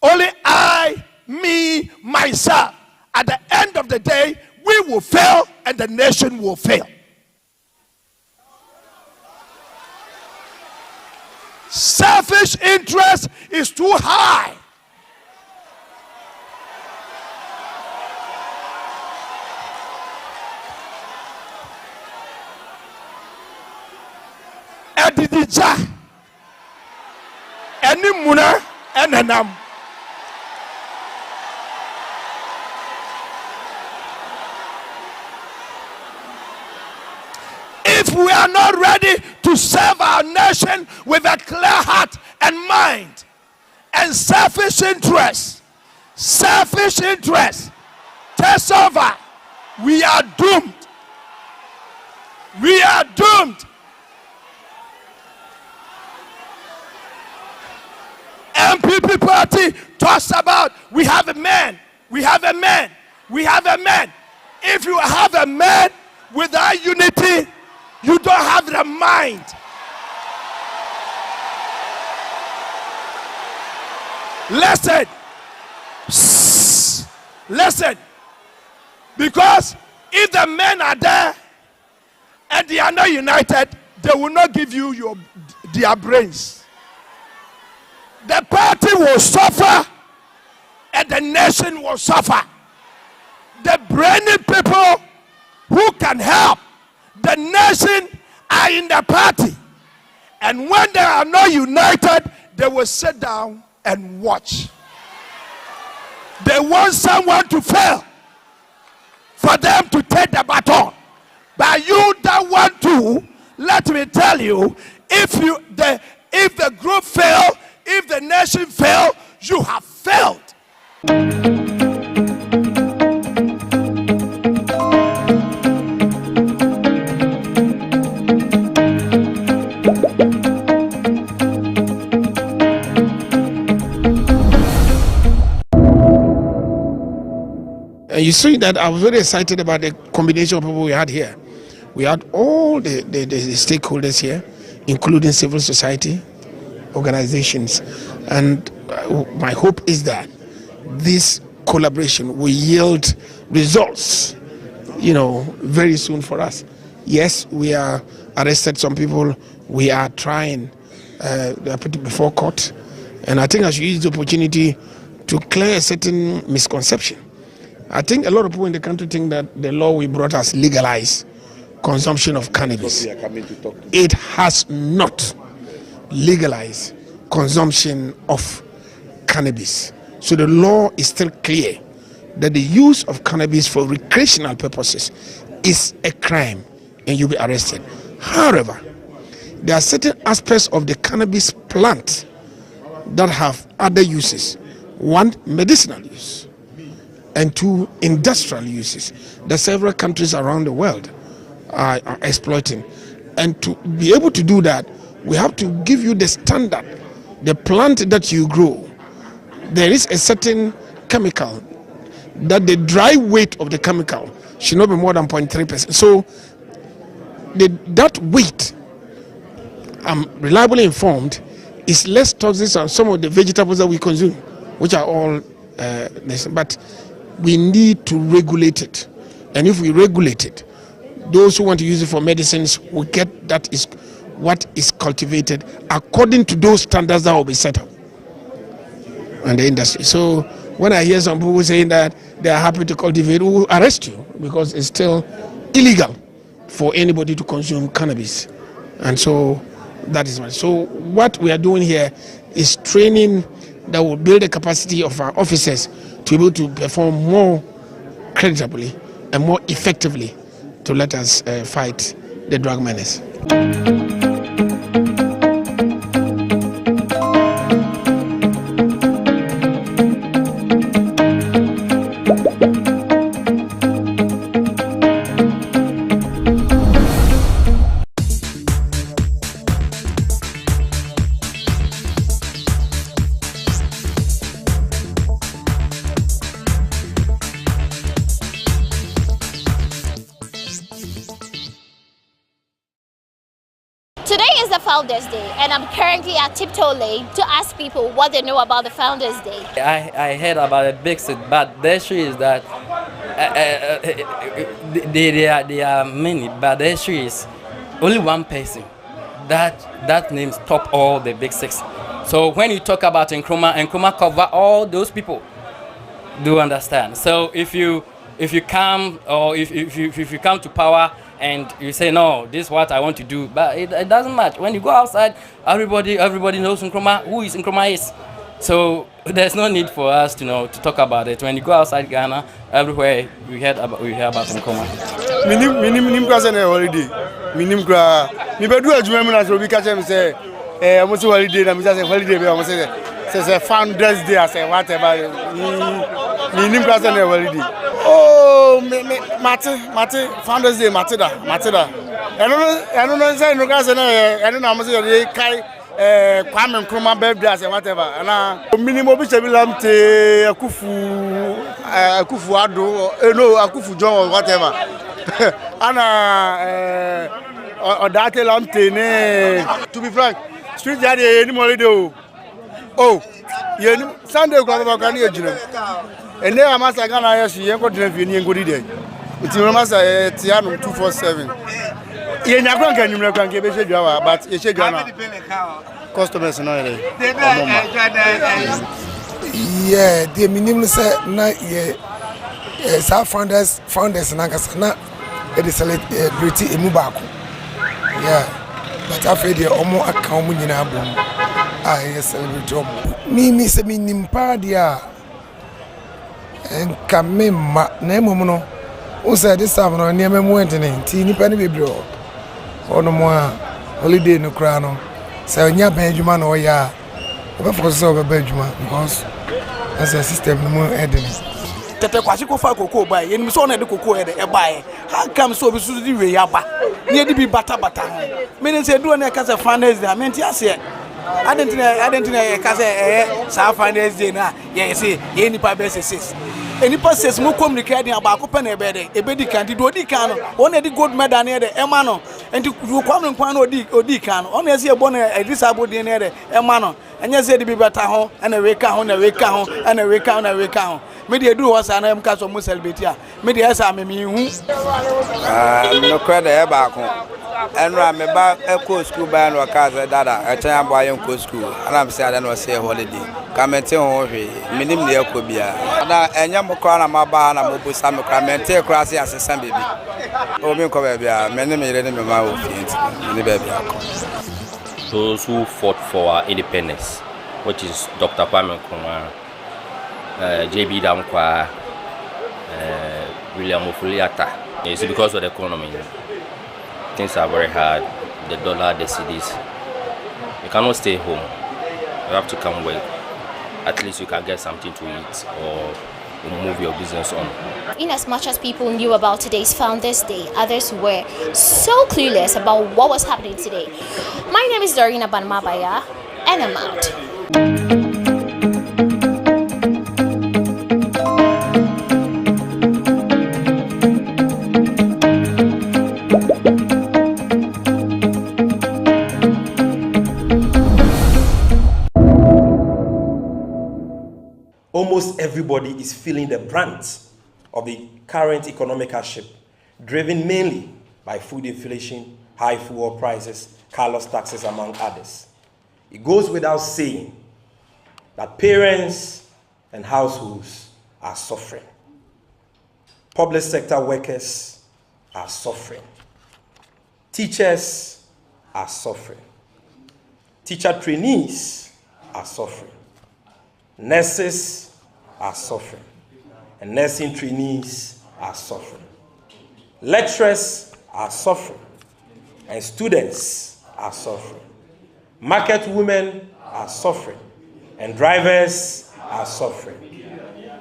only I, me, myself, at the end of the day, we will fail and the nation will fail. Selfish interest is too high. Edidija, Enimuna, Enenam. If we are not ready to serve our nation with a clear heart and mind, and selfish interest takes over, we are doomed. We are doomed. MPP party talks about we have a man, we have a man, we have a man. If you have a man without unity, you don't have the mind. Listen. Listen. Because if the men are there and they are not united, they will not give you their brains. The party will suffer and the nation will suffer. The brainy people who can help the nation are in the party. And when they are not united, they will sit down and watch. They want someone to fail for them to take the baton. But you that want to, let me tell you, if the group fail, if the nation fail, you have failed. And you see that I was very excited about the combination of people we had here. We had all the stakeholders here, including civil society, organizations. And my hope is that this collaboration will yield results, very soon for us. Yes, we are arrested some people. We are trying, they are put before court. And I think I should use the opportunity to clear a certain misconception. I think a lot of people in the country think that the law we brought us legalized consumption of cannabis. It has not legalized consumption of cannabis. So the law is still clear that the use of cannabis for recreational purposes is a crime and you'll be arrested. However, there are certain aspects of the cannabis plant that have other uses. One, medicinal use, and two, industrial uses that several countries around the world are exploiting. And to be able to do that, we have to give you the standard, the plant that you grow. There is a certain chemical that the dry weight of the chemical should not be more than 0.3%. So that weight, I'm reliably informed, is less toxic than some of the vegetables that we consume, which are all but we need to regulate it. And if we regulate it, those who want to use it for medicines will get that is what is cultivated according to those standards that will be set up in the industry. So when I hear some people saying that they are happy to cultivate, we will arrest you because it's still illegal for anybody to consume cannabis. And so that is one. So what we are doing here is training that will build the capacity of our officers to be able to perform more creditably and more effectively to let us fight the drug menace. Founders Day, and I'm currently at Tiptoe Lane to ask people what they know about the Founders Day. I heard about the big city, but the issue is that there are many, but the issue is only one person that names top all the big six. So when you talk about Nkrumah cover all those people. Do you understand? So if you come or if you come to power and you say no, this is what I want to do, but it doesn't match. When you go outside, everybody knows Nkrumah, who is Nkrumah is. So there's no need for us to talk about it. When you go outside Ghana, everywhere we hear about Nkrumah. Minim kwasene holiday. Minim kwa. Mi bedu adwuma mu na so bi ka che me say mo se holiday na mi say holiday be mo say Founders Day as whatever. Minim kwasene holiday. Oh, Mate, Founders Day, Matida. I don't know, say no guys, I don't know how much they carry Kwame Nkrumah birthday as whatever. And minimum be lamte Akufu Ado, no Akufu John or whatever. And or that lamte ne. To be frank, street daddy any more do. Oh, you Sunday go about can and then I'm asking Ghana, she ain't got to have any good day. It's your master, Tiano 247. Ye nyakron kan nyumre kwan ke be shedwa but ye shedwa na. Customers no ile. Yeah, the minimum say na ye sa founders na kasa na e celebrity emu baako. Yeah. But after the omo aka omo nyina abom. Ah, yes, celebrity omo. Me say me nimpa dia. Enka me ma na emu no. O say this time no niam emu entene. Ti nipa ne bebre o. Ono mo a holiday no kra no. Say onya ban adwuma na o ya. We focus on ban adwuma because as a system no more edeni. Tete kwashi ko fa koko ba ye nim so na de koko e de e ba e. How come so be so di we ya ba? Ne de bi bata me ne say do na ka say finance day me nti ase. Adentina e ka say sa finance day na ye say ye nipa be say enipa says mo communicate about ko pene be de e be di kan di do di kan no won e di gold medal ne de e ma no enti you kwam nkwan no odi kan no on e say e bo na e disable de ne de e ma no enye say di bi beta ho na we ka ho na we ka ho na we ka ho na we ka ho me de do was na em ka so mo celebrate a me de esa me hu no kwede e ba ko enra me ba e ko school ba no ka say dada e chen abo ayen ko school ana me say ada no say holiday ka me te ho hwe minim ne yakọ bia ada enya mo kwa na maba na mo busa me kwa me te kra say asesa bebi obi nko ba bia me ne me yire ne me ma wo fienti ne ba bia ko. Those who fought for our independence, which is Dr. Kwame Nkrumah, JB Dankwa, William Ofuliata. It's because of the economy. Things are very hard. The dollar, the cedis. You cannot stay home. You have to come work. At least you can get something to eat or move your business on. In as much as people knew about today's Founders Day, others were so clueless about what was happening today. My name is Dorina Banmabaya, and I'm out. Almost everybody is feeling the brunt of the current economic hardship, driven mainly by food inflation, high fuel prices, careless taxes, among others. It goes without saying that parents and households are suffering. Public sector workers are suffering. Teachers are suffering. Teacher trainees are suffering. Nurses are suffering, and nursing trainees are suffering. Lecturers are suffering, and students are suffering. Market women are suffering, and drivers are suffering.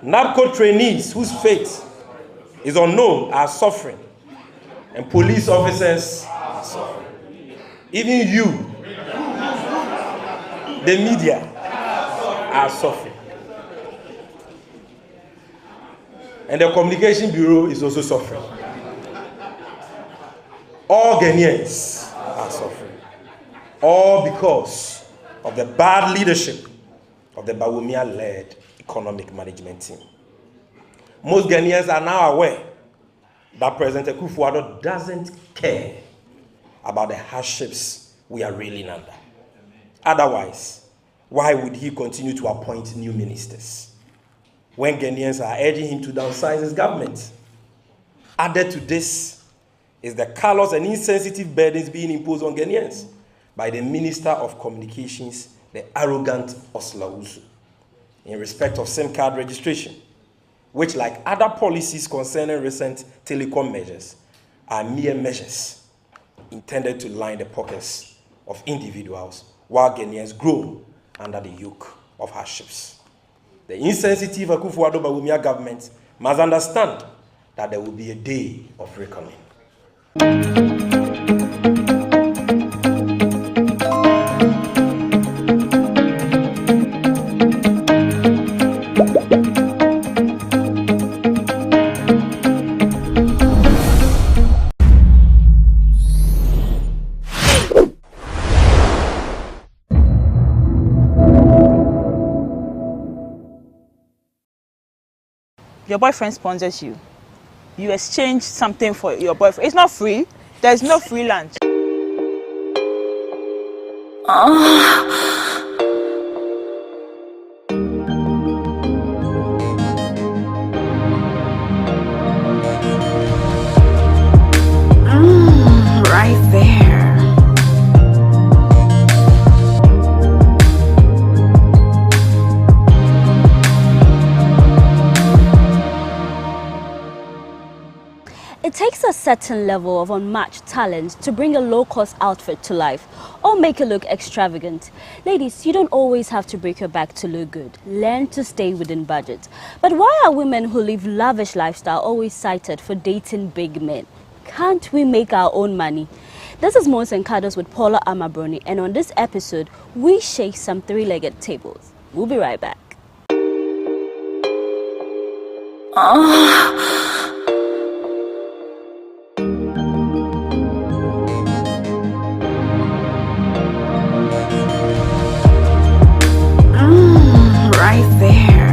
NABCO trainees whose fate is unknown are suffering, and police officers are suffering. Even you, the media, are suffering. And the Communication Bureau is also suffering. All Ghanaians are suffering. All because of the bad leadership of the Bawumia-led economic management team. Most Ghanaians are now aware that President Akufo-Addo doesn't care about the hardships we are reeling under. Otherwise, why would he continue to appoint new ministers when Ghanaians are urging him to downsize his government? Added to this is the callous and insensitive burdens being imposed on Ghanaians by the Minister of Communications, the arrogant Osla Usu, in respect of SIM card registration, which, like other policies concerning recent telecom measures, are mere measures intended to line the pockets of individuals while Ghanaians grow under the yoke of hardships. The insensitive Akufo-Addo Bawumia government must understand that there will be a day of reckoning. Your boyfriend sponsors you. You exchange something for your boyfriend. It's not free. There's no free lunch. Right there. It takes a certain level of unmatched talent to bring a low-cost outfit to life or make it look extravagant. Ladies, you don't always have to break your back to look good. Learn to stay within budget. But why are women who live lavish lifestyle always cited for dating big men? Can't we make our own money? This is Moans and Cuddles with Paula Amabroni, and on this episode, we shake some three-legged tables. We'll be right back. Right there.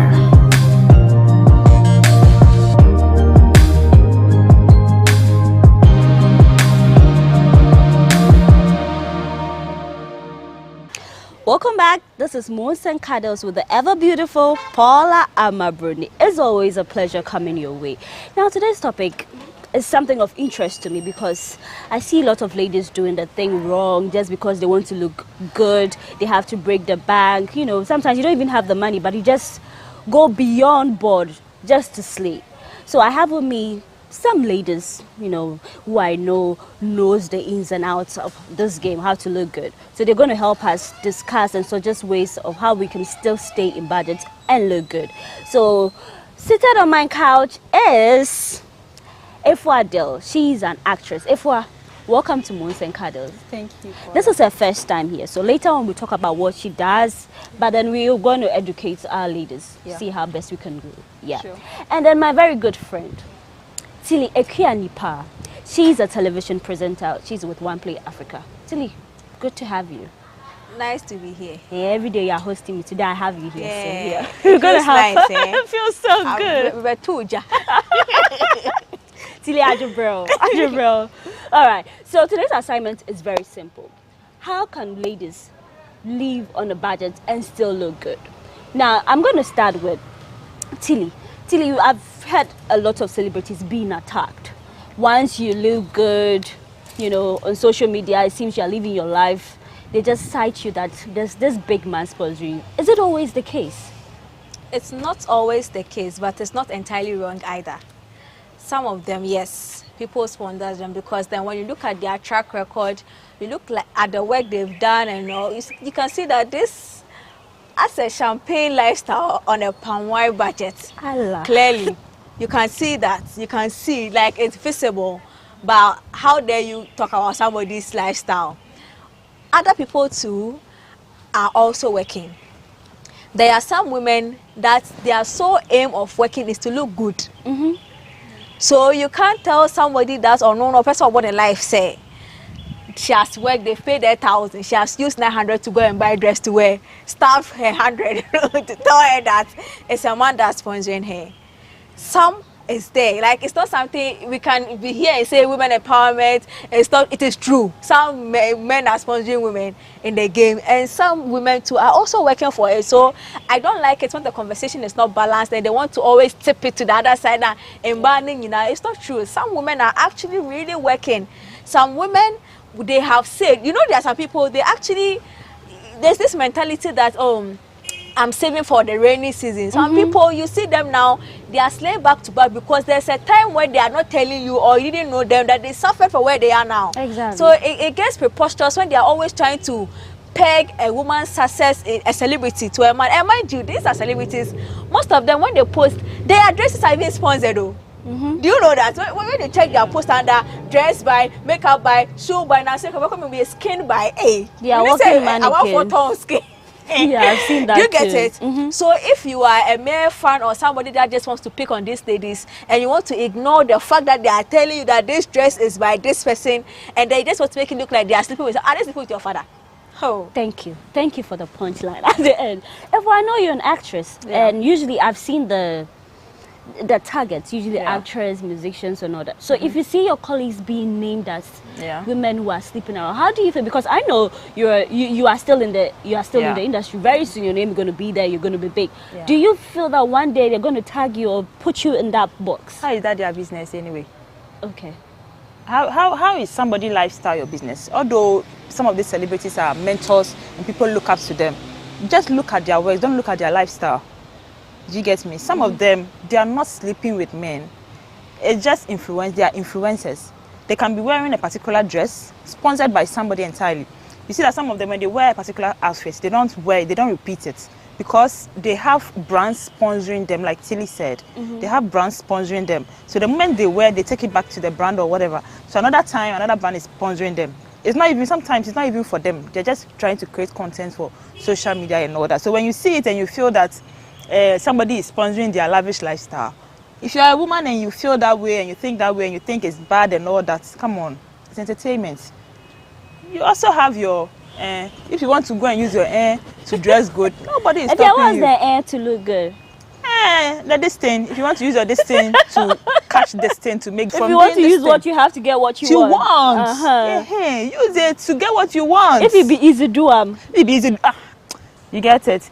Welcome back. This is Moans and Cuddles with the ever beautiful Paula Amabroni. It's always a pleasure coming your way. Now, today's topic is something of interest to me because I see a lot of ladies doing the thing wrong just because they want to look good. They have to break the bank. You know, sometimes you don't even have the money, but you just go beyond board just to slay. So I have with me some ladies, you know, who I know knows the ins and outs of this game, how to look good. So they're going to help us discuss and suggest ways of how we can still stay in budget and look good. So seated on my couch is Efua Del. She's an actress. Efua, welcome to Moans and Cuddles. Thank you. This is her first time here. So later on we'll talk about what she does, but then we're going to educate our ladies, see how best we can do. Yeah. Sure. And then my very good friend, Tilly Ekuanipa. She's a television presenter. She's with One Play Africa. Tilly, good to have you. Nice to be here. Yeah, every day you're hosting me. Today I have you here. Yeah. So we're going to have nice, eh? It feels so good. We're tuja. Tilly Ajabro. All right. So today's assignment is very simple. How can ladies live on a budget and still look good? Now, I'm going to start with Tilly. Tilly, I've heard a lot of celebrities being attacked. Once you look good, you know, on social media, it seems you're living your life. They just cite you that there's this big man sponsoring you. Is it always the case? It's not always the case, but it's not entirely wrong either. Some of them, yes, people sponsor them because then when you look at their track record, you look at the work they've done and all, you can see that this as a champagne lifestyle on a palm wine budget. Allah. Clearly, you can see that. You can see, like, it's visible. But how dare you talk about somebody's lifestyle? Other people too are also working. There are some women that their sole aim of working is to look good. So you can't tell somebody that's unknown or person what their life say. She has worked, they've paid her 1,000, she has used 900 to go and buy a dress to wear, staff her 100 to tell her that it's a man that's sponsoring her. Some is there, like it's not something we can be here and say women empowerment. It's not, it is true. Some men are sponsoring women in the game and some women too are also working for it. So I don't like it when the conversation is not balanced and they want to always tip it to the other side and banning, you know, it's not true. Some women are actually really working. Some women, they have said, you know, there are some people, they actually, there's this mentality that, I'm saving for the rainy season. Some people, you see them now, they are slaying back to back because there's a time when they are not telling you or you didn't know them that they suffered for where they are now. Exactly. So it gets preposterous when they are always trying to peg a woman's success in a celebrity to a man. And mind you, these are celebrities. Most of them, when they post, their dresses are even sponsored though. Do you know that? When you check their post under dress by, makeup by, shoe by, now say, welcome to be skin by, they are working mannequins. I want 4 tons skin. Yeah, I've seen that. Do you get it? So if you are a mere fan or somebody that just wants to pick on these ladies and you want to ignore the fact that they are telling you that this dress is by this person and they just want to make it look like they are sleeping with, are they sleeping with your father? Oh. Thank you for the punchline at the end. If I know you're an actress, and usually I've seen the the targets, usually actors, musicians, and all that. So if you see your colleagues being named as women who are sleeping around, how do you feel? Because I know you are still in the in the industry. Very soon your name is going to be there. You're going to be big. Yeah. Do you feel that one day they're going to tag you or put you in that box? How is that their business anyway? Okay. How is somebody lifestyle your business? Although some of these celebrities are mentors and people look up to them, just look at their works. Don't look at their lifestyle. Do you get me? Some of them, they are not sleeping with men. It's just influence. They are influencers. They can be wearing a particular dress sponsored by somebody entirely. You see that some of them, when they wear a particular outfit, they don't repeat it because they have brands sponsoring them, like Tilly said. They have brands sponsoring them. So the moment they wear, they take it back to the brand or whatever. So another time, another brand is sponsoring them. It's not even, sometimes it's not even for them. They're just trying to create content for social media and all that. So when you see it and you feel that somebody is sponsoring their lavish lifestyle, if you're a woman and you feel that way and you think that way and you think it's bad and all that, come on, it's entertainment. You also have your, if you want to go and use your to dress good, nobody is stopping you. If you want the to look good. This thing, if you want to use your this thing to catch this thing to make. If you want to use what you have to get what you want. Use it to get what you want. If it be easy, do it be easy. You get it.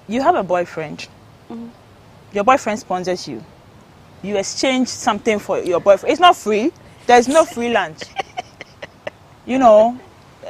You have a boyfriend. Your boyfriend sponsors you. You exchange something for your boyfriend. It's not free. There's no free lunch. You know,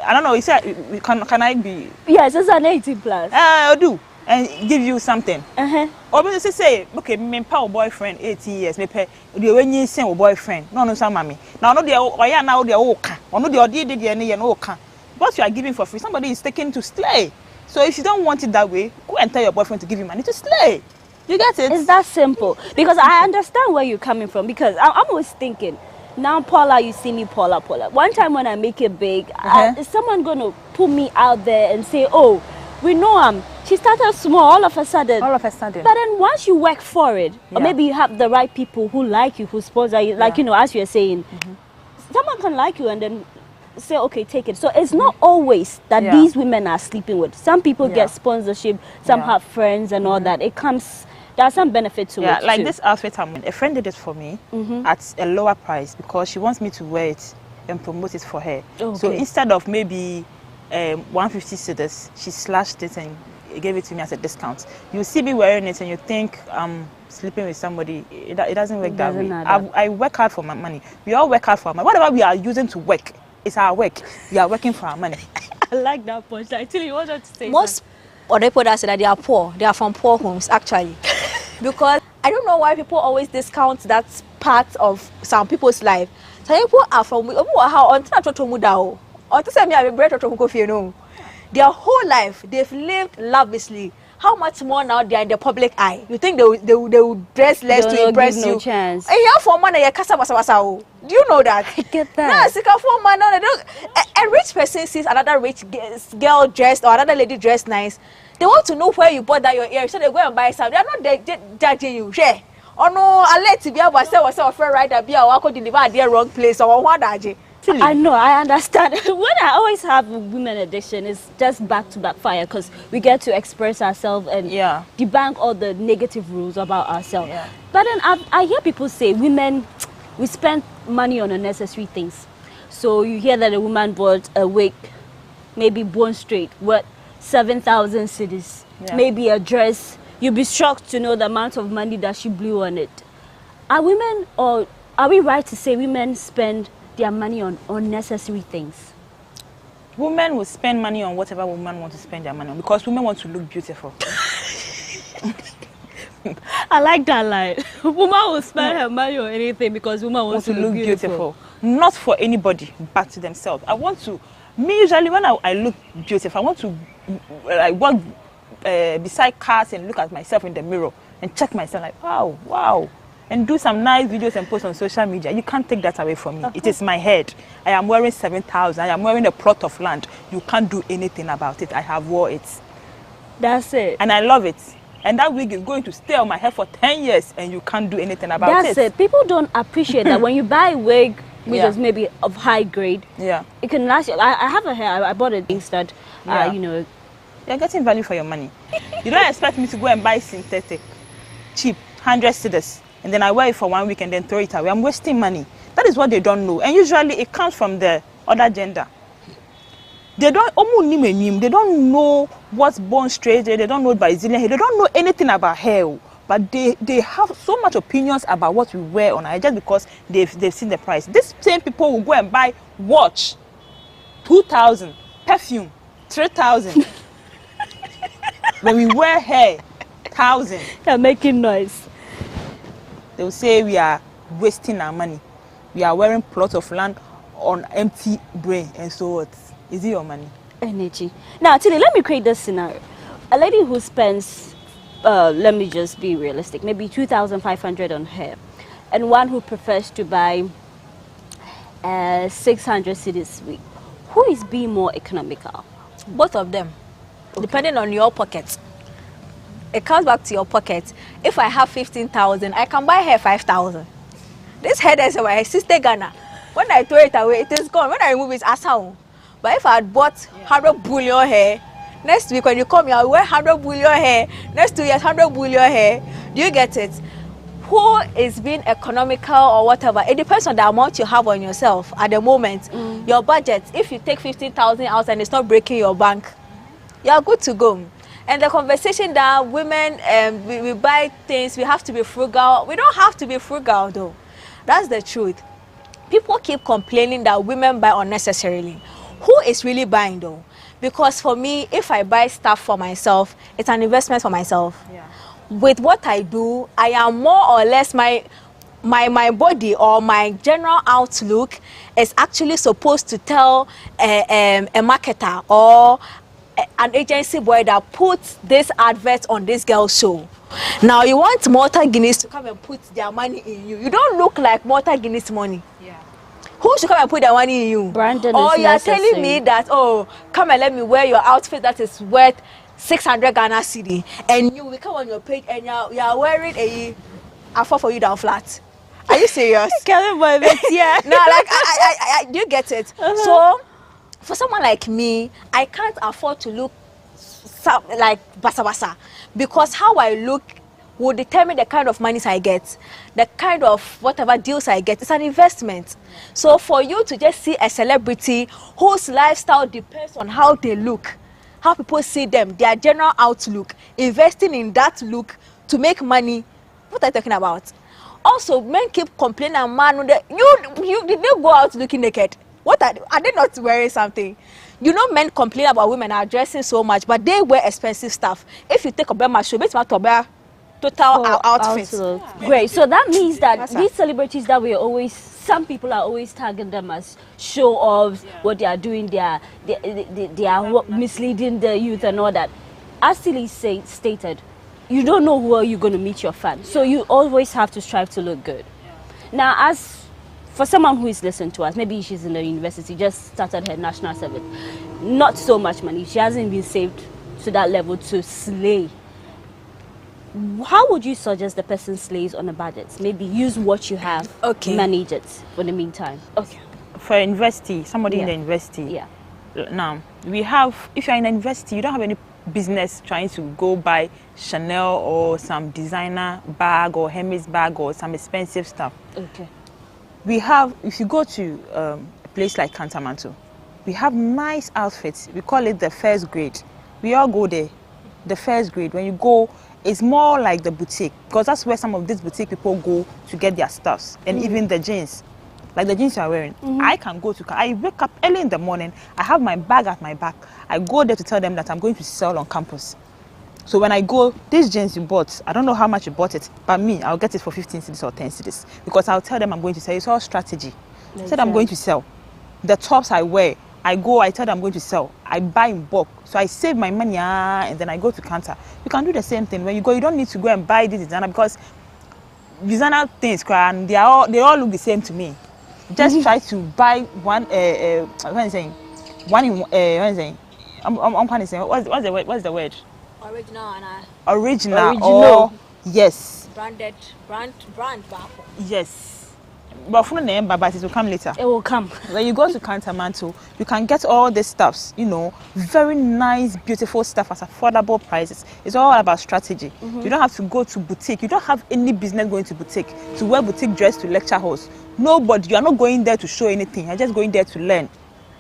I don't know. You said, can I be? Yes, it's an 18 plus. I'll do. And give you something. Or maybe say, okay, me power boyfriend 18 years. Me pay the when you say boyfriend. No, some mommy. Now no the now the oka. Or no the did the oka. What you are giving for free, somebody is taking to slay. So if you don't want it that way, go and tell your boyfriend to give you money to slay. You get it? It's that simple. Because I understand where you're coming from. Because I'm always thinking, now Paula, you see me, Paula. One time when I make it big, is someone going to put me out there and say, oh, we know she started small all of a sudden. But then once you work for it, or maybe you have the right people who like you, who sponsor you, like, you know, as you're saying, someone can like you and then say, okay, take it. So it's not always that these women are sleeping with. Some people get sponsorship, some have friends and all that. It comes, there's some benefit to it like too. This outfit, a friend did it for me at a lower price because she wants me to wear it and promote it for her. Okay. So instead of maybe 150 cedis, she slashed it and gave it to me as a discount. You see me wearing it and you think I'm sleeping with somebody. It doesn't work that way. I work hard for my money. We all work hard for our money. Whatever we are using to work, it's our work. We are working for our money. I like that point. Actually, you wanted to say most or they put us that they are poor. They are from poor homes, actually. Because I don't know why people always discount that part of some people's life. Some people are from their whole life they've lived lavishly. How much more now they are in the public eye? You think they will dress less to impress you? No chance. And you for money, do you know that? I get that. No, for money, a rich person sees another rich girl dressed or another lady dressed nice. They want to know where you bought that your ear, so they go and buy some. They are not judging you. Yeah. Oh no, I let to be able to say what's a friend right there, be a deliver at the wrong place or what I know, I understand. When I always have women edition, it's just back-to-back fire because we get to express ourselves and debunk all the negative rules about ourselves. But then I hear people say women, we spend money on unnecessary things. So you hear that a woman bought a wig, maybe bone straight, worth 7,000 cedis, maybe a dress. You'll be shocked to know the amount of money that she blew on it. Are women, or are we right to say women spend their money on unnecessary things? Women will spend money on whatever women want to spend their money on because women want to look beautiful. I like that line. Woman will spend her money on anything because woman wants to look beautiful. Not for anybody, but to themselves. I want to, me usually when I look beautiful, I want to walk beside cars and look at myself in the mirror and check myself like, wow. And do some nice videos and post on social media. You can't take that away from me. It is my head. I am wearing 7,000. I am wearing a plot of land. You can't do anything about it. I have wore it. That's it. And I love it. And that wig is going to stay on my head for 10 years and you can't do anything about it. That's it. People don't appreciate that when you buy a wig, which is maybe of high grade, it can last you. I have a hair. I bought it instead. You know. You're getting value for your money. You don't expect me to go and buy synthetic. cheap, 100 cedis, and then I wear it for 1 week and then throw it away. I'm wasting money. That is what they don't know. And usually it comes from the other gender. They don't know what's born straight, they don't know Brazilian hair, they don't know anything about hair. But they have so much opinions about what we wear on hair just because they've seen the price. These same people will go and buy watch, 2,000, perfume, 3,000. When we wear hair, 1,000. They're making noise. They will say we are wasting our money. We are wearing plots of land on empty brain, and so what? Is it your money? Energy. Now, Tilly, let me create this scenario. A lady who spends, let me just be realistic, maybe 2,500 on hair, and one who prefers to buy 600 cedis a week. Who is being more economical? Both of them, depending on your pocket. It comes back to your pocket. If I have 15,000, I can buy hair 5,000. This hair is my sister Ghana. When I throw it away, it is gone. When I remove it, it's asao. But if I had bought 100 billion hair, next week when you come here, I wear 100 billion hair. Next 2 years, 100 billion hair. Do you get it? Who is being economical or whatever? It depends on the amount you have on yourself at the moment. Your budget. If you take 15,000 out and it's not breaking your bank, you are good to go. And the conversation that women, we buy things, we have to be frugal. We don't have to be frugal though. That's the truth. People keep complaining that women buy unnecessarily. Who is really buying though? Because for me, if I buy stuff for myself, it's an investment for myself. Yeah. With what I do, I am more or less my body or my general outlook is actually supposed to tell a marketer or an agency boy that puts this advert on this girl's show. Now you want Malta Guinness to come and put their money in you. You don't look like Malta Guinness money. Yeah. Who should come and put their money in you? Brandon or you are telling me that, oh, come and let me wear your outfit that is worth 600 Ghana cedi, and you will come on your page and you are wearing a fall for you down flat. Are you serious? Yeah. No, like I do you get it? So for someone like me, I can't afford to look like basa basa, because how I look will determine the kind of monies I get, the kind of whatever deals I get. It's an investment. So for you to just see a celebrity whose lifestyle depends on how they look, how people see them, their general outlook, investing in that look to make money, what are you talking about? Also, men keep complaining, man, you did not go out looking naked. What are they not wearing something? You know, men complain about women are dressing so much, but they wear expensive stuff. If you take a Bema show, it's not to wear total outfits. Great. So that means that these celebrities that we always, some people are always tagging them as show-offs, what they are doing, they are misleading the youth and all that. As Tilly stated, you don't know who are you going to meet your fans. So you always have to strive to look good. Now, as for someone who is listening to us, maybe she's in the university, just started her national service, not so much money, she hasn't been saved to that level to slay. How would you suggest the person slays on a budget? Maybe use what you have, manage it for the meantime. Okay. For a university, somebody in the university. Yeah. Now, we have, if you're in a university, you don't have any business trying to go buy Chanel or some designer bag or Hermes bag or some expensive stuff. Okay. We have, if you go to a place like Kantamanto, we have nice outfits. We call it the first grade. We all go there. The first grade, when you go, it's more like the boutique, because that's where some of these boutique people go to get their stuffs, and even the jeans, like the jeans you are wearing. I can go to, I wake up early in the morning, I have my bag at my back, I go there to tell them that I'm going to sell on campus. So when I go, these jeans you bought, I don't know how much you bought it, but me, I'll get it for 15 cedis or 10 cedis, because I'll tell them I'm going to sell. It's all strategy. I said I'm going to sell. The tops I wear, I go, I tell them I'm going to sell. I buy in bulk. So I save my money and then I go to counter. You can do the same thing. When you go, you don't need to go and buy this designer, because designer things, and they all look the same to me. Just try to buy one, what am I saying? One in, what am I saying? I'm kind of saying, what's the word? Original. Or, yes. Brand. Yes. But from the but it will come later. It will come. When you go to Kantamanto, you can get all these stuffs, you know, very nice, beautiful stuff at affordable prices. It's all about strategy. You don't have to go to boutique. You don't have any business going to boutique, to wear boutique dress to lecture halls. Nobody. You are not going there to show anything. You're just going there to learn.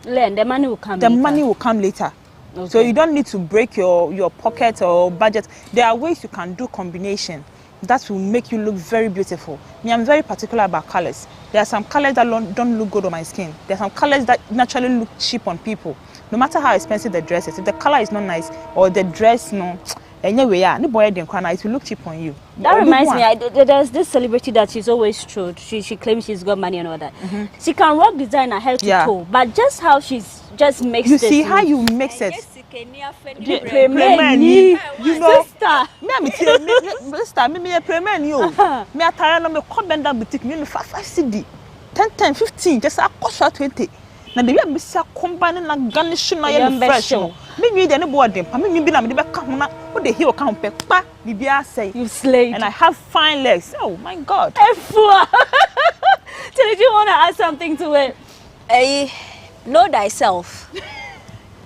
Learn. The money will come later. The money will come later. Okay. So you don't need to break your pocket or budget. There are ways you can do combination. That will make you look very beautiful. Me, I'm very particular about colors. There are some colors that don't look good on my skin. There are some colors that naturally look cheap on people. No matter how expensive the dress is, if the color is not nice or the dress, no, anyway, yeah, it will look cheap on you. That reminds me, there's this celebrity that she's always true. She claims she's got money and all that. She can rock designer head to toe, but just how she's just makes you it. You see how you mix it. You know, sister, me a payment you. Me a tired of me come bend down boutique. Me 5 CD, 10, 15, just a cost 20. Now the way me say combining na garnish na yellow fresh. Me need any board them. Me be na me be come na. What the hell can pe pa? Bibia say you slay. And I have fine legs. Oh my God. Did you want to add something to it? Know thyself.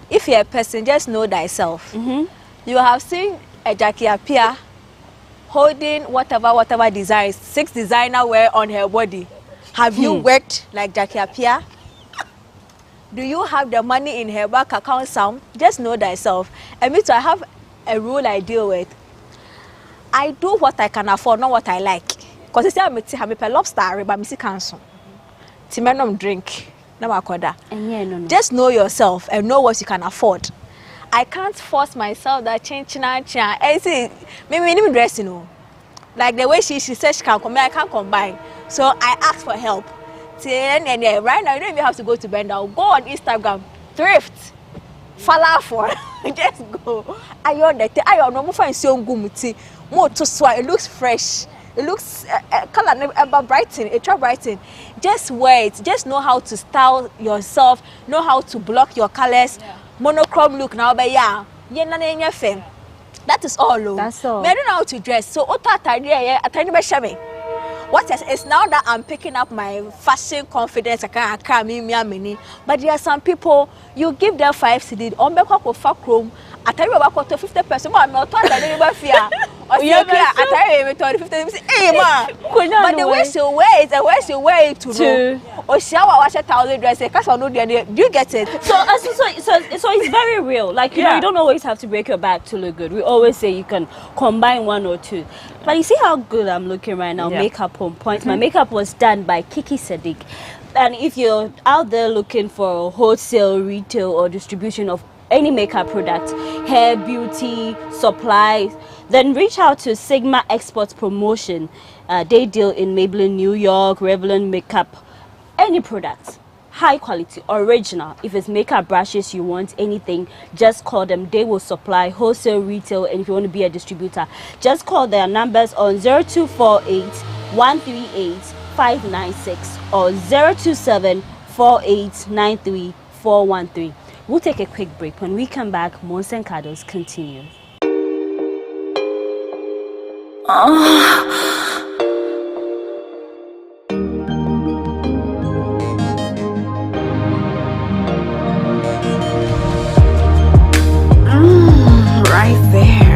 If you're a person, just know thyself. You have seen a Jackie appear holding whatever designs, 6 designer wear on her body. Have you worked like Jackie appear? Do you have the money in her bank account some? Just know thyself. And me too, I have a rule I deal with. I do what I can afford, not what I like. Because you see, I'm a lobster, but I'm a cancel. Timenum drink. Just know yourself and know what you can afford. I can't force myself that change. And see, maybe dress, you know. Like the way she says she can combine, I can't combine. So I ask for help. And right now, you don't even have to go to Benda. Go on Instagram, thrift, falafel. Just go. I know find so good. More to swat. It looks fresh. It looks color brighten, it try brighten. Just wear it. Just know how to style yourself. Know how to block your colors. Monochrome look now, but yeah, that is all. That's all. I don't know how to dress. So what is now that I'm picking up my fashion confidence, I can't. But there are some people you give them 5 CD on back of room. I tell you about 50%. I'm not talking about fear. But the way she wears, the way she wear it to or shower wash 1,000 dresses. Do you get it? So it's very real. Like you know, you don't always have to break your back to look good. We always say you can combine 1 or 2. But you see how good I'm looking right now. Makeup on point. My makeup was done by Kiki Sadiq. And if you're out there looking for wholesale, retail, or distribution of any makeup product, hair, beauty, supplies, then reach out to Sigma Exports Promotion. They deal in Maybelline, New York, Revlon makeup, any product, high quality, original. If it's makeup brushes, you want anything, just call them. They will supply wholesale, retail, and if you want to be a distributor, just call their numbers on 0248 138 596 or 027 4893 413. We'll take a quick break. When we come back, Moans and Cuddles continue. Right there.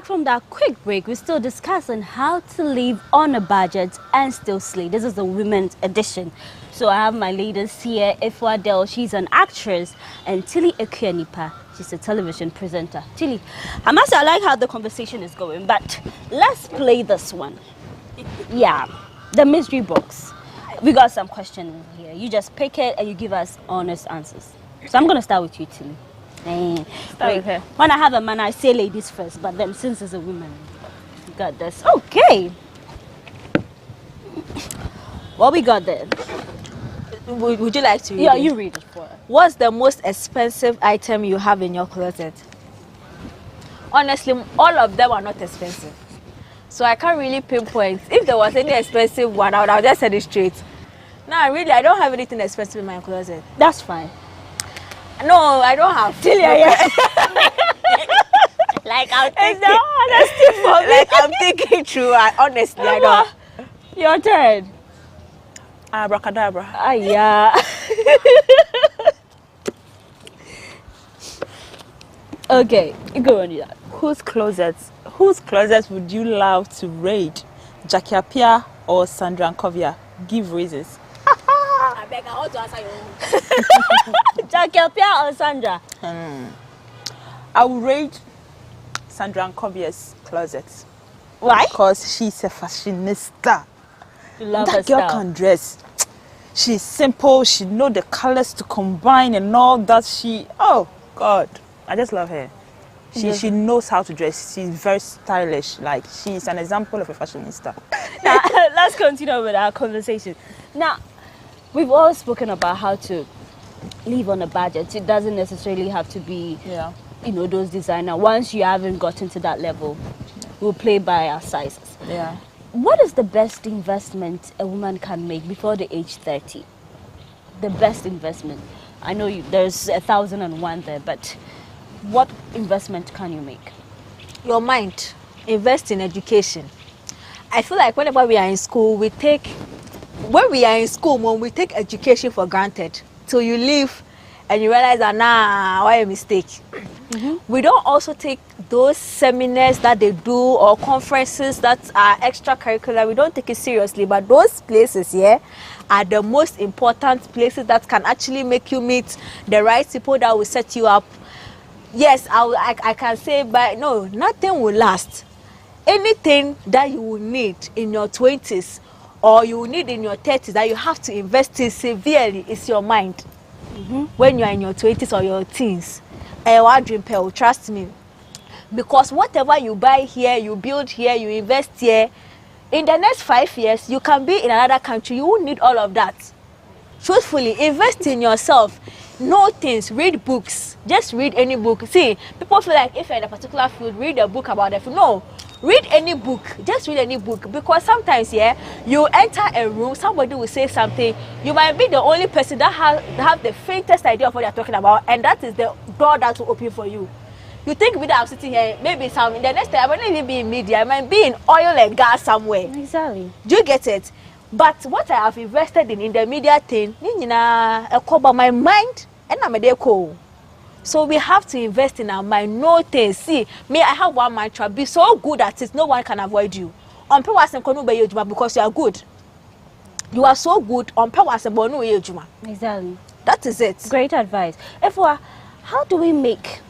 From that quick break, we're still discussing how to live on a budget and still slay. This is the women's edition. So I have my ladies here. Ifwa Del, she's an actress, and Tilly Ekuanipa, she's a television presenter. Tilly, I must say I like how the conversation is going, but let's play this one. Yeah, the mystery box. We got some questions here. You just pick it and you give us honest answers. So I'm going to start with you, Tilly. Wait, when I have a man, I say ladies first, but then since it's a woman, we got this. Okay. What we got there? Would you like to read Yeah, it? you read it for us. What's the most expensive item you have in your closet? Honestly, all of them are not expensive. So I can't really pinpoint. If there was any expensive one, I would just say it straight. No, really, I don't have anything expensive in my closet. That's fine. No, I don't have. Like I'm thinking. Like I'm thinking through. Honestly, I don't. Your turn. Abracadabra. Yeah. Okay, go on. Yeah. Whose closets would you love to raid? Jackie Appiah or Sandra Nkovia? Give reasons. I beg, I want to answer your own. Jackie Appiah or Sandra? I will raid Sandra Nkovia's closet. Why? Because she's a fashionista. You love that her girl style. can dress. She's simple. She know the colors to combine and all that. Oh God, I just love her. She knows how to dress. She's very stylish. Like she's an example of a fashionista. Now, let's continue with our conversation. Now, we've all spoken about how to live on a budget. It doesn't necessarily have to be, you know, those designer. Once you haven't gotten to that level, we'll play by our sizes. Yeah. What is the best investment a woman can make before the age 30? The best investment. I know there's 1,001 there, but what investment can you make? Your mind. Invest in education. I feel like whenever we are in school, when we take education for granted. Till you leave and you realize that, why a mistake. We don't also take those seminars that they do or conferences that are extracurricular. We don't take it seriously, but those places are the most important places that can actually make you meet the right people that will set you up. Yes, I can say, but no, nothing will last. Anything that you will need in your 20s or you will need in your 30s that you have to invest in severely is your mind. When you are in your 20s or your teens, trust me. Because whatever you buy here, you build here, you invest here, in the next 5 years, you can be in another country. You won't need all of that. Truthfully, invest in yourself. Know things, read books. Just read any book. See, people feel like if you're in a particular field, read a book about the field. No, read any book. Just read any book. Because sometimes, you enter a room, somebody will say something. You might be the only person that have the faintest idea of what they're talking about, and that is the door that will open for you. You think I'm sitting here, maybe in the next time I might not even be in media, I might be in oil and gas somewhere. Exactly. Do you get it? But what I have invested in the media thing, my mind, and I'm a deco. So we have to invest in our mind, know things. See, me, I have one mantra: be so good at it, no one can avoid you. On purpose because you are good. You are so good on purpose. Exactly. That is it. Great advice. Therefore, how do we make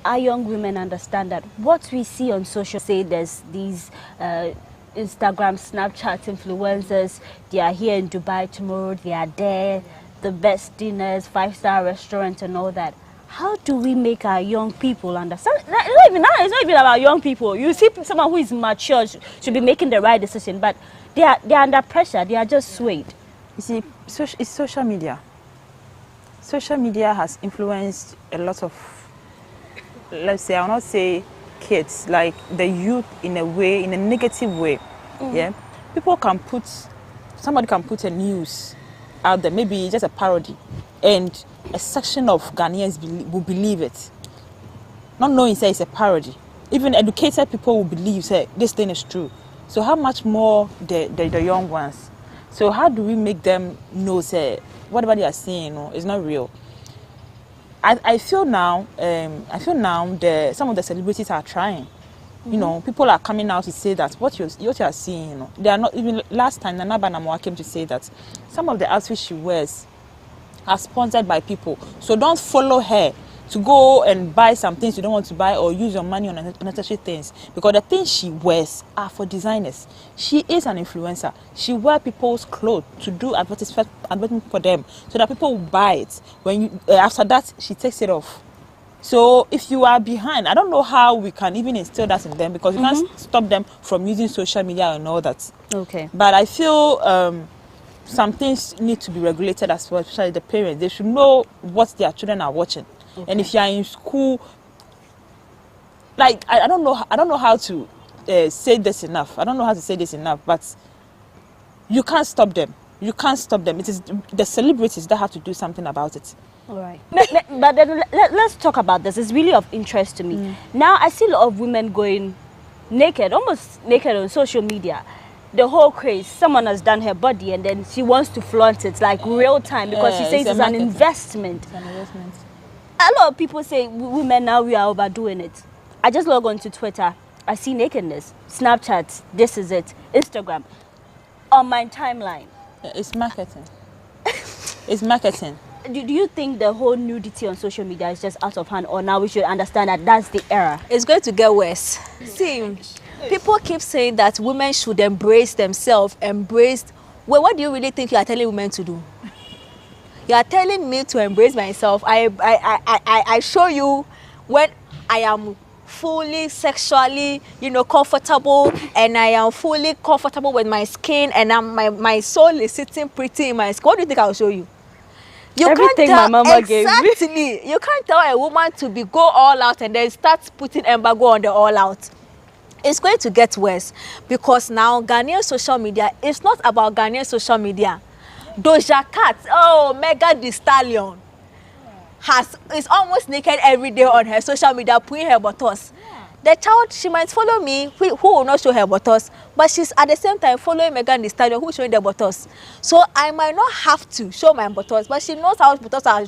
our young women understand that what we see on social, say there's these Instagram, Snapchat influencers, they are here in Dubai tomorrow, they are there, the best dinners, 5-star restaurants and all that. How do we make our young people understand? It's not even about young people. You see someone who is mature should be making the right decision, but they are under pressure, they are just swayed. You see, it's social media. Social media has influenced a lot of, let's say, I will not say kids, like the youth in a way, in a negative way. Yeah, somebody can put a news out there, maybe just a parody, and a section of Ghanaians will believe it, not knowing say it's a parody. Even educated people will believe say this thing is true. So how much more the young ones? So how do we make them know say whatever they are saying is not real? I feel now some of the celebrities are trying. You know, people are coming out to say that what you are seeing, they are not even. Last time Nana Banamwa came to say that some of the outfits she wears are sponsored by people. So don't follow her to go and buy some things you don't want to buy or use your money on unnecessary things, because the things she wears are for designers. She is an influencer. She wears people's clothes to do advertisement for them so that people will buy it. After that, she takes it off. So if you are behind, I don't know how we can even instill that in them, because you can't stop them from using social media and all that. Okay. But I feel some things need to be regulated as well, especially the parents. They should know what their children are watching. Okay. And if you are in school, like I don't know how to say this enough. I don't know how to say this enough, but you can't stop them. You can't stop them. It is the celebrities that have to do something about it. All right. But then let's talk about this. It's really of interest to me. Now, I see a lot of women going naked, almost naked on social media. The whole craze, someone has done her body and then she wants to flaunt it like real time because she says it's an investment. It's an investment. A lot of people say women now we are overdoing it. I just log on to Twitter. I see nakedness. Snapchat, this is it. Instagram. On my timeline. It's marketing. It's marketing. Do you think the whole nudity on social media is just out of hand, or now we should understand that that's the era? It's going to get worse. See, people keep saying that women should embrace themselves, Well, what do you really think you are telling women to do? You are telling me to embrace myself. I show you when I am fully sexually, comfortable, and I am fully comfortable with my skin, and my soul is sitting pretty in my skin. What do you think I'll show you? Everything my mama gave me. Exactly. You can't tell a woman to go all out and then start putting embargo on the all out. It's going to get worse because now Ghanaian social media is not about Ghanaian social media. Doja Cat, Megan Thee Stallion, is almost naked every day on her social media, putting her buttocks. The child, she might follow me, who will not show her buttocks, but she's at the same time following Megan Thee Stallion, who's showing the buttocks. So I might not have to show my buttocks, but she knows how buttocks are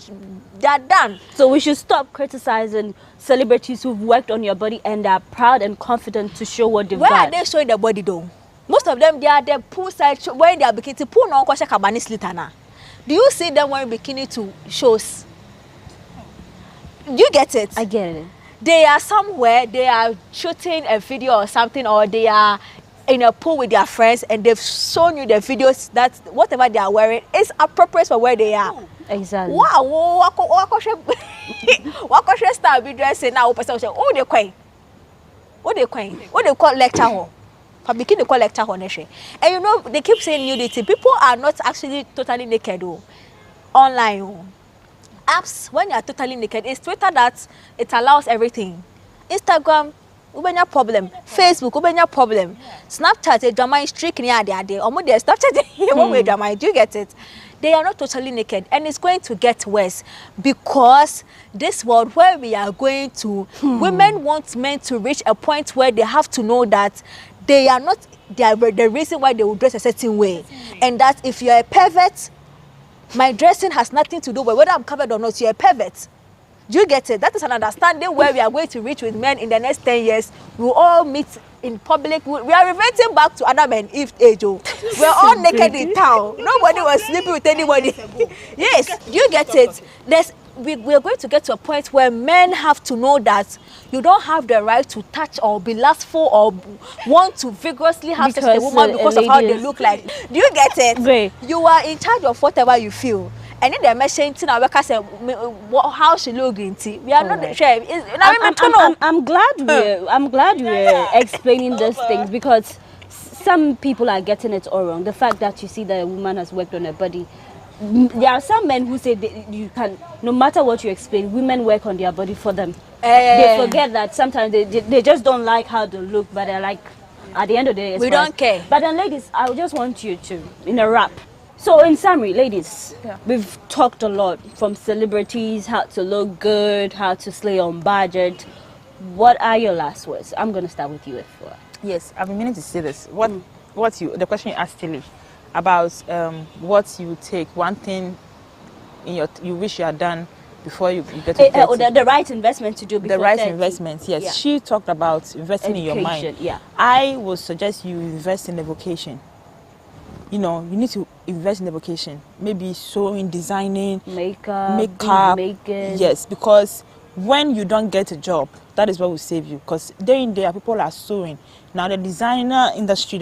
done. So we should stop criticizing celebrities who've worked on your body and are proud and confident to show what they've done. Where are they showing their body though? Most of them, they are the poolside, wearing their bikini. Pool no kwasha kabani slitana. Do you see them wearing bikini to shows? Do you get it? I get it. They are somewhere, they are shooting a video or something, or they are in a pool with their friends and they've shown you the videos that whatever they are wearing is appropriate for where they are. Exactly. Wow, what style be dressing now? Oh, they quite. What they call lecture hall. For bikini they call lecture hall. And they keep saying nudity. People are not actually totally naked online. Apps, when you are totally naked, it's Twitter that it allows everything. Instagram, ubenya problem. Facebook, ubenya problem. Snapchat, a drama is streak near the day. Or more Snapchat, one way drama. Do you get it? They are not totally naked, and it's going to get worse because this world where we are going to, women want men to reach a point where they have to know that they are not the reason why they will dress a certain way, and that if you are a pervert, my dressing has nothing to do with whether I'm covered or not. You're a pervert. Do you get it? That is an understanding where we are going to reach with men in the next 10 years. We'll all meet in public. We are reverting back to Adam and Eve age. We're all naked in town. Nobody was sleeping with anybody. Yes, do you get it? We're going to get to a point where men have to know that you don't have the right to touch or be lustful or want to vigorously have sex with a woman because of how they look like. Do you get it? Great. You are in charge of whatever you feel. And in the machine, how she look green tea. We are not sure. I'm glad we're explaining these things because some people are getting it all wrong. The fact that you see that a woman has worked on her body. There are some men who say you can, no matter what you explain, women work on their body for them. They forget that sometimes they just don't like how they look, but they're like, at the end of the day, we don't care. But then, ladies, I just want you to, in a wrap. So, in summary, ladies, we've talked a lot from celebrities, how to look good, how to slay on budget. What are your last words? I'm going to start with you, Efua. Yes, I've been meaning to say this. The question you asked Tilly about what you take, one thing you wish you had done before you get to 30. The right investment to do before the right 30. investment, yes. Yeah. She talked about investing in your mind. Yeah. I would suggest you invest in the vocation. You need to invest in the vocation. Maybe sewing, designing, makeup. Yes, because when you don't get a job, that is what will save you. Because day in day out, people are sewing. Now the design industry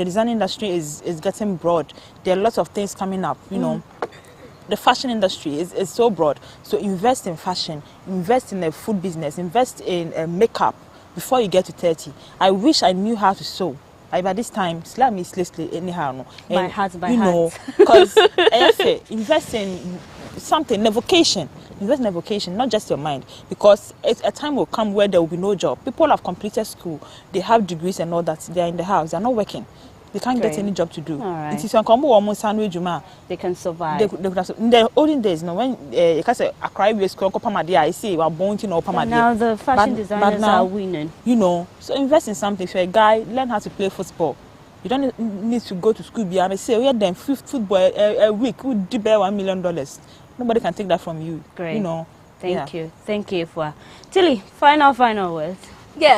is getting broad. There are lots of things coming up. The fashion industry is so broad. So invest in fashion, invest in the food business, invest in makeup before you get to 30. I wish I knew how to sew. By this time, slam is slowly anyhow. No. By heart, by you heart. know, because invest in something, in vocation. Invest in vocation, not just your mind. Because a time will come where there will be no job. People have completed school, they have degrees and all that. They are in the house, they are not working. They can't get any job to do. Right. It is Nkommo Woho they can survive. In the olden days, when you can say a cry with school, I see we are born to know Pamadia. Now the fashion designers are winning. You know, so invest in something. If you're a guy, learn how to play football. You don't need to go to school. I say, we had them football a week would do $1 million. Nobody can take that from you. Great. You know. Thank you for Tilly. Final words. Yes,